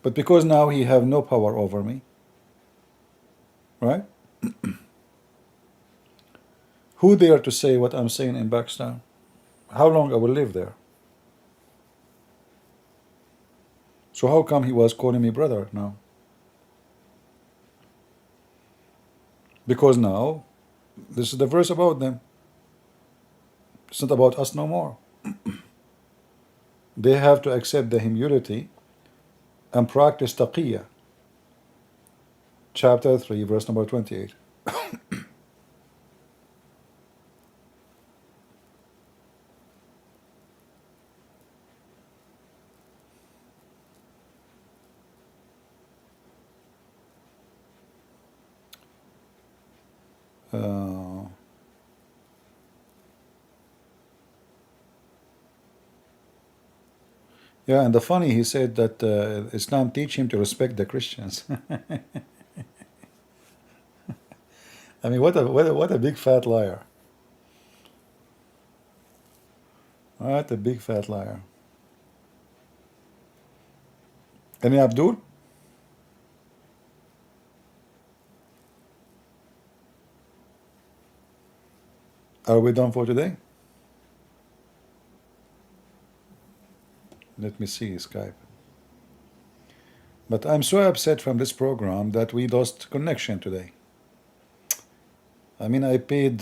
But because now he have no power over me, right? Who dare to say what I'm saying in Pakistan? How long I will live there? So how come he was calling me brother now? Because now, this is the verse about them. It's not about us no more. They have to accept the humility and practice taqiyya. Chapter 3, verse number 28. Uh, yeah, and the funny, he said that Islam teach him to respect the Christians. I mean, what a big fat liar. What a big fat liar. Any Abdul? Are we done for today? Let me see Skype. But I'm so upset from this program that we lost connection today. I mean, I paid,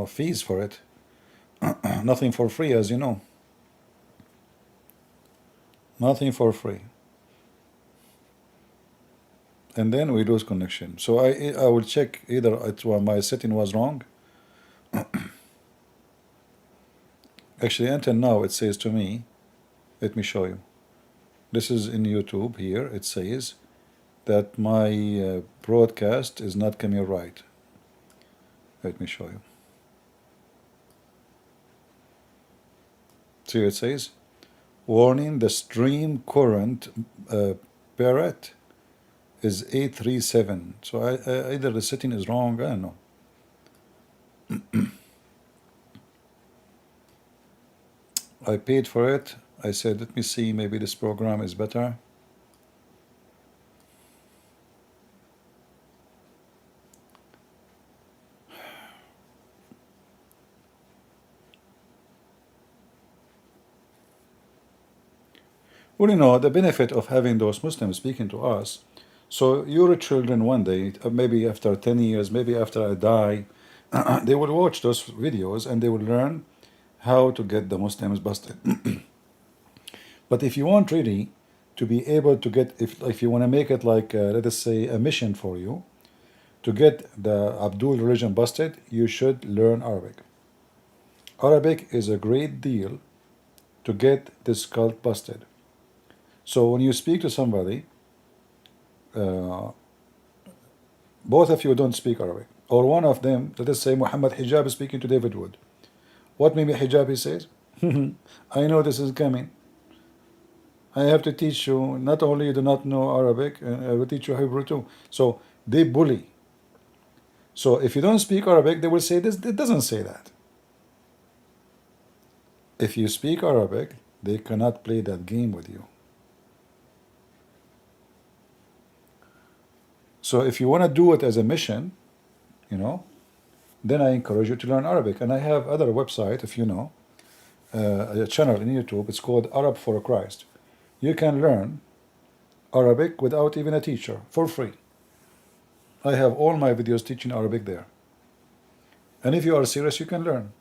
fees for it. Nothing for free, as you know. Nothing for free. And then we lose connection. So I will check either my setting was wrong. Actually, until now it says to me, let me show you. This is in YouTube here. It says that my broadcast is not coming right. Let me show you. See, it says, warning, the stream current parrot is 837. So either the setting is wrong, I don't know. I paid for it. I said, let me see, maybe this program is better. Well, you know, the benefit of having those Muslims speaking to us, so your children one day, maybe after 10 years, maybe after I die, they will watch those videos and they will learn how to get the Muslims busted. But if you want really to be able to get, if you want to make it like, let us say, a mission for you, to get the Abdul religion busted, you should learn Arabic. Arabic is a great deal to get this cult busted. So when you speak to somebody, both of you don't speak Arabic, or one of them, let us say Muhammad Hijab is speaking to David Wood. What maybe Hijab he says? I know this is coming. I have to teach you, not only you do not know Arabic, I will teach you Hebrew too. So they bully. So if you don't speak Arabic, they will say this, it doesn't say that. If you speak Arabic, they cannot play that game with you. So if you want to do it as a mission, you know, then I encourage you to learn Arabic. And I have other website, if you know, a channel in YouTube, it's called Arab for Christ. You can learn Arabic without even a teacher, for free. I have all my videos teaching Arabic there. And if you are serious, you can learn.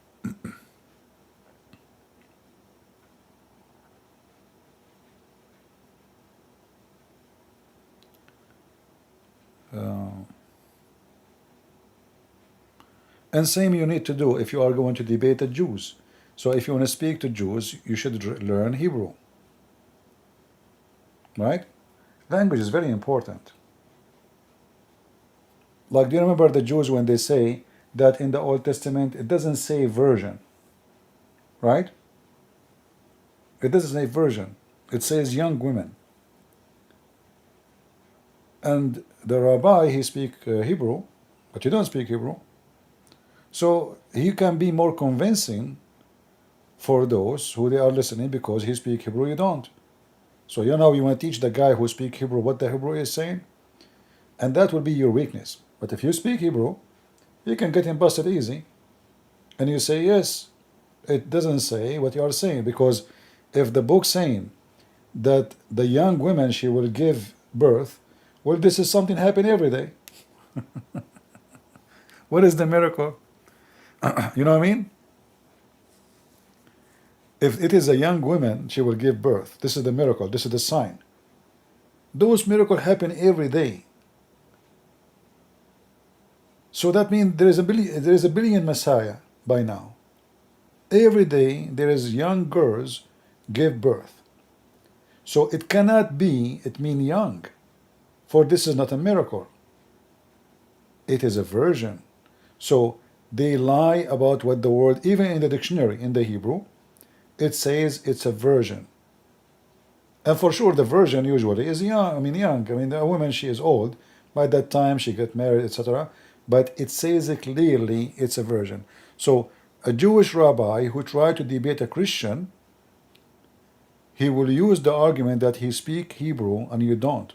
And same you need to do if you are going to debate the Jews. So if you want to speak to Jews, you should learn Hebrew. Right? Language is very important. Like, do you remember the Jews when they say that in the Old Testament it doesn't say virgin? Right? It doesn't say virgin. It says young women. And the rabbi, he speaks Hebrew, but you don't speak Hebrew. So he can be more convincing for those who they are listening because he speaks Hebrew, you don't. So you know, you want to teach the guy who speaks Hebrew what the Hebrew is saying, and that will be your weakness. But if you speak Hebrew, you can get him busted easy. And you say, yes, it doesn't say what you are saying, because if the book saying that the young women she will give birth, well, this is something happen every day. What is the miracle? You know what I mean? If it is a young woman, she will give birth. This is the miracle. This is the sign. Those miracles happen every day. So that means there is a billion Messiah by now. Every day there is young girls give birth. So it cannot be, it means young. For this is not a miracle. It is a virgin. So they lie about what the word, even in the dictionary, in the Hebrew, it says it's a virgin. And for sure, the virgin usually is young. I mean, the woman, she is old. By that time, she got married, etc. But it says it clearly it's a virgin. So a Jewish rabbi who tried to debate a Christian, he will use the argument that he speak Hebrew and you don't.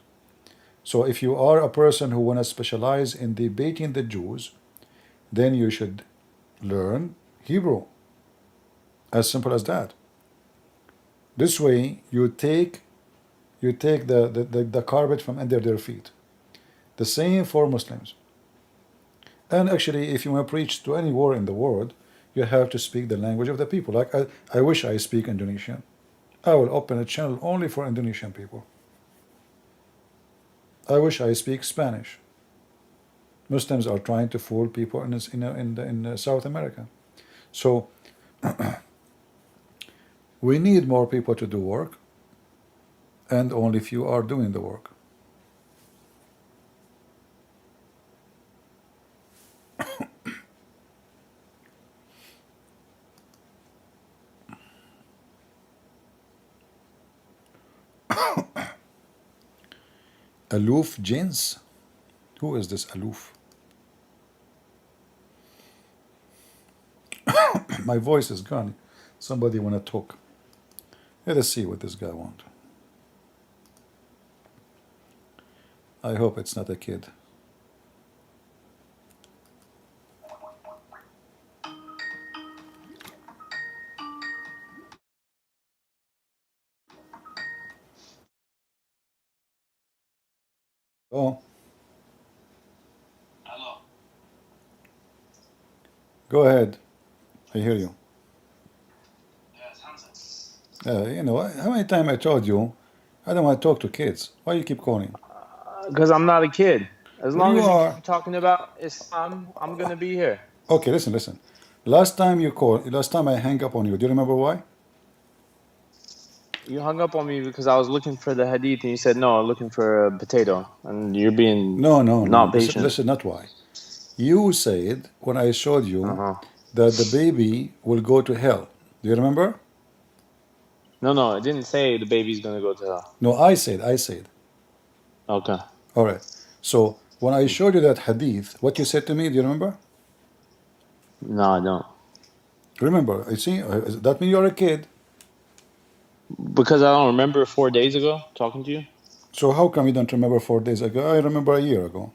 So if you are a person who want to specialize in debating the Jews, then you should learn Hebrew. As simple as that. This way, you take the carpet from under their feet. The same for Muslims. And actually, if you want to preach to anywhere in the world, you have to speak the language of the people. Like I wish I speak Indonesian. I will open a channel only for Indonesian people. I wish I speak Spanish. Muslims are trying to fool people in South America. So we need more people to do work, and only few are doing the work. Aloof Jins? Who is this Aloof? My voice is gone. Somebody want to talk. Let us see what this guy want. I hope it's not a kid. Oh, Hello. go ahead. I hear you. Yes, Hamza. You know, how many times I told you I don't want to talk to kids? Why you keep calling? Because I'm not a kid. As Well, long you as you are. keep talking about Islam, I'm gonna be here. Okay, listen. Last time you called, last time I hang up on you. Do you remember why? You hung up on me because I was looking for the hadith, and you said no, I'm looking for a potato, and you're being No. not This patient. is not why. You said when I showed you Uh-huh. that the baby will go to hell. Do you remember? No, it didn't say the baby's gonna go to hell. No, I said. Okay. All right. So when I showed you that hadith, what you said to me, do you remember? No, I don't. Remember, you see, that means you're a kid. Because I don't remember 4 days ago talking to you. So how come you don't remember 4 days ago? I remember a year ago.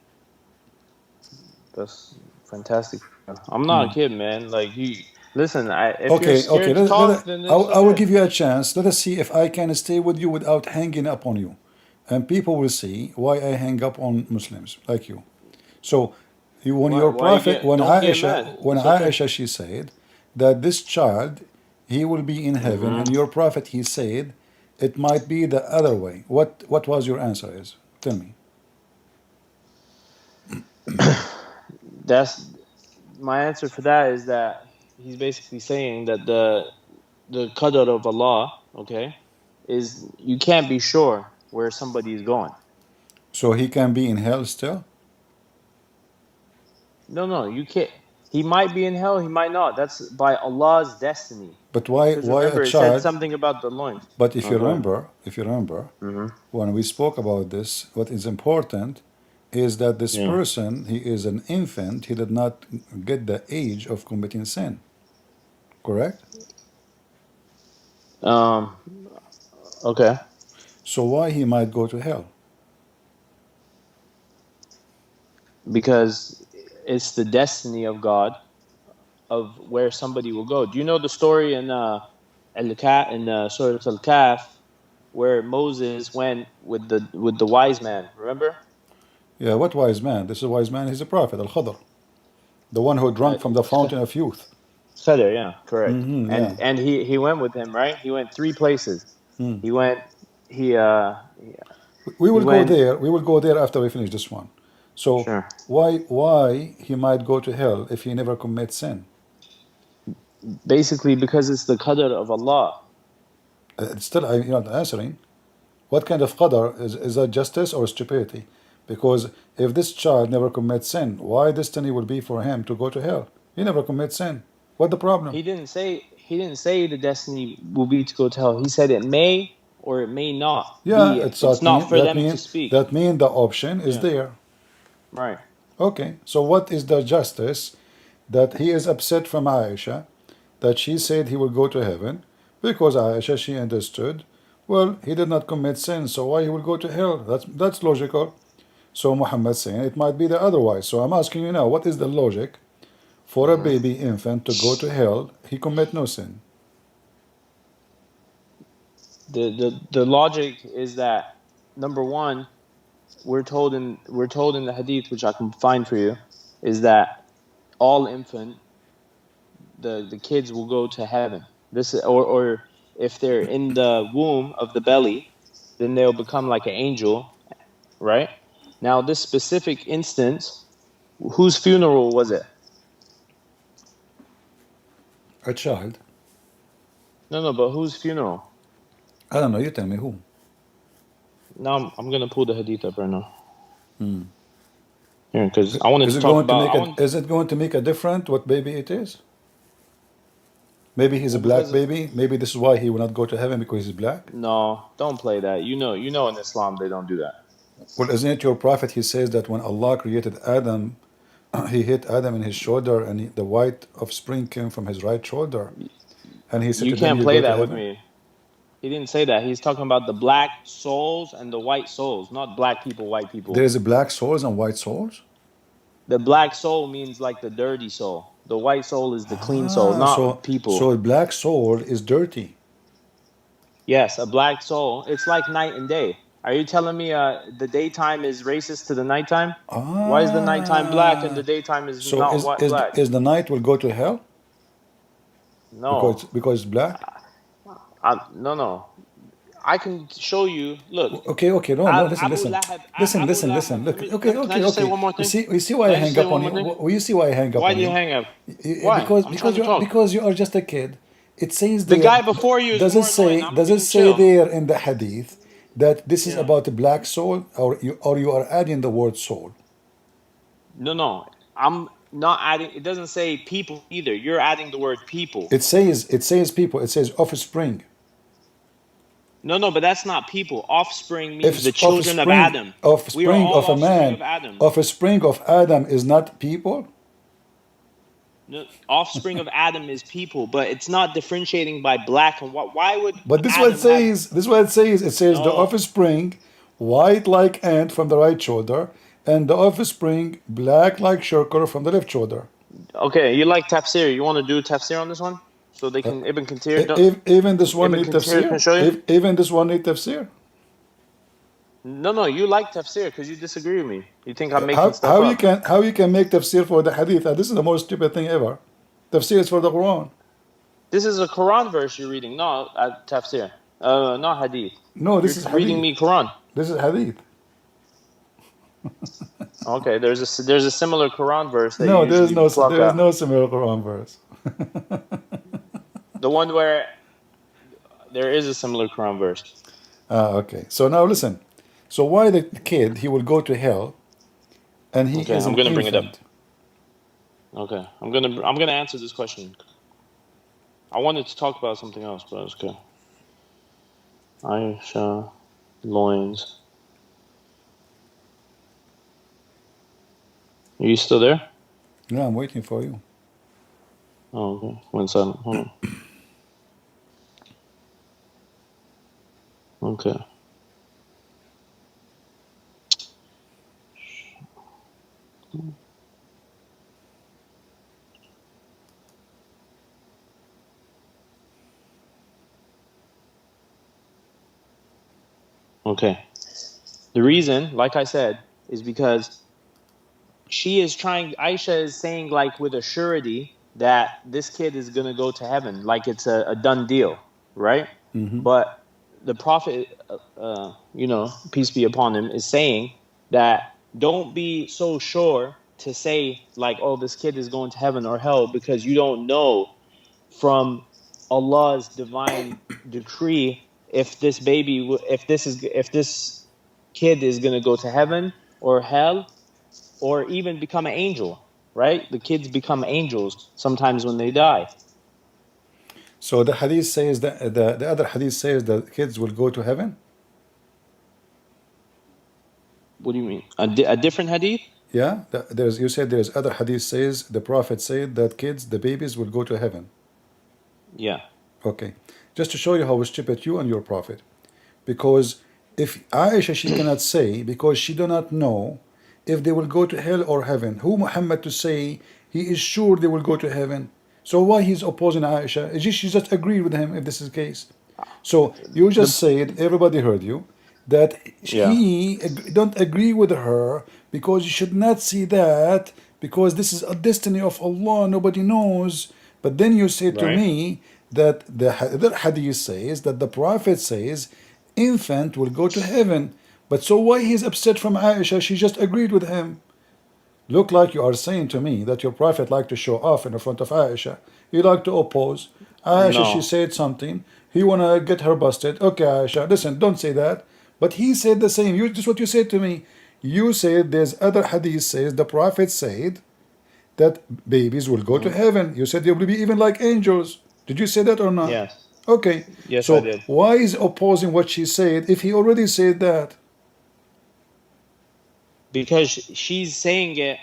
That's fantastic. I'm not a kid, man. Like you, listen. If you're Okay. scared to talk, then it's I will okay. give you a chance. Let us see if I can stay with you without hanging up on you. And people will see why I hang up on Muslims like you. So when your Why you prophet, get? Don't get mad. when It's okay. Aisha, she said that this child, he will be in heaven, and your prophet, he said, it might be the other way. What was your answer is? Tell me. That's my answer for that is that he's basically saying that the qadr of Allah, okay, is you can't be sure where somebody is going. So he can be in hell still? No, you can't. He might be in hell, he might not. That's by Allah's destiny. But why Because a remember, it said child? something about the loins. But if you Go ahead. remember, when we spoke about this, what is important is that this Yeah. person, he is an infant, he did not get the age of committing sin. Correct? Okay. So why he might go to hell? Because it's the destiny of God of where somebody will go. Do you know the story in Surah Al-Kahf where Moses went with the wise man? Remember? Yeah, what wise man? This is a wise man, he's a prophet, Al-Khadr, the one who drank from the fountain of youth. Khidr, yeah, correct. Yeah. And he went with him, right? He went 3 places. He went. We will He go went. there. We will go there after we finish this one. So Sure. why he might go to hell if he never commits sin? Basically, because it's the qadr of Allah. Still, you're not answering. What kind of qadar is that justice or stupidity? Because if this child never commits sin, why destiny will be for him to go to hell? He never commits sin. What the problem? He didn't say the destiny will be to go to hell. He said it may or it may not Yeah, be. it's It's not for them to speak. that mean the option is Yeah. there. Right. Okay, so what is the justice that he is upset from Aisha that she said he will go to heaven because Aisha she understood, well, he did not commit sin, so why he will go to hell? That's logical. So Muhammad saying it might be the otherwise. So I'm asking you now, what is the logic for a baby infant to go to hell? He commit no sin. The logic is that, number one, we're told in the hadith, which I can find for you, is that all infant, the kids will go to heaven. This or if they're in the womb of the belly, then they'll become like an angel, right? Now, this specific instance, whose funeral was it? A child. No, but whose funeral? I don't know, you tell me who. Now I'm gonna pull the hadith up right now. Here, because I wanted Is to it talk going to about. make is it going to make a difference what baby it is? Maybe he's a black because- baby. Maybe this is why he will not go to heaven because he's black. No, don't play that. You know, in Islam they don't do that. Well, isn't it your prophet? He says that when Allah created Adam, he hit Adam in his shoulder, and the white offspring came from his right shoulder. And he said, You to them, can't "You play go to that with heaven." me. He didn't say that. He's talking about the black souls and the white souls, not black people, white people. There is a black souls and white souls. The black soul means like the dirty soul. The white soul is the clean soul, not people. So a black soul is dirty. Yes, a black soul. It's like night and day. Are you telling me the daytime is racist to the nighttime? Why is the nighttime black and the daytime is So not black? is the night will go to hell No, because it's black? no. I can show you. Look, Okay, no, listen. Abu Lahab- Listen. Abu Lahab- Listen. Look, Can okay. I just say one more thing? You see why I Can I just hang say up on one more you? thing? Well, you see why I hang up why on do you? you hang up? Why? I'm trying to talk. Because you are just a kid. It says The there, guy before you is does more it say annoying. I'm does it being say chill. there in the hadith that this is Yeah. about a black soul, or you are adding the word soul? No. I'm not adding. It doesn't say people either. You're adding the word people. It says people. It says offspring. No, but that's not people. Offspring means If the children of offspring- Adam. We are Offspring all of a man. Of Adam. Offspring of Adam is not people. No, offspring of Adam is people, but it's not differentiating by black and white. Why would? But this is Adam what it says. This is what it says. It says the No. offspring, white like ant from the right shoulder, and the offspring, black like shirker from the left shoulder. Okay, you like tafsir. You want to do tafsir on this one? So they can Ibn Kathir. Even this one Ibn need Kathir can show you? tafsir. Even this one need tafsir. No, you like tafsir because you disagree with me. You think I'm making stuff How up. how you can make tafsir for the hadith? This is the most stupid thing ever. Tafsir is for the Quran. This is a Quran verse you're reading, not tafsir. Not hadith. No, this You're is reading hadith. me Quran. This is hadith. Okay, there's a similar Quran verse that No, you there is usually pluck there is out. no similar Quran verse. The one where there is a similar Quran verse. Okay. So now listen. So why the kid he will go to hell, and he Okay, is I'm an gonna bring it up. infant? Okay, I'm gonna answer this question. I wanted to talk about something else, but it's okay. Aisha loins. Are you still there? No, I'm waiting for you. Oh, okay. Went silent. Hold on. Okay. Okay. The reason, like I said, is because Aisha is saying like with a surety that this kid is going to go to heaven, like it's a done deal, right? But the Prophet, peace be upon him, is saying that don't be so sure to say like, oh, this kid is going to heaven or hell, because you don't know from Allah's divine decree if this kid is going to go to heaven or hell, or even become an angel, right? The kids become angels sometimes when they die. So the hadith says that the other hadith says that kids will go to heaven. What do you mean? A different hadith? Yeah, there's, you said there's other hadith says the Prophet said that kids, the babies, will go to heaven. Yeah. Okay, just to show you how stupid you and your Prophet. Because if Aisha, she cannot say, because she do not know if they will go to hell or heaven. Who Muhammad to say he is sure they will go to heaven? So why he's opposing Aisha? She just agreed with him if this is the case. So you just said, everybody heard you, that Yeah. he don't agree with her because you should not see that because this is a destiny of Allah, nobody knows. But then you say to Right. me that the other hadith says that the Prophet says infant will go to heaven. But so why he's upset from Aisha? She just agreed with him. Look like you are saying to me that your Prophet like to show off in the front of Aisha. He like to oppose. Aisha, she No. said something. He wanna get her busted. Okay, Aisha, listen, don't say that. But he said the same. This is what you said to me. You said there's other hadith says the Prophet said that babies will go to heaven. You said they will be even like angels. Did you say that or not? Yes. Okay. Yes, so I did. why is opposing what she said if he already said that? Because she's saying it.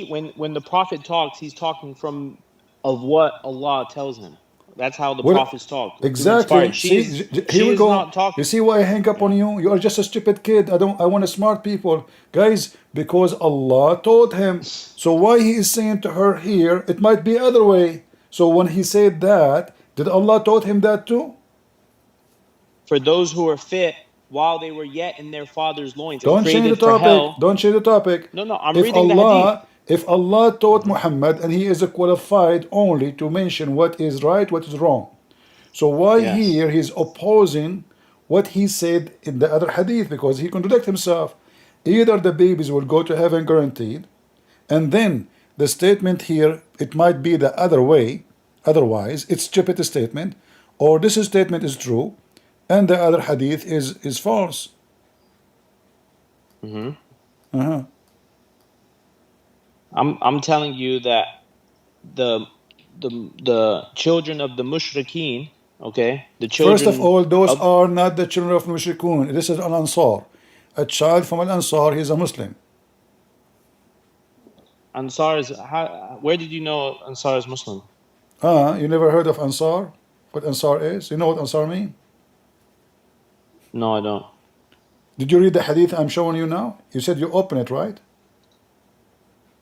When the Prophet talks, he's talking from of what Allah tells him. That's how the Well, prophets talk. through exactly. inspired. See, She here we is go. not talking. You see why I hang up on you? You are just a stupid kid. I want a smart people, guys. Because Allah told him. So why he is saying to her here? It might be other way. So when he said that, did Allah told him that too? For those who are fit while they were yet in their father's loins and Don't change the created for topic. hell. Don't change the topic. No, I'm If reading the hadith. If Allah taught Muhammad and he is qualified only to mention what is right, what is wrong. So why Yes. here he's opposing what he said in the other hadith because he contradicts himself. Either the babies will go to heaven guaranteed, and then the statement here it might be the other way. Otherwise, it's stupid statement, or this statement is true, and the other hadith is false. Uh-huh. I'm telling you that the children of the mushrikeen, okay, the children. First of all, those are not the children of Mushrikun. This is an Ansar. A child from an Ansar, he's a Muslim. Ansar is. Where did you know Ansar is Muslim? You never heard of Ansar? What Ansar is? You know what Ansar mean? No, I don't. Did you read the hadith I'm showing you now? You said you open it, right?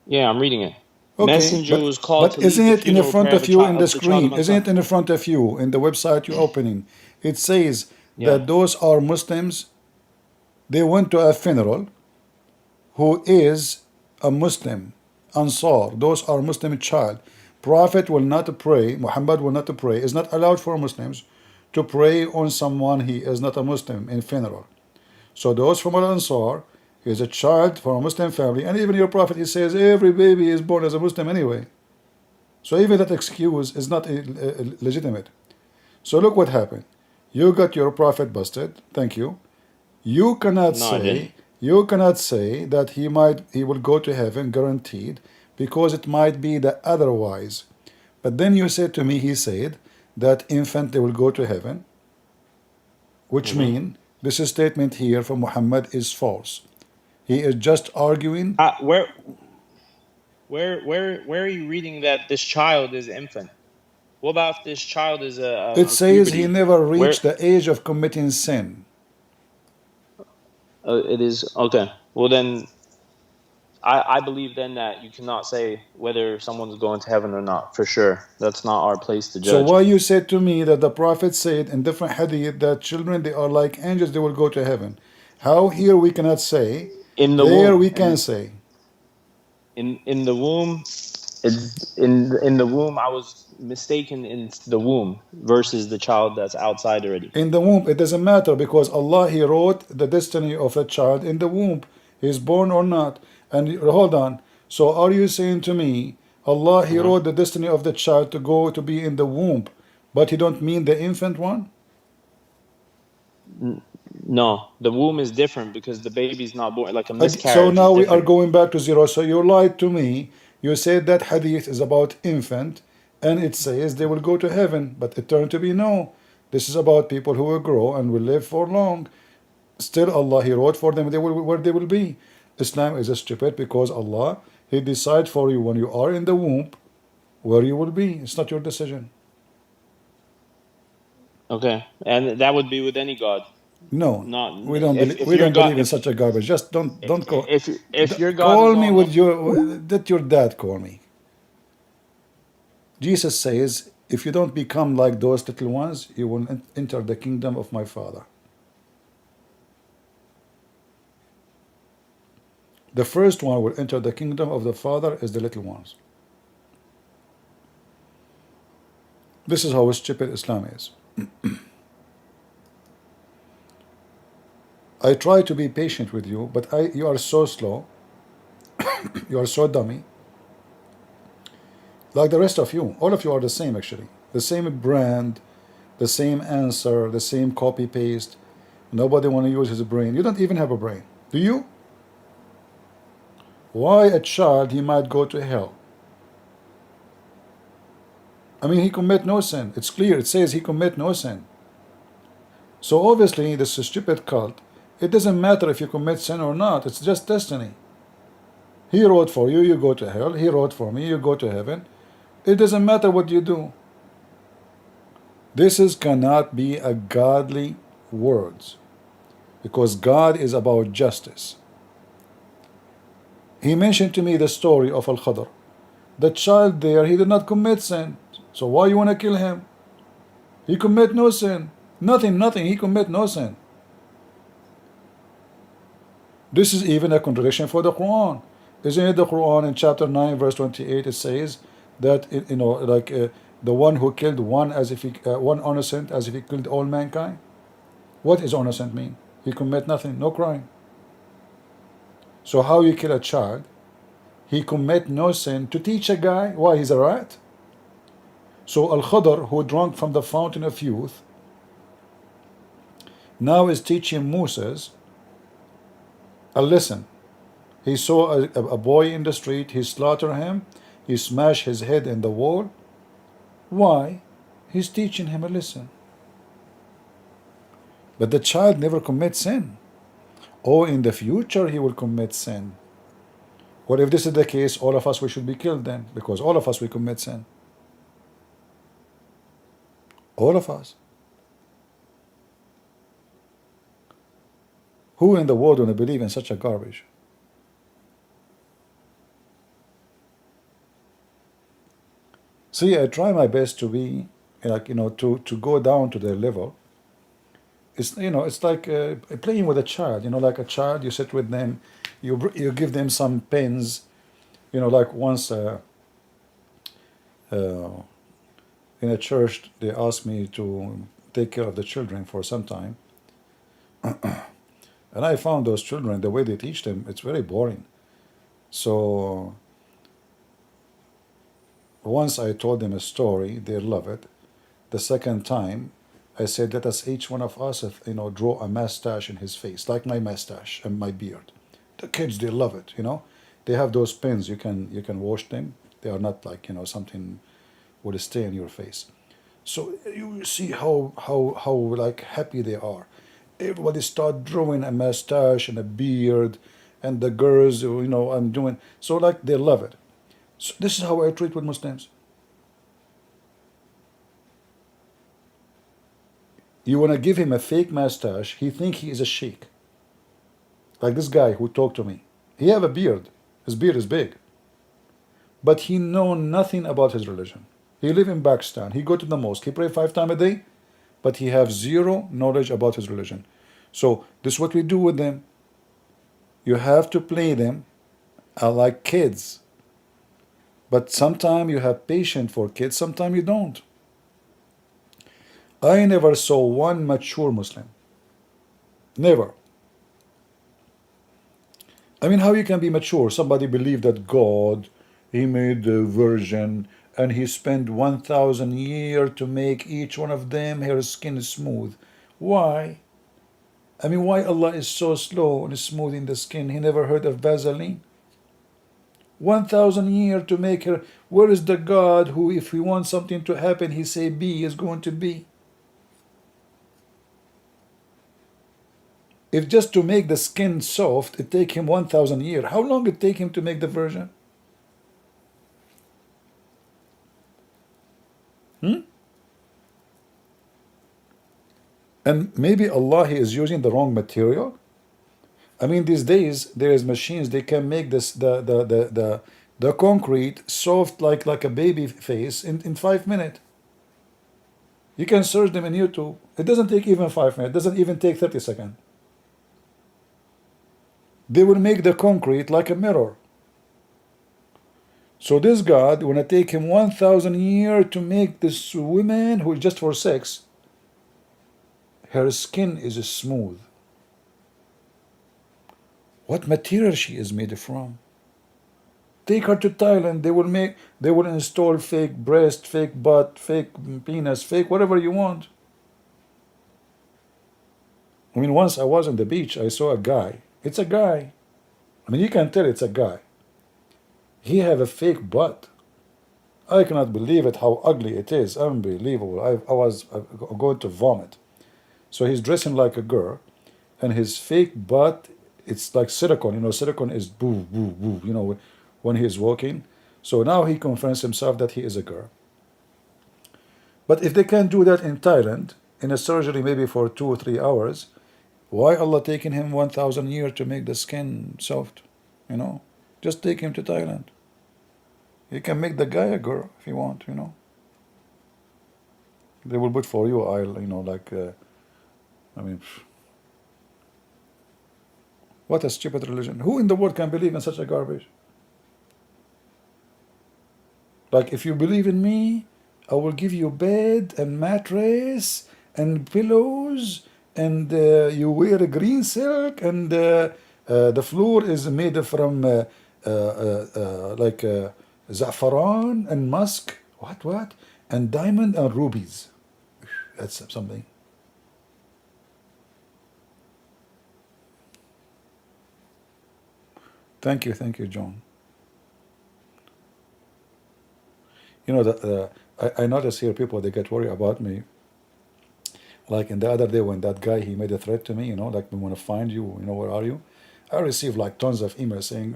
Yeah, I'm reading it. Okay, Messenger was called but to isn't lead it in the funeral front prayer of you in the child screen? of Isn't it Makkah. in the front of you in the website you're opening? It says Yeah. that those are Muslims. They went to a funeral. Who is a Muslim? Ansar. Those are Muslim child. Prophet will not pray. Muhammad will not pray. It's not allowed for Muslims to pray on someone he is not a Muslim in funeral. So those from Al Ansar, he is a child from a Muslim family, and even your Prophet, he says every baby is born as a Muslim anyway. So even that excuse is not legitimate. So look what happened. You got your Prophet busted. Thank you. You cannot No, I didn't. say that he will go to heaven guaranteed because it might be the otherwise. But then you said to me, he said that infant they will go to heaven, which mean this statement here from Muhammad is false. He is just arguing. Where are you reading that this child is infant? What about if this child is a It says he puberty? never reached the age of committing sin. It is okay. Well then, I believe then that you cannot say whether someone's going to heaven or not for sure. That's not our place to judge. So why you said to me that the Prophet said in different hadith that children they are like angels, they will go to heaven? How here we cannot say? In the There womb, we can say. in the womb, in the womb, I was mistaken in the womb versus the child that's outside already. In the womb, it doesn't matter because Allah He wrote the destiny of a child in the womb. He's born or not. And hold on. So are you saying to me, Allah He wrote the destiny of the child to go to be in the womb, but He don't mean the infant one? No, the womb is different because the baby's not born. Like a So miscarriage is now we are different. going back to zero. So you lied to me. You said that hadith is about infant, and it says they will go to heaven, but it turned to be no. This is about people who will grow and will live for long. Still, Allah, He wrote for them where they will be. Islam is stupid because Allah, He decide for you when you are in the womb where you will be. It's not your decision. Okay, and that would be with any god. No, Not we don't believe. if We your don't god believe in such a garbage. Just don't call. if your god is Call me all with your that your dad call me. Jesus says, if you don't become like those little ones, you will enter the kingdom of my Father. The first one will enter the kingdom of the Father is the little ones. This is how stupid Islam is. I try to be patient with you, but you are so slow. You are so dummy. Like the rest of you. All of you are the same, actually. The same brand, the same answer, the same copy paste. Nobody want to use his brain. You don't even have a brain. Do you? Why a child, he might go to hell? I mean, he commit no sin. It's clear. It says he commit no sin. So obviously, this stupid cult, it doesn't matter if you commit sin or not. It's just destiny. He wrote for you, you go to hell. He wrote for me, you go to heaven. It doesn't matter what you do. Cannot be a godly words, because God is about justice. He mentioned to me the story of Al-Khadr. The child there, he did not commit sin. So why you want to kill him? He commit no sin. Nothing. He commit no sin. This is even a contradiction for the Quran. Isn't it the Quran in chapter 9 verse 28, it says that the one who killed one innocent as if he killed all mankind? What is innocent mean? He commit nothing, no crime. So how you kill a child? He commit no sin to teach a guy why he's a rat. So Al-Khadr, who drank from the fountain of youth, now is teaching Moses a lesson. He saw a boy in the street, he slaughtered him, he smashed his head in the wall. Why? He's teaching him a lesson. But the child never commits sin. Oh, in the future he will commit sin. Well, if this is the case, all of us, we should be killed then, because all of us, we commit sin. All of us. Who in the world would believe in such a garbage? See, I try my best to be, to go down to their level. It's like playing with a child. Like a child, you sit with them, you give them some pens. Like once in a church, they asked me to take care of the children for some time. And I found those children, the way they teach them, it's very boring. So once I told them a story, they love it. The second time, I said, let us each one of us, draw a mustache in his face, like my mustache and my beard. The kids, they love it. They have those pens. You can wash them. They are not like something would stay in your face. So you see how like happy they are. Everybody start drawing a mustache and a beard, and the girls, I'm doing so, like they love it. So this is how I treat with Muslims. You want to give him a fake mustache, he think he is a sheikh. Like this guy who talked to me. He have a beard. His beard is big. But he know nothing about his religion. He live in Pakistan. He go to the mosque. He pray 5 times a day. But he have zero knowledge about his religion. So this is what we do with them. You have to play them like kids. But sometimes you have patience for kids, sometimes you don't. I never saw one mature Muslim. Never. I mean, how you can be mature? Somebody believe that God, he made the virgin, and he spent 1,000 years to make each one of them her skin smooth. Why? I mean, why Allah is so slow in smoothing the skin? He never heard of Vaseline. 1,000 years to make her. Where is the God who, if he wants something to happen, he say be is going to be? If just to make the skin soft, it take him 1,000 years. How long it take him to make the version? And maybe Allah he is using the wrong material. I mean, these days there is machines they can make this the concrete soft like a baby face in 5 minutes. You can search them in YouTube. It doesn't take even 5 minutes. It doesn't even take 30 seconds. They will make the concrete like a mirror. So this God, when it take him 1,000 years to make this woman who is just for sex, her skin is smooth. What material she is made from? Take her to Thailand. They will install fake breast, fake butt, fake penis, fake whatever you want. I mean, once I was on the beach, I saw a guy. It's a guy. I mean, you can tell it's a guy. He have a fake butt. I cannot believe it, how ugly it is. Unbelievable. I was going to vomit. So he's dressing like a girl, and his fake butt, it's like silicone. You know, silicone is boo, boo, boo, you know, when he's walking. So now he confirms himself that he is a girl. But if they can do that in Thailand, in a surgery maybe for 2 or 3 hours, why Allah taking him 1,000 years to make the skin soft? You know, just take him to Thailand. You can make the guy a girl if you want, you know. They will put for you oil, you know, like, I mean, what a stupid religion. Who in the world can believe in such a garbage? Like, if you believe in me, I will give you bed and mattress and pillows, and you wear a green silk, and the floor is made from like za'faran and musk, what, and diamond and rubies. That's something. Thank you, John. You know, I notice here people, they get worried about me. Like in the other day when that guy, he made a threat to me, you know, like, we want to find you, you know, where are you? I received like tons of emails saying,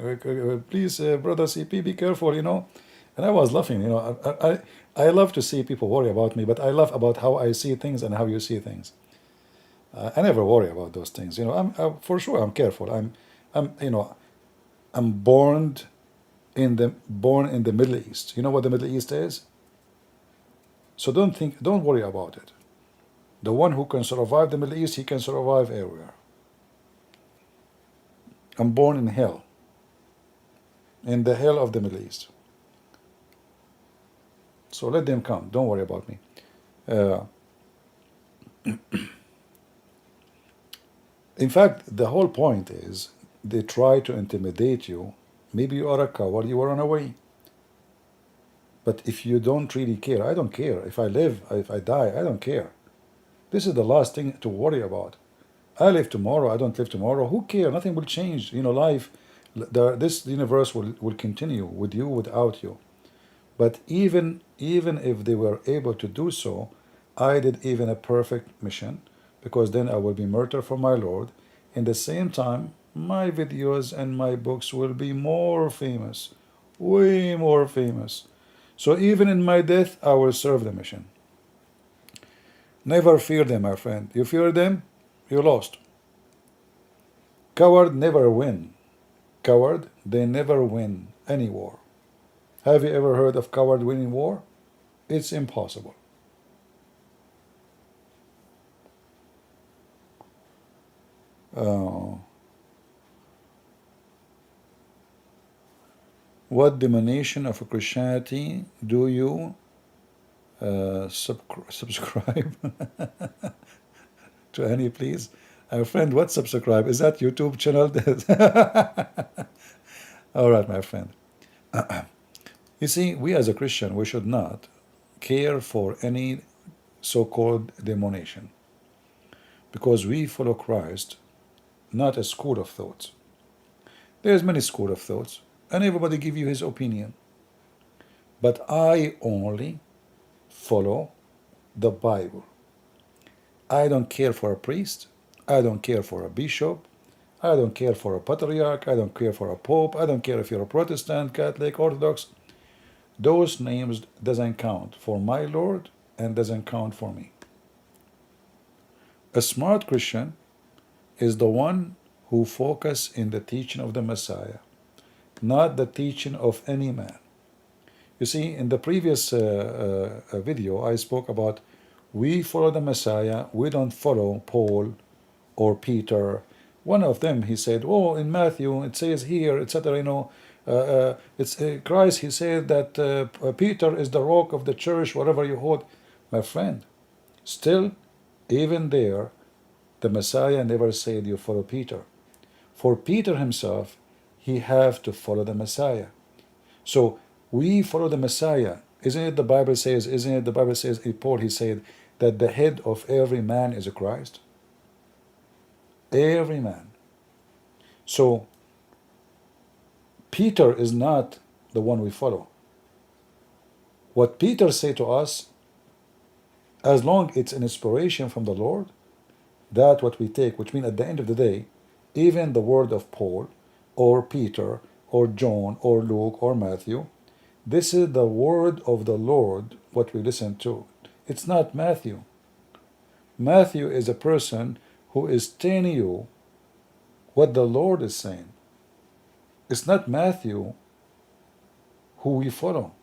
please, brother CP, be careful, you know. And I was laughing, you know. I love to see people worry about me, but I love about how I see things and how you see things. I never worry about those things, you know. For sure, I'm careful. You know, I'm born in the Middle East. You know what the Middle East is? So don't worry about it. The one who can survive the Middle East, he can survive everywhere. I'm born in hell. In the hell of the Middle East. So let them come. Don't worry about me. In fact, the whole point is they try to intimidate you. Maybe you are a coward, you will run away. But if you don't really care, I don't care. If I live, if I die, I don't care. This is the last thing to worry about. I live tomorrow, I don't live tomorrow. Who cares? Nothing will change. You know, life, this universe will continue with you, without you. But even if they were able to do so, I did even a perfect mission, because then I will be murdered for my Lord. In the same time, my videos and my books will be more famous, way more famous. So even in my death, I will serve the mission. Never fear them, my friend. You fear them, you lost. Coward never win. Coward, they never win any war. Have you ever heard of coward winning war? It's impossible. What denomination of Christianity do you subscribe to any, please? Friend, what subscribe? Is that YouTube channel? All right, my friend. You see, we as a Christian, we should not care for any so-called denomination. because we follow Christ, not a school of thoughts. There's many school of thoughts, and everybody give you his opinion. But I only follow the Bible. I don't care for a priest. I don't care for a bishop. I don't care for a patriarch. I don't care for a pope. I don't care if you're a Protestant, Catholic, Orthodox. Those names doesn't count for my Lord and doesn't count for me. A smart Christian is the one who focuses in the teaching of the Messiah, not the teaching of any man. You see, in the previous video, I spoke about we follow the Messiah, we don't follow Paul or Peter. One of them, he said, oh, in Matthew, it says here, etc., it's Christ, he said that Peter is the rock of the church, whatever you hold. My friend, still, even there, the Messiah never said you follow Peter. For Peter himself, he have to follow the Messiah. So we follow the Messiah. Isn't it the Bible says, Paul, he said, that the head of every man is a Christ? Every man. So Peter is not the one we follow. What Peter said to us, as long it's an inspiration from the Lord, that's what we take, which means at the end of the day, even the word of Paul or Peter or John or Luke or Matthew, this is the word of the Lord, what we listen to. It's not Matthew. Matthew is a person who is telling you what the Lord is saying. It's not Matthew who we follow.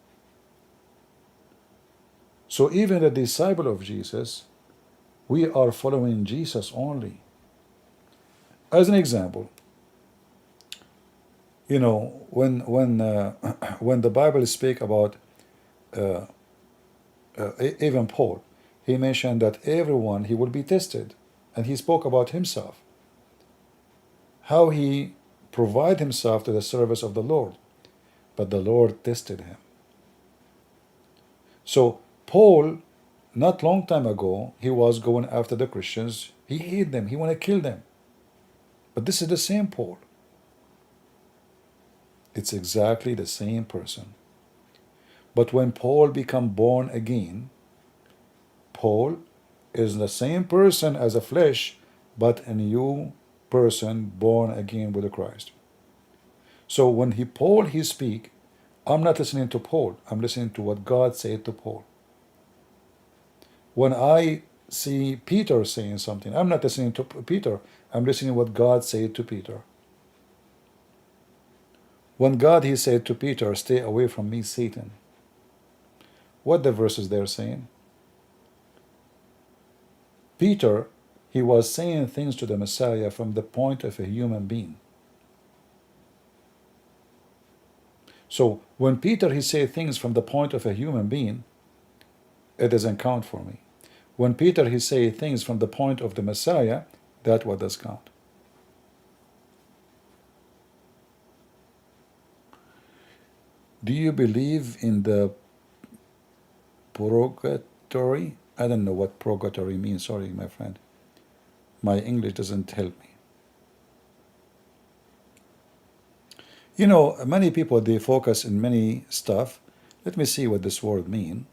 So even the disciple of Jesus, we are following Jesus only. As an example, when when the Bible speaks about even Paul, he mentioned that everyone he will be tested, and he spoke about himself, how he provided himself to the service of the Lord, but the Lord tested him. So Paul, not long time ago, he was going after the Christians. He hated them. He wanted to kill them. But this is the same Paul. It's exactly the same person. But when Paul become born again, Paul is the same person as a flesh, but a new person born again with Christ. So when Paul speak, I'm not listening to Paul. I'm listening to what God said to Paul. When I see Peter saying something, I'm not listening to Peter. I'm listening to what God said to Peter. When God, he said to Peter, stay away from me, Satan. What the verses they're saying? Peter, he was saying things to the Messiah from the point of a human being. So when Peter, he said things from the point of a human being, it doesn't count for me. When Peter, he say things from the point of the Messiah, that's what does count. Do you believe in the purgatory? I don't know what purgatory means. Sorry, my friend. My English doesn't help me. Many people, they focus in many stuff. Let me see what this word means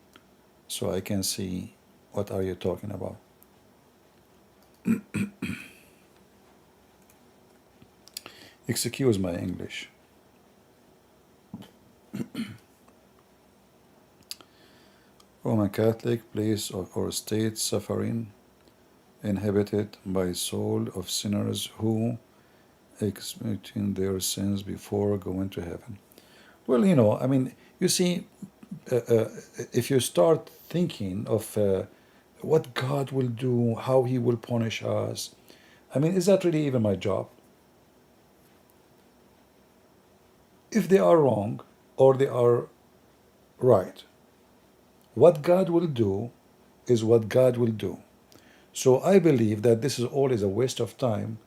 so I can see what are you talking about. Excuse my English. Roman Catholic, place or state suffering inhabited by soul of sinners who expiating their sins before going to heaven. Well, you see, if you start thinking of what God will do, how he will punish us, is that really even my job? If they are wrong or they are right, what God will do is what God will do. So I believe that this is always a waste of time.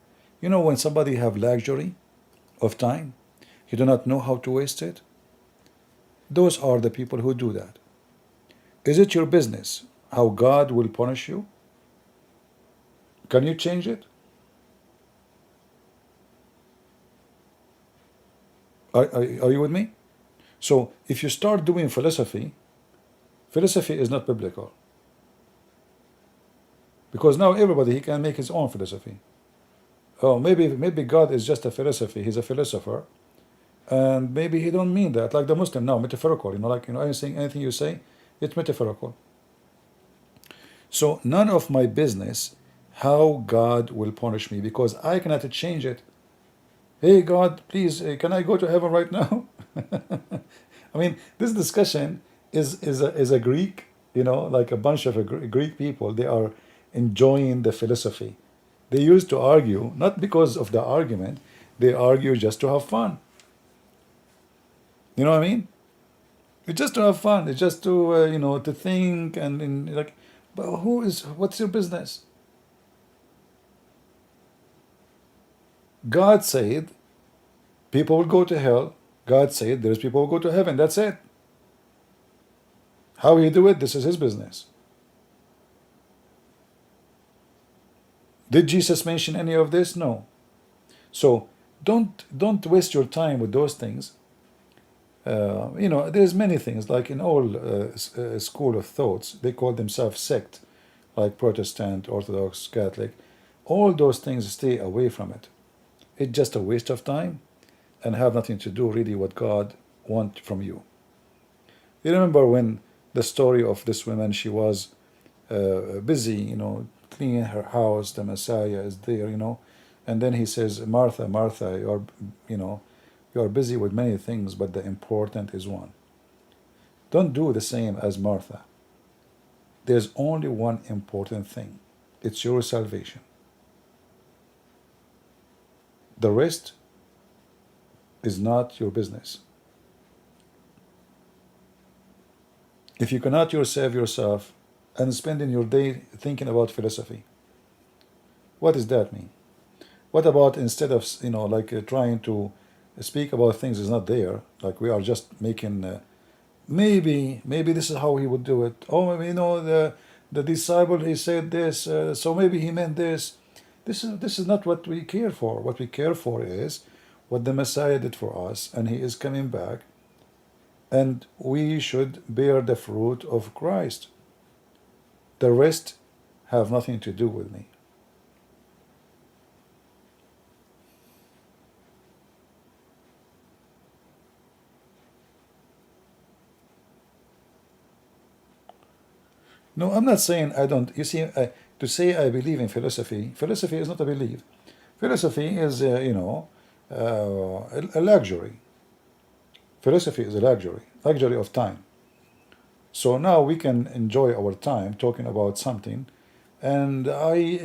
When somebody have luxury of time, he do not know how to waste it. Those are the people who do that. Is it your business how God will punish you? Can you change it? Are you with me? So if you start doing philosophy, philosophy is not biblical. Because now everybody he can make his own philosophy. Oh, maybe God is just a philosophy. He's a philosopher, and maybe he don't mean that. Like the Muslim now, metaphorical. Like anything you say, it's metaphorical. So none of my business how God will punish me because I cannot change it. Hey God, please, can I go to heaven right now? I mean, this discussion is a Greek, like a bunch of Greek people. They are enjoying the philosophy. They used to argue, not because of the argument, they argue just to have fun. You know what I mean? It's just to have fun. It's just to, to think and like, but what's your business? God said people will go to hell. God said there's people who go to heaven. That's it. How he do it, this is his business. Did Jesus mention any of this? No. So don't waste your time with those things. There's many things like in all school of thoughts. They call themselves sect, like Protestant, Orthodox, Catholic. All those things, stay away from it. It's just a waste of time and have nothing to do really what God wants from you. You remember when the story of this woman, she was busy, cleaning her house, the Messiah is there, and then he says, Martha, Martha, you're busy with many things, but the important is one. Don't do the same as Martha. There's only one important thing. It's your salvation. The rest is not your business. If you cannot save yourself and spending your day thinking about philosophy, what does that mean? What about instead of trying to speak about things is not there, like we are just making maybe this is how he would do it. Oh, maybe the disciple he said this, so maybe he meant this. This is not what we care for. What we care for is what the Messiah did for us, and he is coming back, and we should bear the fruit of Christ. The rest have nothing to do with me. No, I'm not saying I don't. You see, to say I believe in philosophy is not a belief. Philosophy is, a luxury. Philosophy is a luxury of time. So now we can enjoy our time talking about something, and I,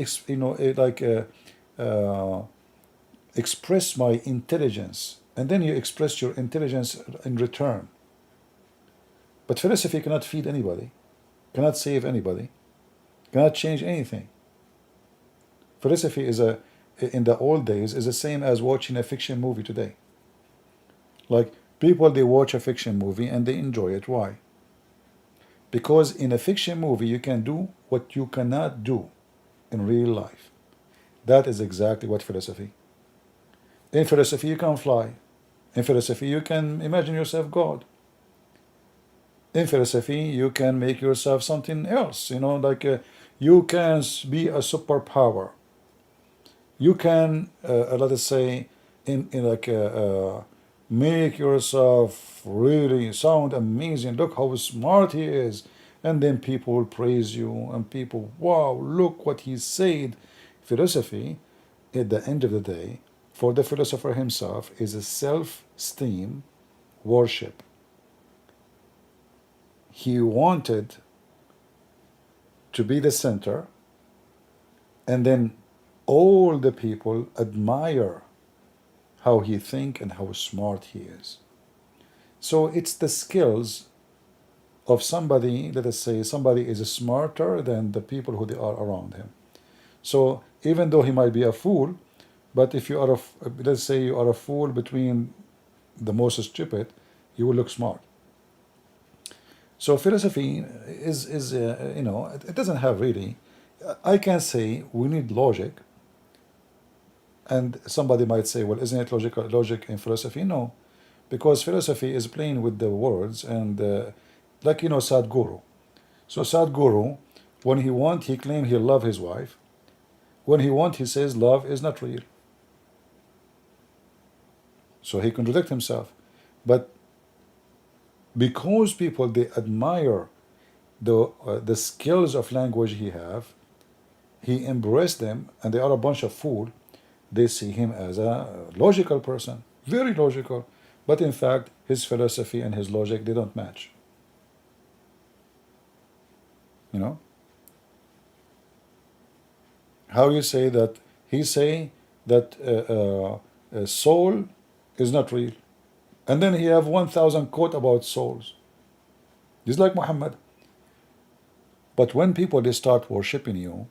express my intelligence, and then you express your intelligence in return. But philosophy cannot feed anybody, cannot save anybody, cannot change anything. Philosophy in the old days, is the same as watching a fiction movie today. Like people, they watch a fiction movie and they enjoy it. Why? Because in a fiction movie, you can do what you cannot do in real life. That is exactly what philosophy. In philosophy, you can fly. In philosophy, you can imagine yourself God. In philosophy, you can make yourself something else. You can be a superpower. You can, let us say, make yourself really sound amazing. Look how smart he is. And then people will praise you, and people, wow, look what he said. Philosophy, at the end of the day, for the philosopher himself, is a self-esteem worship. He wanted to be the center, and then all the people admire how he thinks and how smart he is. So it's the skills of somebody, let us say somebody is smarter than the people who they are around him. So even though he might be a fool, but if you are let's say you are a fool between the most stupid, you will look smart. So philosophy is it doesn't have really I can say we need logic, and somebody might say, well, isn't it logic in philosophy? No, because philosophy is playing with the words, and like Sadhguru. So Sadhguru, when he want, he claim he love his wife. When he want, he says love is not real. So he contradict himself. But because people, they admire the skills of language he embraced them, and they are a bunch of fool. They see him as a logical person, very logical. But in fact, his philosophy and his logic, they don't match. You know? How you say that, he say that soul is not real. And then he have 1,000 quote about souls. Just like Muhammad. But when people, they start worshiping you,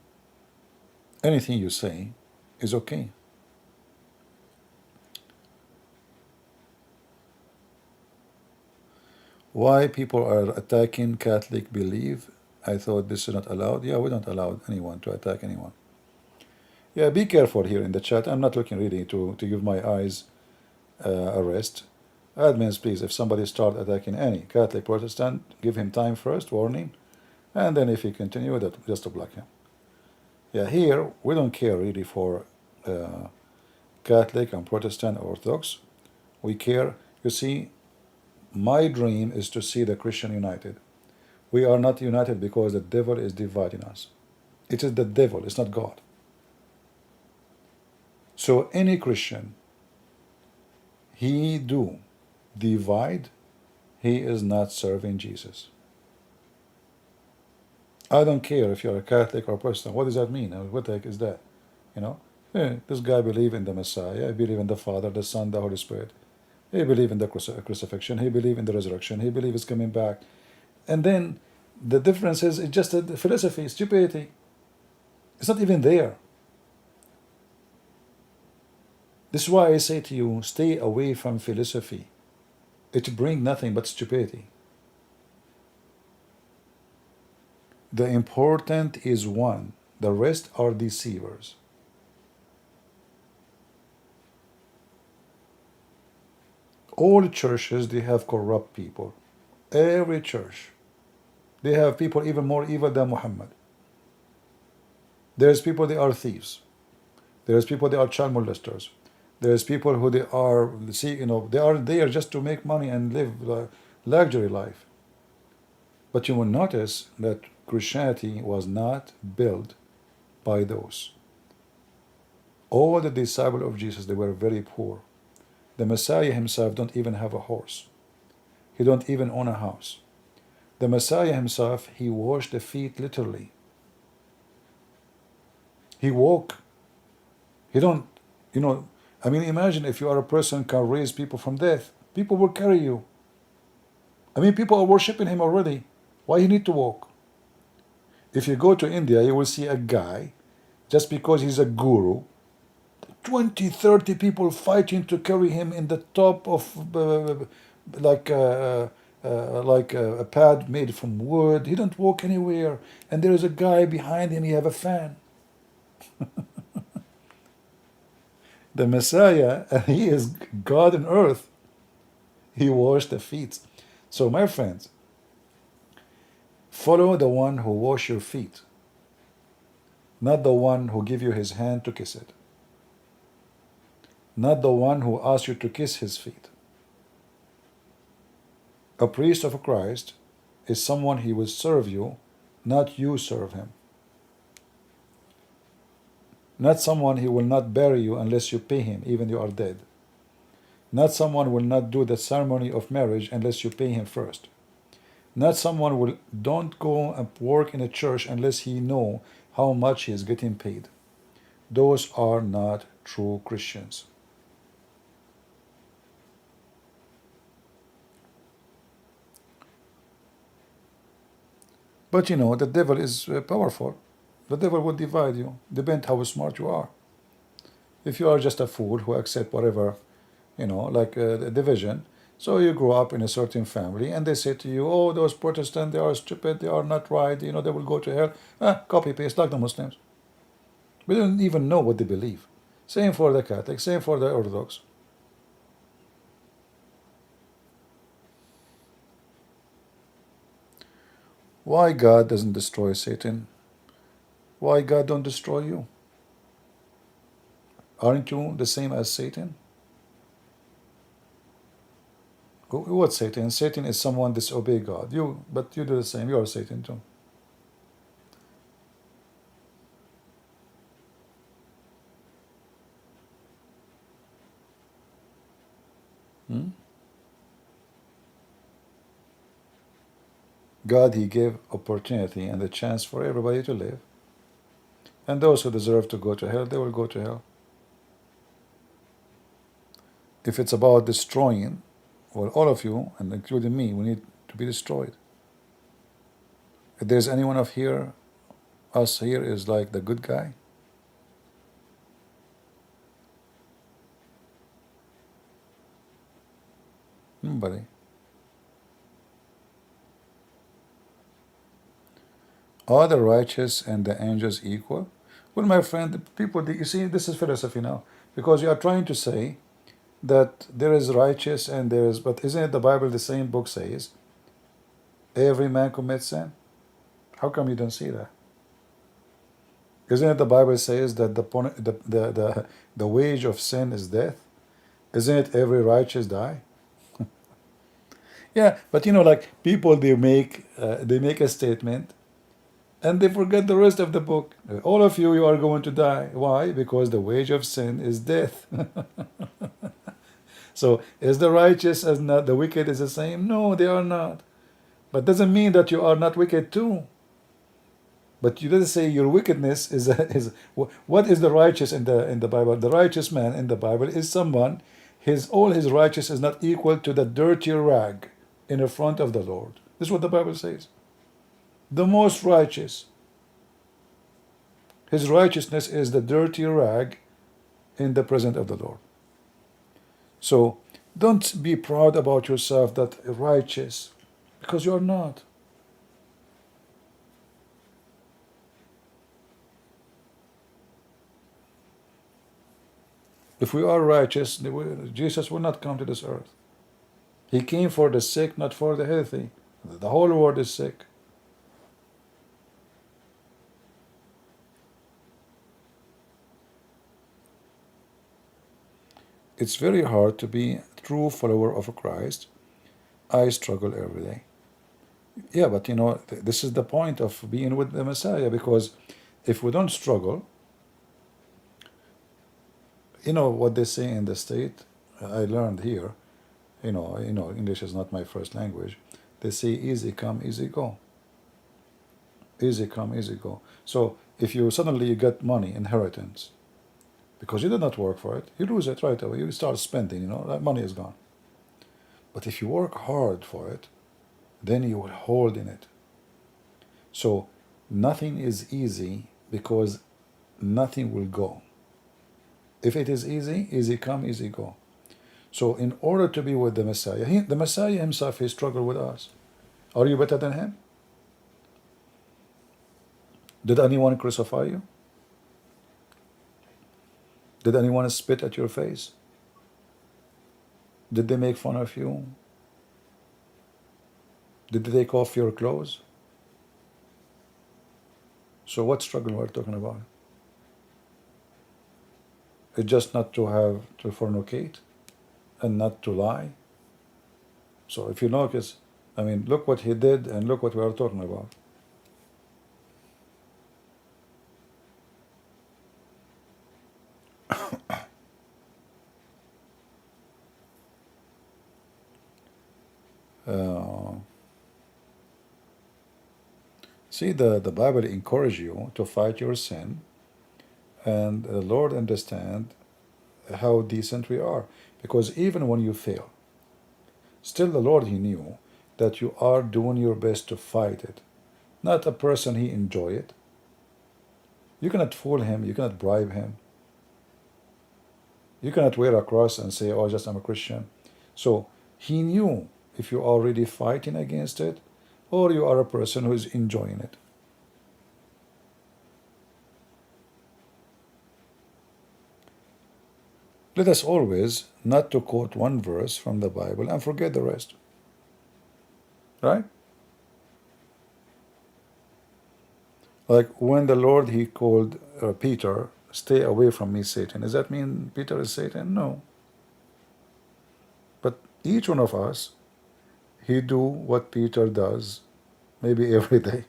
anything you say is okay. Why people are attacking Catholic belief? I thought this is not allowed. Yeah, we don't allow anyone to attack anyone. Yeah, be careful here in the chat. I'm not looking really to give my eyes a rest. Admins, please, if somebody start attacking any Catholic Protestant, give him time first, warning, and then if he continue, that just to block him. Yeah, here we don't care really for Catholic and Protestant or Orthodox. We care. You see, my dream is to see the Christian united. We are not united because the devil is dividing us. It is the devil, it's not God. So any Christian, he do divide, he is not serving Jesus. I don't care if you're a Catholic or Protestant. What does that mean? What the heck is that? You know, this guy believe in the Messiah. I believe in the Father, the Son, the Holy Spirit. He believe in the crucifixion. He believe in the resurrection. He believe he's coming back. And then the difference is it's just the philosophy, stupidity. It's not even there. This is why I say to you, stay away from philosophy. It brings nothing but stupidity. The important is one. The rest are deceivers. All churches, they have corrupt people. Every church. They have people even more evil than Muhammad. There's people, they are thieves. There's people, they are child molesters. There's people who they are, they are there just to make money and live luxury life. But you will notice that Christianity was not built by those. All the disciples of Jesus, they were very poor. The Messiah himself don't even have a horse. He don't even own a house. The Messiah himself, he washed the feet literally. He walked. He don't, imagine if you are a person can raise people from death. People will carry you. People are worshiping him already. Why you need to walk? If you go to India, you will see a guy, just because he's a guru, 20, 30 people fighting to carry him in the top of like a pad made from wood. He don't walk anywhere. And there is a guy behind him, he have a fan. The Messiah, he is God on earth. He washed the feet. So my friends, follow the one who wash your feet, not the one who give you his hand to kiss it, not the one who asks you to kiss his feet. A priest of Christ is someone he will serve you, not you serve him. Not someone he will not bury you unless you pay him, even you are dead. Not someone will not do the ceremony of marriage unless you pay him first. Not someone will don't go and work in a church unless he know how much he is getting paid. Those are not true Christians. But the devil is powerful. The devil will divide you, depend how smart you are. If you are just a fool who accept whatever, like division, So you grow up in a certain family and they say to you, oh, those Protestants, they are stupid, they are not right, you know, they will go to hell. Copy paste like the Muslims. We don't even know what they believe. Same for the Catholics, same for the Orthodox. Why God doesn't destroy Satan? Why God don't destroy you? Aren't you the same as Satan? What's Satan? Satan is someone disobey God. But you do the same. You are Satan too. God, He gave opportunity and the chance for everybody to live. And those who deserve to go to hell, they will go to hell. If it's about destroying, well, all of you, and including me, we need to be destroyed. If there's anyone of here, us here is like the good guy. Nobody. Are the righteous and the angels equal? Well, my friend, the people, you see, this is philosophy now. Because you are trying to say that there is righteous and there is, but isn't it the Bible, the same book says, every man commits sin? How come you don't see that? Isn't it the Bible says that the wage of sin is death? Isn't it every righteous die? Yeah, but you know, like people, they make a statement and they forget the rest of the book. All of you are going to die. Why? Because the wage of sin is death. So is the righteous as not the wicked is the same? No, they are not. But doesn't mean that you are not wicked too. But you didn't say your wickedness is what is the righteous in the Bible? The righteous man in the Bible is someone all his righteousness is not equal to the dirty rag in the front of the Lord. This is what the Bible says. The most righteous, his righteousness is the dirty rag in the presence of the Lord. So don't be proud about yourself that righteous, because you are not. If we are righteous, Jesus will not come to this earth. He came for the sick, not for the healthy. The whole world is sick. It's very hard to be a true follower of Christ. I struggle every day. Yeah, but you know, this is the point of being with the Messiah, because if we don't struggle, you know what they say in the state, I learned here, you know, English is not my first language. They say easy come, easy go. Easy come, easy go. So if you suddenly get money, inheritance, because you did not work for it, you lose it right away. You start spending, you know, that money is gone. But if you work hard for it, then you will hold in it. So nothing is easy because nothing will go. If it is easy, easy come, easy go. So in order to be with the Messiah, the Messiah himself, he struggled with us. Are you better than him? Did anyone crucify you? Did anyone spit at your face? Did they make fun of you? Did they take off your clothes? So what struggle we're talking about? It's just not to fornicate and not to lie. So if you notice, I mean, look what he did and look what we are talking about. See, the Bible encourages you to fight your sin, and the Lord understands how decent we are. Because even when you fail, still the Lord, he knew that you are doing your best to fight it. Not a person he enjoy it. You cannot fool him, you cannot bribe him. You cannot wear a cross and say, oh, just I'm a Christian. So He knew if you are really fighting against it or you are a person who is enjoying it. Let us always not to quote one verse from the Bible and forget the rest. Right? Like when the Lord, he called Peter, stay away from me, Satan. Does that mean Peter is Satan? No. But each one of us, he do what Peter does, maybe every day.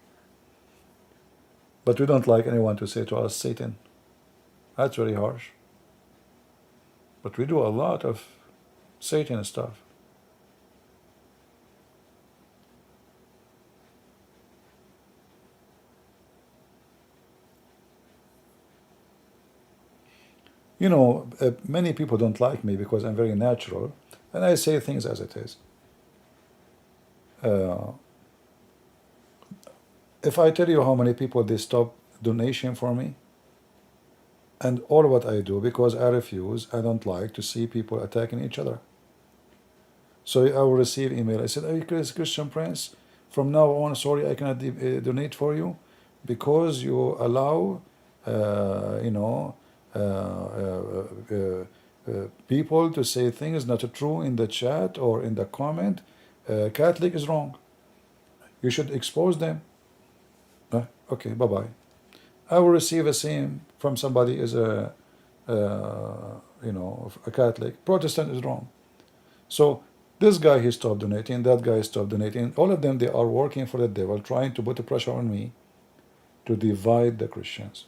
But we don't like anyone to say to us, Satan. That's very harsh. But we do a lot of Satan stuff. You know, many people don't like me because I'm very natural, and I say things as it is. If I tell you how many people they stop donation for me, and all what I do, because I refuse, I don't like to see people attacking each other. So I will receive email. I said, "Hey, Christian Prince, from now on, sorry, I cannot donate for you because you allow, people to say things not true in the chat or in the comment. Catholic is wrong. You should expose them." Okay, bye bye. I will receive a same from somebody as a Catholic. Protestant is wrong. So this guy, he stopped donating, that guy stopped donating. All of them, they are working for the devil, trying to put the pressure on me to divide the Christians.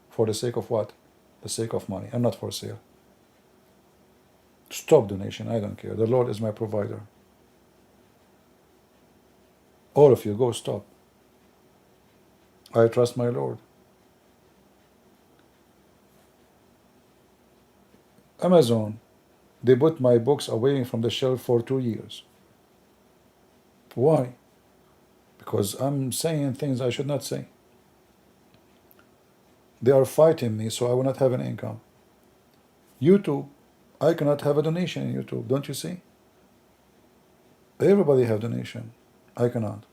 For the sake of what? The sake of money. I'm not for sale. Stop donation, I don't care. The Lord is my provider. All of you, go stop. I trust my Lord. Amazon, they put my books away from the shelf for 2 years. Why? Because I'm saying things I should not say. They are fighting me, so I will not have an income. YouTube, I cannot have a donation in YouTube, don't you see? Everybody have donation. I cannot.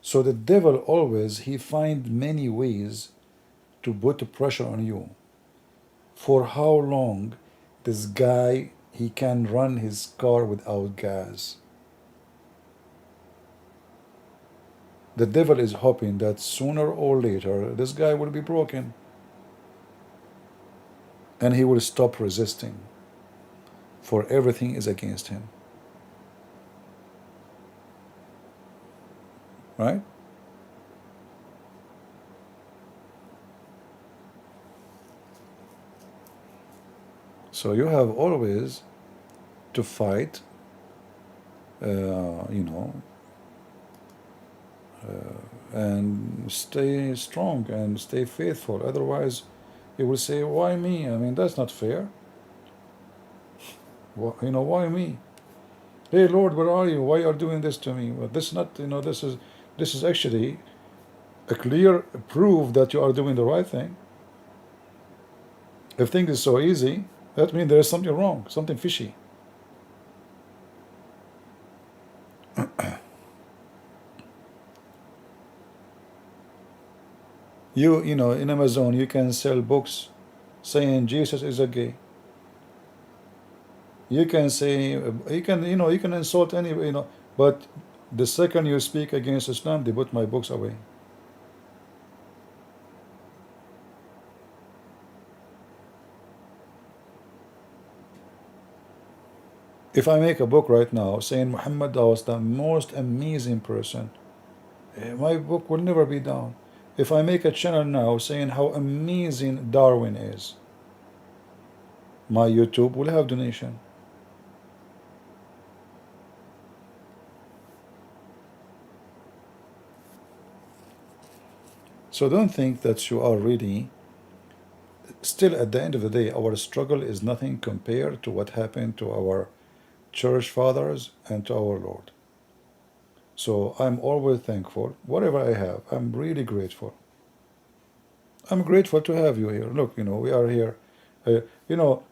So the devil always, he find many ways to put pressure on you. For how long this guy, he can run his car without gas? The devil is hoping that sooner or later this guy will be broken and he will stop resisting, for everything is against him. Right? So you have always to fight, and stay strong and stay faithful. Otherwise, you will say, "Why me? I mean, that's not fair. Why me? Hey, Lord, where are you? Why are you doing this to me?" Well, this is not, this is actually a clear proof that you are doing the right thing. If things is so easy, that means there is something wrong, something fishy. In Amazon, you can sell books saying Jesus is a gay. You can say, you can insult any, but the second you speak against Islam, they put my books away. If I make a book right now saying Muhammad was the most amazing person, my book will never be down. If I make a channel now saying how amazing Darwin is, my YouTube will have donation. So don't think that you are really, still at the end of the day, our struggle is nothing compared to what happened to our church fathers and to our Lord. So I'm always thankful. Whatever I have, I'm really grateful. I'm grateful to have you here. Look, we are here. You know,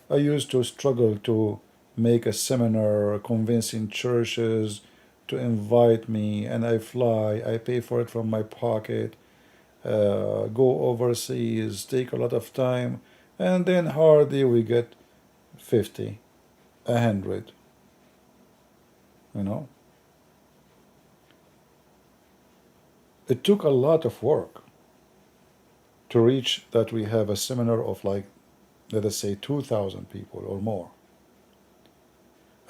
I used to struggle to make a seminar, convincing churches to invite me, and I fly, I pay for it from my pocket, go overseas, take a lot of time, and then hardly we get 50, 100, you know. It took a lot of work to reach that we have a seminar of like, let us say, 2,000 people or more.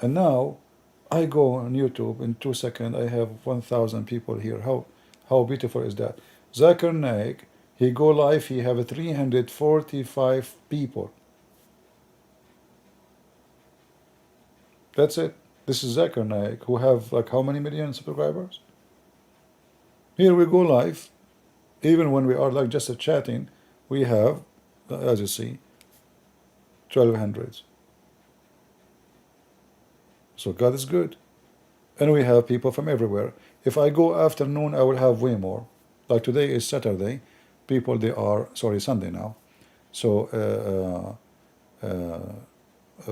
And now I go on YouTube in 2 seconds, I have 1,000 people here. How beautiful is that? Zakir Naik, he go live, he have 345 people. That's it. This is Zakir Naik, who have like how many million subscribers? Here we go live, even when we are like just a chatting, we have, as you see, 1,200. So God is good. And we have people from everywhere. If I go afternoon, I will have way more. Like today is Saturday. People, they are, sorry, Sunday now. So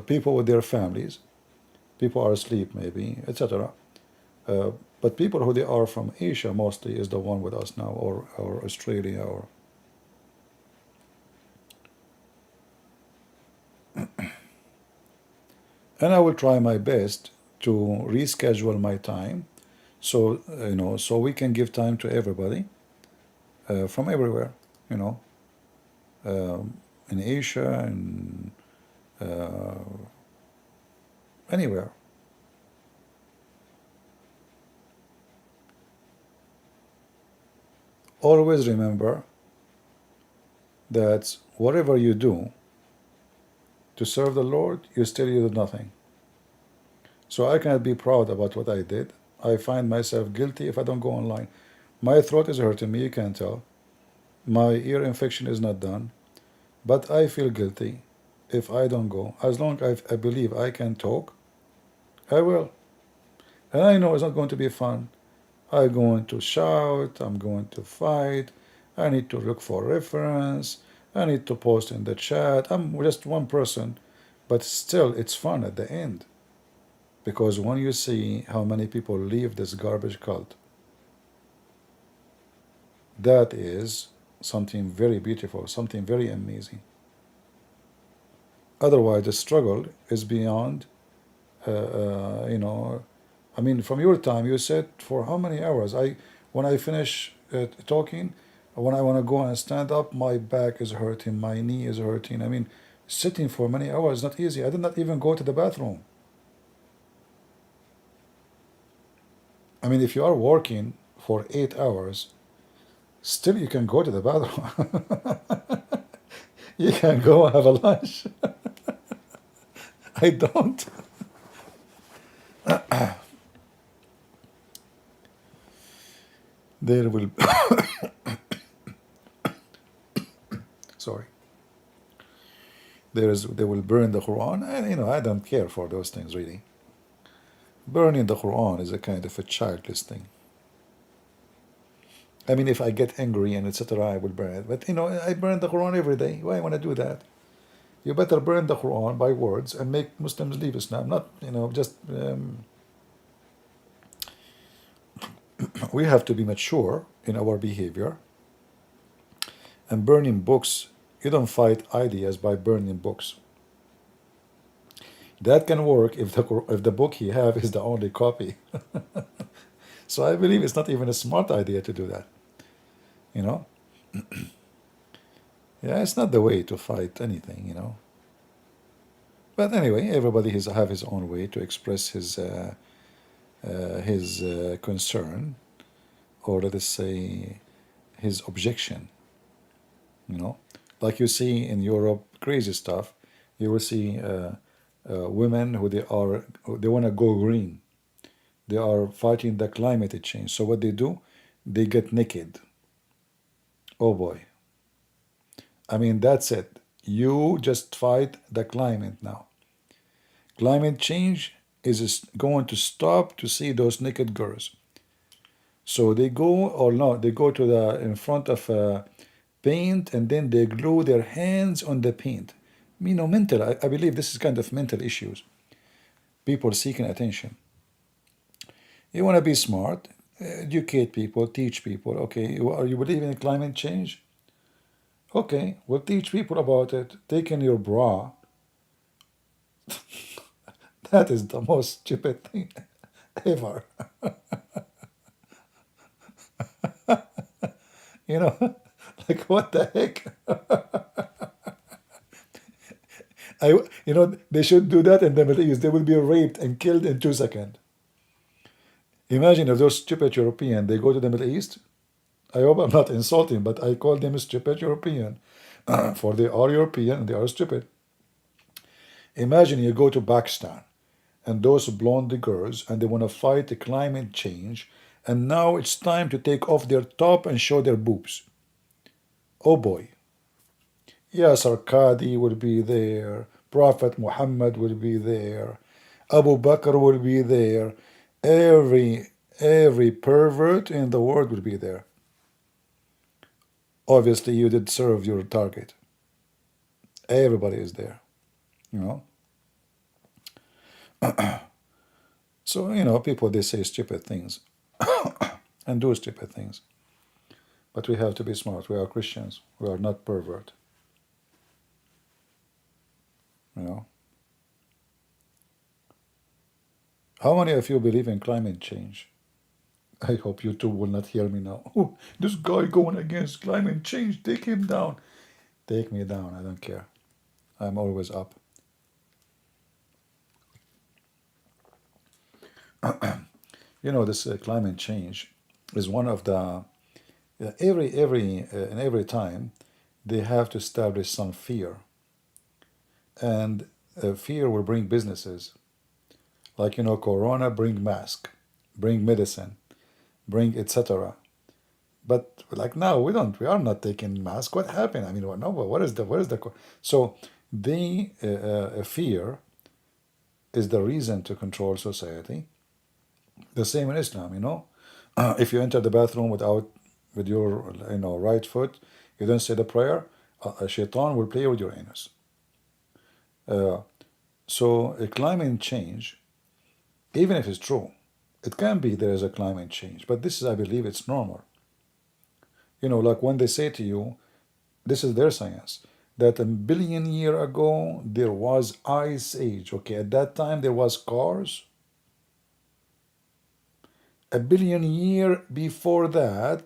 people with their families, people are asleep maybe, etc. But people who they are from Asia mostly is the one with us now, or Australia, or and I will try my best to reschedule my time, so so we can give time to everybody from everywhere, in Asia and anywhere. Always remember that whatever you do to serve the Lord, you still do nothing. So I cannot be proud about what I did. I find myself guilty if I don't go online. My throat is hurting me, you can tell. My ear infection is not done. But I feel guilty if I don't go. As long as I believe I can talk, I will. And I know it's not going to be fun. I'm going to shout, I'm going to fight, I need to look for reference, I need to post in the chat. I'm just one person, but still it's fun at the end. Because when you see how many people leave this garbage cult, that is something very beautiful, something very amazing. Otherwise, the struggle is beyond, I mean, from your time, you said for how many hours? When I finish talking, when I want to go and stand up, my back is hurting, my knee is hurting. I mean, sitting for many hours is not easy. I did not even go to the bathroom. I mean, if you are working for 8 hours, still you can go to the bathroom. You can go have a lunch. I don't. There will sorry. They will burn the Quran, and I don't care for those things really. Burning the Quran is a kind of a childish thing. I mean, if I get angry and etc., I will burn it. But I burn the Quran every day. Why I want to do that? You better burn the Quran by words and make Muslims leave Islam, not just. We have to be mature in our behavior. And burning books, you don't fight ideas by burning books. That can work if the book you have is the only copy. So I believe it's not even a smart idea to do that. Yeah, it's not the way to fight anything. But anyway, everybody have his own way to express his concern, or let us say his objection. Like you see in Europe, crazy stuff. You will see women who they want to go green. They are fighting the climate change. So what they do, they get naked. Oh boy. I mean, that's it. You just fight the climate now. Climate change is going to stop to see those naked girls. So they go, or no, they go to in front of paint, and then they glue their hands on the paint. mental. I believe this is kind of mental issues. People seeking attention. You want to be smart, educate people, teach people. Okay, you believe in climate change? Okay, we'll teach people about it. Taking your bra. That is the most stupid thing ever. You know, like what the heck? They should do that in the Middle East. They will be raped and killed in 2 seconds. Imagine if those stupid European, they go to the Middle East. I hope I'm not insulting, but I call them stupid European. For they are European and they are stupid. Imagine you go to Pakistan and those blonde girls and they want to fight the climate change, and now it's time to take off their top and show their boobs. Oh boy. Yasser Qadi will be there, Prophet Muhammad will be there, Abu Bakr will be there, every pervert in the world will be there. Obviously you did serve your target. Everybody is there, you know. So, people, they say stupid things and do stupid things. But we have to be smart. We are Christians. We are not pervert. You know. How many of you believe in climate change? I hope you two will not hear me now. Oh, this guy going against climate change, take him down. Take me down, I don't care. I'm always up. This climate change is one of the every time they have to establish some fear, and fear will bring businesses. Like Corona bring mask, bring medicine, bring etc. But like now we are not taking mask. What happened? I mean, no, what is the so the fear is the reason to control society. The same in Islam, if you enter the bathroom with your right foot, you don't say the prayer, a shaitan will play with your anus. So a climate change, even if it's true, it can be there is a climate change, but this is, I believe, it's normal. Like when they say to you, this is their science, that 1 billion years ago there was ice age. Okay, at that time there was cars. 1 billion years before that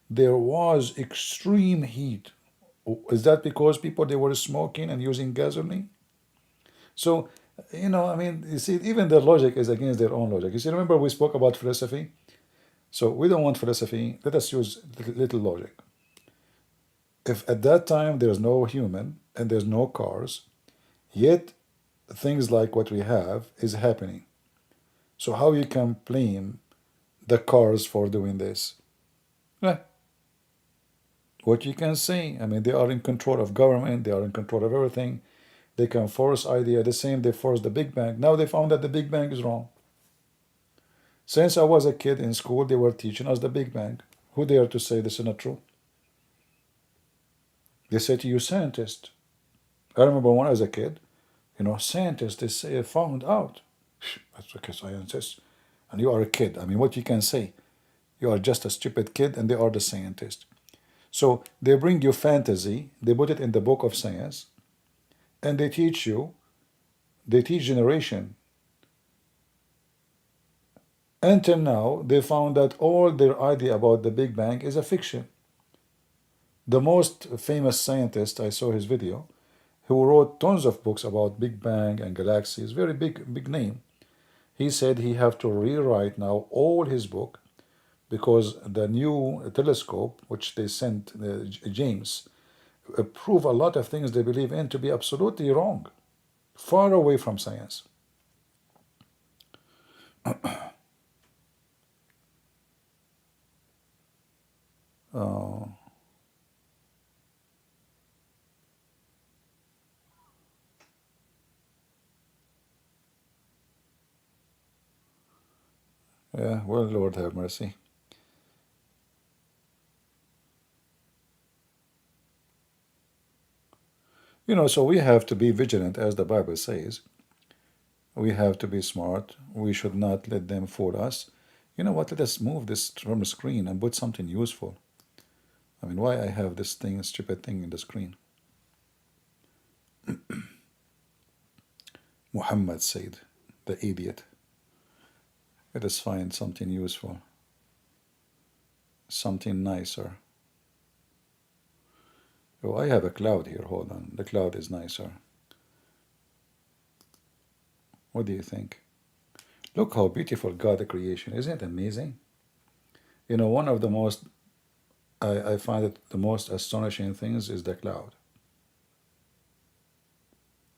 there was extreme heat. Is that because people, they were smoking and using gasoline? So, you see, even their logic is against their own logic. You see, remember we spoke about philosophy? So we don't want philosophy. Let us use little logic. If at that time there's no human and there's no cars, yet things like what we have is happening. So how you can blame the cars for doing this? What you can say, I mean, they are in control of government, they are in control of everything. They can force idea. The same, they forced the Big Bang. Now they found that the Big Bang is wrong. Since I was a kid in school, they were teaching us the Big Bang. Who dare to say this is not true? They say to you, scientists. I remember when I was a kid, scientists, they say, found out. That's okay, scientists. And you are a kid. I mean, what you can say? You are just a stupid kid and they are the scientists. So they bring you fantasy, they put it in the book of science, and they teach generation. Until now, they found that all their idea about the Big Bang is a fiction. The most famous scientist, I saw his video, who wrote tons of books about Big Bang and galaxies, very big name. He said he have to rewrite now all his book because the new telescope, which they sent James, prove a lot of things they believe in to be absolutely wrong, far away from science. Yeah, well, Lord have mercy. You know, so we have to be vigilant, as the Bible says. We have to be smart. We should not let them fool us. You know what? Let us move this from the screen and put something useful. I mean, why I have this thing, stupid thing in the screen? Muhammad said, the idiot. Let us find something useful, something nicer. Oh, I have a cloud here. Hold on. The cloud is nicer. What do you think? Look how beautiful God the creation. Isn't it amazing? You know, one of the most, I find it the most astonishing things is the cloud.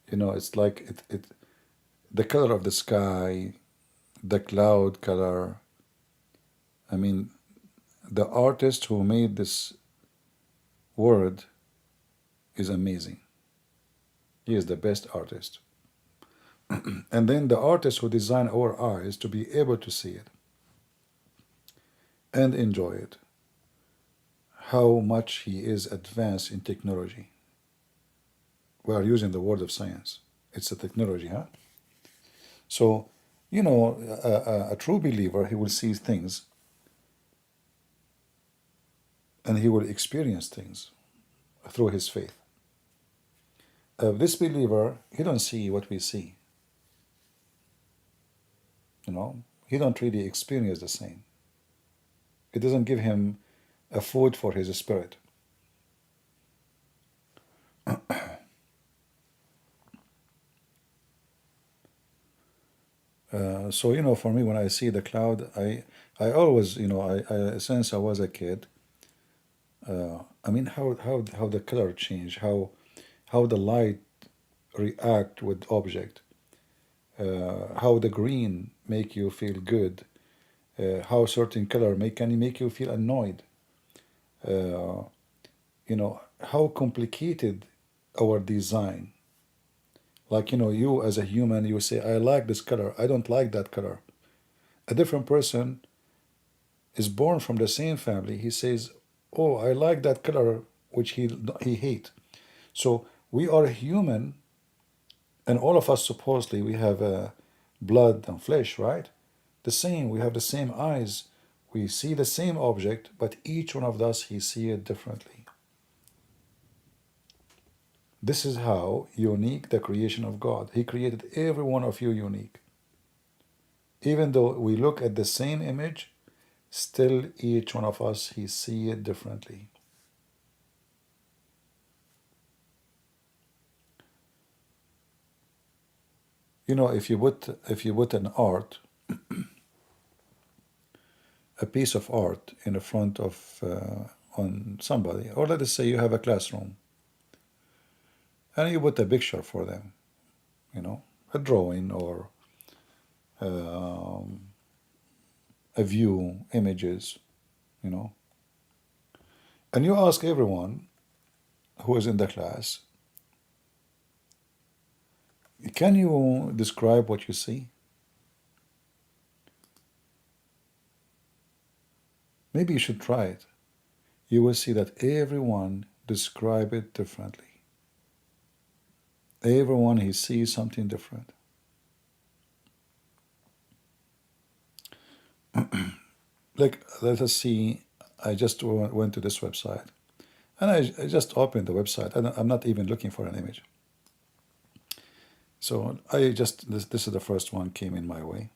You know, it's like the color of the sky, the cloud color. I mean, the artist who made this word is amazing. He is the best artist. And then the artist who designed our eyes to be able to see it and enjoy it. How much he is advanced in technology. We are using the word of science. It's a technology, huh? So, you know, a true believer, he will see things and he will experience things through his faith. This believer, he don't see what we see. You know, he don't really experience the same. It doesn't give him a food for his spirit. So, you know, for me, when I see the cloud, I always, you know, I since I was a kid, I mean, how the color change, how the light react with object, how the green make you feel good, how certain color can make you feel annoyed. You know, how complicated our design. Like, you know, you as a human, you say, I like this color, I don't like that color. A different person is born from the same family. He says, oh, I like that color, which he hate. So we are human, and all of us supposedly we have blood and flesh, right? The same. We have the same eyes. We see the same object, but each one of us he see it differently. This is how unique the creation of God. He created every one of you unique. Even though we look at the same image, still each one of us he see it differently. You know, if you put an art, a piece of art in the front of on somebody, or let us say you have a classroom, and you put a picture for them, you know, a drawing or um, a view, images, you know, and you ask everyone who is in the class, can you describe what you see? Maybe you should try it. You will see that everyone describe it differently. Everyone he sees something different. Like, let us see, I just went to this website, and I just opened the website, and I'm not even looking for an image. So this is the first one came in my way.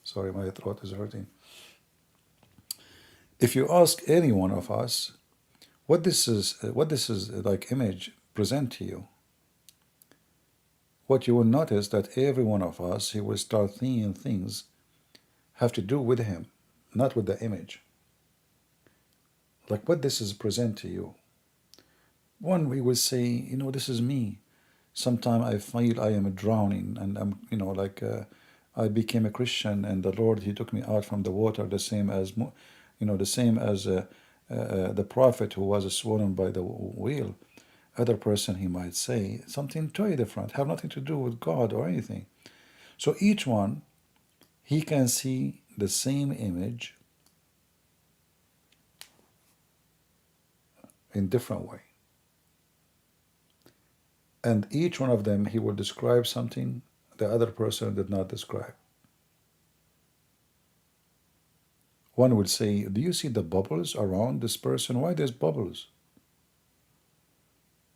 Sorry, my throat is hurting. If you ask any one of us what this is like image present to you, what you will notice that every one of us, he will start seeing things have to do with him, not with the image. Like what this is present to you. One, we will say, you know, this is me. Sometimes I feel I am drowning, and I'm, you know, like I became a Christian, and the Lord he took me out from the water, the same as, you know, the same as the prophet who was swollen by the whale. Other person he might say something totally different, have nothing to do with God or anything. So each one, he can see the same image in different way. And each one of them, he will describe something the other person did not describe. One will say, do you see the bubbles around this person? Why there's bubbles?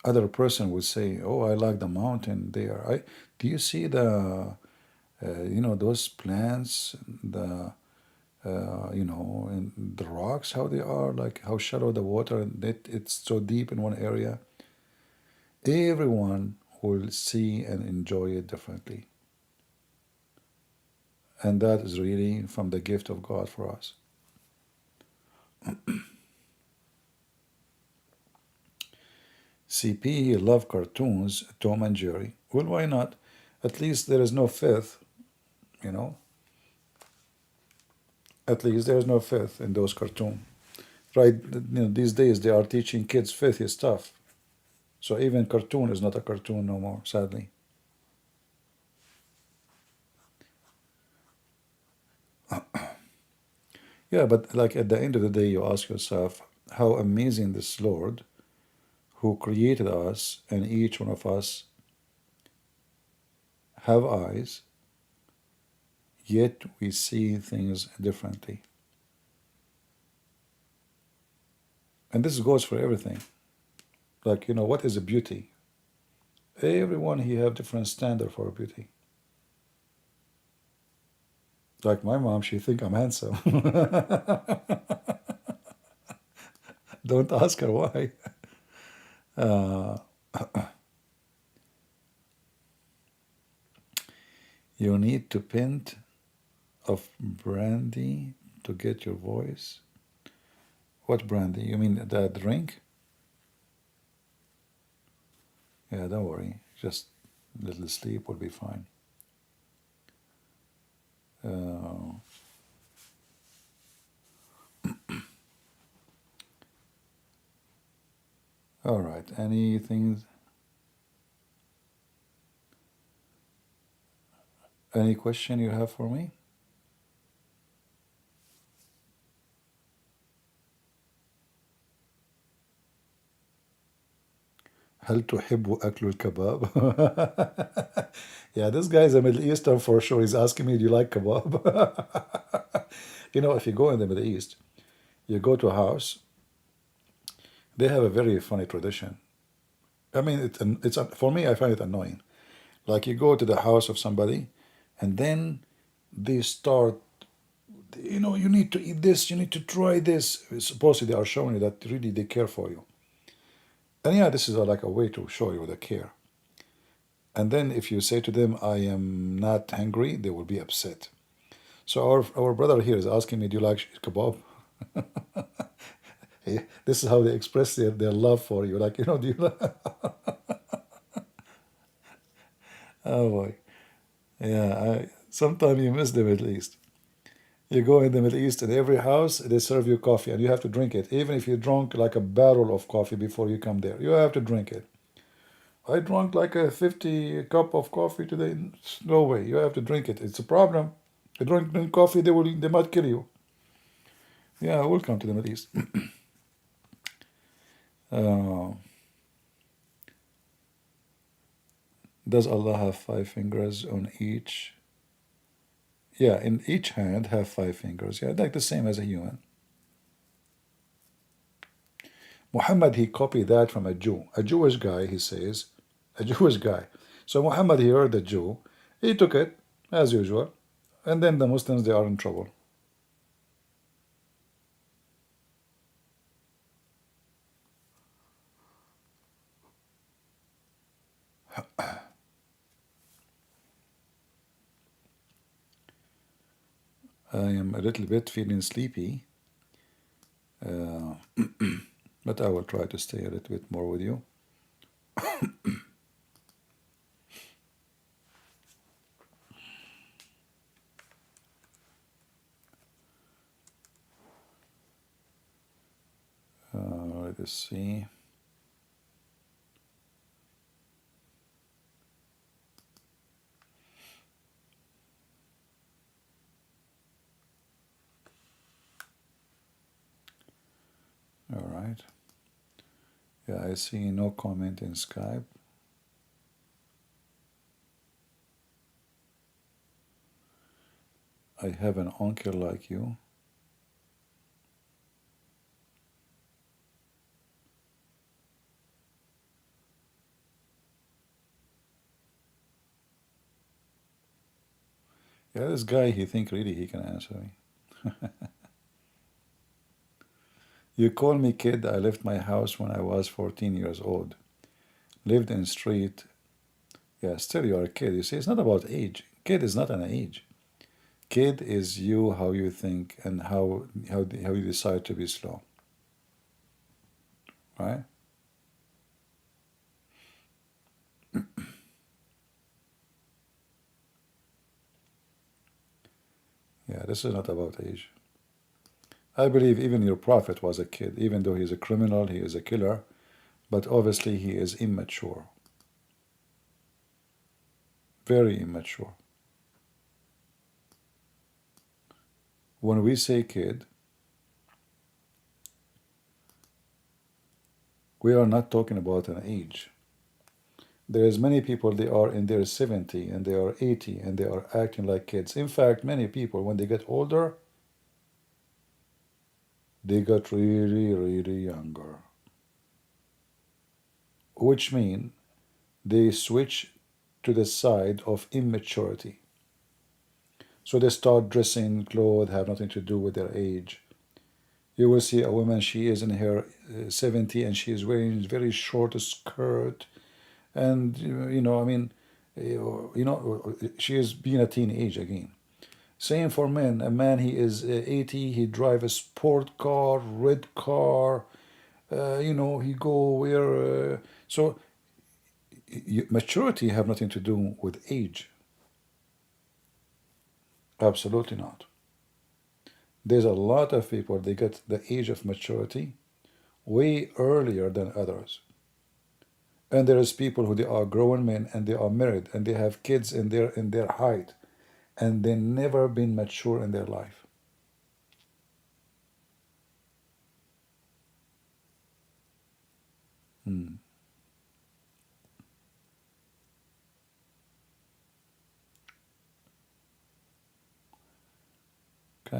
Other person would say, oh, I like the mountain there. Do you see the, those plants, the, and the rocks, how they are, like how shallow the water, and it's so deep in one area. Everyone will see and enjoy it differently. And that is really from the gift of God for us. CP, he loved cartoons, Tom and Jerry. Well, why not? At least there is no fifth, At least there is no fifth in those cartoons. Right, these days they are teaching kids filthy stuff. So even cartoon is not a cartoon no more, sadly. Yeah, but like at the end of the day, you ask yourself, how amazing this Lord who created us, and each one of us have eyes, yet we see things differently. And this goes for everything. Like, what is a beauty? Everyone, he have different standard for beauty. Like my mom, she think I'm handsome. Don't ask her why. You need to pint of brandy to get your voice. What brandy? You mean the drink? Yeah, don't worry. Just a little sleep will be fine. All right. Anything? Any question you have for me? هل تحب أكل الكباب؟ Yeah, this guy is a Middle Eastern for sure. He's asking me, do you like kebab? If you go in the Middle East, you go to a house, they have a very funny tradition. I mean, it's for me, I find it annoying. Like you go to the house of somebody, and then they start, you need to eat this, you need to try this. Supposedly they are showing you that really they care for you. And yeah, this is like a way to show you the care. And then if you say to them, I am not hungry, they will be upset. So our brother here is asking me, do you like shish kebab? This is how they express their love for you. Like, do you Oh boy. Yeah, sometimes you miss the Middle East. You go in the Middle East, in every house, they serve you coffee, and you have to drink it. Even if you drunk like a barrel of coffee before you come there, you have to drink it. I drank like a 50 cup of coffee today. No way. You have to drink it. It's a problem. You drink coffee, they might kill you. Yeah, welcome to the Middle East. Does Allah have 5 fingers on each? Yeah, in each hand have 5 fingers. Yeah, like the same as a human. Muhammad, he copied that from a Jew. A Jewish guy, he says. A Jewish guy. So Muhammad, he heard the Jew. He took it, as usual. And then the Muslims, they are in trouble. I am a little bit feeling sleepy. But I will try to stay a little bit more with you. Let us see. All right. Yeah, I see no comment in Skype. I have an uncle like you. Yeah, this guy, he think really he can answer me. You call me kid. I left my house when I was 14 years old. Lived in street. Yeah, still you are a kid. You see, it's not about age. Kid is not an age. Kid is you, how you think, and how you decide to be slow. Right? Yeah, this is not about age. I believe even your prophet was a kid, even though he is a criminal, he is a killer, but obviously he is immature. Very immature. When we say kid, we are not talking about an age. There is many people, they are in their 70 and they are 80 and they are acting like kids. In fact, many people, when they get older, they get really, really younger. Which means they switch to the side of immaturity. So they start dressing clothes have nothing to do with their age. You will see a woman, she is in her 70 and she is wearing very short skirt. And, I mean, she is being a teenage again. Same for men. A man, he is 80, he drive a sport car, red car, he go where. So maturity have nothing to do with age. Absolutely not. There's a lot of people, they get the age of maturity way earlier than others. And there is people who they are grown men and they are married and they have kids in their height and they never been mature in their life. Can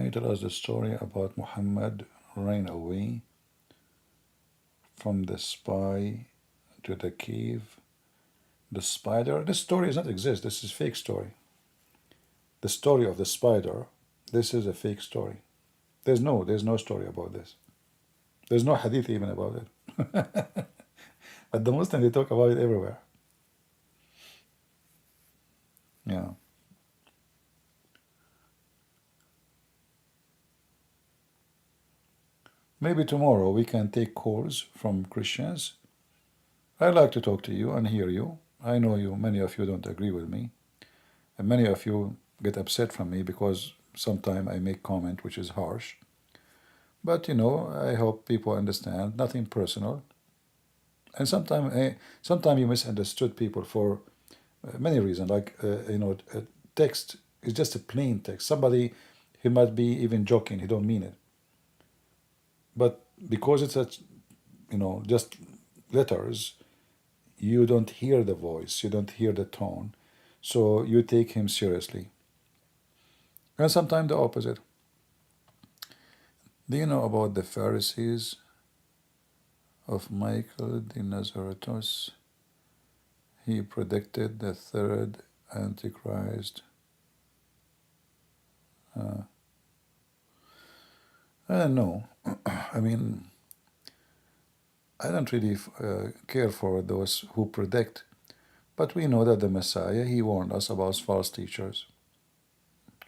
you tell us the story about Muhammad ran away from the spy to the cave? The spider? This story does not exist. This is fake story. The story of the spider, this is a fake story. There's no story about this. There's no hadith even about it. But the Muslims, they talk about it everywhere. Yeah. Maybe tomorrow we can take calls from Christians. I like to talk to you and hear you. I know you, many of you don't agree with me. And many of you get upset from me because sometimes I make comment which is harsh. But I hope people understand, nothing personal. And sometimes you misunderstood people for many reasons. Like a text is just a plain text. Somebody, he might be even joking. He don't mean it. But because it's just letters, you don't hear the voice, you don't hear the tone, so you take him seriously. And sometimes the opposite. Do you know about the Pharisees of Michael the Nazaretus? He predicted the third Antichrist. I don't know. I mean, I don't really care for those who predict, but we know that the Messiah, he warned us about false teachers.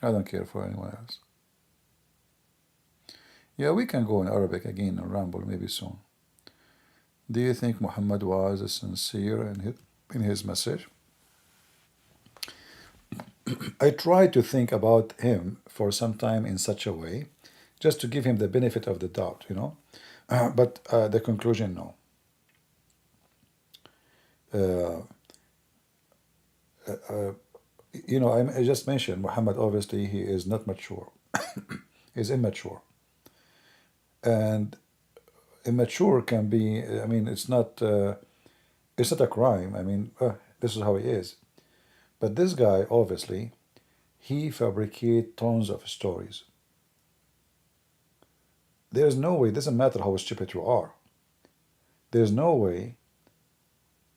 I don't care for anyone else. Yeah, we can go in Arabic again and ramble maybe soon. Do you think Muhammad was sincere in his message? I tried to think about him for some time in such a way, just to give him the benefit of the doubt, but the conclusion, no. I just mentioned Muhammad, obviously, he is not mature. He's immature. And immature can be, I mean, it's not a crime. I mean, this is how he is. But this guy, obviously, he fabricates tons of stories. There's no way, it doesn't matter how stupid you are. There's no way,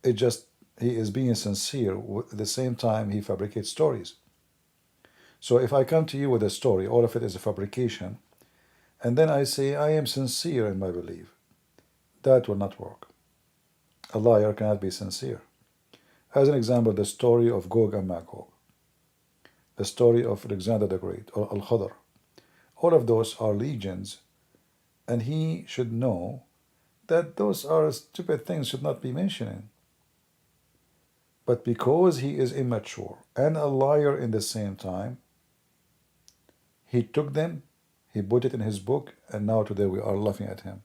it just, he is being sincere. At the same time, he fabricates stories. So if I come to you with a story, all of it is a fabrication, and then I say, I am sincere in my belief, that will not work. A liar cannot be sincere. As an example, the story of Gog and Magog, the story of Alexander the Great, or Al-Khadr. All of those are legends, and he should know that those are stupid things, should not be mentioned. But because he is immature and a liar in the same time, he took them, he put it in his book, and now today we are laughing at him.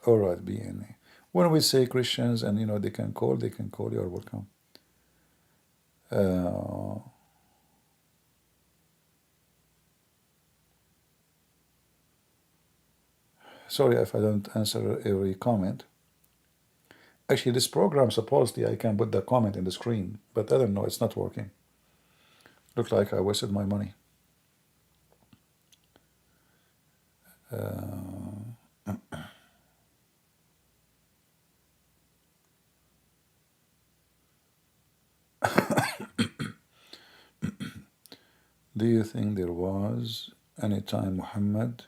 All right, BNA. When we say Christians and they can call, you're welcome. Sorry if I don't answer every comment. Actually, this program, supposedly I can put the comment in the screen, but I don't know, it's not working. Looks like I wasted my money. Do you think there was any time Muhammad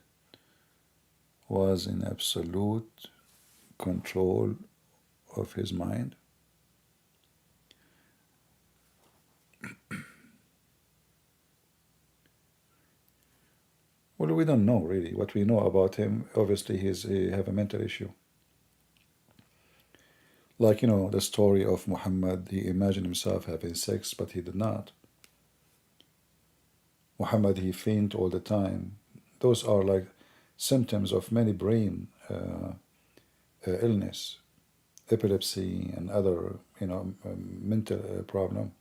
was in absolute control of his mind? Well, we don't know really. What we know about him, obviously, he have a mental issue. Like, the story of Muhammad, he imagined himself having sex, but he did not. Muhammad, he faint all the time. Those are like symptoms of many brain illness, epilepsy, and other, mental problem.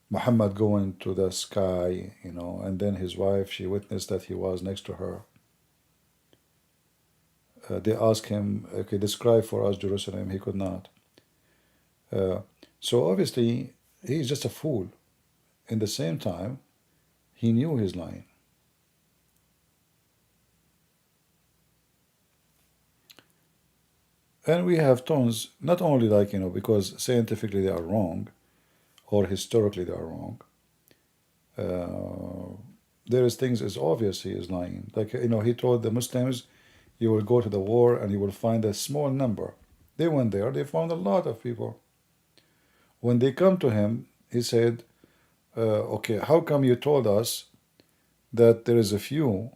Muhammad going to the sky, and then his wife, she witnessed that he was next to her. They asked him, okay, describe for us Jerusalem. He could not. So obviously, he's just a fool. In the same time, he knew he's lying. And we have tons, not only like, because scientifically they are wrong, or historically they are wrong. There is things as obvious he is lying. Like, he told the Muslims, you will go to the war and you will find a small number. They went there, they found a lot of people. When they come to him, he said, okay, how come you told us that there is a few?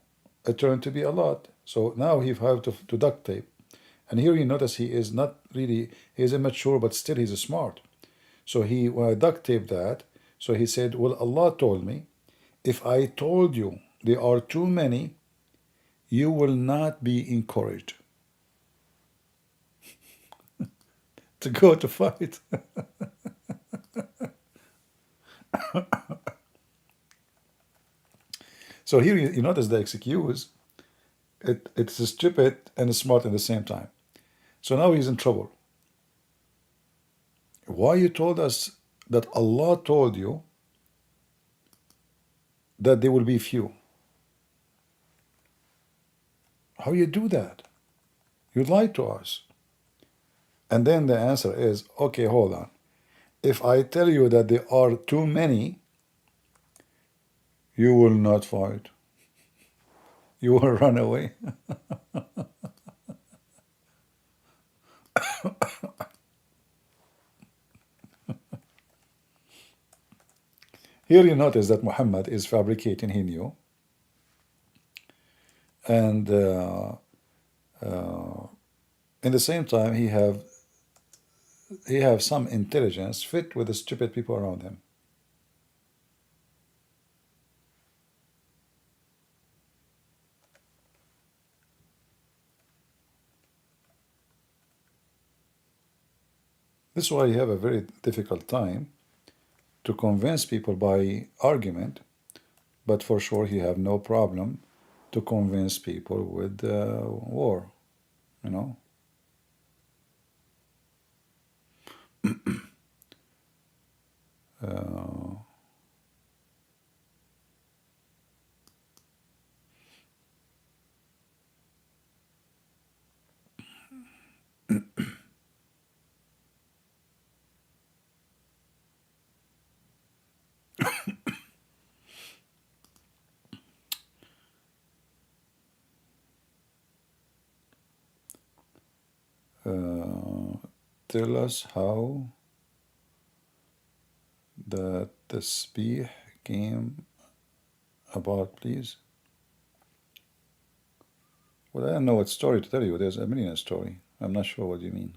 It turned to be a lot. So now he have to duct tape. And here you notice he is not really, he is immature, but still he's smart. So when I duct taped that, so he said, well, Allah told me, if I told you there are too many, you will not be encouraged to go to fight. So here you notice the excuse. It's stupid and smart at the same time. So now he's in trouble. Why you told us that Allah told you that there will be few? How you do that? You lied to us. And then the answer is, okay, hold on. If I tell you that there are too many, you will not fight. You will run away. Here you notice that Muhammad is fabricating, he knew. And in the same time, he have some intelligence fit with the stupid people around him. This is why you have a very difficult time to convince people by argument, but for sure he have no problem to convince people with war, you know. Uh, tell us how the tasbih came about, please. Well, I don't know what story to tell you. There's a million story. I'm not sure what you mean.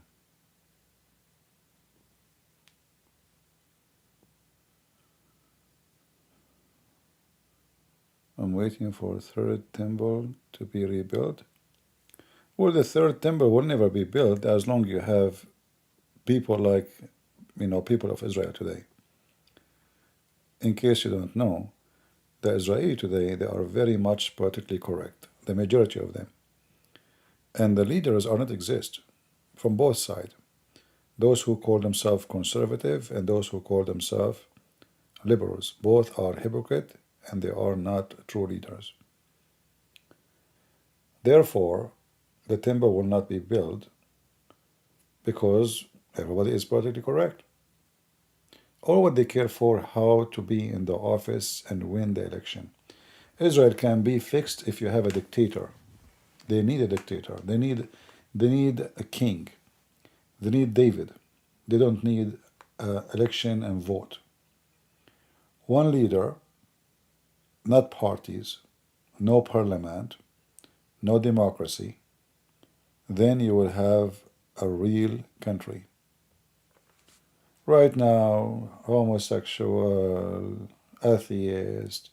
I'm waiting for third temple to be rebuilt. Well, the third temple will never be built as long as you have people like, people of Israel today. In case you don't know, the Israeli today, they are very much politically correct, the majority of them. And the leaders are not exist from both sides. Those who call themselves conservative and those who call themselves liberals. Both are hypocrite and they are not true leaders. Therefore, the temple will not be built because everybody is politically correct. All what they care for, how to be in the office and win the election. Israel can be fixed if you have a dictator. They need a dictator. They need a king. They need David. They don't need election and vote. One leader, not parties, no parliament, no democracy, then you will have a real country. Right now, homosexual, atheist,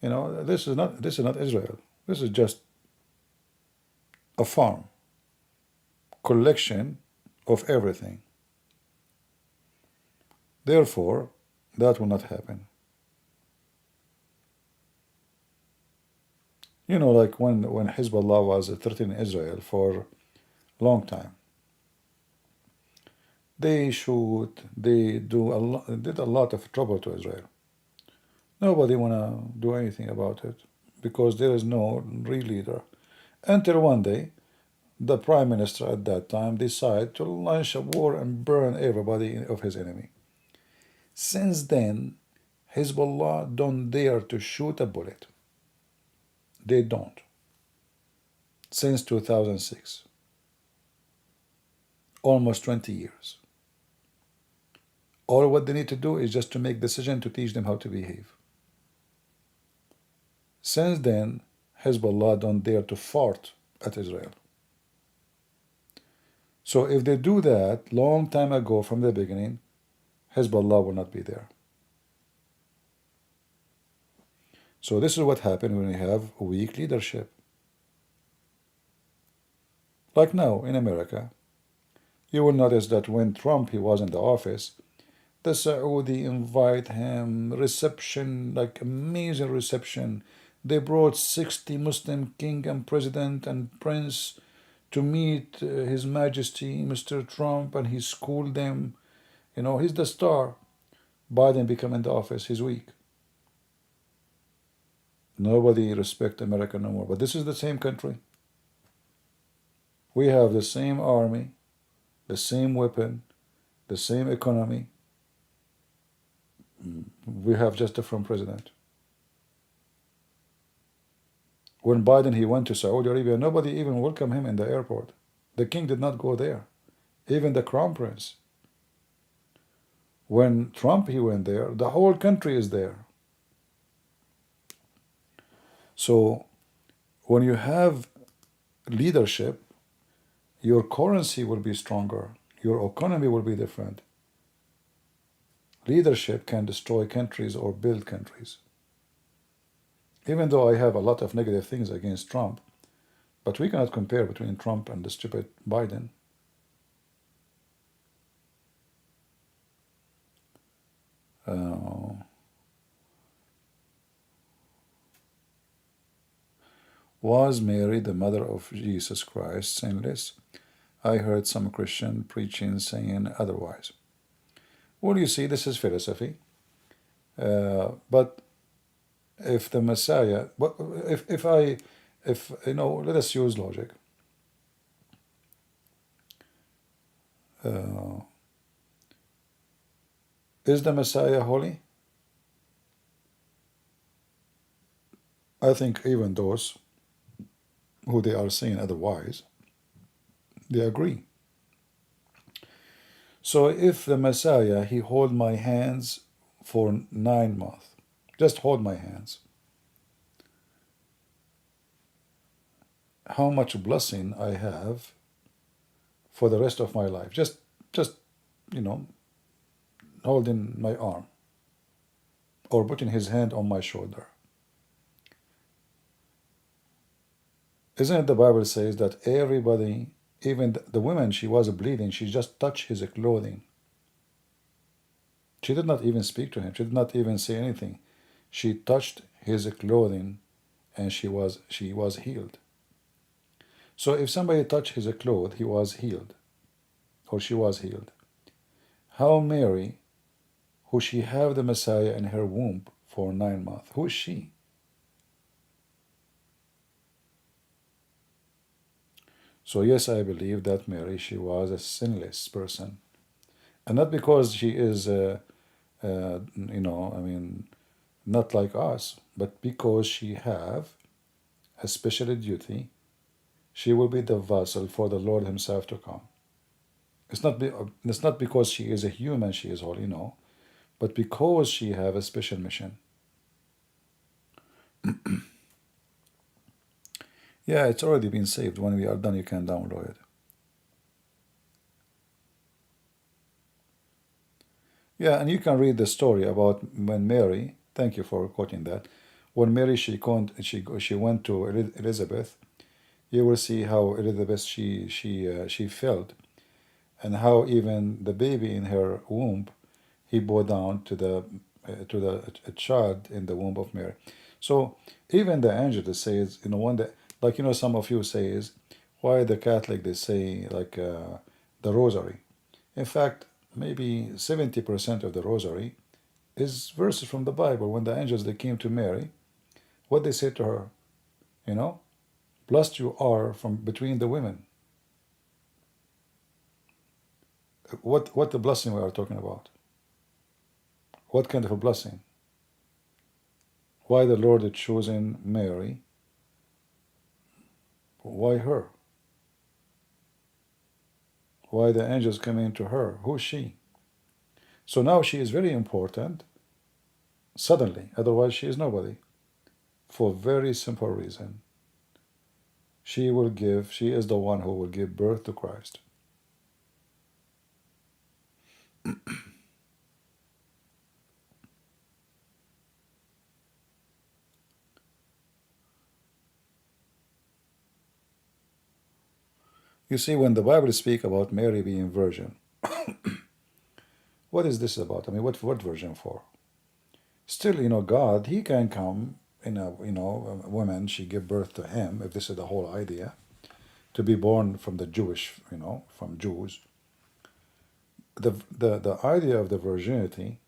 this is not Israel. This is just a farm, collection of everything. Therefore, that will not happen. Like when Hezbollah was threatening Israel for a long time. They shoot, they did a lot of trouble to Israel. Nobody wanna do anything about it because there is no real leader. Until one day, the prime minister at that time decided to launch a war and burn everybody of his enemy. Since then, Hezbollah don't dare to shoot a bullet. They don't. Since 2006. Almost 20 years. All what they need to do is just to make decision to teach them how to behave. Since then, Hezbollah don't dare to fart at Israel. So if they do that long time ago from the beginning, Hezbollah will not be there. So this is what happened when we have weak leadership. Like now in America, you will notice that when Trump he was in the office, the Saudi invite him, reception, like amazing reception. They brought 60 Muslim king and president and prince to meet His Majesty, Mr. Trump, and he schooled them. He's the star. Biden become in the office, he's weak. Nobody respect America no more. But this is the same country. We have the same army, the same weapon, the same economy. We have just different president. When Biden he went to Saudi Arabia, nobody even welcomed him in the airport. The king did not go there, even the crown prince. When Trump he went there, the whole country is there. So when you have leadership, your currency will be stronger, your economy will be different. Leadership can destroy countries or build countries. Even though I have a lot of negative things against Trump, but we cannot compare between Trump and the stupid Biden. Was Mary, the mother of Jesus Christ, sinless? I heard some Christian preaching saying otherwise. Well, you see, this is philosophy. But if the Messiah, if let us use logic. Is the Messiah holy? I think even those who they are saying otherwise, they agree. So if the Messiah, he hold my hands for 9 months, just hold my hands, how much blessing I have for the rest of my life, just holding my arm or putting his hand on my shoulder. Isn't it the Bible says that everybody, even the woman, she was bleeding, she just touched his clothing. She did not even speak to him. She did not even say anything. She touched his clothing and she was healed. So if somebody touched his clothes, he was healed or she was healed. How Mary, who she have the Messiah in her womb for 9 months, who is she? So yes, I believe that Mary, she was a sinless person. And not because she is, not like us, but because she have a special duty. She will be the vessel for the Lord himself to come. It's not because she is a human, she is holy, no, but because she have a special mission. Yeah, it's already been saved. When we are done, you can download it. Yeah, and you can read the story about when Mary, thank you for quoting that, when Mary, she went to Elizabeth, you will see how Elizabeth, she felt, and how even the baby in her womb, he bowed down to the child in the womb of Mary. So even the angel that says, one that, like, some of you say is, why the Catholic, they say, like, the rosary. In fact, maybe 70% of the rosary is verses from the Bible. When the angels, they came to Mary, what they said to her, blessed you are from between the women. What the blessing we are talking about? What kind of a blessing? Why the Lord had chosen Mary? Why her? Why the angels coming to her? Who is she? So now she is very important, suddenly, otherwise she is nobody. For very simple reason. She is the one who will give birth to Christ. You see, when the Bible speaks about Mary being virgin, what is this about? I mean, what virgin for? Still, God, he can come in a woman, she give birth to him, if this is the whole idea, to be born from the Jewish, from Jews. The idea of the virginity,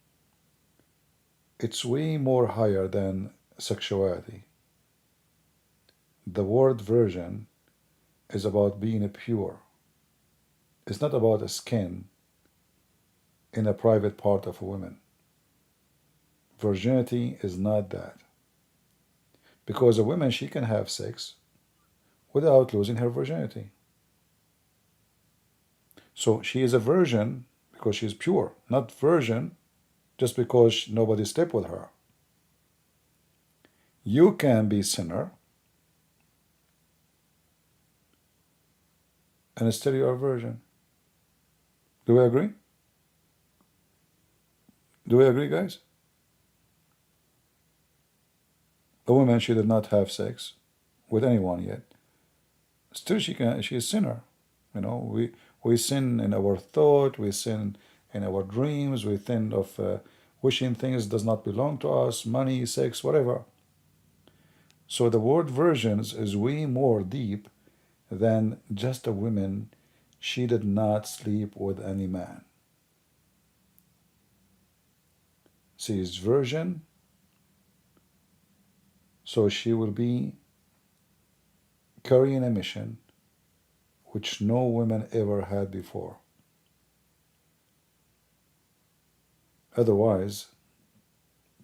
it's way more higher than sexuality. The word virgin is about being pure. It's not about a skin in a private part of a woman. Virginity is not that. Because a woman, she can have sex without losing her virginity. So she is a virgin because she is pure, not virgin just because nobody slept with her. You can be sinner and still you are a virgin. Do we agree? Do we agree, guys? A woman, she did not have sex with anyone yet. Still she is a sinner. We sin in our thought, we sin in our dreams, we sin of wishing things does not belong to us, money, sex, whatever. So the word virgins is way more deep than just a woman. She did not sleep with any man. She is virgin, so she will be carrying a mission which no woman ever had before. Otherwise,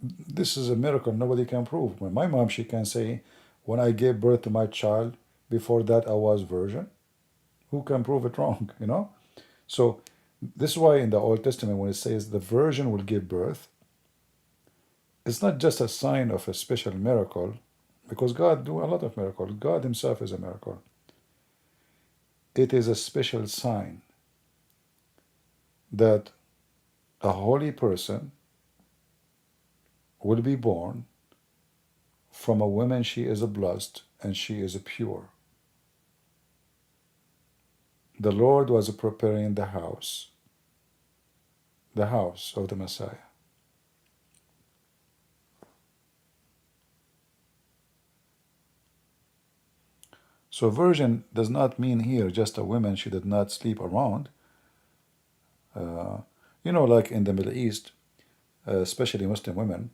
this is a miracle nobody can prove. When my mom, she can say, when I gave birth to my child, before that I was virgin. Who can prove it wrong, you know? So this is why in the Old Testament when it says the virgin will give birth, it's not just a sign of a special miracle, because God do a lot of miracles. God himself is a miracle. It is a special sign that a holy person will be born from a woman. She is a blessed and she is a pure. The Lord was preparing the house of the Messiah. So virgin does not mean here just a woman she did not sleep around. Like in the Middle East, especially Muslim women,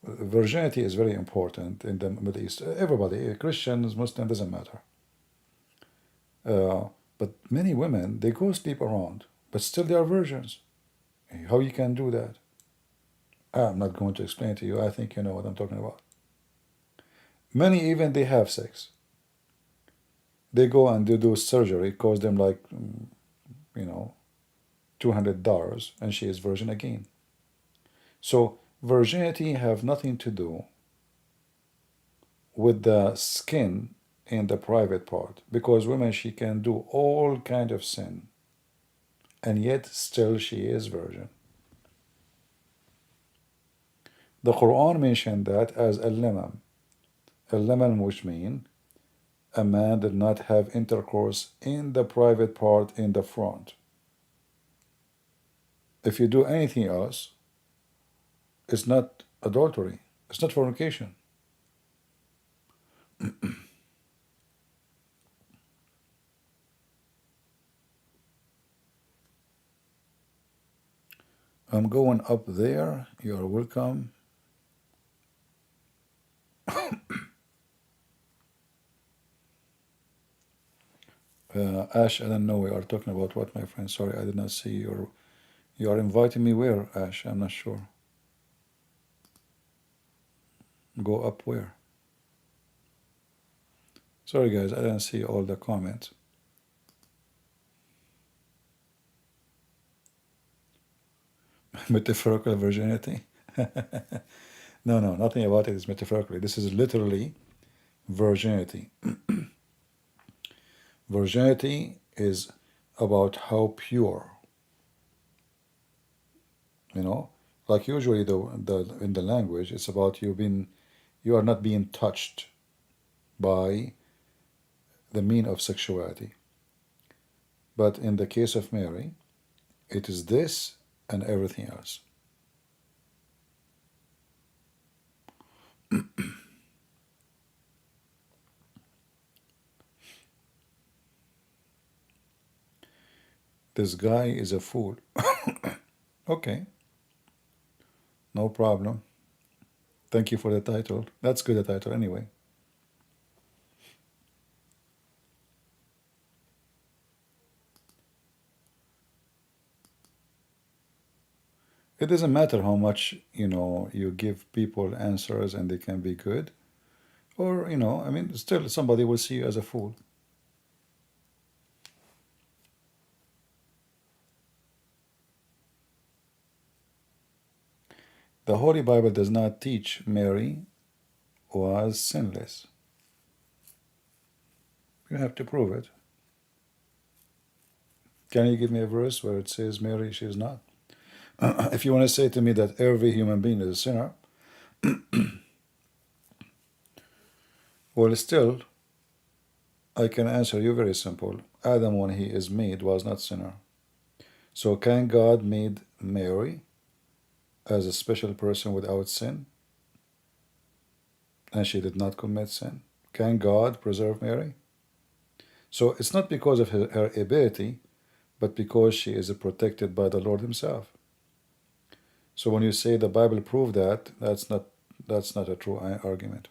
virginity is very important in the Middle East. Everybody, Christians, Muslims, doesn't matter. But many women, they go sleep around, but still they are virgins. How you can do that? I'm not going to explain to you. I think you know what I'm talking about. Many even they have sex. They go and they do surgery, it costs them like, $200, and she is virgin again. So virginity have nothing to do with the skin in the private part, because women, she can do all kind of sin, and yet still she is virgin. The Quran mentioned that as al-lamam. Al-lamam, which mean a man did not have intercourse in the private part in the front. If you do anything else, it's not adultery, it's not fornication. I'm going up there. You are welcome. Ash, I don't know. We are talking about what, my friend? Sorry, I did not see your. You are inviting me where, Ash? I'm not sure. Go up where? Sorry, guys, I didn't see all the comments. Metaphorical virginity? No, nothing about it is metaphorically. This is literally virginity. Virginity is about how pure. Like usually in the language, it's about you are not being touched by the mean of sexuality. But in the case of Mary, it is this and everything else. This guy is a fool. Okay. No problem. Thank you for the title. That's good, the title, anyway. It doesn't matter how much, you give people answers and they can be good. Or, still somebody will see you as a fool. The Holy Bible does not teach Mary was sinless. You have to prove it. Can you give me a verse where it says Mary, she is not? If you want to say to me that every human being is a sinner, well, still, I can answer you very simple. Adam, when he is made, was not sinner. So can God made Mary as a special person without sin? and she did not commit sin. Can God preserve Mary? So it's not because of her ability, but because she is protected by the Lord Himself. So when you say the Bible proved that, that's not a true argument.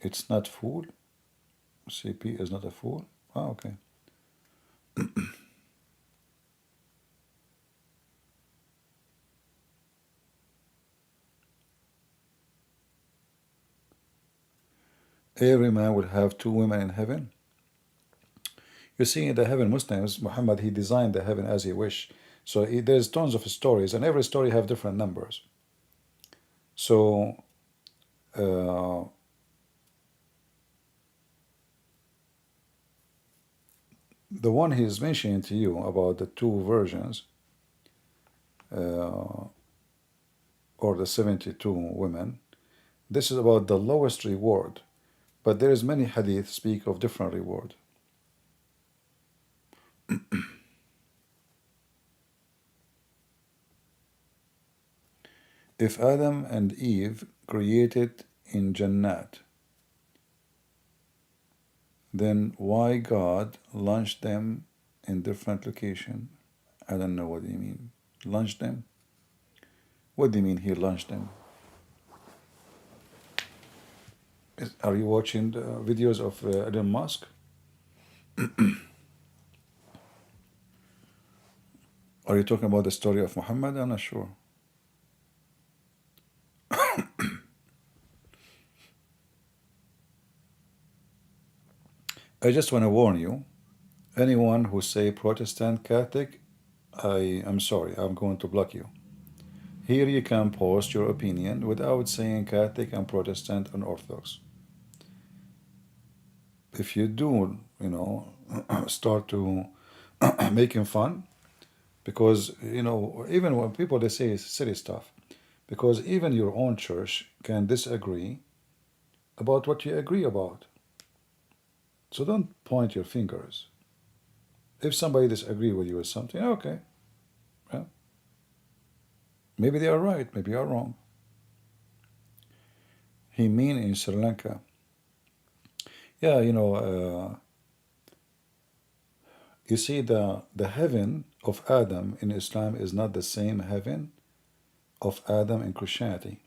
It's not fool. CP is not a fool. Ah, okay. Every man will have two women in heaven. You see, the heaven Muslims, Muhammad, he designed the heaven as he wished. So there's tons of stories, and every story have different numbers. So the one he's mentioning to you about the two versions, or the 72 women, this is about the lowest reward. But there is many hadith speak of different reward. If Adam and Eve created in Jannat, then why God launched them in different location? I don't know what you mean. Launched them? What do you mean He launched them? Are you watching the videos of Elon Musk? Are you talking about the story of Muhammad? I'm not sure. I just want to warn you, anyone who say Protestant, Catholic, I'm sorry, I'm going to block you. Here you can post your opinion without saying Catholic and Protestant and Orthodox. If you do, start to making fun, because, even when people, they say silly stuff, because even your own church can disagree about what you agree about. So don't point your fingers. If somebody disagree with you with something, okay, well, maybe they are right, maybe you are wrong. He mean in Sri Lanka. Yeah, you see, the heaven of Adam in Islam is not the same heaven of Adam in Christianity.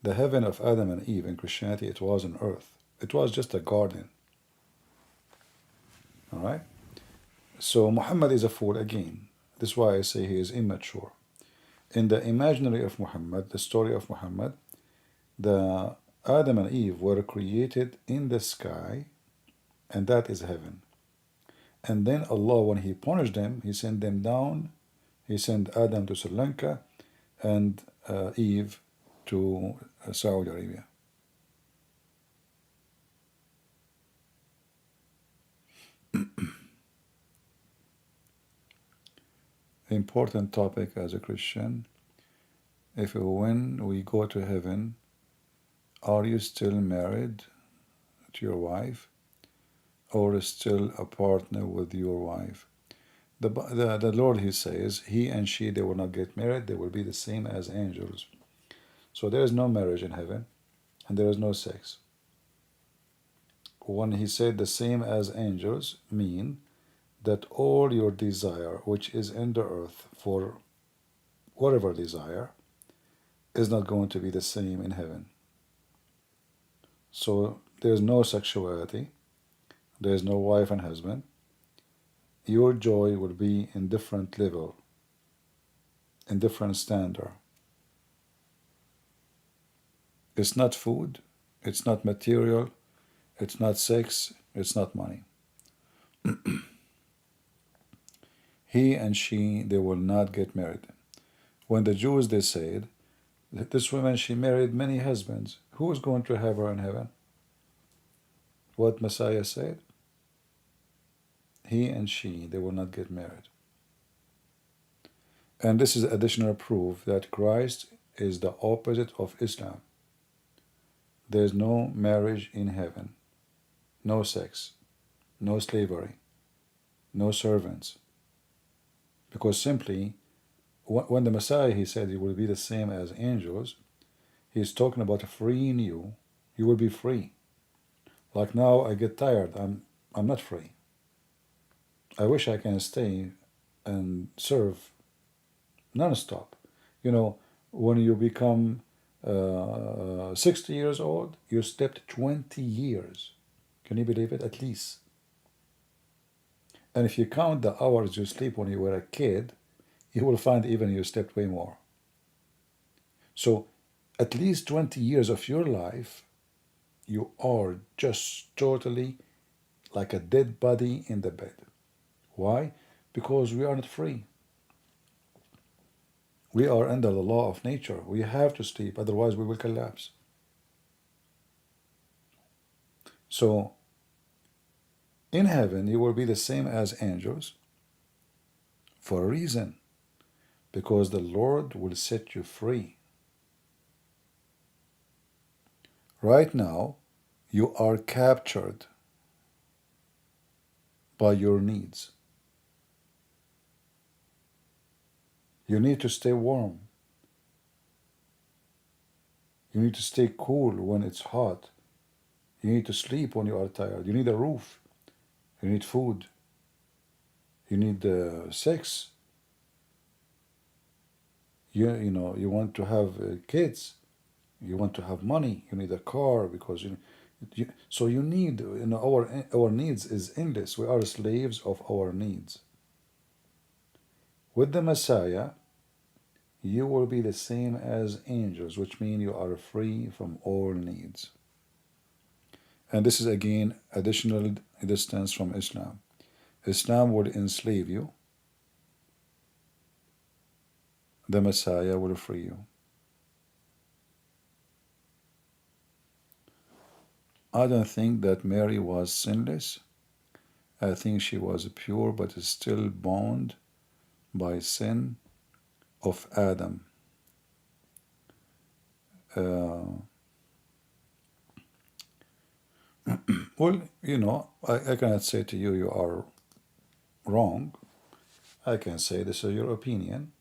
The heaven of Adam and Eve in Christianity, it was on earth. It was just a garden. All right? So Muhammad is a fool again. This is why I say he is immature. In the imaginary of Muhammad, the story of Muhammad, the Adam and Eve were created in the sky, and that is heaven. And then Allah, when He punished them, He sent them down. He sent Adam to Sri Lanka and Eve to Saudi Arabia. Important topic as a Christian. If when we go to heaven, are you still married to your wife, or still a partner with your wife? The Lord, He says, he and she, they will not get married. They will be the same as angels. So there is no marriage in heaven, and there is no sex. When He said the same as angels, mean that all your desire, which is in the earth for whatever desire, is not going to be the same in heaven. So there's no sexuality, there's no wife and husband. Your joy will be in different level, in different standard. It's not food, it's not material, it's not sex, it's not money. He and she, they will not get married. When the Jews, they said that this woman, she married many husbands, who is going to have her in heaven? What Messiah said? He and she, they will not get married. And this is additional proof that Christ is the opposite of Islam. There's no marriage in heaven, no sex, no slavery, no servants, Because simply, when the Messiah, he said he will be the same as angels, he's talking about freeing you. You will be free. Like now, I get tired. I'm not free. I wish I can stay and serve non-stop. You know, when you become 60 years old, you stepped 20 years. Can you believe it? At least. And if you count the hours you sleep when you were a kid, you will find even you stepped way more. So, at least 20 years of your life, you are just totally like a dead body in the bed. Why? Because we are not free. We are under the law of nature. We have to sleep, otherwise, we will collapse. So, in heaven, you will be the same as angels for a reason, because the Lord will set you free. Right now, you are captured by your needs. You need to stay warm. You need to stay cool when it's hot. You need to sleep when you are tired. You need a roof. You need food. You need sex. You want to have kids. You want to have money. You need a car because so you need, our needs is endless. We are slaves of our needs. With the Messiah, you will be the same as angels, which means you are free from all needs. And this is again additional distance from Islam. Islam will enslave you. The Messiah will free you. I don't think that Mary was sinless. I think she was pure, but is still bound by sin of Adam. Well, I cannot say to you, you are wrong. I can say this is your opinion,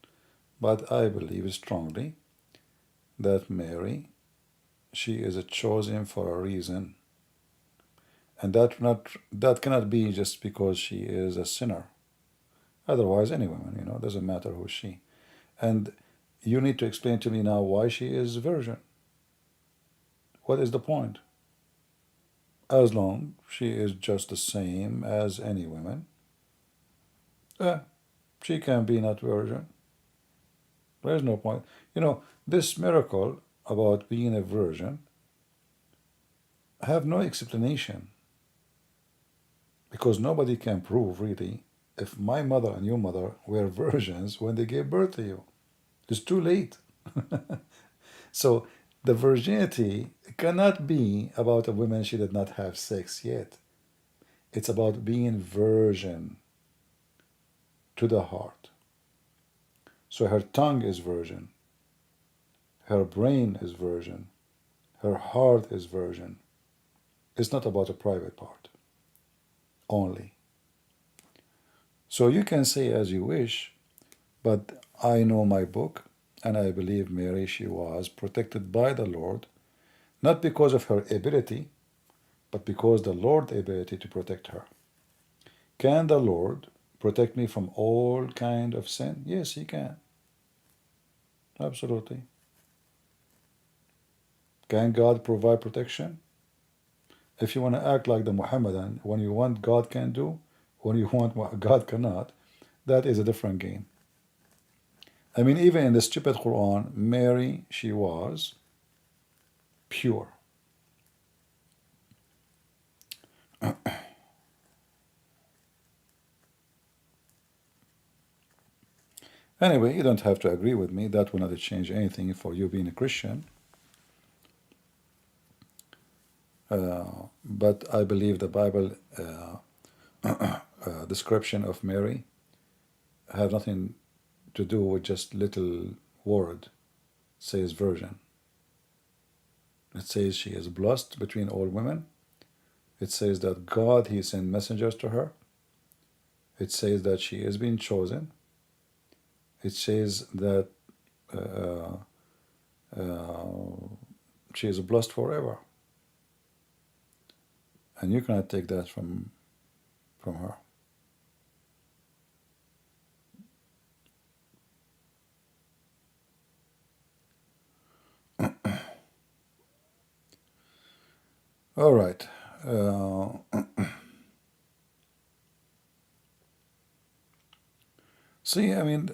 but I believe strongly that Mary, she is chosen for a reason. And that cannot be just because she is a sinner. Otherwise, any woman, doesn't matter who she. And you need to explain to me now why she is virgin. What is the point? As long she is just the same as any woman, she can be not virgin. There is no point. This miracle about being a virgin have no explanation, because nobody can prove really if my mother and your mother were virgins when they gave birth to you. It's too late. So the virginity cannot be about a woman she did not have sex yet. It's about being virgin to the heart. So her tongue is virgin. Her brain is virgin. Her heart is virgin. It's not about a private part only. So you can say as you wish, but I know my book, and I believe Mary, she was protected by the Lord, not because of her ability, but because the Lord's ability to protect her. Can the Lord protect me from all kind of sin? Yes, he can. Absolutely. Can God provide protection? If you want to act like the Muhammadan, when you want God can do, when you want what God cannot, that is a different game. I mean, even in the stupid Quran, Mary, she was pure. Anyway, you don't have to agree with me. That will not change anything for you being a Christian. But I believe the Bible description of Mary have nothing to do with just little word, says virgin. It says she is blessed between all women. It says that God, he sent messengers to her. It says that she is being chosen. it says that uh, uh, she is blessed forever, and you cannot take that from her. All right. See, I mean,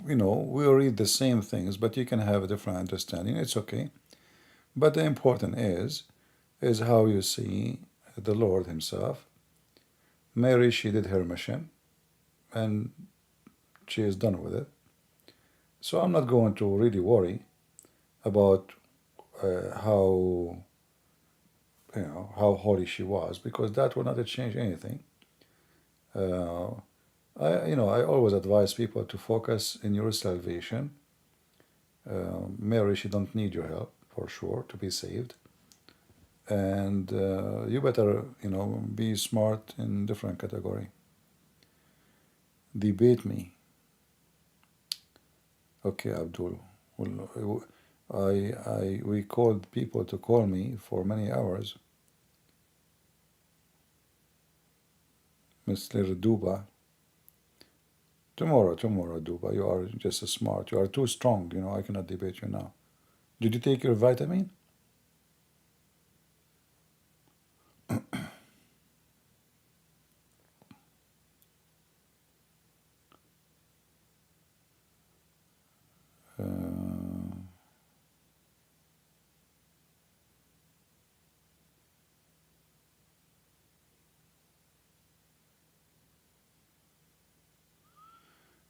we read the same things, but you can have a different understanding. It's okay. But the important is how you see the Lord Himself. Mary, she did her mission, and she is done with it. So I'm not going to really worry about how how holy she was, because that will not change anything. I always advise people to focus in your salvation. Mary, she don't need your help for sure to be saved, and you better be smart in different category. Debate me. Okay, Abdul. Well, we called people to call me for many hours. Mr. Duba. Tomorrow, Duba. You are just smart. You are too strong. I cannot debate you now. Did you take your vitamin?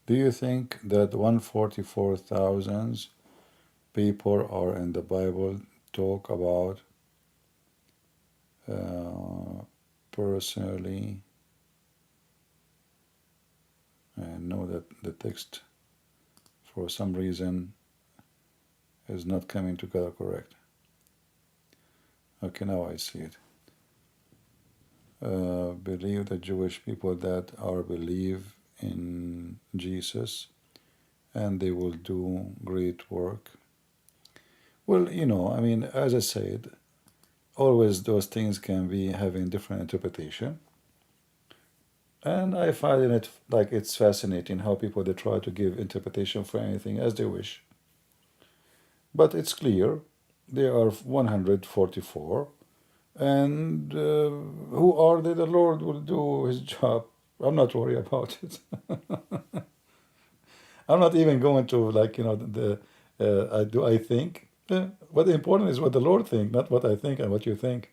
Do you think that 144,000 people are in the Bible talk about personally? I know that the text for some reason is not coming together correct. Okay, now I see it. Believe the Jewish people that are believe in Jesus and they will do great work. Well, I mean, as I said, always those things can be having different interpretation. And I find it like it's fascinating how people they try to give interpretation for anything as they wish. But it's clear there are 144, and who are they? The Lord will do His job. I'm not worried about it. I'm not even going to I think. What the important is what the Lord think, not what I think and what you think.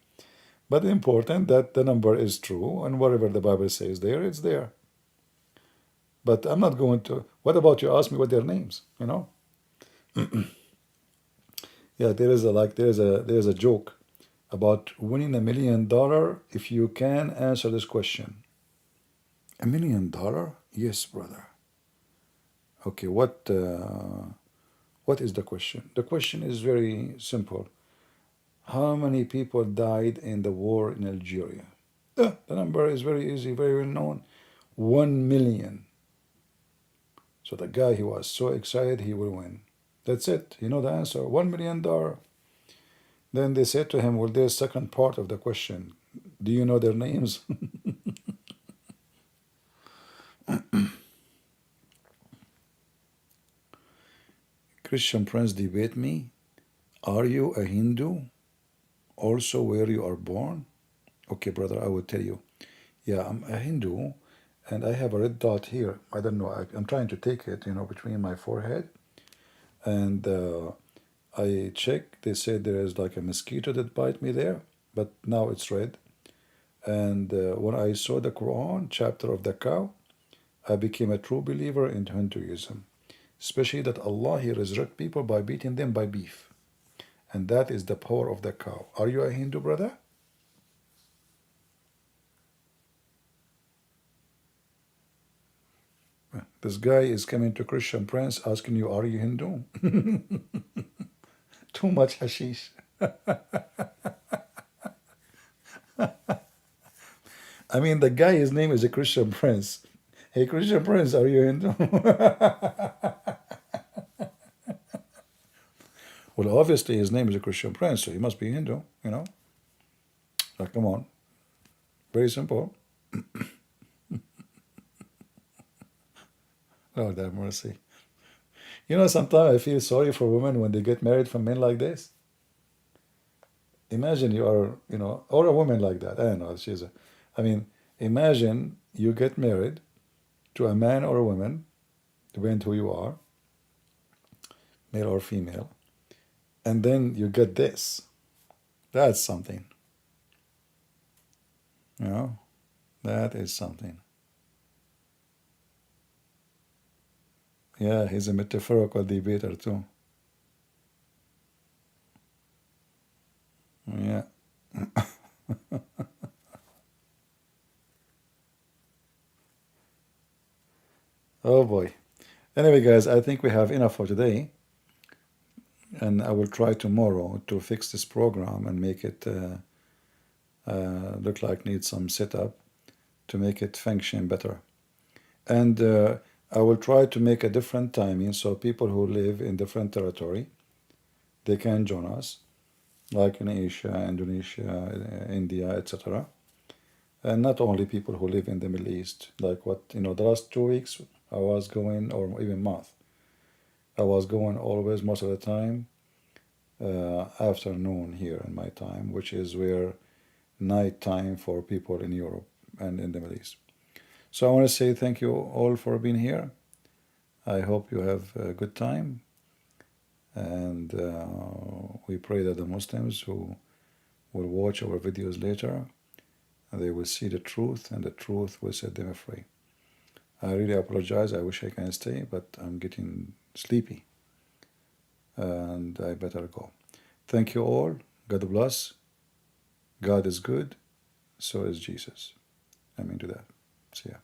But the important that the number is true, and whatever the Bible says there, it's there. But I'm not going to. What about you ask me what their names? Yeah, there's a joke about winning $1 million if you can answer this question. $1 million? Yes, brother. Okay, what is the question? The question is very simple. How many people died in the war in Algeria? The number is very easy, very well known. 1 million. So the guy, he was so excited he will win. That's it. You know the answer. $1 million. Then they said to him, well, there's second part of the question. Do you know their names? Christian Prince debate me. Are you a Hindu? Also where you are born? Okay, brother, I will tell you. Yeah, I'm a Hindu, and I have a red dot here. I don't know. I'm trying to take it, between my forehead. And I check. They said there is like a mosquito that bite me there, but now it's red. And when I saw the Quran chapter of the cow, I became a true believer in Hinduism, especially that Allah He resurrect people by beating them by beef, and that is the power of the cow. Are you a Hindu, brother? This guy is coming to Christian Prince asking you, are you Hindu? Too much hashish. I mean, the guy, his name is a Christian Prince. Hey, Christian Prince, are you Hindu? Well, obviously his name is a Christian Prince, so he must be Hindu, you know? Like, come on. Very simple. Lord have mercy. You know, sometimes I feel sorry for women when they get married from men like this. Imagine you are, you know, or a woman like that. I don't know. I mean, imagine you get married to a man or a woman, depending who you are, male or female, and then you get this. That's something. You know, that is something. Yeah, he's a metaphorical debater too. Yeah. Oh boy. Anyway, guys, I think we have enough for today. And I will try tomorrow to fix this program and make it look like needs some setup to make it function better. And I will try to make a different timing so people who live in different territory, they can join us, like in Asia, Indonesia, India, etc. And not only people who live in the Middle East, like what, you know, the last 2 weeks I was going, or even month, I was going always, most of the time, afternoon here in my time, which is where night time for people in Europe and in the Middle East. So I want to say thank you all for being here. I hope you have a good time. And we pray that the Muslims who will watch our videos later, they will see the truth, and the truth will set them free. I really apologize. I wish I can stay, but I'm getting sleepy. And I better go. Thank you all. God bless. God is good. So is Jesus. Amen to that. See ya.